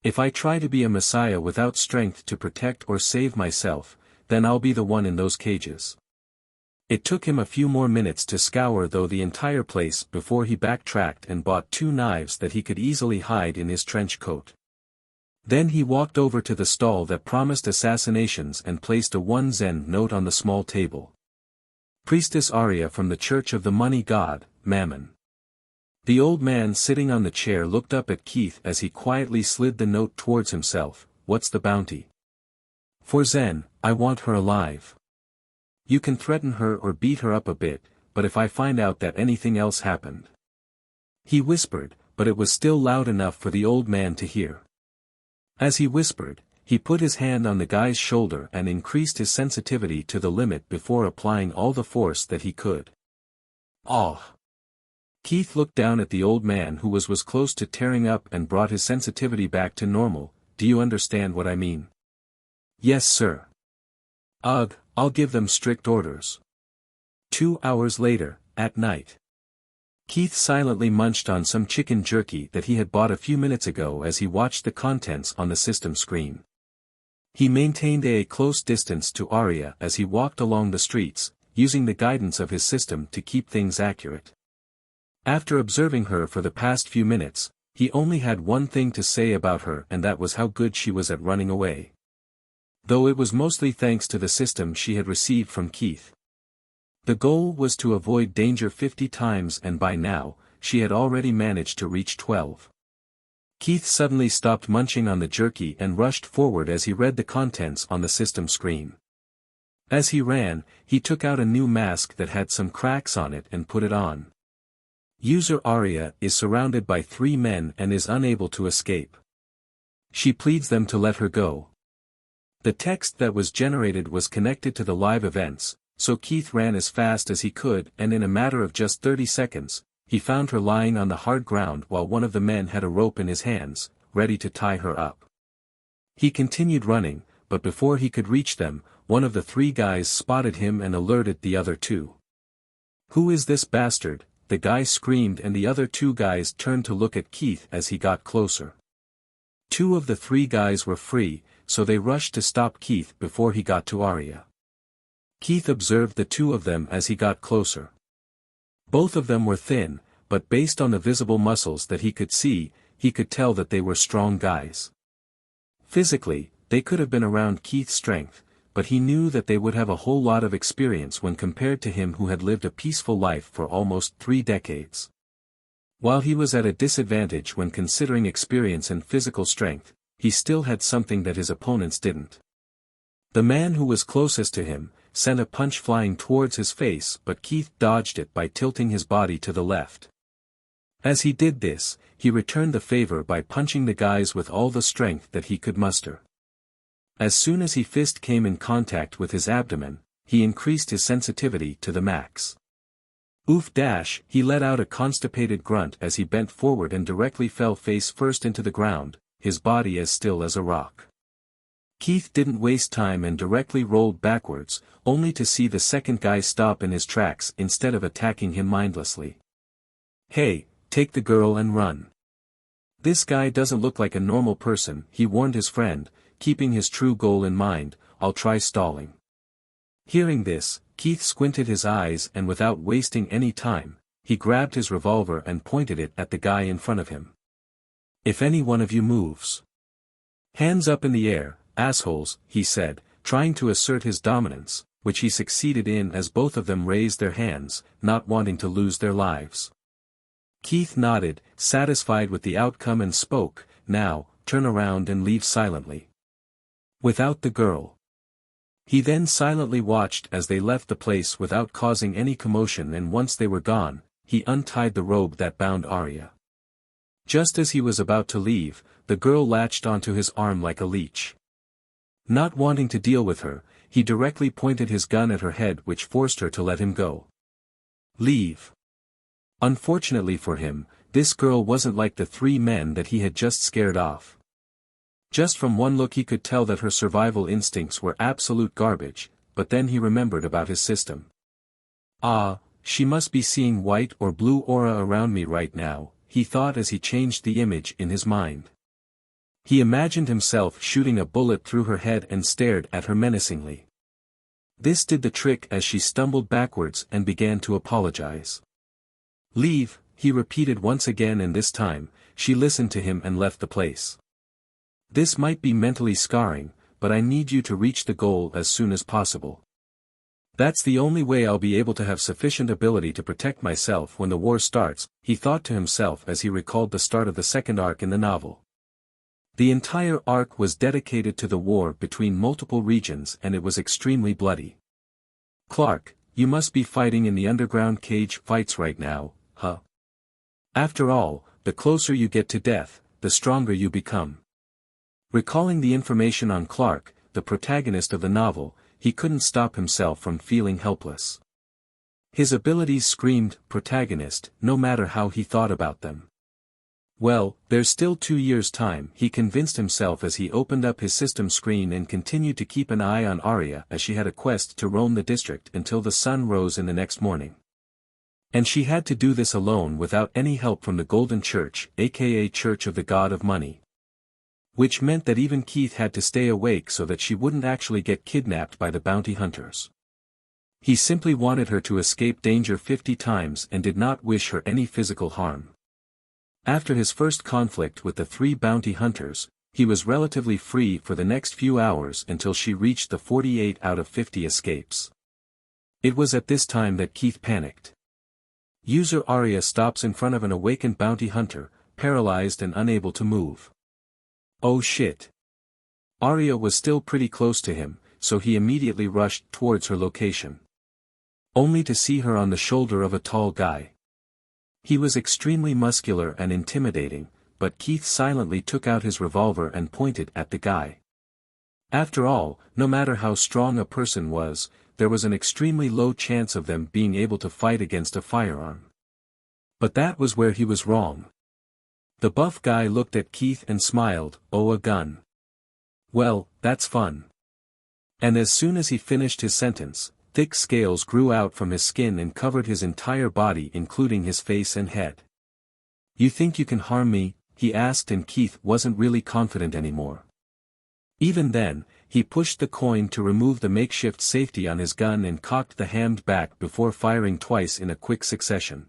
If I try to be a messiah without strength to protect or save myself, then I'll be the one in those cages. It took him a few more minutes to scour though the entire place before he backtracked and bought 2 knives that he could easily hide in his trench coat. Then he walked over to the stall that promised assassinations and placed a 1 Zen note on the small table. Priestess Arya from the Church of the Money God, Mammon. The old man sitting on the chair looked up at Keith as he quietly slid the note towards himself. What's the bounty? For Zen, I want her alive. You can threaten her or beat her up a bit, but if I find out that anything else happened. He whispered, but it was still loud enough for the old man to hear. As he whispered, he put his hand on the guy's shoulder and increased his sensitivity to the limit before applying all the force that he could. Oh! Keith looked down at the old man who was close to tearing up and brought his sensitivity back to normal. Do you understand what I mean? Yes, sir. Ugh, I'll give them strict orders. 2 hours later, at night. Keith silently munched on some chicken jerky that he had bought a few minutes ago as he watched the contents on the system screen. He maintained a close distance to Arya as he walked along the streets, using the guidance of his system to keep things accurate. After observing her for the past few minutes, he only had one thing to say about her, and that was how good she was at running away. Though it was mostly thanks to the system she had received from Keith. The goal was to avoid danger 50 times, and by now, she had already managed to reach 12. Keith suddenly stopped munching on the jerky and rushed forward as he read the contents on the system screen. As he ran, he took out a new mask that had some cracks on it and put it on. User Arya is surrounded by 3 men and is unable to escape. She pleads them to let her go. The text that was generated was connected to the live events, so Keith ran as fast as he could, and in a matter of just 30 seconds, he found her lying on the hard ground while one of the men had a rope in his hands, ready to tie her up. He continued running, but before he could reach them, one of the 3 guys spotted him and alerted the other 2. Who is this bastard? The guy screamed, and the other 2 guys turned to look at Keith as he got closer. 2 of the 3 guys were free, so they rushed to stop Keith before he got to Arya. Keith observed the 2 of them as he got closer. Both of them were thin, but based on the visible muscles that he could see, he could tell that they were strong guys. Physically, they could have been around Keith's strength, but he knew that they would have a whole lot of experience when compared to him who had lived a peaceful life for almost 3 decades. While he was at a disadvantage when considering experience and physical strength, he still had something that his opponents didn't. The man who was closest to him sent a punch flying towards his face, but Keith dodged it by tilting his body to the left. As he did this, he returned the favor by punching the guys with all the strength that he could muster. As soon as his fist came in contact with his abdomen, he increased his sensitivity to the max. Oof! He let out a constipated grunt as he bent forward and directly fell face first into the ground, his body as still as a rock. Keith didn't waste time and directly rolled backwards, only to see the second guy stop in his tracks instead of attacking him mindlessly. Hey, take the girl and run. This guy doesn't look like a normal person, he warned his friend, keeping his true goal in mind. I'll try stalling. Hearing this, Keith squinted his eyes and without wasting any time, he grabbed his revolver and pointed it at the guy in front of him. "If any one of you moves. Hands up in the air, assholes," he said, trying to assert his dominance, which he succeeded in as both of them raised their hands, not wanting to lose their lives. Keith nodded, satisfied with the outcome and spoke, "Now, turn around and leave silently. Without the girl." He then silently watched as they left the place without causing any commotion, and once they were gone, he untied the robe that bound Arya. Just as he was about to leave, the girl latched onto his arm like a leech. Not wanting to deal with her, he directly pointed his gun at her head, which forced her to let him go. Leave. Unfortunately for him, this girl wasn't like the three men that he had just scared off. Just from one look he could tell that her survival instincts were absolute garbage, but then he remembered about his system. "Ah, she must be seeing white or blue aura around me right now," he thought as he changed the image in his mind. He imagined himself shooting a bullet through her head and stared at her menacingly. This did the trick as she stumbled backwards and began to apologize. "Leave," he repeated once again, and this time, she listened to him and left the place. "This might be mentally scarring, but I need you to reach the goal as soon as possible. That's the only way I'll be able to have sufficient ability to protect myself when the war starts," he thought to himself as he recalled the start of the second arc in the novel. The entire arc was dedicated to the war between multiple regions, and it was extremely bloody. "Clark, you must be fighting in the underground cage fights right now, huh? After all, the closer you get to death, the stronger you become." Recalling the information on Clark, the protagonist of the novel, he couldn't stop himself from feeling helpless. His abilities screamed protagonist, no matter how he thought about them. Well, there's still 2 years' time, he convinced himself as he opened up his system screen and continued to keep an eye on Arya, as she had a quest to roam the district until the sun rose in the next morning. And she had to do this alone without any help from the Golden Church, aka Church of the God of Money. Which meant that even Keith had to stay awake so that she wouldn't actually get kidnapped by the bounty hunters. He simply wanted her to escape danger 50 times and did not wish her any physical harm. After his first conflict with the 3 bounty hunters, he was relatively free for the next few hours until she reached the 48 out of 50 escapes. It was at this time that Keith panicked. User Arya stops in front of an awakened bounty hunter, paralyzed and unable to move. Oh shit. Arya was still pretty close to him, so he immediately rushed towards her location. Only to see her on the shoulder of a tall guy. He was extremely muscular and intimidating, but Keith silently took out his revolver and pointed at the guy. After all, no matter how strong a person was, there was an extremely low chance of them being able to fight against a firearm. But that was where he was wrong. The buff guy looked at Keith and smiled, "Oh, a gun. Well, that's fun." And as soon as he finished his sentence, thick scales grew out from his skin and covered his entire body, including his face and head. "You think you can harm me?" he asked, and Keith wasn't really confident anymore. Even then, he pushed the coin to remove the makeshift safety on his gun and cocked the hand back before firing twice in a quick succession.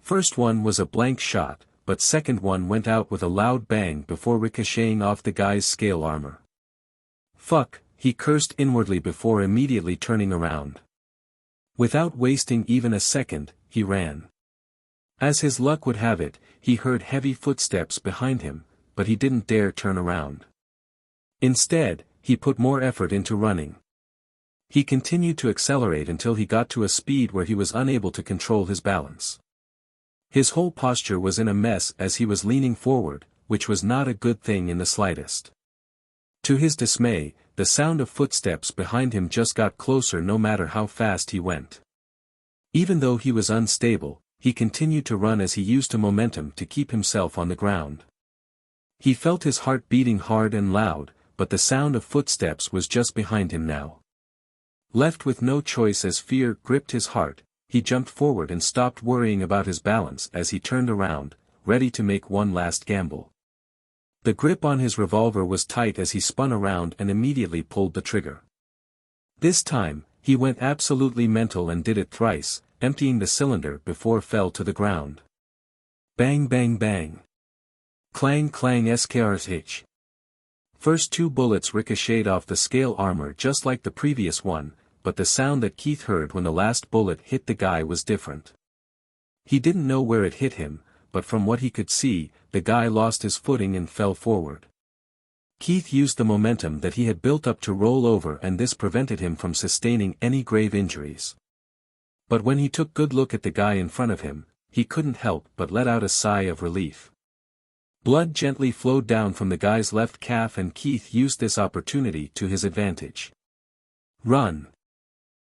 First one was a blank shot, but second one went out with a loud bang before ricocheting off the guy's scale armor. "Fuck," he cursed inwardly before immediately turning around. Without wasting even a second, he ran. As his luck would have it, he heard heavy footsteps behind him, but he didn't dare turn around. Instead, he put more effort into running. He continued to accelerate until he got to a speed where he was unable to control his balance. His whole posture was in a mess as he was leaning forward, which was not a good thing in the slightest. To his dismay, the sound of footsteps behind him just got closer no matter how fast he went. Even though he was unstable, he continued to run as he used momentum to keep himself on the ground. He felt his heart beating hard and loud, but the sound of footsteps was just behind him now. Left with no choice as fear gripped his heart, he jumped forward and stopped worrying about his balance as he turned around, ready to make one last gamble. The grip on his revolver was tight as he spun around and immediately pulled the trigger. This time, He went absolutely mental and did it thrice, emptying the cylinder before fell to the ground. Bang bang bang. Clang clang skrsh. First 2 bullets ricocheted off the scale armor just like the previous one, but the sound that Keith heard when the last bullet hit the guy was different. He didn't know where it hit him, but from what he could see, the guy lost his footing and fell forward. Keith used the momentum that he had built up to roll over, and this prevented him from sustaining any grave injuries. But when he took good look at the guy in front of him, he couldn't help but let out a sigh of relief. Blood gently flowed down from the guy's left calf, and Keith used this opportunity to his advantage. Run!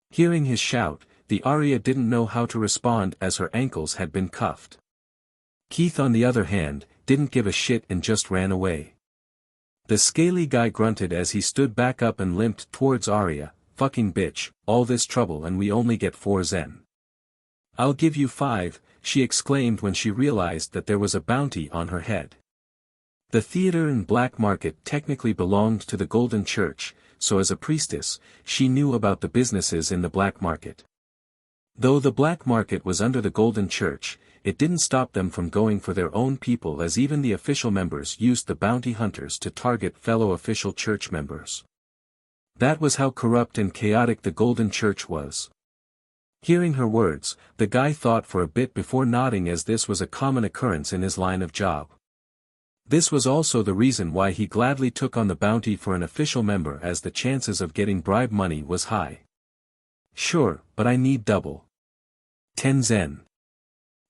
Hearing his shout, the Arya didn't know how to respond as her ankles had been cuffed. Keith on the other hand, didn't give a shit and just ran away. The scaly guy grunted as he stood back up and limped towards Arya. Fucking bitch, all this trouble and we only get 4 Zen. I'll give you 5, she exclaimed when she realized that there was a bounty on her head. The theater and black market technically belonged to the Golden Church, so as a priestess, she knew about the businesses in the black market. Though the black market was under the Golden Church, it didn't stop them from going for their own people, as even the official members used the bounty hunters to target fellow official church members. That was how corrupt and chaotic the Golden Church was. Hearing her words, the guy thought for a bit before nodding, as this was a common occurrence in his line of job. This was also the reason why he gladly took on the bounty for an official member, as the chances of getting bribe money was high. Sure, but I need double. 10 Zen.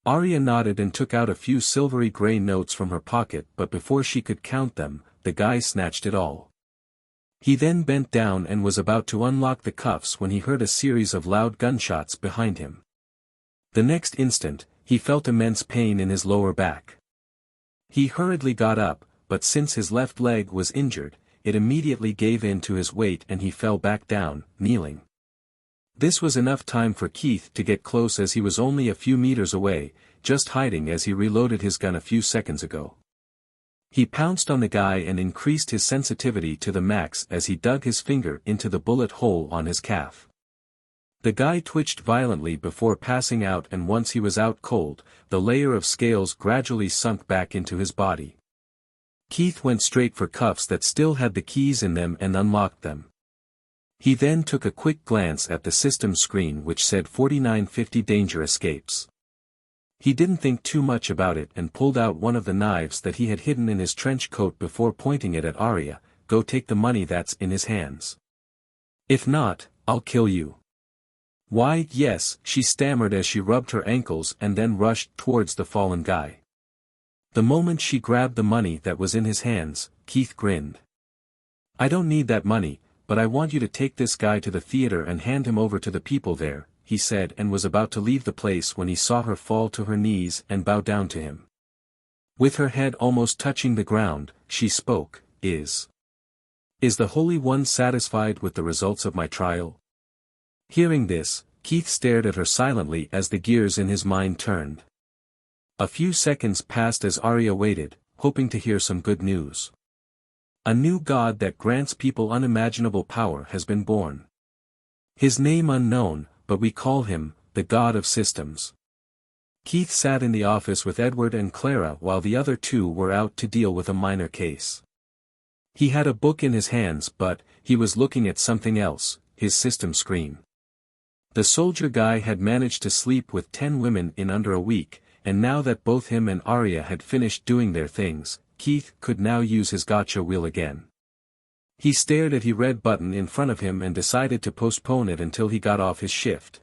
Arya nodded and took out a few silvery gray notes from her pocket, but before she could count them, the guy snatched it all. He then bent down and was about to unlock the cuffs when he heard a series of loud gunshots behind him. The next instant, he felt immense pain in his lower back. He hurriedly got up, but since his left leg was injured, it immediately gave in to his weight and he fell back down, kneeling. This was enough time for Keith to get close, as he was only a few meters away, just hiding as he reloaded his gun a few seconds ago. He pounced on the guy and increased his sensitivity to the max as he dug his finger into the bullet hole on his calf. The guy twitched violently before passing out, and once he was out cold, the layer of scales gradually sunk back into his body. Keith went straight for cuffs that still had the keys in them and unlocked them. He then took a quick glance at the system screen which said 4950 danger escapes. He didn't think too much about it and pulled out one of the knives that he had hidden in his trench coat before pointing it at Arya. Go take the money that's in his hands. If not, I'll kill you. Why, yes, she stammered as she rubbed her ankles and then rushed towards the fallen guy. The moment she grabbed the money that was in his hands, Keith grinned. I don't need that money, but I want you to take this guy to the theater and hand him over to the people there, he said, and was about to leave the place when he saw her fall to her knees and bow down to him. With her head almost touching the ground, she spoke, Is the Holy One satisfied with the results of my trial? Hearing this, Keith stared at her silently as the gears in his mind turned. A few seconds passed as Arya waited, hoping to hear some good news. A new god that grants people unimaginable power has been born. His name unknown, but we call him, the God of Systems. Keith sat in the office with Edward and Clara while the other two were out to deal with a minor case. He had a book in his hands, but he was looking at something else, his system screen. The soldier guy had managed to sleep with 10 women in under a week, and now that both him and Arya had finished doing their things, Keith could now use his gotcha wheel again. He stared at the red button in front of him and decided to postpone it until he got off his shift.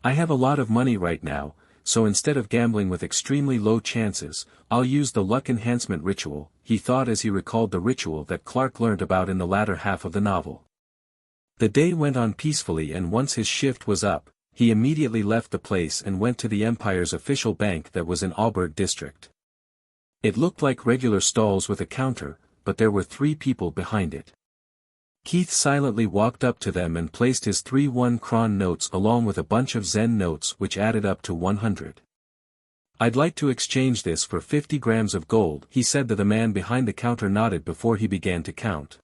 I have a lot of money right now, so instead of gambling with extremely low chances, I'll use the luck enhancement ritual, he thought as he recalled the ritual that Clark learned about in the latter half of the novel. The day went on peacefully, and once his shift was up, he immediately left the place and went to the Empire's official bank that was in Auberg district. It looked like regular stalls with a counter, but there were 3 people behind it. Keith silently walked up to them and placed his 3 1-kron notes along with a bunch of Zen notes which added up to 100. I'd like to exchange this for 50 grams of gold, he said. The man behind the counter nodded before he began to count.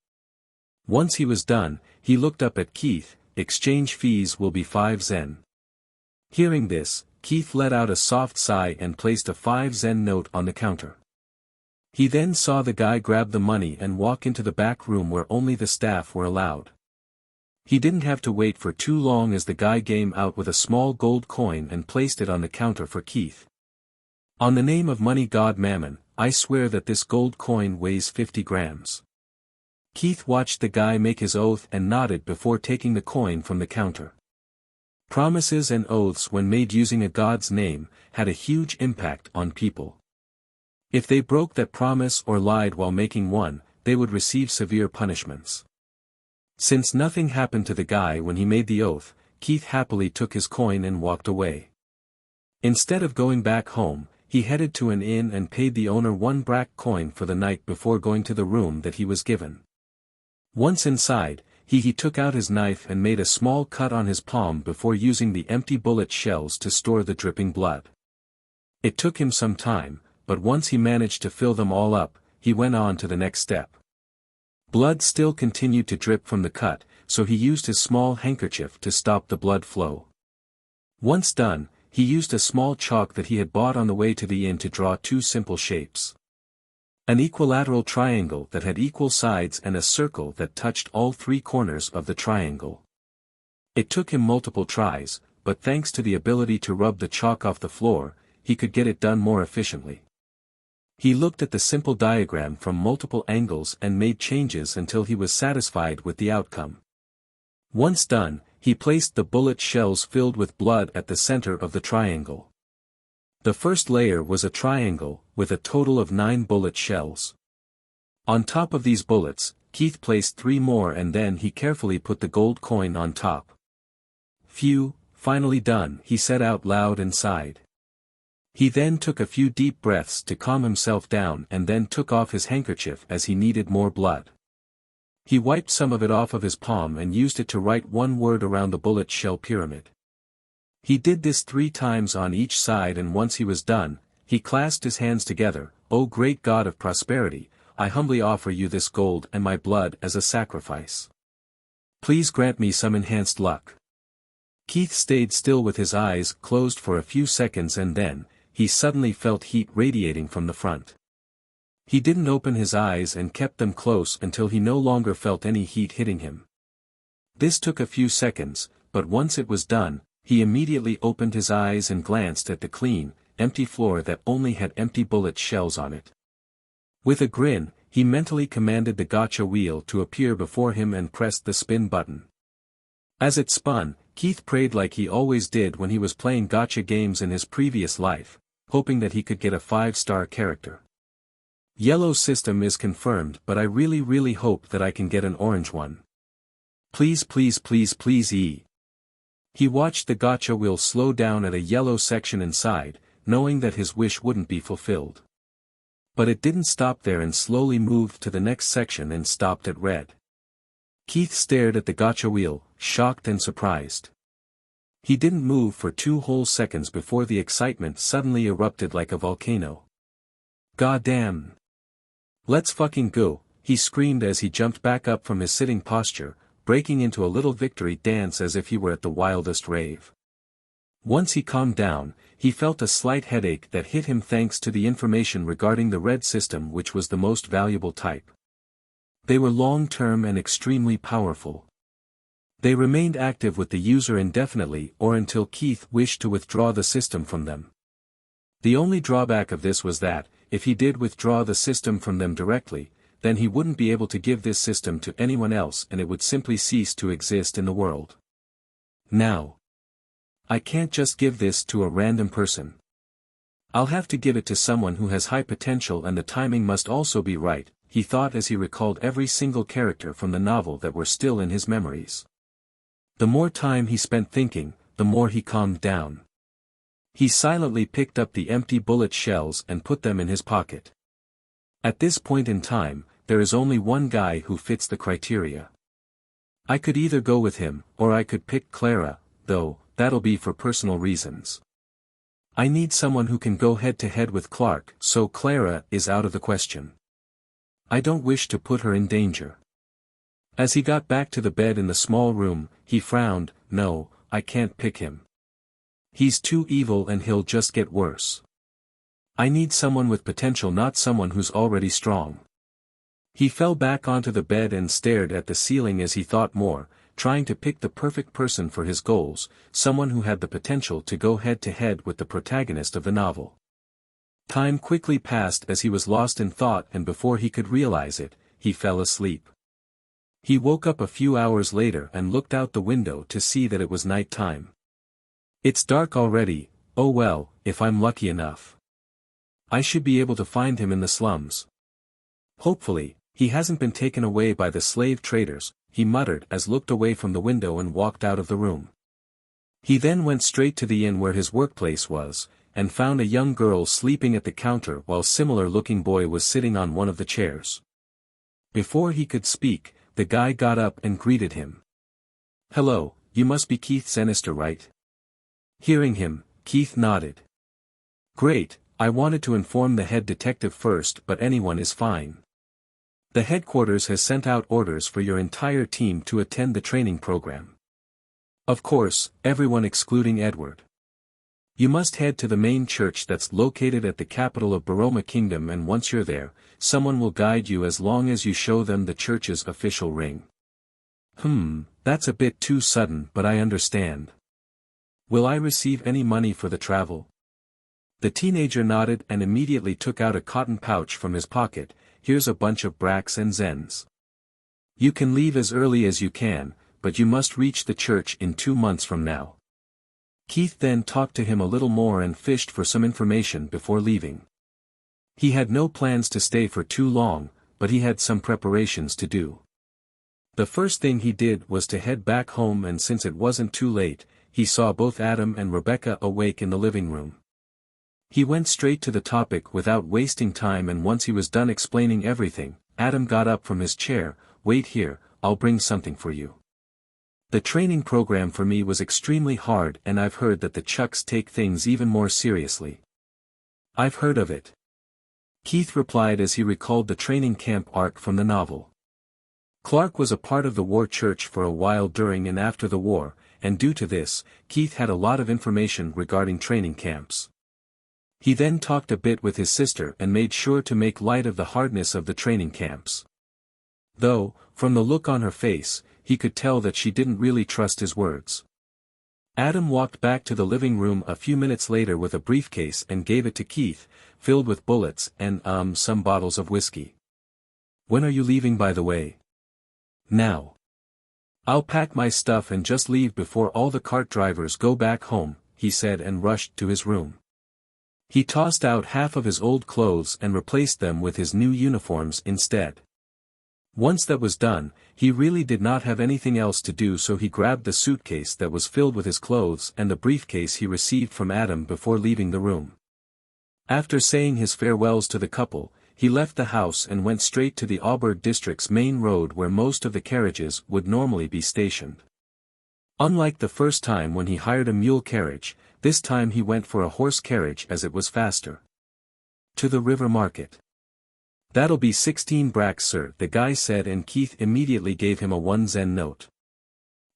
Once he was done, he looked up at Keith, exchange fees will be 5 Zen. Hearing this, Keith let out a soft sigh and placed a 5 Zen note on the counter. He then saw the guy grab the money and walk into the back room where only the staff were allowed. He didn't have to wait for too long as the guy came out with a small gold coin and placed it on the counter for Keith. On the name of money god Mammon, I swear that this gold coin weighs 50 grams. Keith watched the guy make his oath and nodded before taking the coin from the counter. Promises and oaths when made using a god's name, had a huge impact on people. If they broke that promise or lied while making one, they would receive severe punishments. Since nothing happened to the guy when he made the oath, Keith happily took his coin and walked away. Instead of going back home, he headed to an inn and paid the owner 1 brack coin for the night before going to the room that he was given. Once inside, he took out his knife and made a small cut on his palm before using the empty bullet shells to store the dripping blood. It took him some time, but once he managed to fill them all up, he went on to the next step. Blood still continued to drip from the cut, so he used his small handkerchief to stop the blood flow. Once done, he used a small chalk that he had bought on the way to the inn to draw 2 simple shapes. An equilateral triangle that had equal sides and a circle that touched all 3 corners of the triangle. It took him multiple tries, but thanks to the ability to rub the chalk off the floor, he could get it done more efficiently. He looked at the simple diagram from multiple angles and made changes until he was satisfied with the outcome. Once done, he placed the bullet shells filled with blood at the center of the triangle. The first layer was a triangle, with a total of 9 bullet shells. On top of these bullets, Keith placed 3 more and then he carefully put the gold coin on top. Phew, finally done, he said out loud and sighed. He then took a few deep breaths to calm himself down and then took off his handkerchief as he needed more blood. He wiped some of it off of his palm and used it to write 1 word around the bullet shell pyramid. He did this 3 times on each side and once he was done, he clasped his hands together. "O great God of prosperity, I humbly offer you this gold and my blood as a sacrifice. Please grant me some enhanced luck." Keith stayed still with his eyes closed for a few seconds and then, he suddenly felt heat radiating from the front. He didn't open his eyes and kept them close until he no longer felt any heat hitting him. This took a few seconds, but once it was done, he immediately opened his eyes and glanced at the clean, empty floor that only had empty bullet shells on it. With a grin, he mentally commanded the gacha wheel to appear before him and pressed the spin button. As it spun, Keith prayed like he always did when he was playing gacha games in his previous life, hoping that he could get a 5-star character. Yellow system is confirmed, but I really hope that I can get an orange one. Please please. He watched the gacha wheel slow down at a yellow section inside, knowing that his wish wouldn't be fulfilled. But it didn't stop there and slowly moved to the next section and stopped at red. Keith stared at the gacha wheel, shocked and surprised. He didn't move for 2 whole seconds before the excitement suddenly erupted like a volcano. "Goddamn! Let's fucking go," he screamed as he jumped back up from his sitting posture, breaking into a little victory dance as if he were at the wildest rave. Once he calmed down, he felt a slight headache that hit him thanks to the information regarding the red system, which was the most valuable type. They were long-term and extremely powerful. They remained active with the user indefinitely or until Keith wished to withdraw the system from them. The only drawback of this was that, if he did withdraw the system from them directly, then he wouldn't be able to give this system to anyone else and it would simply cease to exist in the world. Now, I can't just give this to a random person. I'll have to give it to someone who has high potential and the timing must also be right, he thought as he recalled every single character from the novel that were still in his memories. The more time he spent thinking, the more he calmed down. He silently picked up the empty bullet shells and put them in his pocket. At this point in time, there is only one guy who fits the criteria. I could either go with him, or I could pick Clara, though, that'll be for personal reasons. I need someone who can go head-to-head with Clark, so Clara is out of the question. I don't wish to put her in danger. As he got back to the bed in the small room, he frowned. No, I can't pick him. He's too evil and he'll just get worse. I need someone with potential, not someone who's already strong. He fell back onto the bed and stared at the ceiling as he thought more, trying to pick the perfect person for his goals, someone who had the potential to go head-to-head with the protagonist of the novel. Time quickly passed as he was lost in thought, and before he could realize it, he fell asleep. He woke up a few hours later and looked out the window to see that it was night time. It's dark already. Oh well, if I'm lucky enough. I should be able to find him in the slums. Hopefully, he hasn't been taken away by the slave traders, he muttered as looked away from the window and walked out of the room. He then went straight to the inn where his workplace was, and found a young girl sleeping at the counter while a similar-looking boy was sitting on one of the chairs. Before he could speak, the guy got up and greeted him. Hello, you must be Keith Sinister, right? Hearing him, Keith nodded. Great, I wanted to inform the head detective first, but anyone is fine. The headquarters has sent out orders for your entire team to attend the training program. Of course, everyone excluding Edward. You must head to the main church that's located at the capital of Baroma Kingdom, and once you're there, someone will guide you as long as you show them the church's official ring. That's a bit too sudden, but I understand. Will I receive any money for the travel? The teenager nodded and immediately took out a cotton pouch from his pocket. Here's a bunch of bracks and zens. You can leave as early as you can, but you must reach the church in 2 months from now. Keith then talked to him a little more and fished for some information before leaving. He had no plans to stay for too long, but he had some preparations to do. The first thing he did was to head back home, and since it wasn't too late, he saw both Adam and Rebecca awake in the living room. He went straight to the topic without wasting time, and once he was done explaining everything, Adam got up from his chair. Wait here, I'll bring something for you. The training program for me was extremely hard, and I've heard that the Chucks take things even more seriously. I've heard of it. Keith replied as he recalled the training camp arc from the novel. Clark was a part of the war church for a while during and after the war, and due to this, Keith had a lot of information regarding training camps. He then talked a bit with his sister and made sure to make light of the hardness of the training camps. Though, from the look on her face, he could tell that she didn't really trust his words. Adam walked back to the living room a few minutes later with a briefcase and gave it to Keith, filled with bullets and some bottles of whiskey. When are you leaving, by the way? Now. I'll pack my stuff and just leave before all the cart drivers go back home, he said, and rushed to his room. He tossed out half of his old clothes and replaced them with his new uniforms instead. Once that was done, he really did not have anything else to do, so he grabbed the suitcase that was filled with his clothes and the briefcase he received from Adam before leaving the room. After saying his farewells to the couple, he left the house and went straight to the Auberg district's main road where most of the carriages would normally be stationed. Unlike the first time when he hired a mule carriage, this time he went for a horse carriage as it was faster. To the river market. That'll be 16 bracks, sir, the guy said, and Keith immediately gave him a 1 zen note.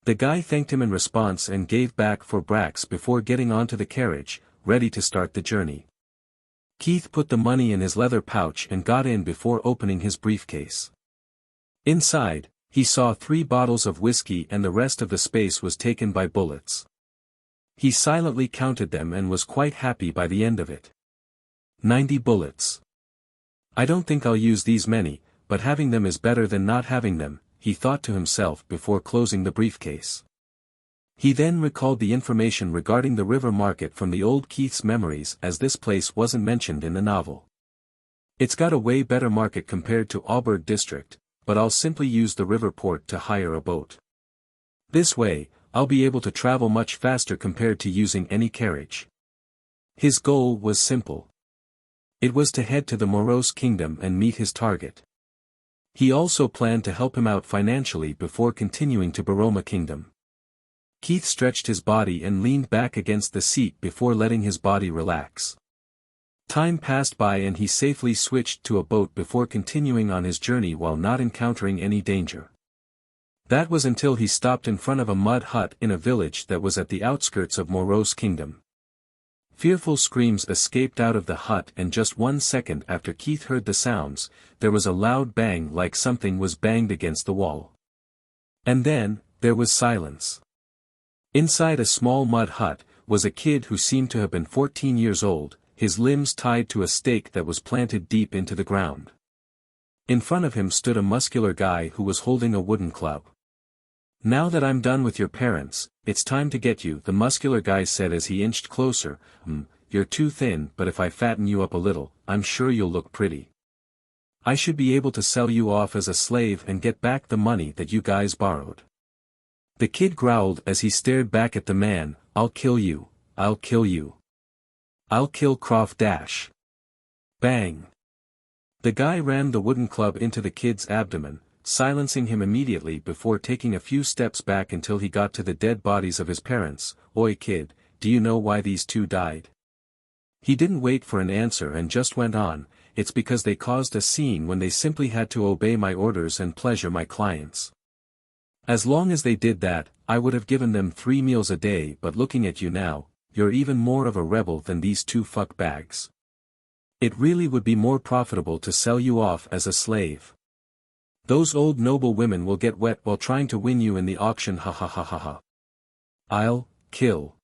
The guy thanked him in response and gave back 4 bracks before getting onto the carriage, ready to start the journey. Keith put the money in his leather pouch and got in before opening his briefcase. Inside, he saw 3 bottles of whiskey, and the rest of the space was taken by bullets. He silently counted them and was quite happy by the end of it. 90 bullets. I don't think I'll use these many, but having them is better than not having them, he thought to himself before closing the briefcase. He then recalled the information regarding the river market from the old Keith's memories, as this place wasn't mentioned in the novel. It's got a way better market compared to Auberg district, but I'll simply use the river port to hire a boat. This way, I'll be able to travel much faster compared to using any carriage. His goal was simple. It was to head to the Morose Kingdom and meet his target. He also planned to help him out financially before continuing to Baroma Kingdom. Keith stretched his body and leaned back against the seat before letting his body relax. Time passed by and he safely switched to a boat before continuing on his journey while not encountering any danger. That was until he stopped in front of a mud hut in a village that was at the outskirts of Morose Kingdom. Fearful screams escaped out of the hut, and just 1 second after Keith heard the sounds, there was a loud bang like something was banged against the wall. And then, there was silence. Inside a small mud hut, was a kid who seemed to have been 14 years old, his limbs tied to a stake that was planted deep into the ground. In front of him stood a muscular guy who was holding a wooden club. "Now that I'm done with your parents, it's time to get you," the muscular guy said as he inched closer. You're too thin, but if I fatten you up a little, I'm sure you'll look pretty. I should be able to sell you off as a slave and get back the money that you guys borrowed." The kid growled as he stared back at the man. "I'll kill you, I'll kill you. I'll kill Croft Dash." Bang! The guy rammed the wooden club into the kid's abdomen, silencing him immediately before taking a few steps back until he got to the dead bodies of his parents. "Oi kid, do you know why these two died?" He didn't wait for an answer and just went on. "It's because they caused a scene when they simply had to obey my orders and pleasure my clients. As long as they did that, I would have given them 3 meals a day, but looking at you now, you're even more of a rebel than these two fuckbags. It really would be more profitable to sell you off as a slave. Those old noble women will get wet while trying to win you in the auction, ha ha ha ha ha. I'll kill."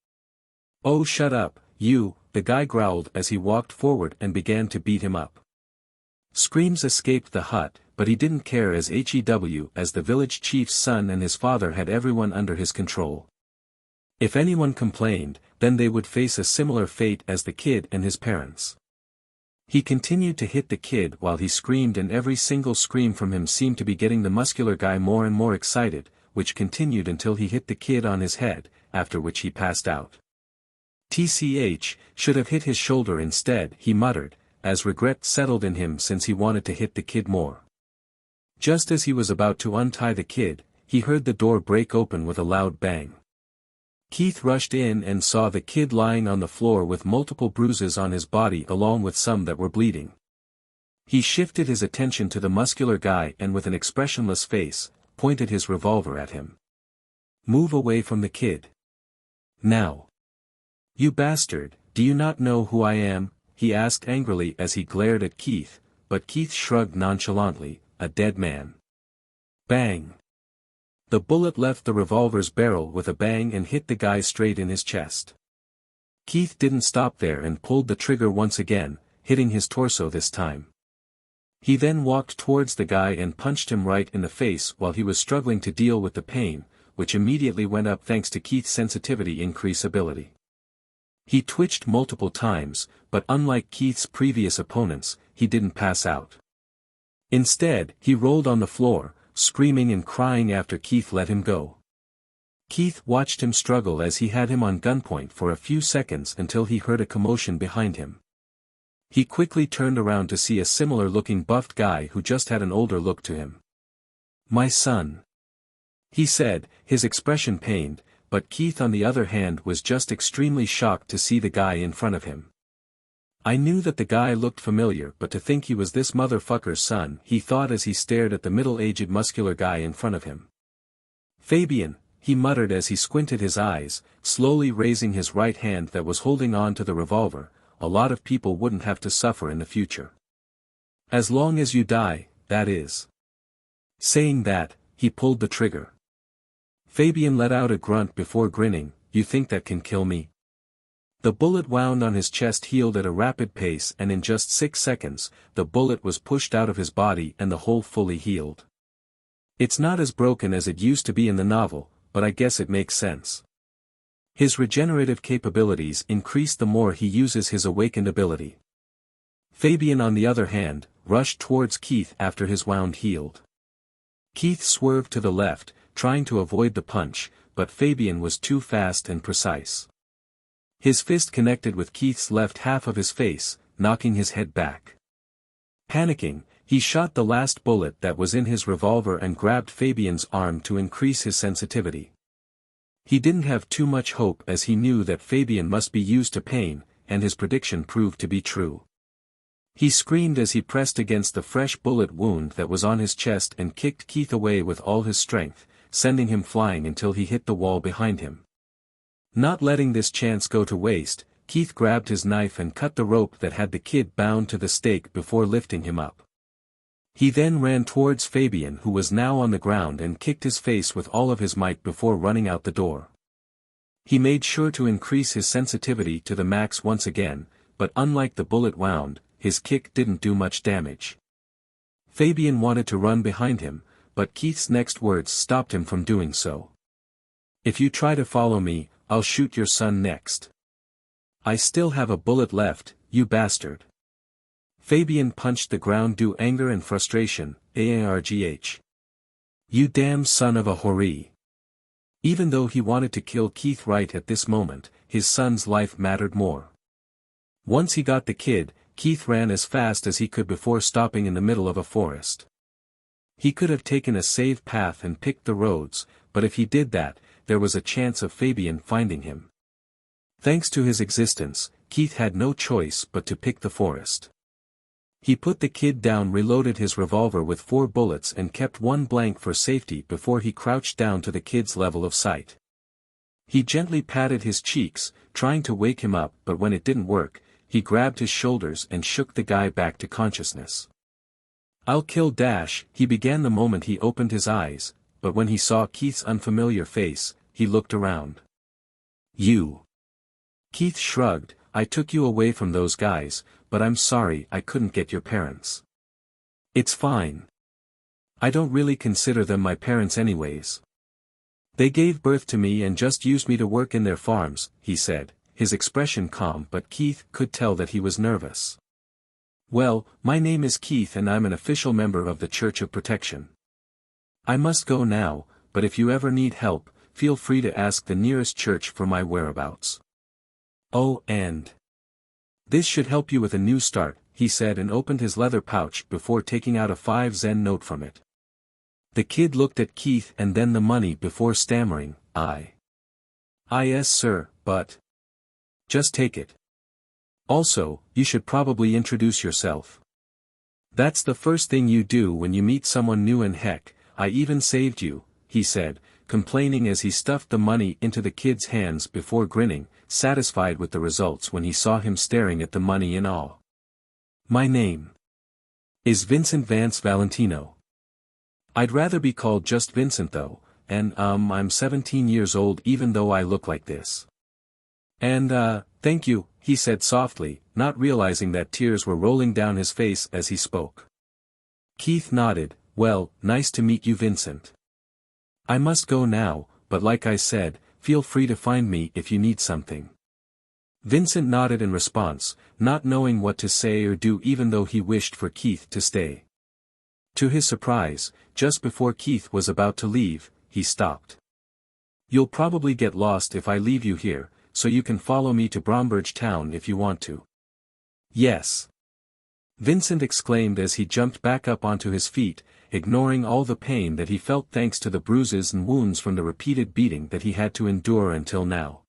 "Oh shut up, you," the guy growled as he walked forward and began to beat him up. Screams escaped the hut, but he didn't care as the village chief's son and his father had everyone under his control. If anyone complained, then they would face a similar fate as the kid and his parents. He continued to hit the kid while he screamed, and every single scream from him seemed to be getting the muscular guy more and more excited, which continued until he hit the kid on his head, after which he passed out. "TCH, should have hit his shoulder instead," he muttered, as regret settled in him since he wanted to hit the kid more. Just as he was about to untie the kid, he heard the door break open with a loud bang. Keith rushed in and saw the kid lying on the floor with multiple bruises on his body along with some that were bleeding. He shifted his attention to the muscular guy and with an expressionless face, pointed his revolver at him. "Move away from the kid. Now. You bastard, do you not know who I am?" he asked angrily as he glared at Keith, but Keith shrugged nonchalantly. "A dead man." Bang! The bullet left the revolver's barrel with a bang and hit the guy straight in his chest. Keith didn't stop there and pulled the trigger once again, hitting his torso this time. He then walked towards the guy and punched him right in the face while he was struggling to deal with the pain, which immediately went up thanks to Keith's sensitivity increase ability. He twitched multiple times, but unlike Keith's previous opponents, he didn't pass out. Instead, he rolled on the floor, screaming and crying after Keith let him go. Keith watched him struggle as he had him on gunpoint for a few seconds until he heard a commotion behind him. He quickly turned around to see a similar-looking buffed guy who just had an older look to him. "My son," he said, his expression pained, but Keith on the other hand was just extremely shocked to see the guy in front of him. "I knew that the guy looked familiar, but to think he was this motherfucker's son," he thought as he stared at the middle-aged muscular guy in front of him. "Fabian," he muttered as he squinted his eyes, slowly raising his right hand that was holding on to the revolver. "A lot of people wouldn't have to suffer in the future. As long as you die, that is." Saying that, he pulled the trigger. Fabian let out a grunt before grinning. "You think that can kill me?" The bullet wound on his chest, healed at a rapid pace, and in just 6 seconds, the bullet was pushed out of his body and the hole fully healed. "It's not as broken as it used to be in the novel, but I guess it makes sense." His regenerative capabilities increase the more he uses his awakened ability. Fabian on the other hand, rushed towards Keith after his wound healed. Keith swerved to the left, trying to avoid the punch, but Fabian was too fast and precise. His fist connected with Keith's left half of his face, knocking his head back. Panicking, he shot the last bullet that was in his revolver and grabbed Fabian's arm to increase his sensitivity. He didn't have too much hope as he knew that Fabian must be used to pain, and his prediction proved to be true. He screamed as he pressed against the fresh bullet wound that was on his chest and kicked Keith away with all his strength, sending him flying until he hit the wall behind him. Not letting this chance go to waste, Keith grabbed his knife and cut the rope that had the kid bound to the stake before lifting him up. He then ran towards Fabian, who was now on the ground, and kicked his face with all of his might before running out the door. He made sure to increase his sensitivity to the max once again, but unlike the bullet wound, his kick didn't do much damage. Fabian wanted to run behind him, but Keith's next words stopped him from doing so. "If you try to follow me, I'll shoot your son next. I still have a bullet left, you bastard." Fabian punched the ground due anger and frustration, AARGH. "You damn son of a whore." Even though he wanted to kill Keith right at this moment, his son's life mattered more. Once he got the kid, Keith ran as fast as he could before stopping in the middle of a forest. He could have taken a safe path and picked the roads, but if he did that, there was a chance of Fabian finding him. Thanks to his existence, Keith had no choice but to pick the forest. He put the kid down, reloaded his revolver with 4 bullets and kept one blank for safety before he crouched down to the kid's level of sight. He gently patted his cheeks, trying to wake him up, but when it didn't work, he grabbed his shoulders and shook the guy back to consciousness. "I'll kill Dash," he began the moment he opened his eyes, but when he saw Keith's unfamiliar face, he looked around. "You." Keith shrugged, "I took you away from those guys, but I'm sorry I couldn't get your parents." "It's fine. I don't really consider them my parents anyways. They gave birth to me and just used me to work in their farms," he said, his expression calm, but Keith could tell that he was nervous. "Well, my name is Keith and I'm an official member of the Church of Protection. I must go now, but if you ever need help, feel free to ask the nearest church for my whereabouts. Oh, and this should help you with a new start," he said, and opened his leather pouch before taking out a 5 Zen note from it. The kid looked at Keith and then the money before stammering, Yes sir, but just take it. Also, you should probably introduce yourself. That's the first thing you do when you meet someone new, and heck, I even saved you," he said, complaining as he stuffed the money into the kid's hands before grinning, satisfied with the results when he saw him staring at the money in awe. "My name is Vincent Vance Valentino. I'd rather be called just Vincent though, and I'm 17 years old even though I look like this. And thank you," he said softly, not realizing that tears were rolling down his face as he spoke. Keith nodded, "Well, nice to meet you, Vincent. I must go now, but like I said, feel free to find me if you need something." Vincent nodded in response, not knowing what to say or do, even though he wished for Keith to stay. To his surprise, just before Keith was about to leave, he stopped. "You'll probably get lost if I leave you here, so you can follow me to Bromberge town if you want to." "Yes," Vincent exclaimed as he jumped back up onto his feet, ignoring all the pain that he felt thanks to the bruises and wounds from the repeated beating that he had to endure until now.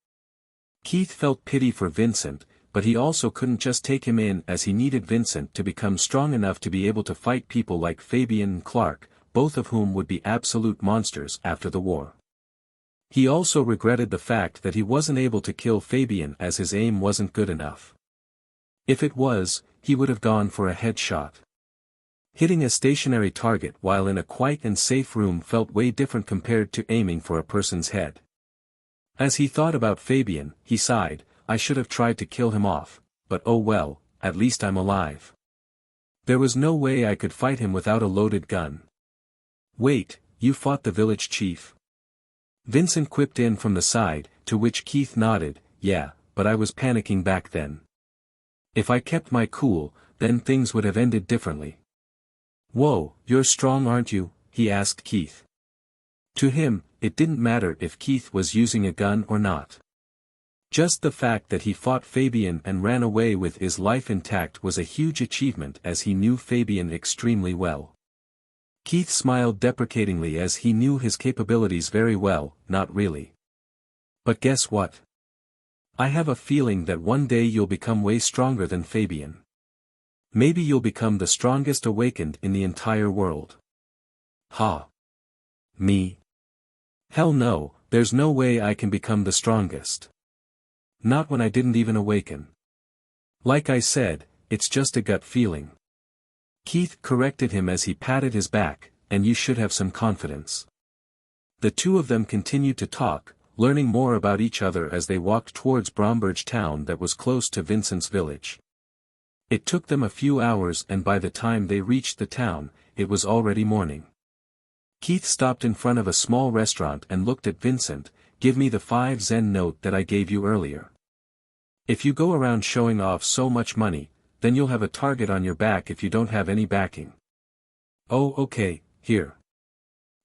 Keith felt pity for Vincent, but he also couldn't just take him in, as he needed Vincent to become strong enough to be able to fight people like Fabian and Clark, both of whom would be absolute monsters after the war. He also regretted the fact that he wasn't able to kill Fabian as his aim wasn't good enough. If it was, he would have gone for a headshot. Hitting a stationary target while in a quiet and safe room felt way different compared to aiming for a person's head. As he thought about Fabian, he sighed, "I should have tried to kill him off, but oh well, at least I'm alive. There was no way I could fight him without a loaded gun." "Wait, you fought the village chief?" Vincent quipped in from the side, to which Keith nodded, "Yeah, but I was panicking back then. If I kept my cool, then things would have ended differently." "Whoa, you're strong, aren't you?" he asked Keith. To him, it didn't matter if Keith was using a gun or not. Just the fact that he fought Fabian and ran away with his life intact was a huge achievement, as he knew Fabian extremely well. Keith smiled deprecatingly as he knew his capabilities very well. "Not really. But guess what? I have a feeling that one day you'll become way stronger than Fabian. Maybe you'll become the strongest awakened in the entire world." "Ha. Me? Hell no, there's no way I can become the strongest. Not when I didn't even awaken. Like I said, it's just a gut feeling. Keith corrected him as he patted his back, and you should have some confidence. The two of them continued to talk, learning more about each other as they walked towards Bromberge town that was close to Vincent's village. It took them a few hours, and by the time they reached the town, it was already morning. Keith stopped in front of a small restaurant and looked at Vincent. Give me the 5 Zen note that I gave you earlier. If you go around showing off so much money, then you'll have a target on your back if you don't have any backing. Oh okay, here.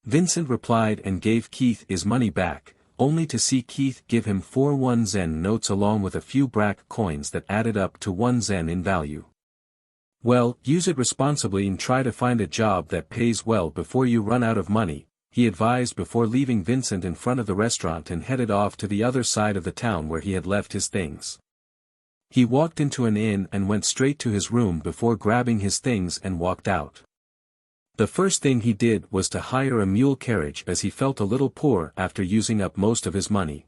Vincent replied and gave Keith his money back, only to see Keith give him 4 1 Zen notes along with a few brack coins that added up to 1 Zen in value. Well, use it responsibly and try to find a job that pays well before you run out of money, he advised before leaving Vincent in front of the restaurant and headed off to the other side of the town where he had left his things. He walked into an inn and went straight to his room before grabbing his things and walked out. The first thing he did was to hire a mule carriage as he felt a little poor after using up most of his money.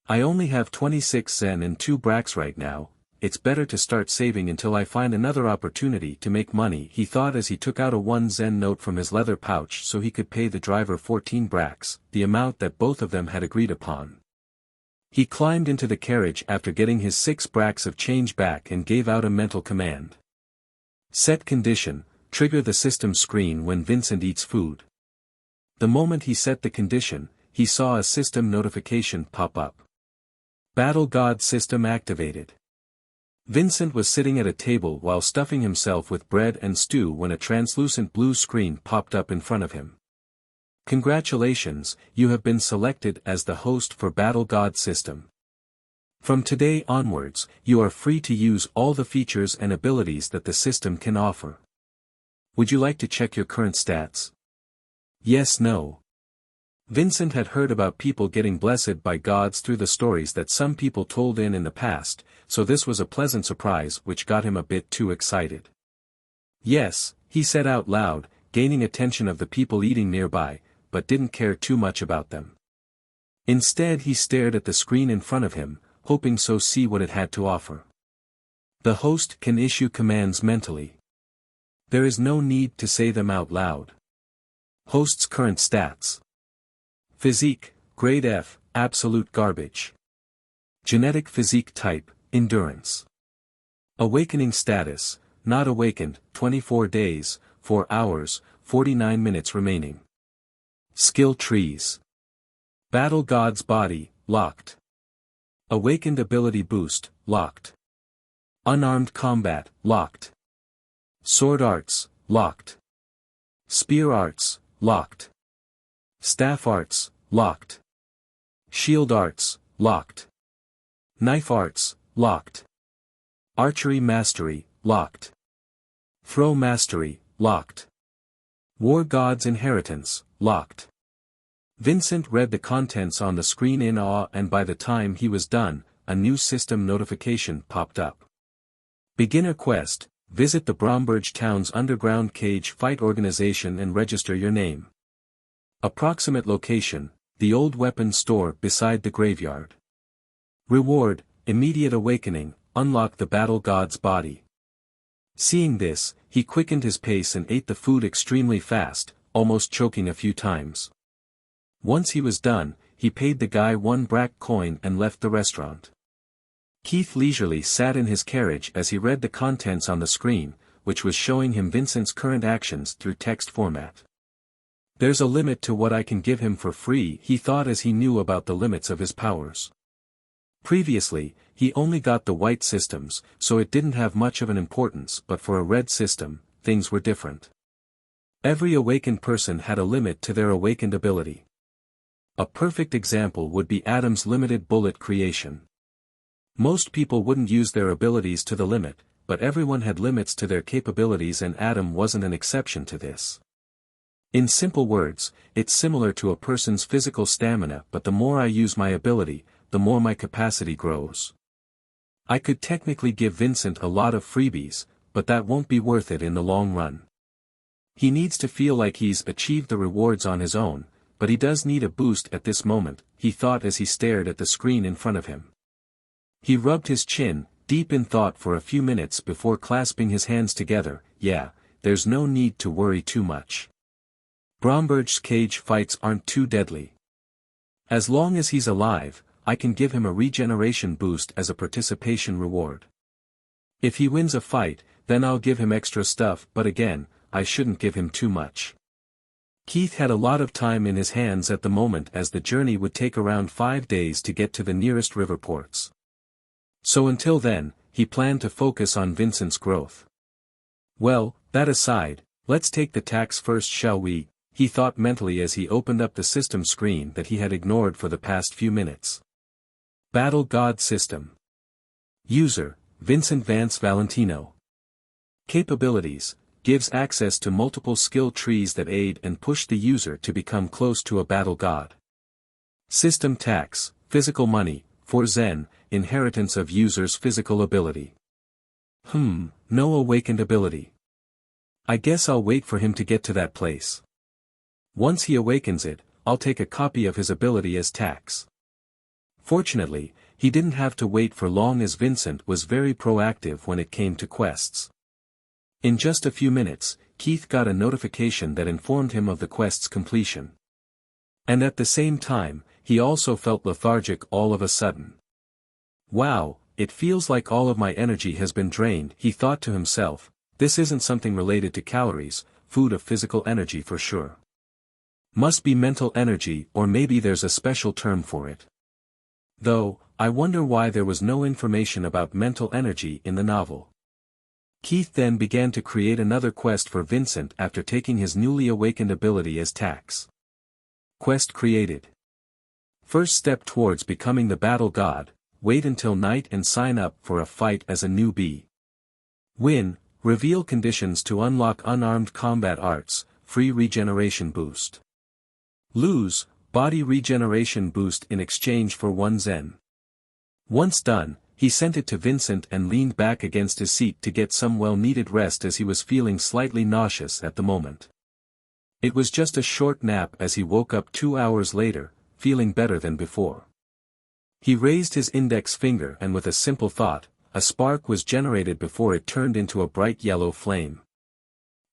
I only have 26 Zen and 2 bracks right now, it's better to start saving until I find another opportunity to make money, he thought as he took out a 1 Zen note from his leather pouch so he could pay the driver 14 bracks, the amount that both of them had agreed upon. He climbed into the carriage after getting his 6 bracks of change back and gave out a mental command. Set condition. Trigger the system screen when Vincent eats food. The moment he set the condition, he saw a system notification pop up. Battle God system activated. Vincent was sitting at a table while stuffing himself with bread and stew when a translucent blue screen popped up in front of him. Congratulations, you have been selected as the host for Battle God system. From today onwards, you are free to use all the features and abilities that the system can offer. Would you like to check your current stats? Yes, no. Vincent had heard about people getting blessed by gods through the stories that some people told in the past, so this was a pleasant surprise which got him a bit too excited. Yes, he said out loud, gaining attention of the people eating nearby, but didn't care too much about them. Instead he stared at the screen in front of him, hoping to see what it had to offer. The host can issue commands mentally. There is no need to say them out loud. Host's current stats. Physique, grade F, absolute garbage. Genetic physique type, endurance. Awakening status, not awakened, 24 days, 4 hours, 49 minutes remaining. Skill trees. Battle God's body, locked. Awakened ability boost, locked. Unarmed combat, locked. Sword arts, locked. Spear arts, locked. Staff arts, locked. Shield arts, locked. Knife arts, locked. Archery mastery, locked. Throw mastery, locked. War God's inheritance, locked. Vincent read the contents on the screen in awe, and by the time he was done, a new system notification popped up. Beginner quest. Visit the Bromberge town's underground cage fight organization and register your name. Approximate location, the old weapons store beside the graveyard. Reward, immediate awakening, unlock the battle god's body. Seeing this, he quickened his pace and ate the food extremely fast, almost choking a few times. Once he was done, he paid the guy 1 brack coin and left the restaurant. Keith leisurely sat in his carriage as he read the contents on the screen, which was showing him Vincent's current actions through text format. There's a limit to what I can give him for free, he thought as he knew about the limits of his powers. Previously, he only got the white systems, so it didn't have much of an importance, but for a red system, things were different. Every awakened person had a limit to their awakened ability. A perfect example would be Adam's limited bullet creation. Most people wouldn't use their abilities to the limit, but everyone had limits to their capabilities, and Adam wasn't an exception to this. In simple words, it's similar to a person's physical stamina, but the more I use my ability, the more my capacity grows. I could technically give Vincent a lot of freebies, but that won't be worth it in the long run. He needs to feel like he's achieved the rewards on his own, but he does need a boost at this moment, he thought as he stared at the screen in front of him. He rubbed his chin, deep in thought for a few minutes before clasping his hands together. Yeah, there's no need to worry too much. Bromberg's cage fights aren't too deadly. As long as he's alive, I can give him a regeneration boost as a participation reward. If he wins a fight, then I'll give him extra stuff, but again, I shouldn't give him too much. Keith had a lot of time in his hands at the moment as the journey would take around 5 days to get to the nearest river ports. So until then, he planned to focus on Vincent's growth. Well, that aside, let's take the tax first, shall we? He thought mentally as he opened up the system screen that he had ignored for the past few minutes. Battle God System. User, Vincent Vance Valentino. Capabilities, gives access to multiple skill trees that aid and push the user to become close to a battle god. System tax, physical money, for Zen, inheritance of user's physical ability. No awakened ability. I guess I'll wait for him to get to that place. Once he awakens it, I'll take a copy of his ability as tax. Fortunately, he didn't have to wait for long as Vincent was very proactive when it came to quests. In just a few minutes, Keith got a notification that informed him of the quest's completion. And at the same time, he also felt lethargic all of a sudden. Wow, it feels like all of my energy has been drained, he thought to himself. This isn't something related to calories, food of physical energy for sure. Must be mental energy, or maybe there's a special term for it. Though, I wonder why there was no information about mental energy in the novel. Keith then began to create another quest for Vincent after taking his newly awakened ability as tax. Quest created. First step towards becoming the battle god, wait until night and sign up for a fight as a newbie. Win, reveal conditions to unlock unarmed combat arts, free regeneration boost. Lose, body regeneration boost in exchange for 1 Zen. Once done, he sent it to Vincent and leaned back against his seat to get some well-needed rest as he was feeling slightly nauseous at the moment. It was just a short nap as he woke up 2 hours later, feeling better than before. He raised his index finger and with a simple thought, a spark was generated before it turned into a bright yellow flame.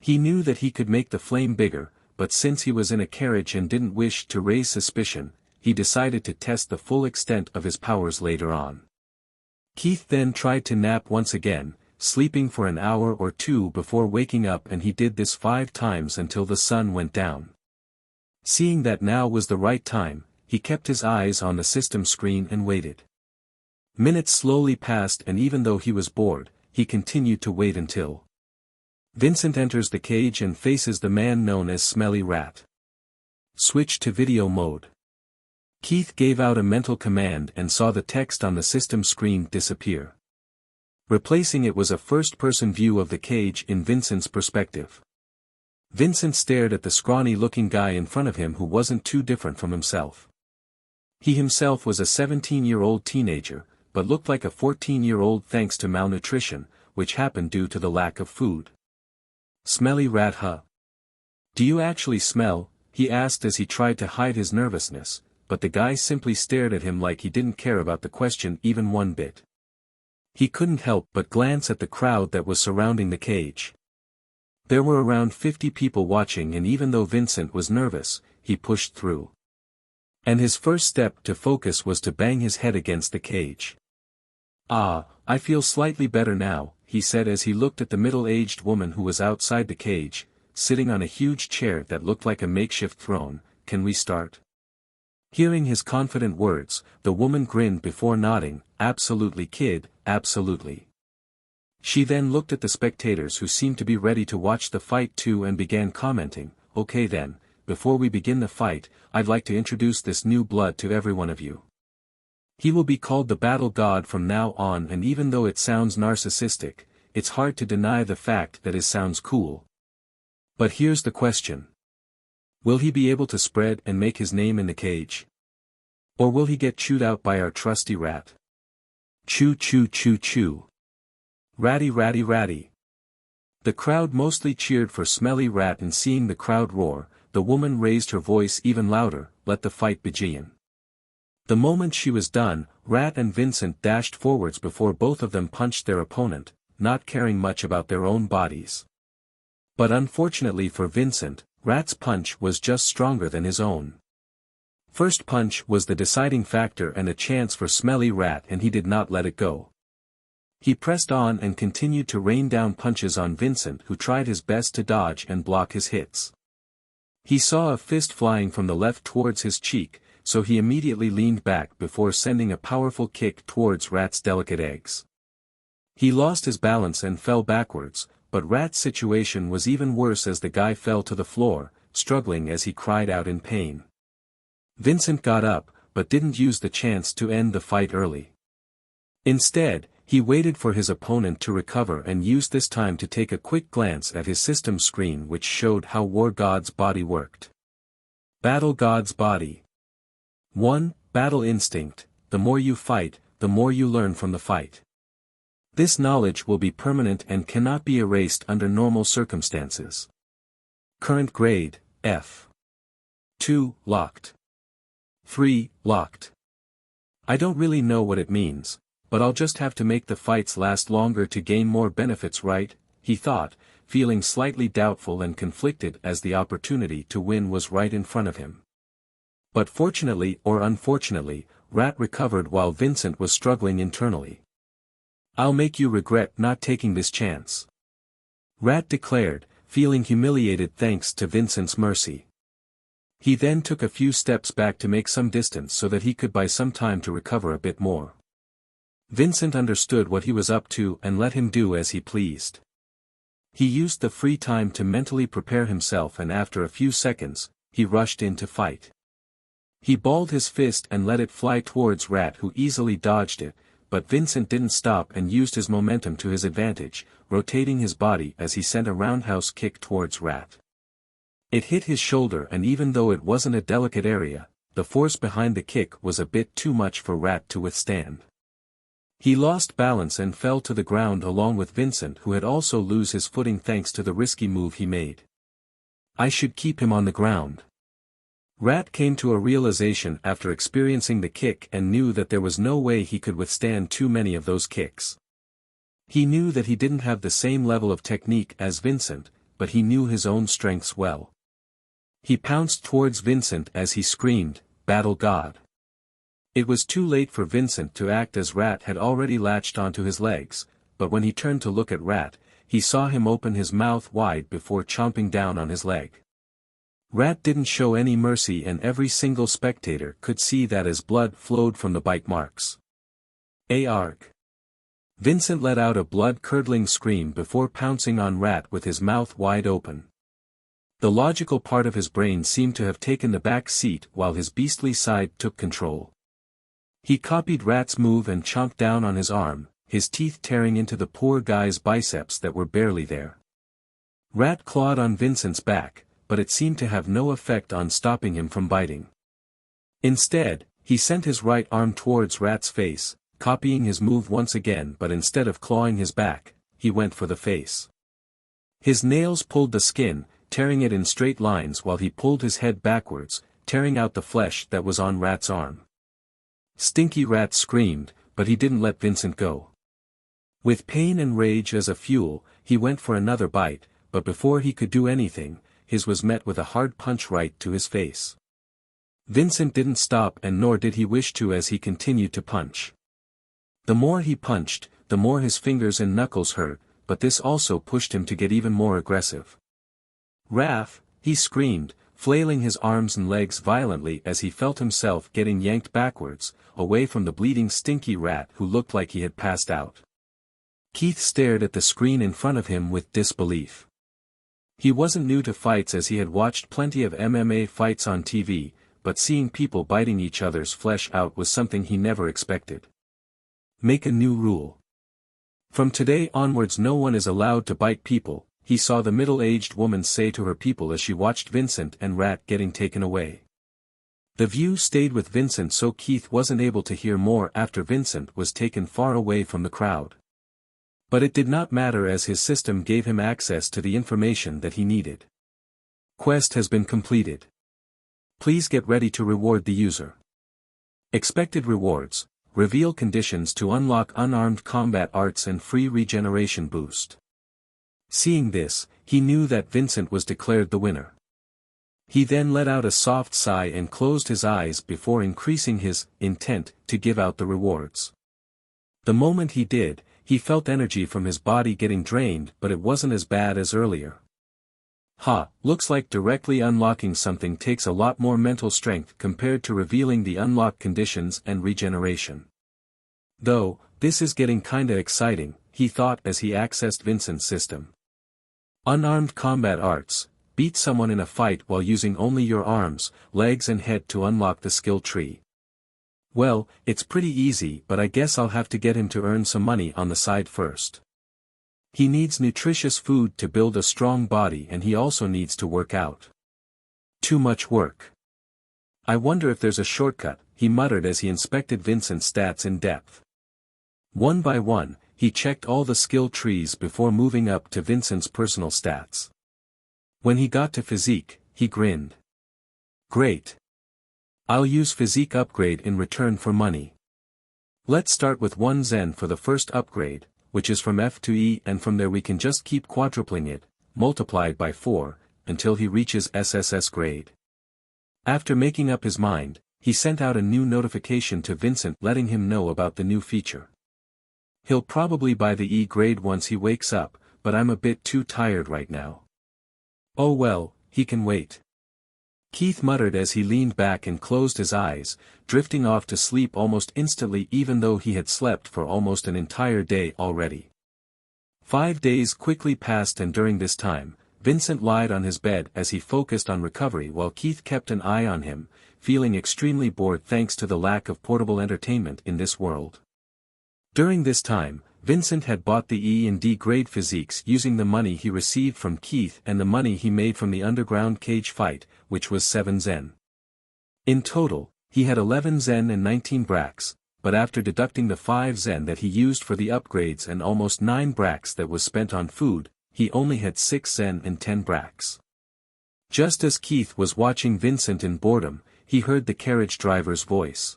He knew that he could make the flame bigger, but since he was in a carriage and didn't wish to raise suspicion, he decided to test the full extent of his powers later on. Keith then tried to nap once again, sleeping for an hour or two before waking up, and he did this 5 times until the sun went down. Seeing that now was the right time, he kept his eyes on the system screen and waited. Minutes slowly passed, and even though he was bored, he continued to wait until Vincent enters the cage and faces the man known as Smelly Rat. Switch to video mode. Keith gave out a mental command and saw the text on the system screen disappear. Replacing it was a first-person view of the cage in Vincent's perspective. Vincent stared at the scrawny-looking guy in front of him who wasn't too different from himself. He himself was a 17-year-old teenager, but looked like a 14-year-old thanks to malnutrition, which happened due to the lack of food. Smelly Rat, huh? Do you actually smell? He asked as he tried to hide his nervousness, but the guy simply stared at him like he didn't care about the question even one bit. He couldn't help but glance at the crowd that was surrounding the cage. There were around 50 people watching, and even though Vincent was nervous, he pushed through. And his first step to focus was to bang his head against the cage. "Ah, I feel slightly better now," he said as he looked at the middle-aged woman who was outside the cage, sitting on a huge chair that looked like a makeshift throne. "Can we start?" Hearing his confident words, the woman grinned before nodding. "Absolutely, kid, absolutely." She then looked at the spectators who seemed to be ready to watch the fight too and began commenting, "Okay then, before we begin the fight, I'd like to introduce this new blood to every one of you. He will be called the Battle God from now on, and even though it sounds narcissistic, it's hard to deny the fact that it sounds cool. But here's the question. Will he be able to spread and make his name in the cage? Or will he get chewed out by our trusty rat? Chew chew chew chew. Ratty ratty ratty." The crowd mostly cheered for Smelly Rat, and seeing the crowd roar, the woman raised her voice even louder, "Let the fight begin." The moment she was done, Rat and Vincent dashed forwards before both of them punched their opponent, not caring much about their own bodies. But unfortunately for Vincent, Rat's punch was just stronger than his own. First punch was the deciding factor and a chance for smelly Rat, and he did not let it go. He pressed on and continued to rain down punches on Vincent, who tried his best to dodge and block his hits. He saw a fist flying from the left towards his cheek, so he immediately leaned back before sending a powerful kick towards Rat's delicate eggs. He lost his balance and fell backwards, but Rat's situation was even worse as the guy fell to the floor, struggling as he cried out in pain. Vincent got up, but didn't use the chance to end the fight early. Instead, he waited for his opponent to recover and used this time to take a quick glance at his system screen, which showed how War God's body worked. Battle God's body. 1. Battle instinct: the more you fight, the more you learn from the fight. This knowledge will be permanent and cannot be erased under normal circumstances. Current grade, F. 2. Locked. 3. Locked. I don't really know what it means, but I'll just have to make the fights last longer to gain more benefits, right? He thought, feeling slightly doubtful and conflicted as the opportunity to win was right in front of him. But fortunately or unfortunately, Rat recovered while Vincent was struggling internally. "I'll make you regret not taking this chance," Rat declared, feeling humiliated thanks to Vincent's mercy. He then took a few steps back to make some distance so that he could buy some time to recover a bit more. Vincent understood what he was up to and let him do as he pleased. He used the free time to mentally prepare himself, and after a few seconds, he rushed in to fight. He balled his fist and let it fly towards Rat, who easily dodged it, but Vincent didn't stop and used his momentum to his advantage, rotating his body as he sent a roundhouse kick towards Rat. It hit his shoulder, and even though it wasn't a delicate area, the force behind the kick was a bit too much for Rat to withstand. He lost balance and fell to the ground along with Vincent, who had also lost his footing thanks to the risky move he made. "I should keep him on the ground." Rat came to a realization after experiencing the kick and knew that there was no way he could withstand too many of those kicks. He knew that he didn't have the same level of technique as Vincent, but he knew his own strengths well. He pounced towards Vincent as he screamed, "Battle God." It was too late for Vincent to act, as Rat had already latched onto his legs, but when he turned to look at Rat, he saw him open his mouth wide before chomping down on his leg. Rat didn't show any mercy, and every single spectator could see that as blood flowed from the bite marks. Auberg. Vincent let out a blood-curdling scream before pouncing on Rat with his mouth wide open. The logical part of his brain seemed to have taken the back seat while his beastly side took control. He copied Rat's move and chomped down on his arm, his teeth tearing into the poor guy's biceps that were barely there. Rat clawed on Vincent's back, but it seemed to have no effect on stopping him from biting. Instead, he sent his right arm towards Rat's face, copying his move once again, but instead of clawing his back, he went for the face. His nails pulled the skin, tearing it in straight lines while he pulled his head backwards, tearing out the flesh that was on Rat's arm. Stinky Rat screamed, but he didn't let Vincent go. With pain and rage as a fuel, he went for another bite, but before he could do anything, his was met with a hard punch right to his face. Vincent didn't stop, and nor did he wish to, as he continued to punch. The more he punched, the more his fingers and knuckles hurt, but this also pushed him to get even more aggressive. "Raph!" he screamed, flailing his arms and legs violently as he felt himself getting yanked backwards, away from the bleeding Stinky Rat, who looked like he had passed out. Keith stared at the screen in front of him with disbelief. He wasn't new to fights, as he had watched plenty of MMA fights on TV, but seeing people biting each other's flesh out was something he never expected. "Make a new rule. From today onwards no one is allowed to bite people," he saw the middle-aged woman say to her people as she watched Vincent and Rat getting taken away. The view stayed with Vincent, so Keith wasn't able to hear more after Vincent was taken far away from the crowd. But it did not matter, as his system gave him access to the information that he needed. Quest has been completed. Please get ready to reward the user. Expected rewards: reveal conditions to unlock unarmed combat arts and free regeneration boost. Seeing this, he knew that Vincent was declared the winner. He then let out a soft sigh and closed his eyes before increasing his intent to give out the rewards. The moment he did, he felt energy from his body getting drained, but it wasn't as bad as earlier. Looks like directly unlocking something takes a lot more mental strength compared to revealing the unlocked conditions and regeneration. Though, this is getting kinda exciting, he thought as he accessed Vincent's system. Unarmed combat arts: beat someone in a fight while using only your arms, legs and head to unlock the skill tree. Well, it's pretty easy, but I guess I'll have to get him to earn some money on the side first. He needs nutritious food to build a strong body, and he also needs to work out. Too much work. I wonder if there's a shortcut, he muttered as he inspected Vincent's stats in depth. One by one, he checked all the skill trees before moving up to Vincent's personal stats. When he got to physique, he grinned. Great. I'll use physique upgrade in return for money. Let's start with 1 Zen for the first upgrade, which is from F to E, and from there we can just keep quadrupling it, multiplied by 4, until he reaches SSS grade. After making up his mind, he sent out a new notification to Vincent letting him know about the new feature. He'll probably buy the E grade once he wakes up, but I'm a bit too tired right now. Oh well, he can wait. Keith muttered as he leaned back and closed his eyes, drifting off to sleep almost instantly even though he had slept for almost an entire day already. 5 days quickly passed, and during this time, Vincent lied on his bed as he focused on recovery while Keith kept an eye on him, feeling extremely bored thanks to the lack of portable entertainment in this world. During this time, Vincent had bought the E and D grade physiques using the money he received from Keith and the money he made from the underground cage fight, which was 7 Zen. In total, he had 11 Zen and 19 Brax, but after deducting the 5 Zen that he used for the upgrades and almost 9 Brax that was spent on food, he only had 6 Zen and 10 Brax. Just as Keith was watching Vincent in boredom, he heard the carriage driver's voice.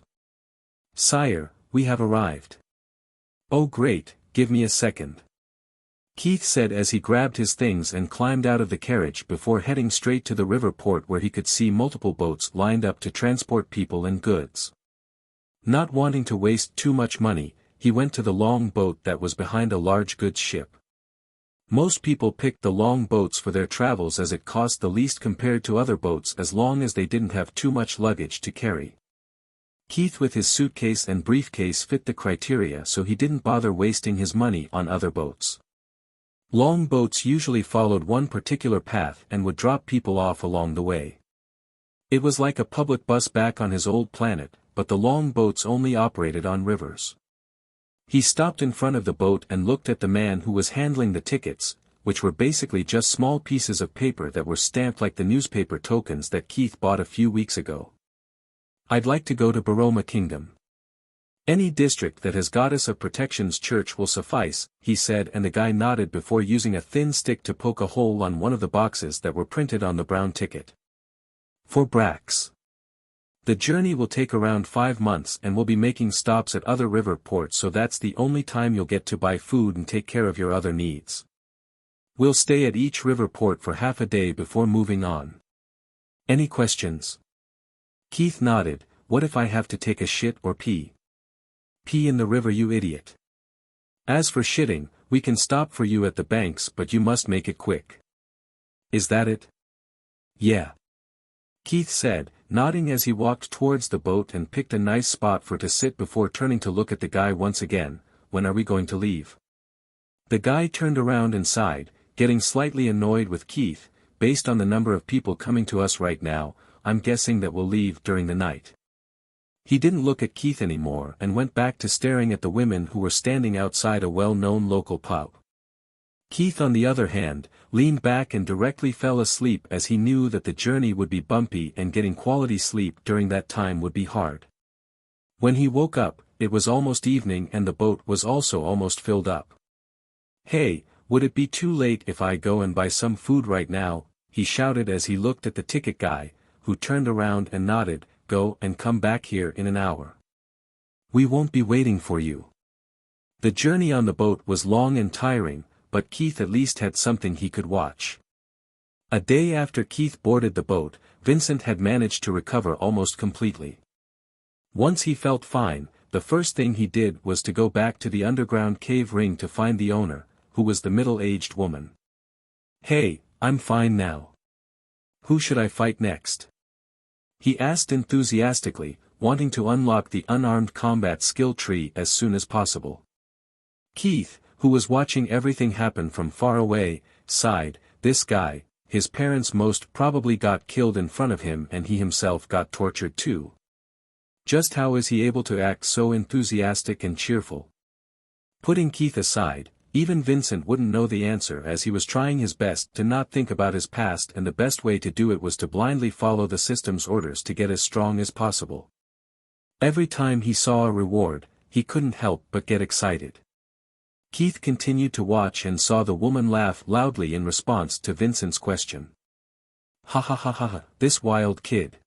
"Sire, we have arrived." "Oh great, give me a second," Keith said as he grabbed his things and climbed out of the carriage before heading straight to the river port where he could see multiple boats lined up to transport people and goods. Not wanting to waste too much money, he went to the long boat that was behind a large goods ship. Most people picked the long boats for their travels as it cost the least compared to other boats as long as they didn't have too much luggage to carry. Keith with his suitcase and briefcase fit the criteria, so he didn't bother wasting his money on other boats. Long boats usually followed one particular path and would drop people off along the way. It was like a public bus back on his old planet, but the long boats only operated on rivers. He stopped in front of the boat and looked at the man who was handling the tickets, which were basically just small pieces of paper that were stamped like the newspaper tokens that Keith bought a few weeks ago. "I'd like to go to Baroma Kingdom. Any district that has Goddess of Protection's church will suffice," he said, and the guy nodded before using a thin stick to poke a hole on one of the boxes that were printed on the brown ticket. "For Brax. The journey will take around 5 months and we'll be making stops at other river ports, so that's the only time you'll get to buy food and take care of your other needs. We'll stay at each river port for half a day before moving on. Any questions?" Keith nodded. "What if I have to take a shit or pee?" "Pee in the river, you idiot. As for shitting, we can stop for you at the banks, but you must make it quick." "Is that it?" "Yeah," Keith said, nodding as he walked towards the boat and picked a nice spot for to sit before turning to look at the guy once again. "When are we going to leave?" The guy turned around and sighed, getting slightly annoyed with Keith. "Based on the number of people coming to us right now, I'm guessing that we'll leave during the night." He didn't look at Keith anymore and went back to staring at the women who were standing outside a well-known local pub. Keith, on the other hand, leaned back and directly fell asleep as he knew that the journey would be bumpy and getting quality sleep during that time would be hard. When he woke up, it was almost evening and the boat was also almost filled up. "Hey, would it be too late if I go and buy some food right now?" he shouted as he looked at the ticket guy, who turned around and nodded, "Go and come back here in an hour. We won't be waiting for you." The journey on the boat was long and tiring, but Keith at least had something he could watch. A day after Keith boarded the boat, Vincent had managed to recover almost completely. Once he felt fine, the first thing he did was to go back to the underground cave ring to find the owner, who was the middle-aged woman. "Hey, I'm fine now. Who should I fight next?" he asked enthusiastically, wanting to unlock the unarmed combat skill tree as soon as possible. Keith, who was watching everything happen from far away, sighed. This guy, his parents most probably got killed in front of him and he himself got tortured too. Just how is he able to act so enthusiastic and cheerful? Putting Keith aside, even Vincent wouldn't know the answer as he was trying his best to not think about his past, and the best way to do it was to blindly follow the system's orders to get as strong as possible. Every time he saw a reward, he couldn't help but get excited. Keith continued to watch and saw the woman laugh loudly in response to Vincent's question. "Ha ha ha ha ha, this wild kid.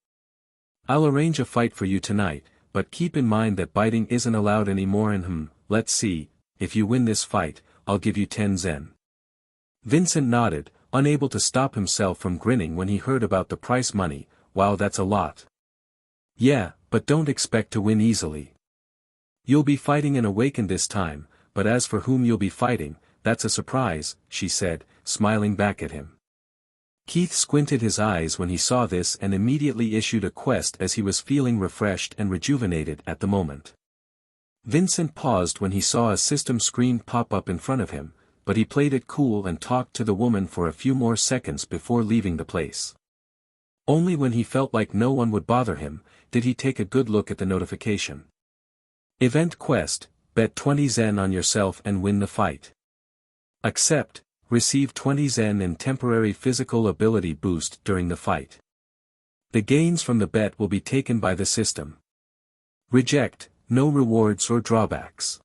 I'll arrange a fight for you tonight, but keep in mind that biting isn't allowed anymore and let's see, if you win this fight, I'll give you 10 Zen." Vincent nodded, unable to stop himself from grinning when he heard about the prize money. "Wow, that's a lot." "Yeah, but don't expect to win easily. You'll be fighting an awakened this time, but as for whom you'll be fighting, that's a surprise," she said, smiling back at him. Keith squinted his eyes when he saw this and immediately issued a quest as he was feeling refreshed and rejuvenated at the moment. Vincent paused when he saw a system screen pop up in front of him, but he played it cool and talked to the woman for a few more seconds before leaving the place. Only when he felt like no one would bother him, did he take a good look at the notification. Event quest, bet 20 Zen on yourself and win the fight. Accept, receive 20 Zen in temporary physical ability boost during the fight. The gains from the bet will be taken by the system. Reject, no rewards or drawbacks.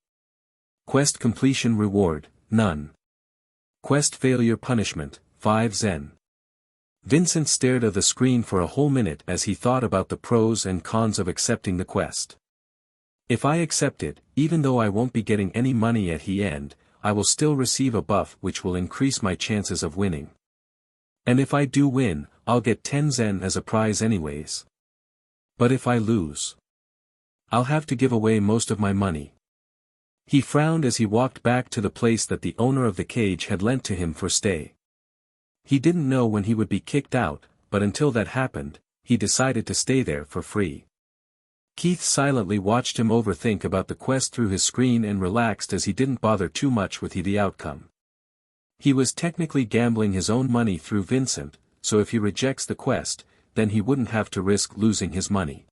Quest completion reward, none. Quest failure punishment, 5 Zen. Vincent stared at the screen for a whole minute as he thought about the pros and cons of accepting the quest. "If I accept it, even though I won't be getting any money at the end, I will still receive a buff which will increase my chances of winning. And if I do win, I'll get 10 Zen as a prize anyways. But if I lose, I'll have to give away most of my money." He frowned as he walked back to the place that the owner of the cage had lent to him for stay. He didn't know when he would be kicked out, but until that happened, he decided to stay there for free. Keith silently watched him overthink about the quest through his screen and relaxed as he didn't bother too much with the outcome. He was technically gambling his own money through Vincent, so if he rejects the quest, then he wouldn't have to risk losing his money.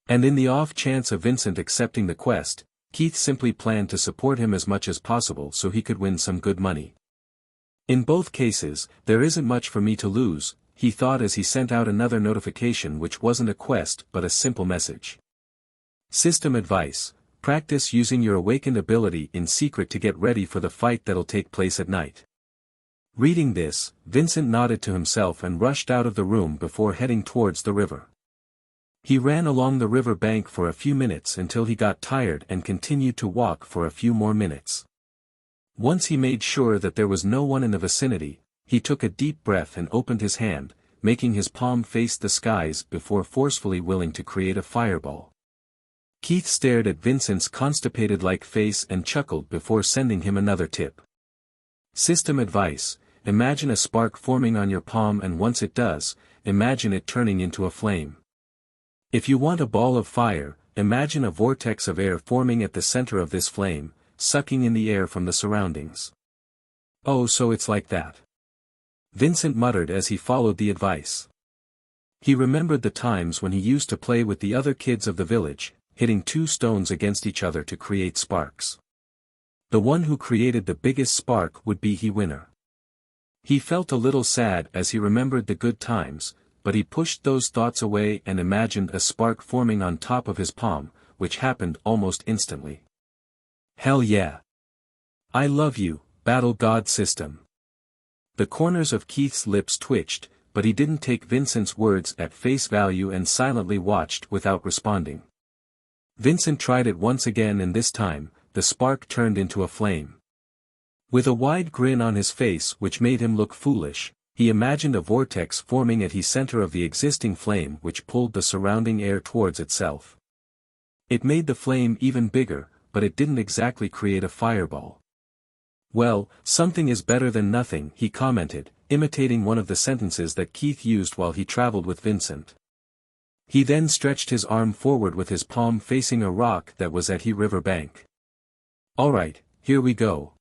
And in the off chance of Vincent accepting the quest, Keith simply planned to support him as much as possible so he could win some good money. "In both cases, there isn't much for me to lose," he thought as he sent out another notification which wasn't a quest but a simple message. System advice, practice using your awakened ability in secret to get ready for the fight that'll take place at night. Reading this, Vincent nodded to himself and rushed out of the room before heading towards the river. He ran along the river bank for a few minutes until he got tired and continued to walk for a few more minutes. Once he made sure that there was no one in the vicinity, he took a deep breath and opened his hand, making his palm face the skies before forcefully willing to create a fireball. Keith stared at Vincent's constipated-like face and chuckled before sending him another tip. System advice, imagine a spark forming on your palm and once it does, imagine it turning into a flame. If you want a ball of fire, imagine a vortex of air forming at the center of this flame, sucking in the air from the surroundings. "Oh, so it's like that," Vincent muttered as he followed the advice. He remembered the times when he used to play with the other kids of the village, hitting 2 stones against each other to create sparks. The one who created the biggest spark would be the winner. He felt a little sad as he remembered the good times, but he pushed those thoughts away and imagined a spark forming on top of his palm, which happened almost instantly. "Hell yeah! I love you, Battle God System." The corners of Keith's lips twitched, but he didn't take Vincent's words at face value and silently watched without responding. Vincent tried it once again, and this time, the spark turned into a flame. With a wide grin on his face which made him look foolish, he imagined a vortex forming at the center of the existing flame which pulled the surrounding air towards itself. It made the flame even bigger, but it didn't exactly create a fireball. "Well, something is better than nothing," he commented, imitating one of the sentences that Keith used while he traveled with Vincent. He then stretched his arm forward with his palm facing a rock that was at the river bank. "All right, here we go,"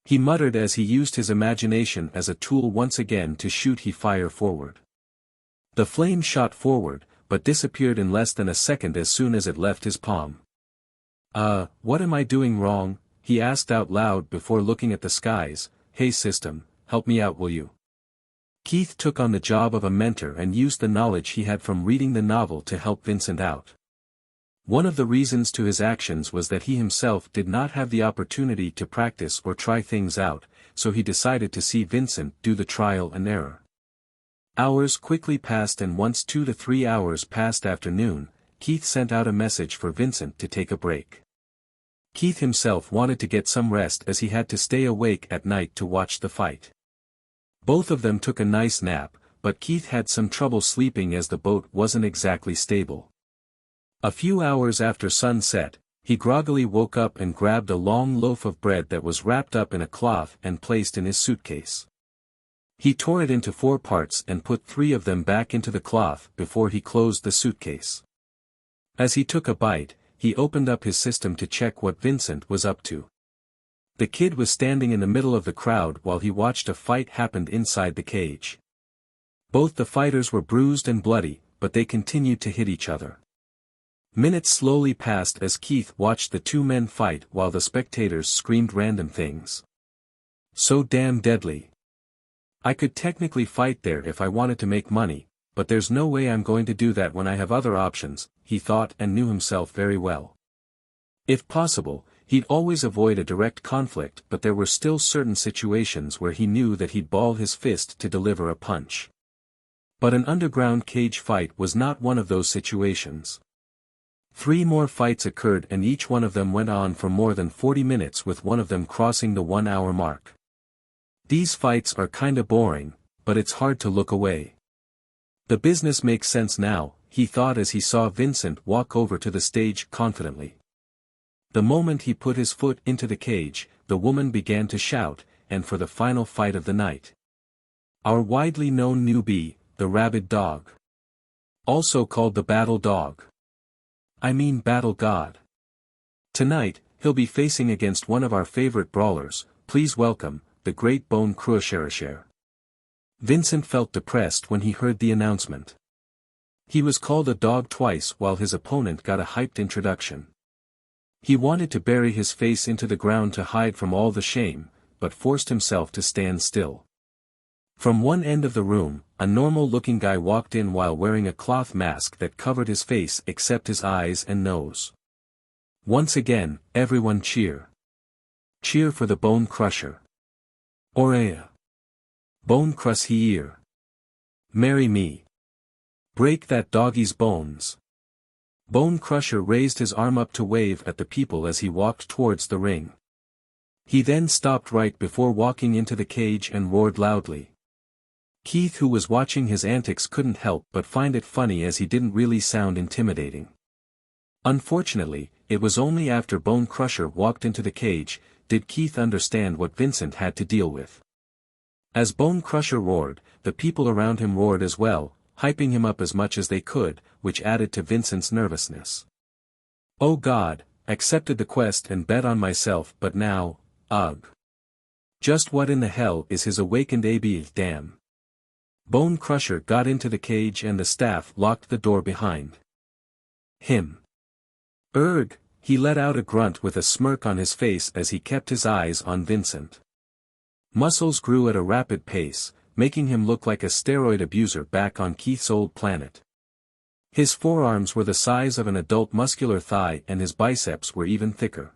he muttered as he used his imagination as a tool once again to shoot the fire forward. The flame shot forward, but disappeared in less than a second as soon as it left his palm. What am I doing wrong?" he asked out loud before looking at the skies. "Hey system, help me out, will you?" Keith took on the job of a mentor and used the knowledge he had from reading the novel to help Vincent out. One of the reasons to his actions was that he himself did not have the opportunity to practice or try things out, so he decided to see Vincent do the trial and error. Hours quickly passed, and once 2 to 3 hours past afternoon, Keith sent out a message for Vincent to take a break. Keith himself wanted to get some rest as he had to stay awake at night to watch the fight. Both of them took a nice nap, but Keith had some trouble sleeping as the boat wasn't exactly stable. A few hours after sunset, he groggily woke up and grabbed a long loaf of bread that was wrapped up in a cloth and placed in his suitcase. He tore it into 4 parts and put 3 of them back into the cloth before he closed the suitcase. As he took a bite, he opened up his system to check what Vincent was up to. The kid was standing in the middle of the crowd while he watched a fight happen inside the cage. Both the fighters were bruised and bloody, but they continued to hit each other. Minutes slowly passed as Keith watched the 2 men fight while the spectators screamed random things. "So damn deadly. I could technically fight there if I wanted to make money, but there's no way I'm going to do that when I have other options," he thought, and knew himself very well. If possible, he'd always avoid a direct conflict, but there were still certain situations where he knew that he'd ball his fist to deliver a punch. But an underground cage fight was not one of those situations. 3 more fights occurred, and each one of them went on for more than 40 minutes, with one of them crossing the 1-hour mark. These fights are kinda boring, but it's hard to look away. The business makes sense now, he thought as he saw Vincent walk over to the stage confidently. The moment he put his foot into the cage, the woman began to shout, and for the final fight of the night. Our widely known newbie, the rabid dog. Also called the battle dog. I mean battle god. Tonight, he'll be facing against one of our favorite brawlers. Please welcome, the great Bone Crusher. Vincent felt depressed when he heard the announcement. He was called a dog twice while his opponent got a hyped introduction. He wanted to bury his face into the ground to hide from all the shame, but forced himself to stand still. From one end of the room, a normal-looking guy walked in while wearing a cloth mask that covered his face except his eyes and nose. Once again, everyone cheer. Cheer for the Bone Crusher. Arya. Bone crush here. Marry me. Break that doggy's bones. Bone Crusher raised his arm up to wave at the people as he walked towards the ring. He then stopped right before walking into the cage and roared loudly. Keith, who was watching his antics, couldn't help but find it funny as he didn't really sound intimidating. Unfortunately, it was only after Bone Crusher walked into the cage did Keith understand what Vincent had to deal with. As Bone Crusher roared, the people around him roared as well, hyping him up as much as they could, which added to Vincent's nervousness. "Oh God, accepted the quest and bet on myself, but now, ugh. Just what in the hell is his awakened AB, damn." Bone Crusher got into the cage and the staff locked the door behind him. "Erg," he let out a grunt with a smirk on his face as he kept his eyes on Vincent. Muscles grew at a rapid pace, making him look like a steroid abuser back on Keith's old planet. His forearms were the size of an adult muscular thigh and his biceps were even thicker.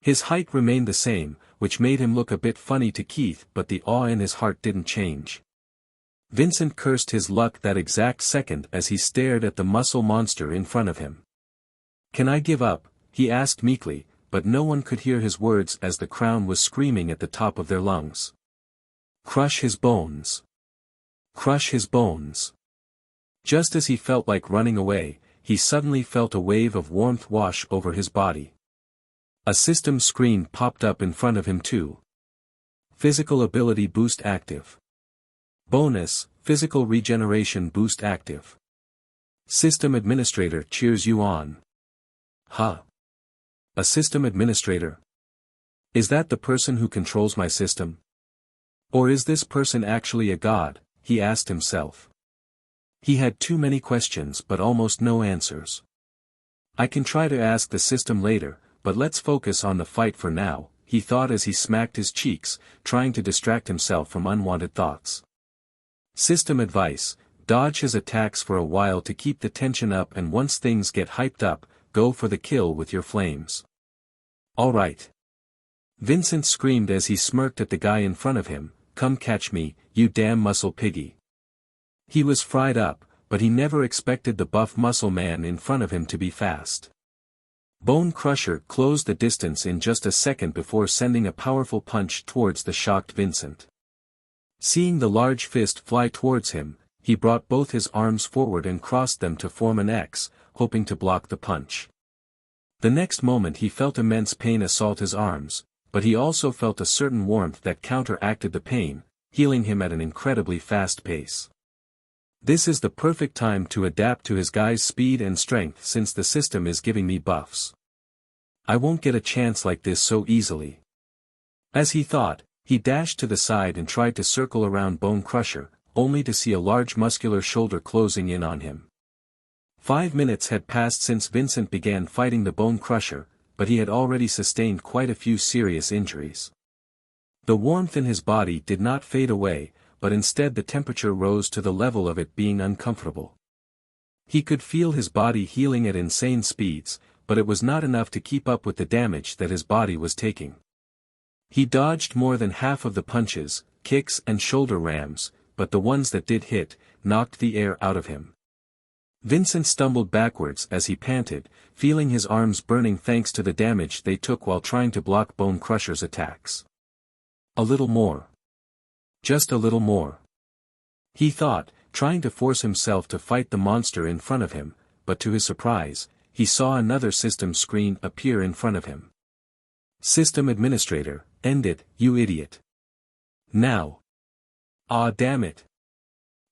His height remained the same, which made him look a bit funny to Keith, but the awe in his heart didn't change. Vincent cursed his luck that exact second as he stared at the muscle monster in front of him. "Can I give up?" he asked meekly, but no one could hear his words as the crowd was screaming at the top of their lungs. "Crush his bones! Crush his bones!" Just as he felt like running away, he suddenly felt a wave of warmth wash over his body. A system screen popped up in front of him too. Physical ability boost active. Bonus, physical regeneration boost active. System administrator cheers you on. Huh? A system administrator? Is that the person who controls my system? Or is this person actually a god? He asked himself. He had too many questions but almost no answers. I can try to ask the system later, but let's focus on the fight for now, he thought as he smacked his cheeks, trying to distract himself from unwanted thoughts. System advice: dodge his attacks for a while to keep the tension up, and once things get hyped up, go for the kill with your flames. Alright. Vincent screamed as he smirked at the guy in front of him, "Come catch me, you damn muscle piggy." He was fried up, but he never expected the buff muscle man in front of him to be fast. Bone Crusher closed the distance in just a second before sending a powerful punch towards the shocked Vincent. Seeing the large fist fly towards him, he brought both his arms forward and crossed them to form an X, hoping to block the punch. The next moment he felt immense pain assault his arms, but he also felt a certain warmth that counteracted the pain, healing him at an incredibly fast pace. This is the perfect time to adapt to his guy's speed and strength since the system is giving me buffs. I won't get a chance like this so easily. As he thought, he dashed to the side and tried to circle around Bone Crusher, only to see a large muscular shoulder closing in on him. 5 minutes had passed since Vincent began fighting the Bone Crusher, but he had already sustained quite a few serious injuries. The warmth in his body did not fade away, but instead the temperature rose to the level of it being uncomfortable. He could feel his body healing at insane speeds, but it was not enough to keep up with the damage that his body was taking. He dodged more than half of the punches, kicks and shoulder rams, but the ones that did hit, knocked the air out of him. Vincent stumbled backwards as he panted, feeling his arms burning thanks to the damage they took while trying to block Bone Crusher's attacks. A little more. Just a little more. He thought, trying to force himself to fight the monster in front of him, but to his surprise, he saw another system screen appear in front of him. System administrator, end it, you idiot. Now. Ah, damn it.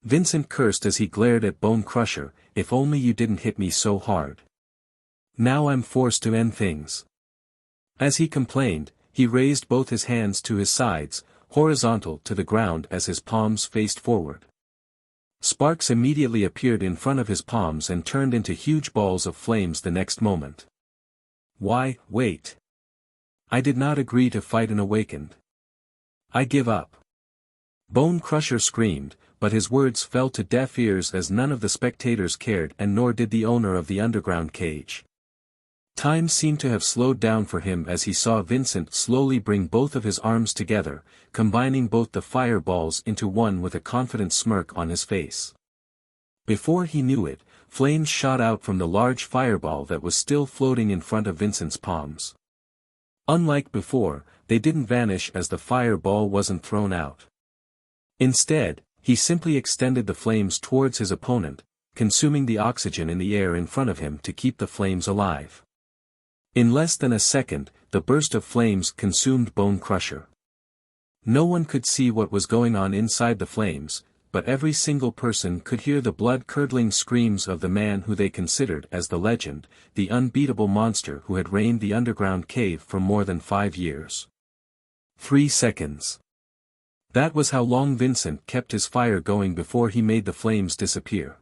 Vincent cursed as he glared at Bone Crusher, if only you didn't hit me so hard. Now I'm forced to end things. As he complained, he raised both his hands to his sides, horizontal to the ground as his palms faced forward. Sparks immediately appeared in front of his palms and turned into huge balls of flames the next moment. Why, wait. I did not agree to fight an awakened. I give up. Bone Crusher screamed, but his words fell to deaf ears as none of the spectators cared, and nor did the owner of the underground cage. Time seemed to have slowed down for him as he saw Vincent slowly bring both of his arms together, combining both the fireballs into one with a confident smirk on his face. Before he knew it, flames shot out from the large fireball that was still floating in front of Vincent's palms. Unlike before, they didn't vanish as the fireball wasn't thrown out. Instead, he simply extended the flames towards his opponent, consuming the oxygen in the air in front of him to keep the flames alive. In less than a second, the burst of flames consumed Bone Crusher. No one could see what was going on inside the flames, but every single person could hear the blood-curdling screams of the man who they considered as the legend, the unbeatable monster who had reigned the underground cave for more than 5 years. 3 seconds. That was how long Vincent kept his fire going before he made the flames disappear.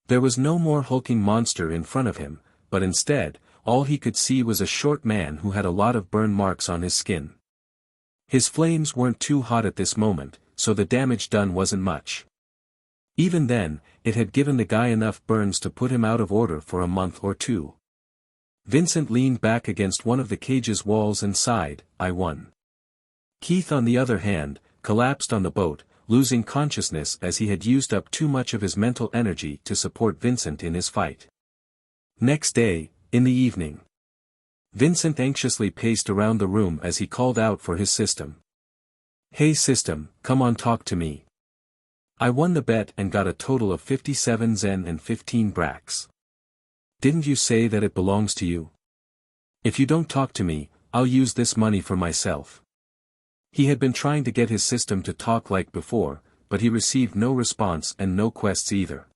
There was no more hulking monster in front of him, but instead, all he could see was a short man who had a lot of burn marks on his skin. His flames weren't too hot at this moment, so the damage done wasn't much. Even then, it had given the guy enough burns to put him out of order for a month or two. Vincent leaned back against one of the cage's walls and sighed, I won. Keith on the other hand, collapsed on the boat, losing consciousness as he had used up too much of his mental energy to support Vincent in his fight. Next day, in the evening, Vincent anxiously paced around the room as he called out for his system. Hey system, come on, talk to me. I won the bet and got a total of 57 Zen and 15 Brax. Didn't you say that it belongs to you? If you don't talk to me, I'll use this money for myself. He had been trying to get his system to talk like before, but he received no response and no quests either.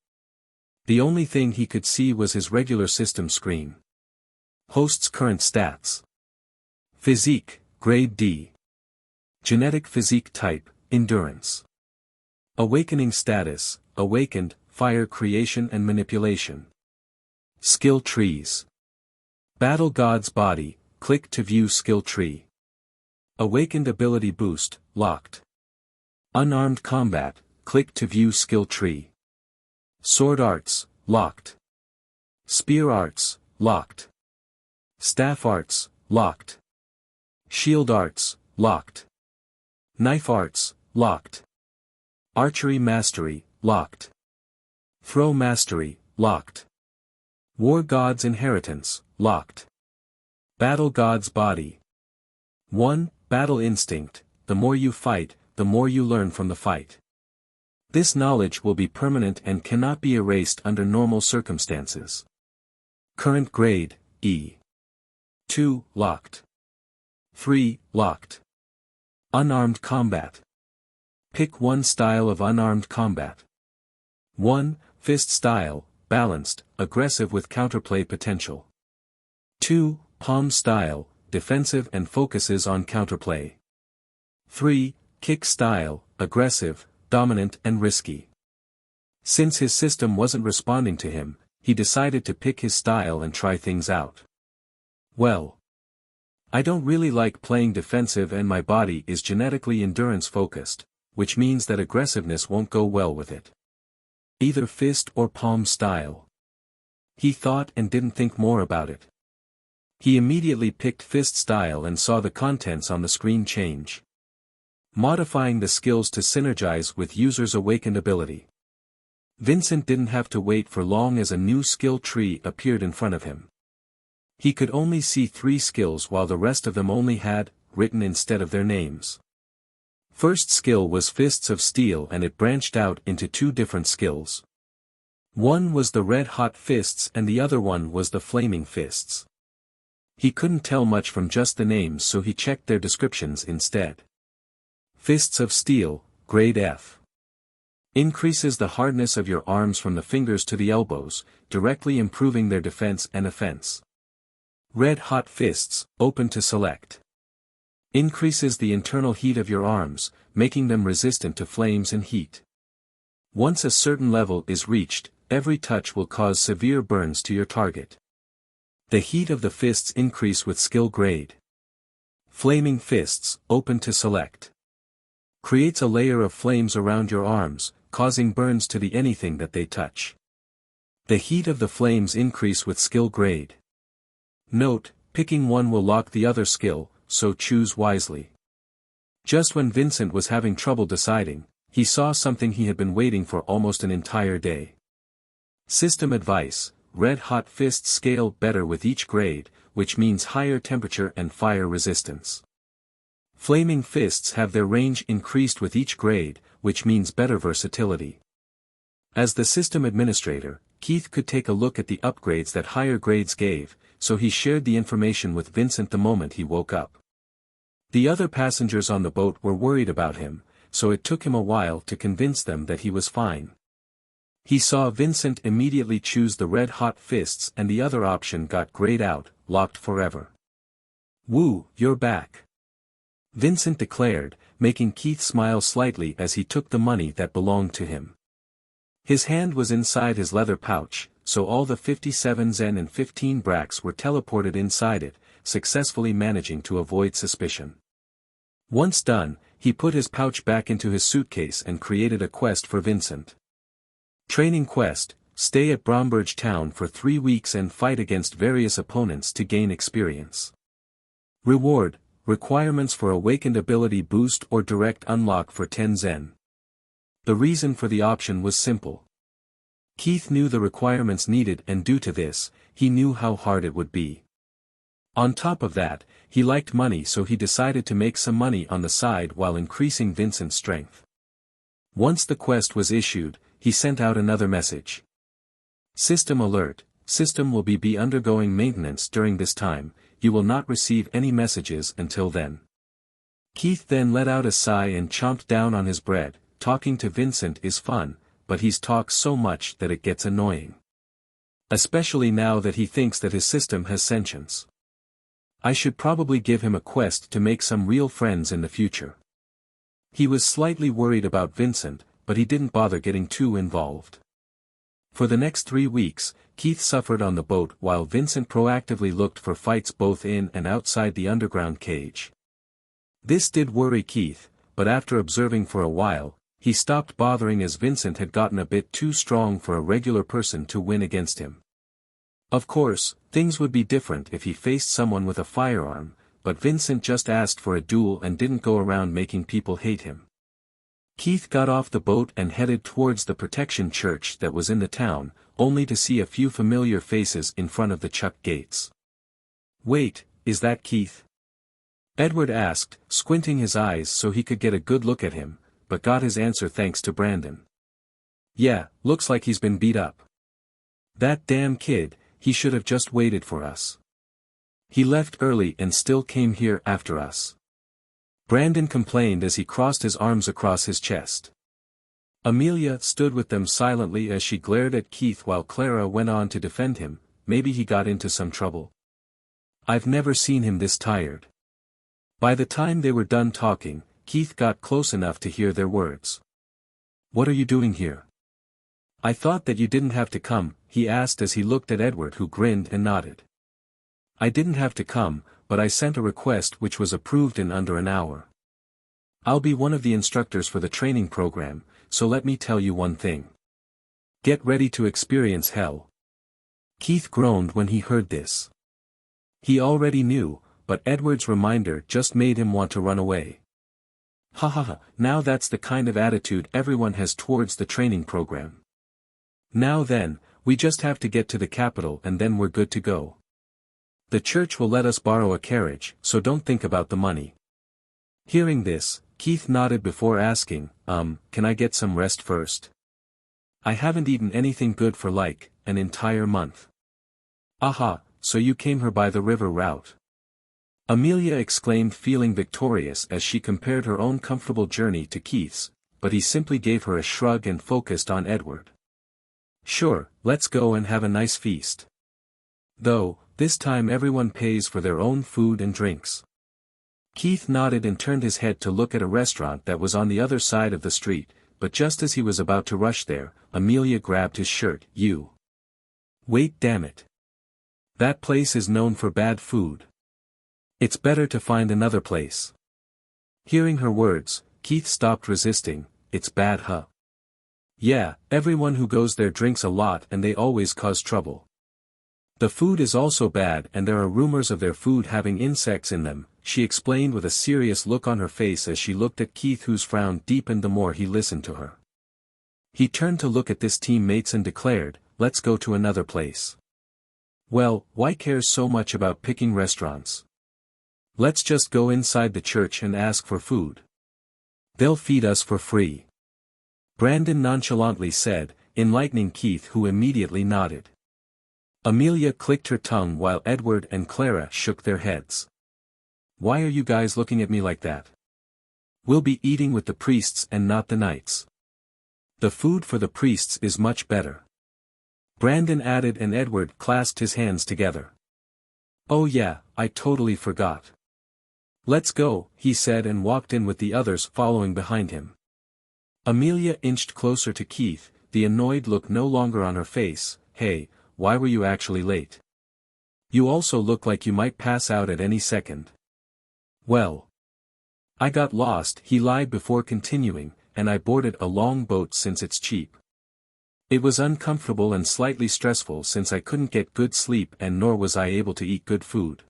The only thing he could see was his regular system screen. Host's current stats. Physique, grade D. Genetic physique type, endurance. Awakening status, awakened, fire creation and manipulation. Skill trees. Battle God's body, click to view skill tree. Awakened ability boost, locked. Unarmed combat, click to view skill tree. Sword arts, locked. Spear arts, locked. Staff arts, locked. Shield arts, locked. Knife arts, locked. Archery mastery, locked. Throw mastery, locked. War God's inheritance, locked. Battle God's body. 1. Battle instinct, the more you fight, the more you learn from the fight. This knowledge will be permanent and cannot be erased under normal circumstances. Current grade, E. 2. Locked. 3. Locked. Unarmed combat. Pick one style of unarmed combat. 1. Fist style, balanced, aggressive with counterplay potential. 2. Palm style, defensive and focuses on counterplay. 3. Kick style, aggressive, dominant and risky. Since his system wasn't responding to him, he decided to pick his style and try things out. Well, I don't really like playing defensive and my body is genetically endurance focused, which means that aggressiveness won't go well with it. Either fist or palm style. He thought and didn't think more about it. He immediately picked fist style and saw the contents on the screen change. Modifying the skills to synergize with user's awakened ability. Vincent didn't have to wait for long as a new skill tree appeared in front of him. He could only see 3 skills while the rest of them only had, written instead of their names. First skill was Fists of Steel and it branched out into 2 different skills. One was the Red Hot Fists and the other one was the Flaming Fists. He couldn't tell much from just the names so he checked their descriptions instead. Fists of Steel, grade F. Increases the hardness of your arms from the fingers to the elbows, directly improving their defense and offense. Red Hot Fists, open to select. Increases the internal heat of your arms, making them resistant to flames and heat. Once a certain level is reached, every touch will cause severe burns to your target. The heat of the fists increase with skill grade. Flaming Fists, open to select. Creates a layer of flames around your arms, causing burns to the anything that they touch. The heat of the flames increase with skill grade. Note, picking one will lock the other skill, so choose wisely. Just when Vincent was having trouble deciding, he saw something he had been waiting for almost an entire day. System advice, Red Hot Fists scale better with each grade, which means higher temperature and fire resistance. Flaming Fists have their range increased with each grade, which means better versatility. As the system administrator, Keith could take a look at the upgrades that higher grades gave, so he shared the information with Vincent the moment he woke up. The other passengers on the boat were worried about him, so it took him a while to convince them that he was fine. He saw Vincent immediately choose the Red Hot Fists and the other option got grayed out, locked forever. "Woo, you're back," Vincent declared, making Keith smile slightly as he took the money that belonged to him. His hand was inside his leather pouch, so all the 57 Zen and 15 Brax were teleported inside it, successfully managing to avoid suspicion. Once done, he put his pouch back into his suitcase and created a quest for Vincent. Training quest, Stay at Bromberge Town for 3 weeks and fight against various opponents to gain experience. Reward, requirements for awakened ability boost or direct unlock for 10 Zen. The reason for the option was simple. Keith knew the requirements needed, and due to this, he knew how hard it would be. On top of that, he liked money, so he decided to make some money on the side while increasing Vincent's strength. Once the quest was issued, he sent out another message. System alert, system will be undergoing maintenance during this time, you will not receive any messages until then. Keith then let out a sigh and chomped down on his bread. Talking to Vincent is fun, but he's talks so much that it gets annoying. Especially now that he thinks that his system has sentience. I should probably give him a quest to make some real friends in the future. He was slightly worried about Vincent, but he didn't bother getting too involved. For the next 3 weeks, Keith suffered on the boat while Vincent proactively looked for fights both in and outside the underground cage. This did worry Keith, but after observing for a while, he stopped bothering as Vincent had gotten a bit too strong for a regular person to win against him. Of course, things would be different if he faced someone with a firearm, but Vincent just asked for a duel and didn't go around making people hate him. Keith got off the boat and headed towards the protection church that was in the town, only to see a few familiar faces in front of the chuck gates. "Wait, is that Keith?" Edward asked, squinting his eyes so he could get a good look at him, but got his answer thanks to Brandon. "Yeah, looks like he's been beat up. That damn kid, he should have just waited for us. He left early and still came here after us." Brandon complained as he crossed his arms across his chest. Amelia stood with them silently as she glared at Keith while Clara went on to defend him. "Maybe he got into some trouble. I've never seen him this tired." By the time they were done talking, Keith got close enough to hear their words. "What are you doing here?" "I thought that you didn't have to come," he asked as he looked at Edward, who grinned and nodded. "I didn't have to come, but I sent a request which was approved in under an hour. I'll be one of the instructors for the training program, so let me tell you one thing. Get ready to experience hell." Keith groaned when he heard this. He already knew, but Edward's reminder just made him want to run away. "Ha ha ha, now that's the kind of attitude everyone has towards the training program. Now then, we just have to get to the capital and then we're good to go. The church will let us borrow a carriage, so don't think about the money." Hearing this, Keith nodded before asking, can I get some rest first? I haven't eaten anything good for like, an entire month." "Aha, so you came here by the river route?" Amelia exclaimed, feeling victorious as she compared her own comfortable journey to Keith's, but he simply gave her a shrug and focused on Edward. "Sure, let's go and have a nice feast. Though, this time everyone pays for their own food and drinks." Keith nodded and turned his head to look at a restaurant that was on the other side of the street, but just as he was about to rush there, Amelia grabbed his shirt. "You. Wait, damn it. That place is known for bad food. It's better to find another place." Hearing her words, Keith stopped resisting. "It's bad, huh?" "Yeah, everyone who goes there drinks a lot and they always cause trouble. The food is also bad and there are rumors of their food having insects in them," she explained with a serious look on her face as she looked at Keith, whose frown deepened the more he listened to her. He turned to look at his teammates and declared, "Let's go to another place." "Well, why cares so much about picking restaurants? Let's just go inside the church and ask for food. They'll feed us for free," Brandon nonchalantly said, enlightening Keith, who immediately nodded. Amelia clicked her tongue while Edward and Clara shook their heads. "Why are you guys looking at me like that? We'll be eating with the priests and not the knights. The food for the priests is much better," Brandon added, and Edward clasped his hands together. "Oh yeah, I totally forgot. Let's go," he said and walked in with the others following behind him. Amelia inched closer to Keith, the annoyed look no longer on her face. "Hey, why were you actually late? You also look like you might pass out at any second." "Well, I got lost," he lied before continuing, "and I boarded a long boat since it's cheap." It was uncomfortable and slightly stressful since I couldn't get good sleep and nor was I able to eat good food.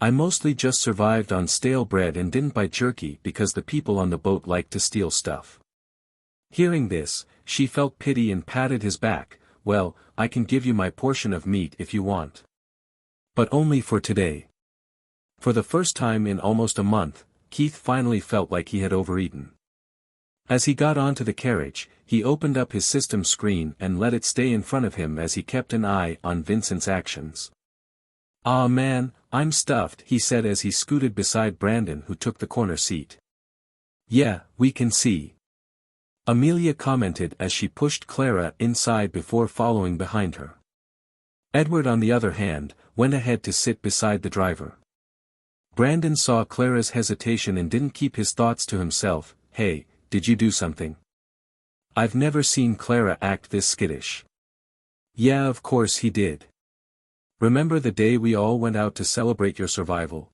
I mostly just survived on stale bread and didn't buy jerky because the people on the boat liked to steal stuff. Hearing this, she felt pity and patted his back. Well, I can give you my portion of meat if you want. But only for today. For the first time in almost a month, Keith finally felt like he had overeaten. As he got onto the carriage, he opened up his system screen and let it stay in front of him as he kept an eye on Vincent's actions. "Aw man, I'm stuffed," he said as he scooted beside Brandon, who took the corner seat. "Yeah, we can see," Amelia commented as she pushed Clara inside before following behind her. Edward, on the other hand, went ahead to sit beside the driver. Brandon saw Clara's hesitation and didn't keep his thoughts to himself. "Hey, did you do something? I've never seen Clara act this skittish." "Yeah, of course he did. Remember the day we all went out to celebrate your survival?"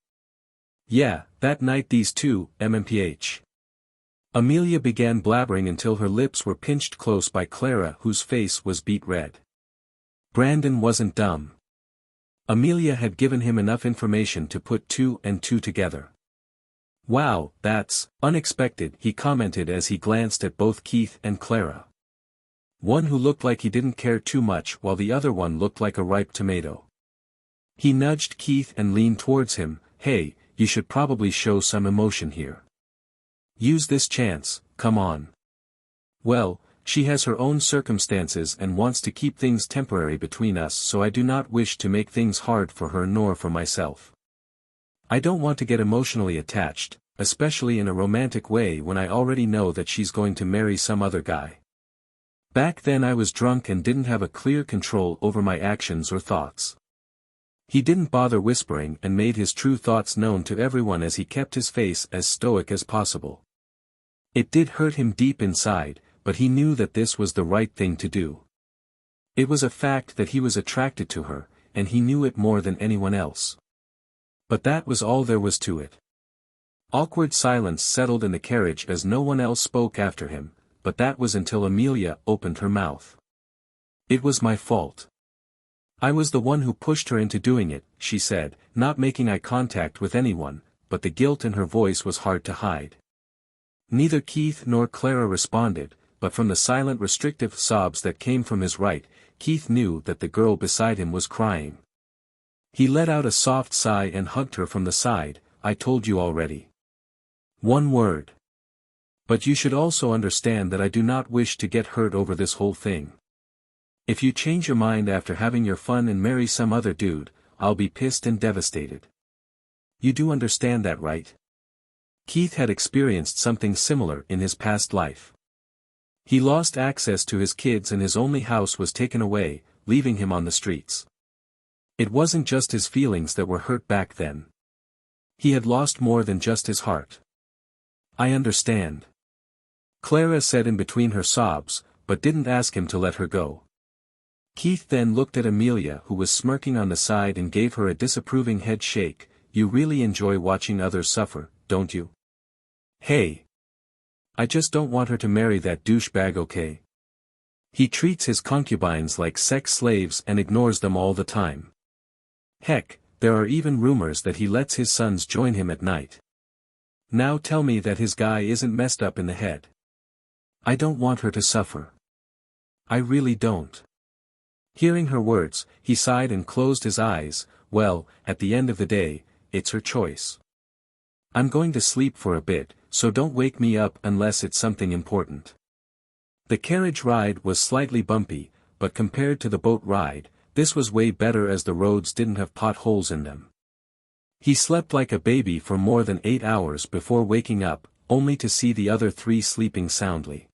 "Yeah, that night these two, MMPH. Amelia began blabbering until her lips were pinched close by Clara, whose face was beet red. Brandon wasn't dumb. Amelia had given him enough information to put two and two together. "Wow, that's unexpected," he commented as he glanced at both Keith and Clara. One who looked like he didn't care too much while the other one looked like a ripe tomato. He nudged Keith and leaned towards him. "Hey, you should probably show some emotion here. Use this chance, come on." "Well, she has her own circumstances and wants to keep things temporary between us, so I do not wish to make things hard for her nor for myself. I don't want to get emotionally attached, especially in a romantic way when I already know that she's going to marry some other guy. Back then I was drunk and didn't have a clear control over my actions or thoughts." He didn't bother whispering and made his true thoughts known to everyone as he kept his face as stoic as possible. It did hurt him deep inside, but he knew that this was the right thing to do. It was a fact that he was attracted to her, and he knew it more than anyone else. But that was all there was to it. Awkward silence settled in the carriage as no one else spoke after him, but that was until Amelia opened her mouth. "It was my fault. I was the one who pushed her into doing it," she said, not making eye contact with anyone, but the guilt in her voice was hard to hide. Neither Keith nor Clara responded, but from the silent restrictive sobs that came from his right, Keith knew that the girl beside him was crying. He let out a soft sigh and hugged her from the side. "I told you already. One word. But you should also understand that I do not wish to get hurt over this whole thing. If you change your mind after having your fun and marry some other dude, I'll be pissed and devastated. You do understand that, right?" Keith had experienced something similar in his past life. He lost access to his kids and his only house was taken away, leaving him on the streets. It wasn't just his feelings that were hurt back then. He had lost more than just his heart. "I understand," Clara said in between her sobs, but didn't ask him to let her go. Keith then looked at Amelia, who was smirking on the side, and gave her a disapproving head shake. "You really enjoy watching others suffer, don't you?" "Hey. I just don't want her to marry that douchebag, okay? He treats his concubines like sex slaves and ignores them all the time. Heck, there are even rumors that he lets his sons join him at night. Now tell me that his guy isn't messed up in the head. I don't want her to suffer. I really don't." Hearing her words, he sighed and closed his eyes. "Well, at the end of the day, it's her choice. I'm going to sleep for a bit, so don't wake me up unless it's something important." The carriage ride was slightly bumpy, but compared to the boat ride, this was way better as the roads didn't have potholes in them. He slept like a baby for more than 8 hours before waking up, only to see the other three sleeping soundly.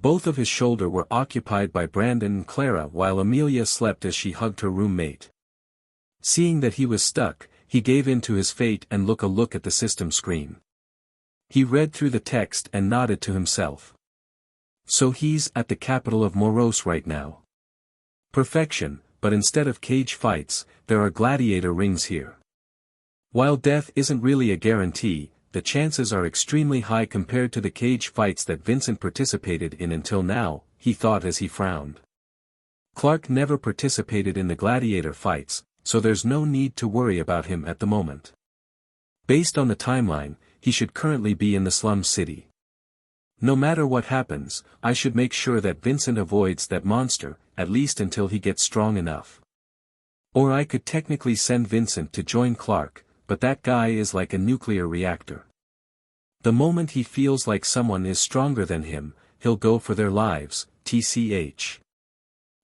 Both of his shoulders were occupied by Brandon and Clara while Amelia slept as she hugged her roommate. Seeing that he was stuck, he gave in to his fate and took a look at the system screen. He read through the text and nodded to himself. So he's at the capital of Moros right now. Perfection, but instead of cage fights, there are gladiator rings here. While death isn't really a guarantee, the chances are extremely high compared to the cage fights that Vincent participated in until now, he thought as he frowned. Clark never participated in the gladiator fights, so there's no need to worry about him at the moment. Based on the timeline, he should currently be in the slum city. No matter what happens, I should make sure that Vincent avoids that monster, at least until he gets strong enough. Or I could technically send Vincent to join Clark, but that guy is like a nuclear reactor. The moment he feels like someone is stronger than him, he'll go for their lives, tch.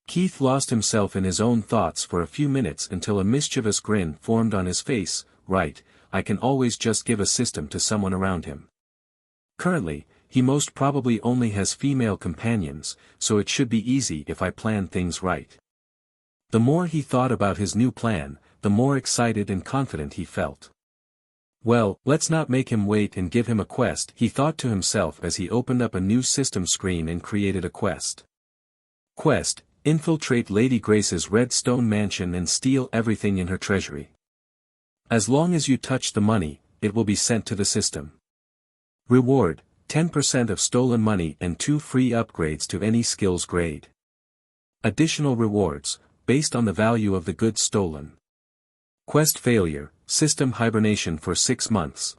Keith lost himself in his own thoughts for a few minutes until a mischievous grin formed on his face. Right, I can always just give a system to someone around him. Currently, he most probably only has female companions, so it should be easy if I plan things right. The more he thought about his new plan, the more excited and confident he felt. Well, let's not make him wait and give him a quest, he thought to himself as he opened up a new system screen and created a quest. Quest: infiltrate Lady Grace's red stone mansion and steal everything in her treasury. As long as you touch the money, it will be sent to the system. Reward: 10% of stolen money and 2 free upgrades to any skills grade. Additional rewards, based on the value of the goods stolen. Quest failure: system hibernation for 6 months.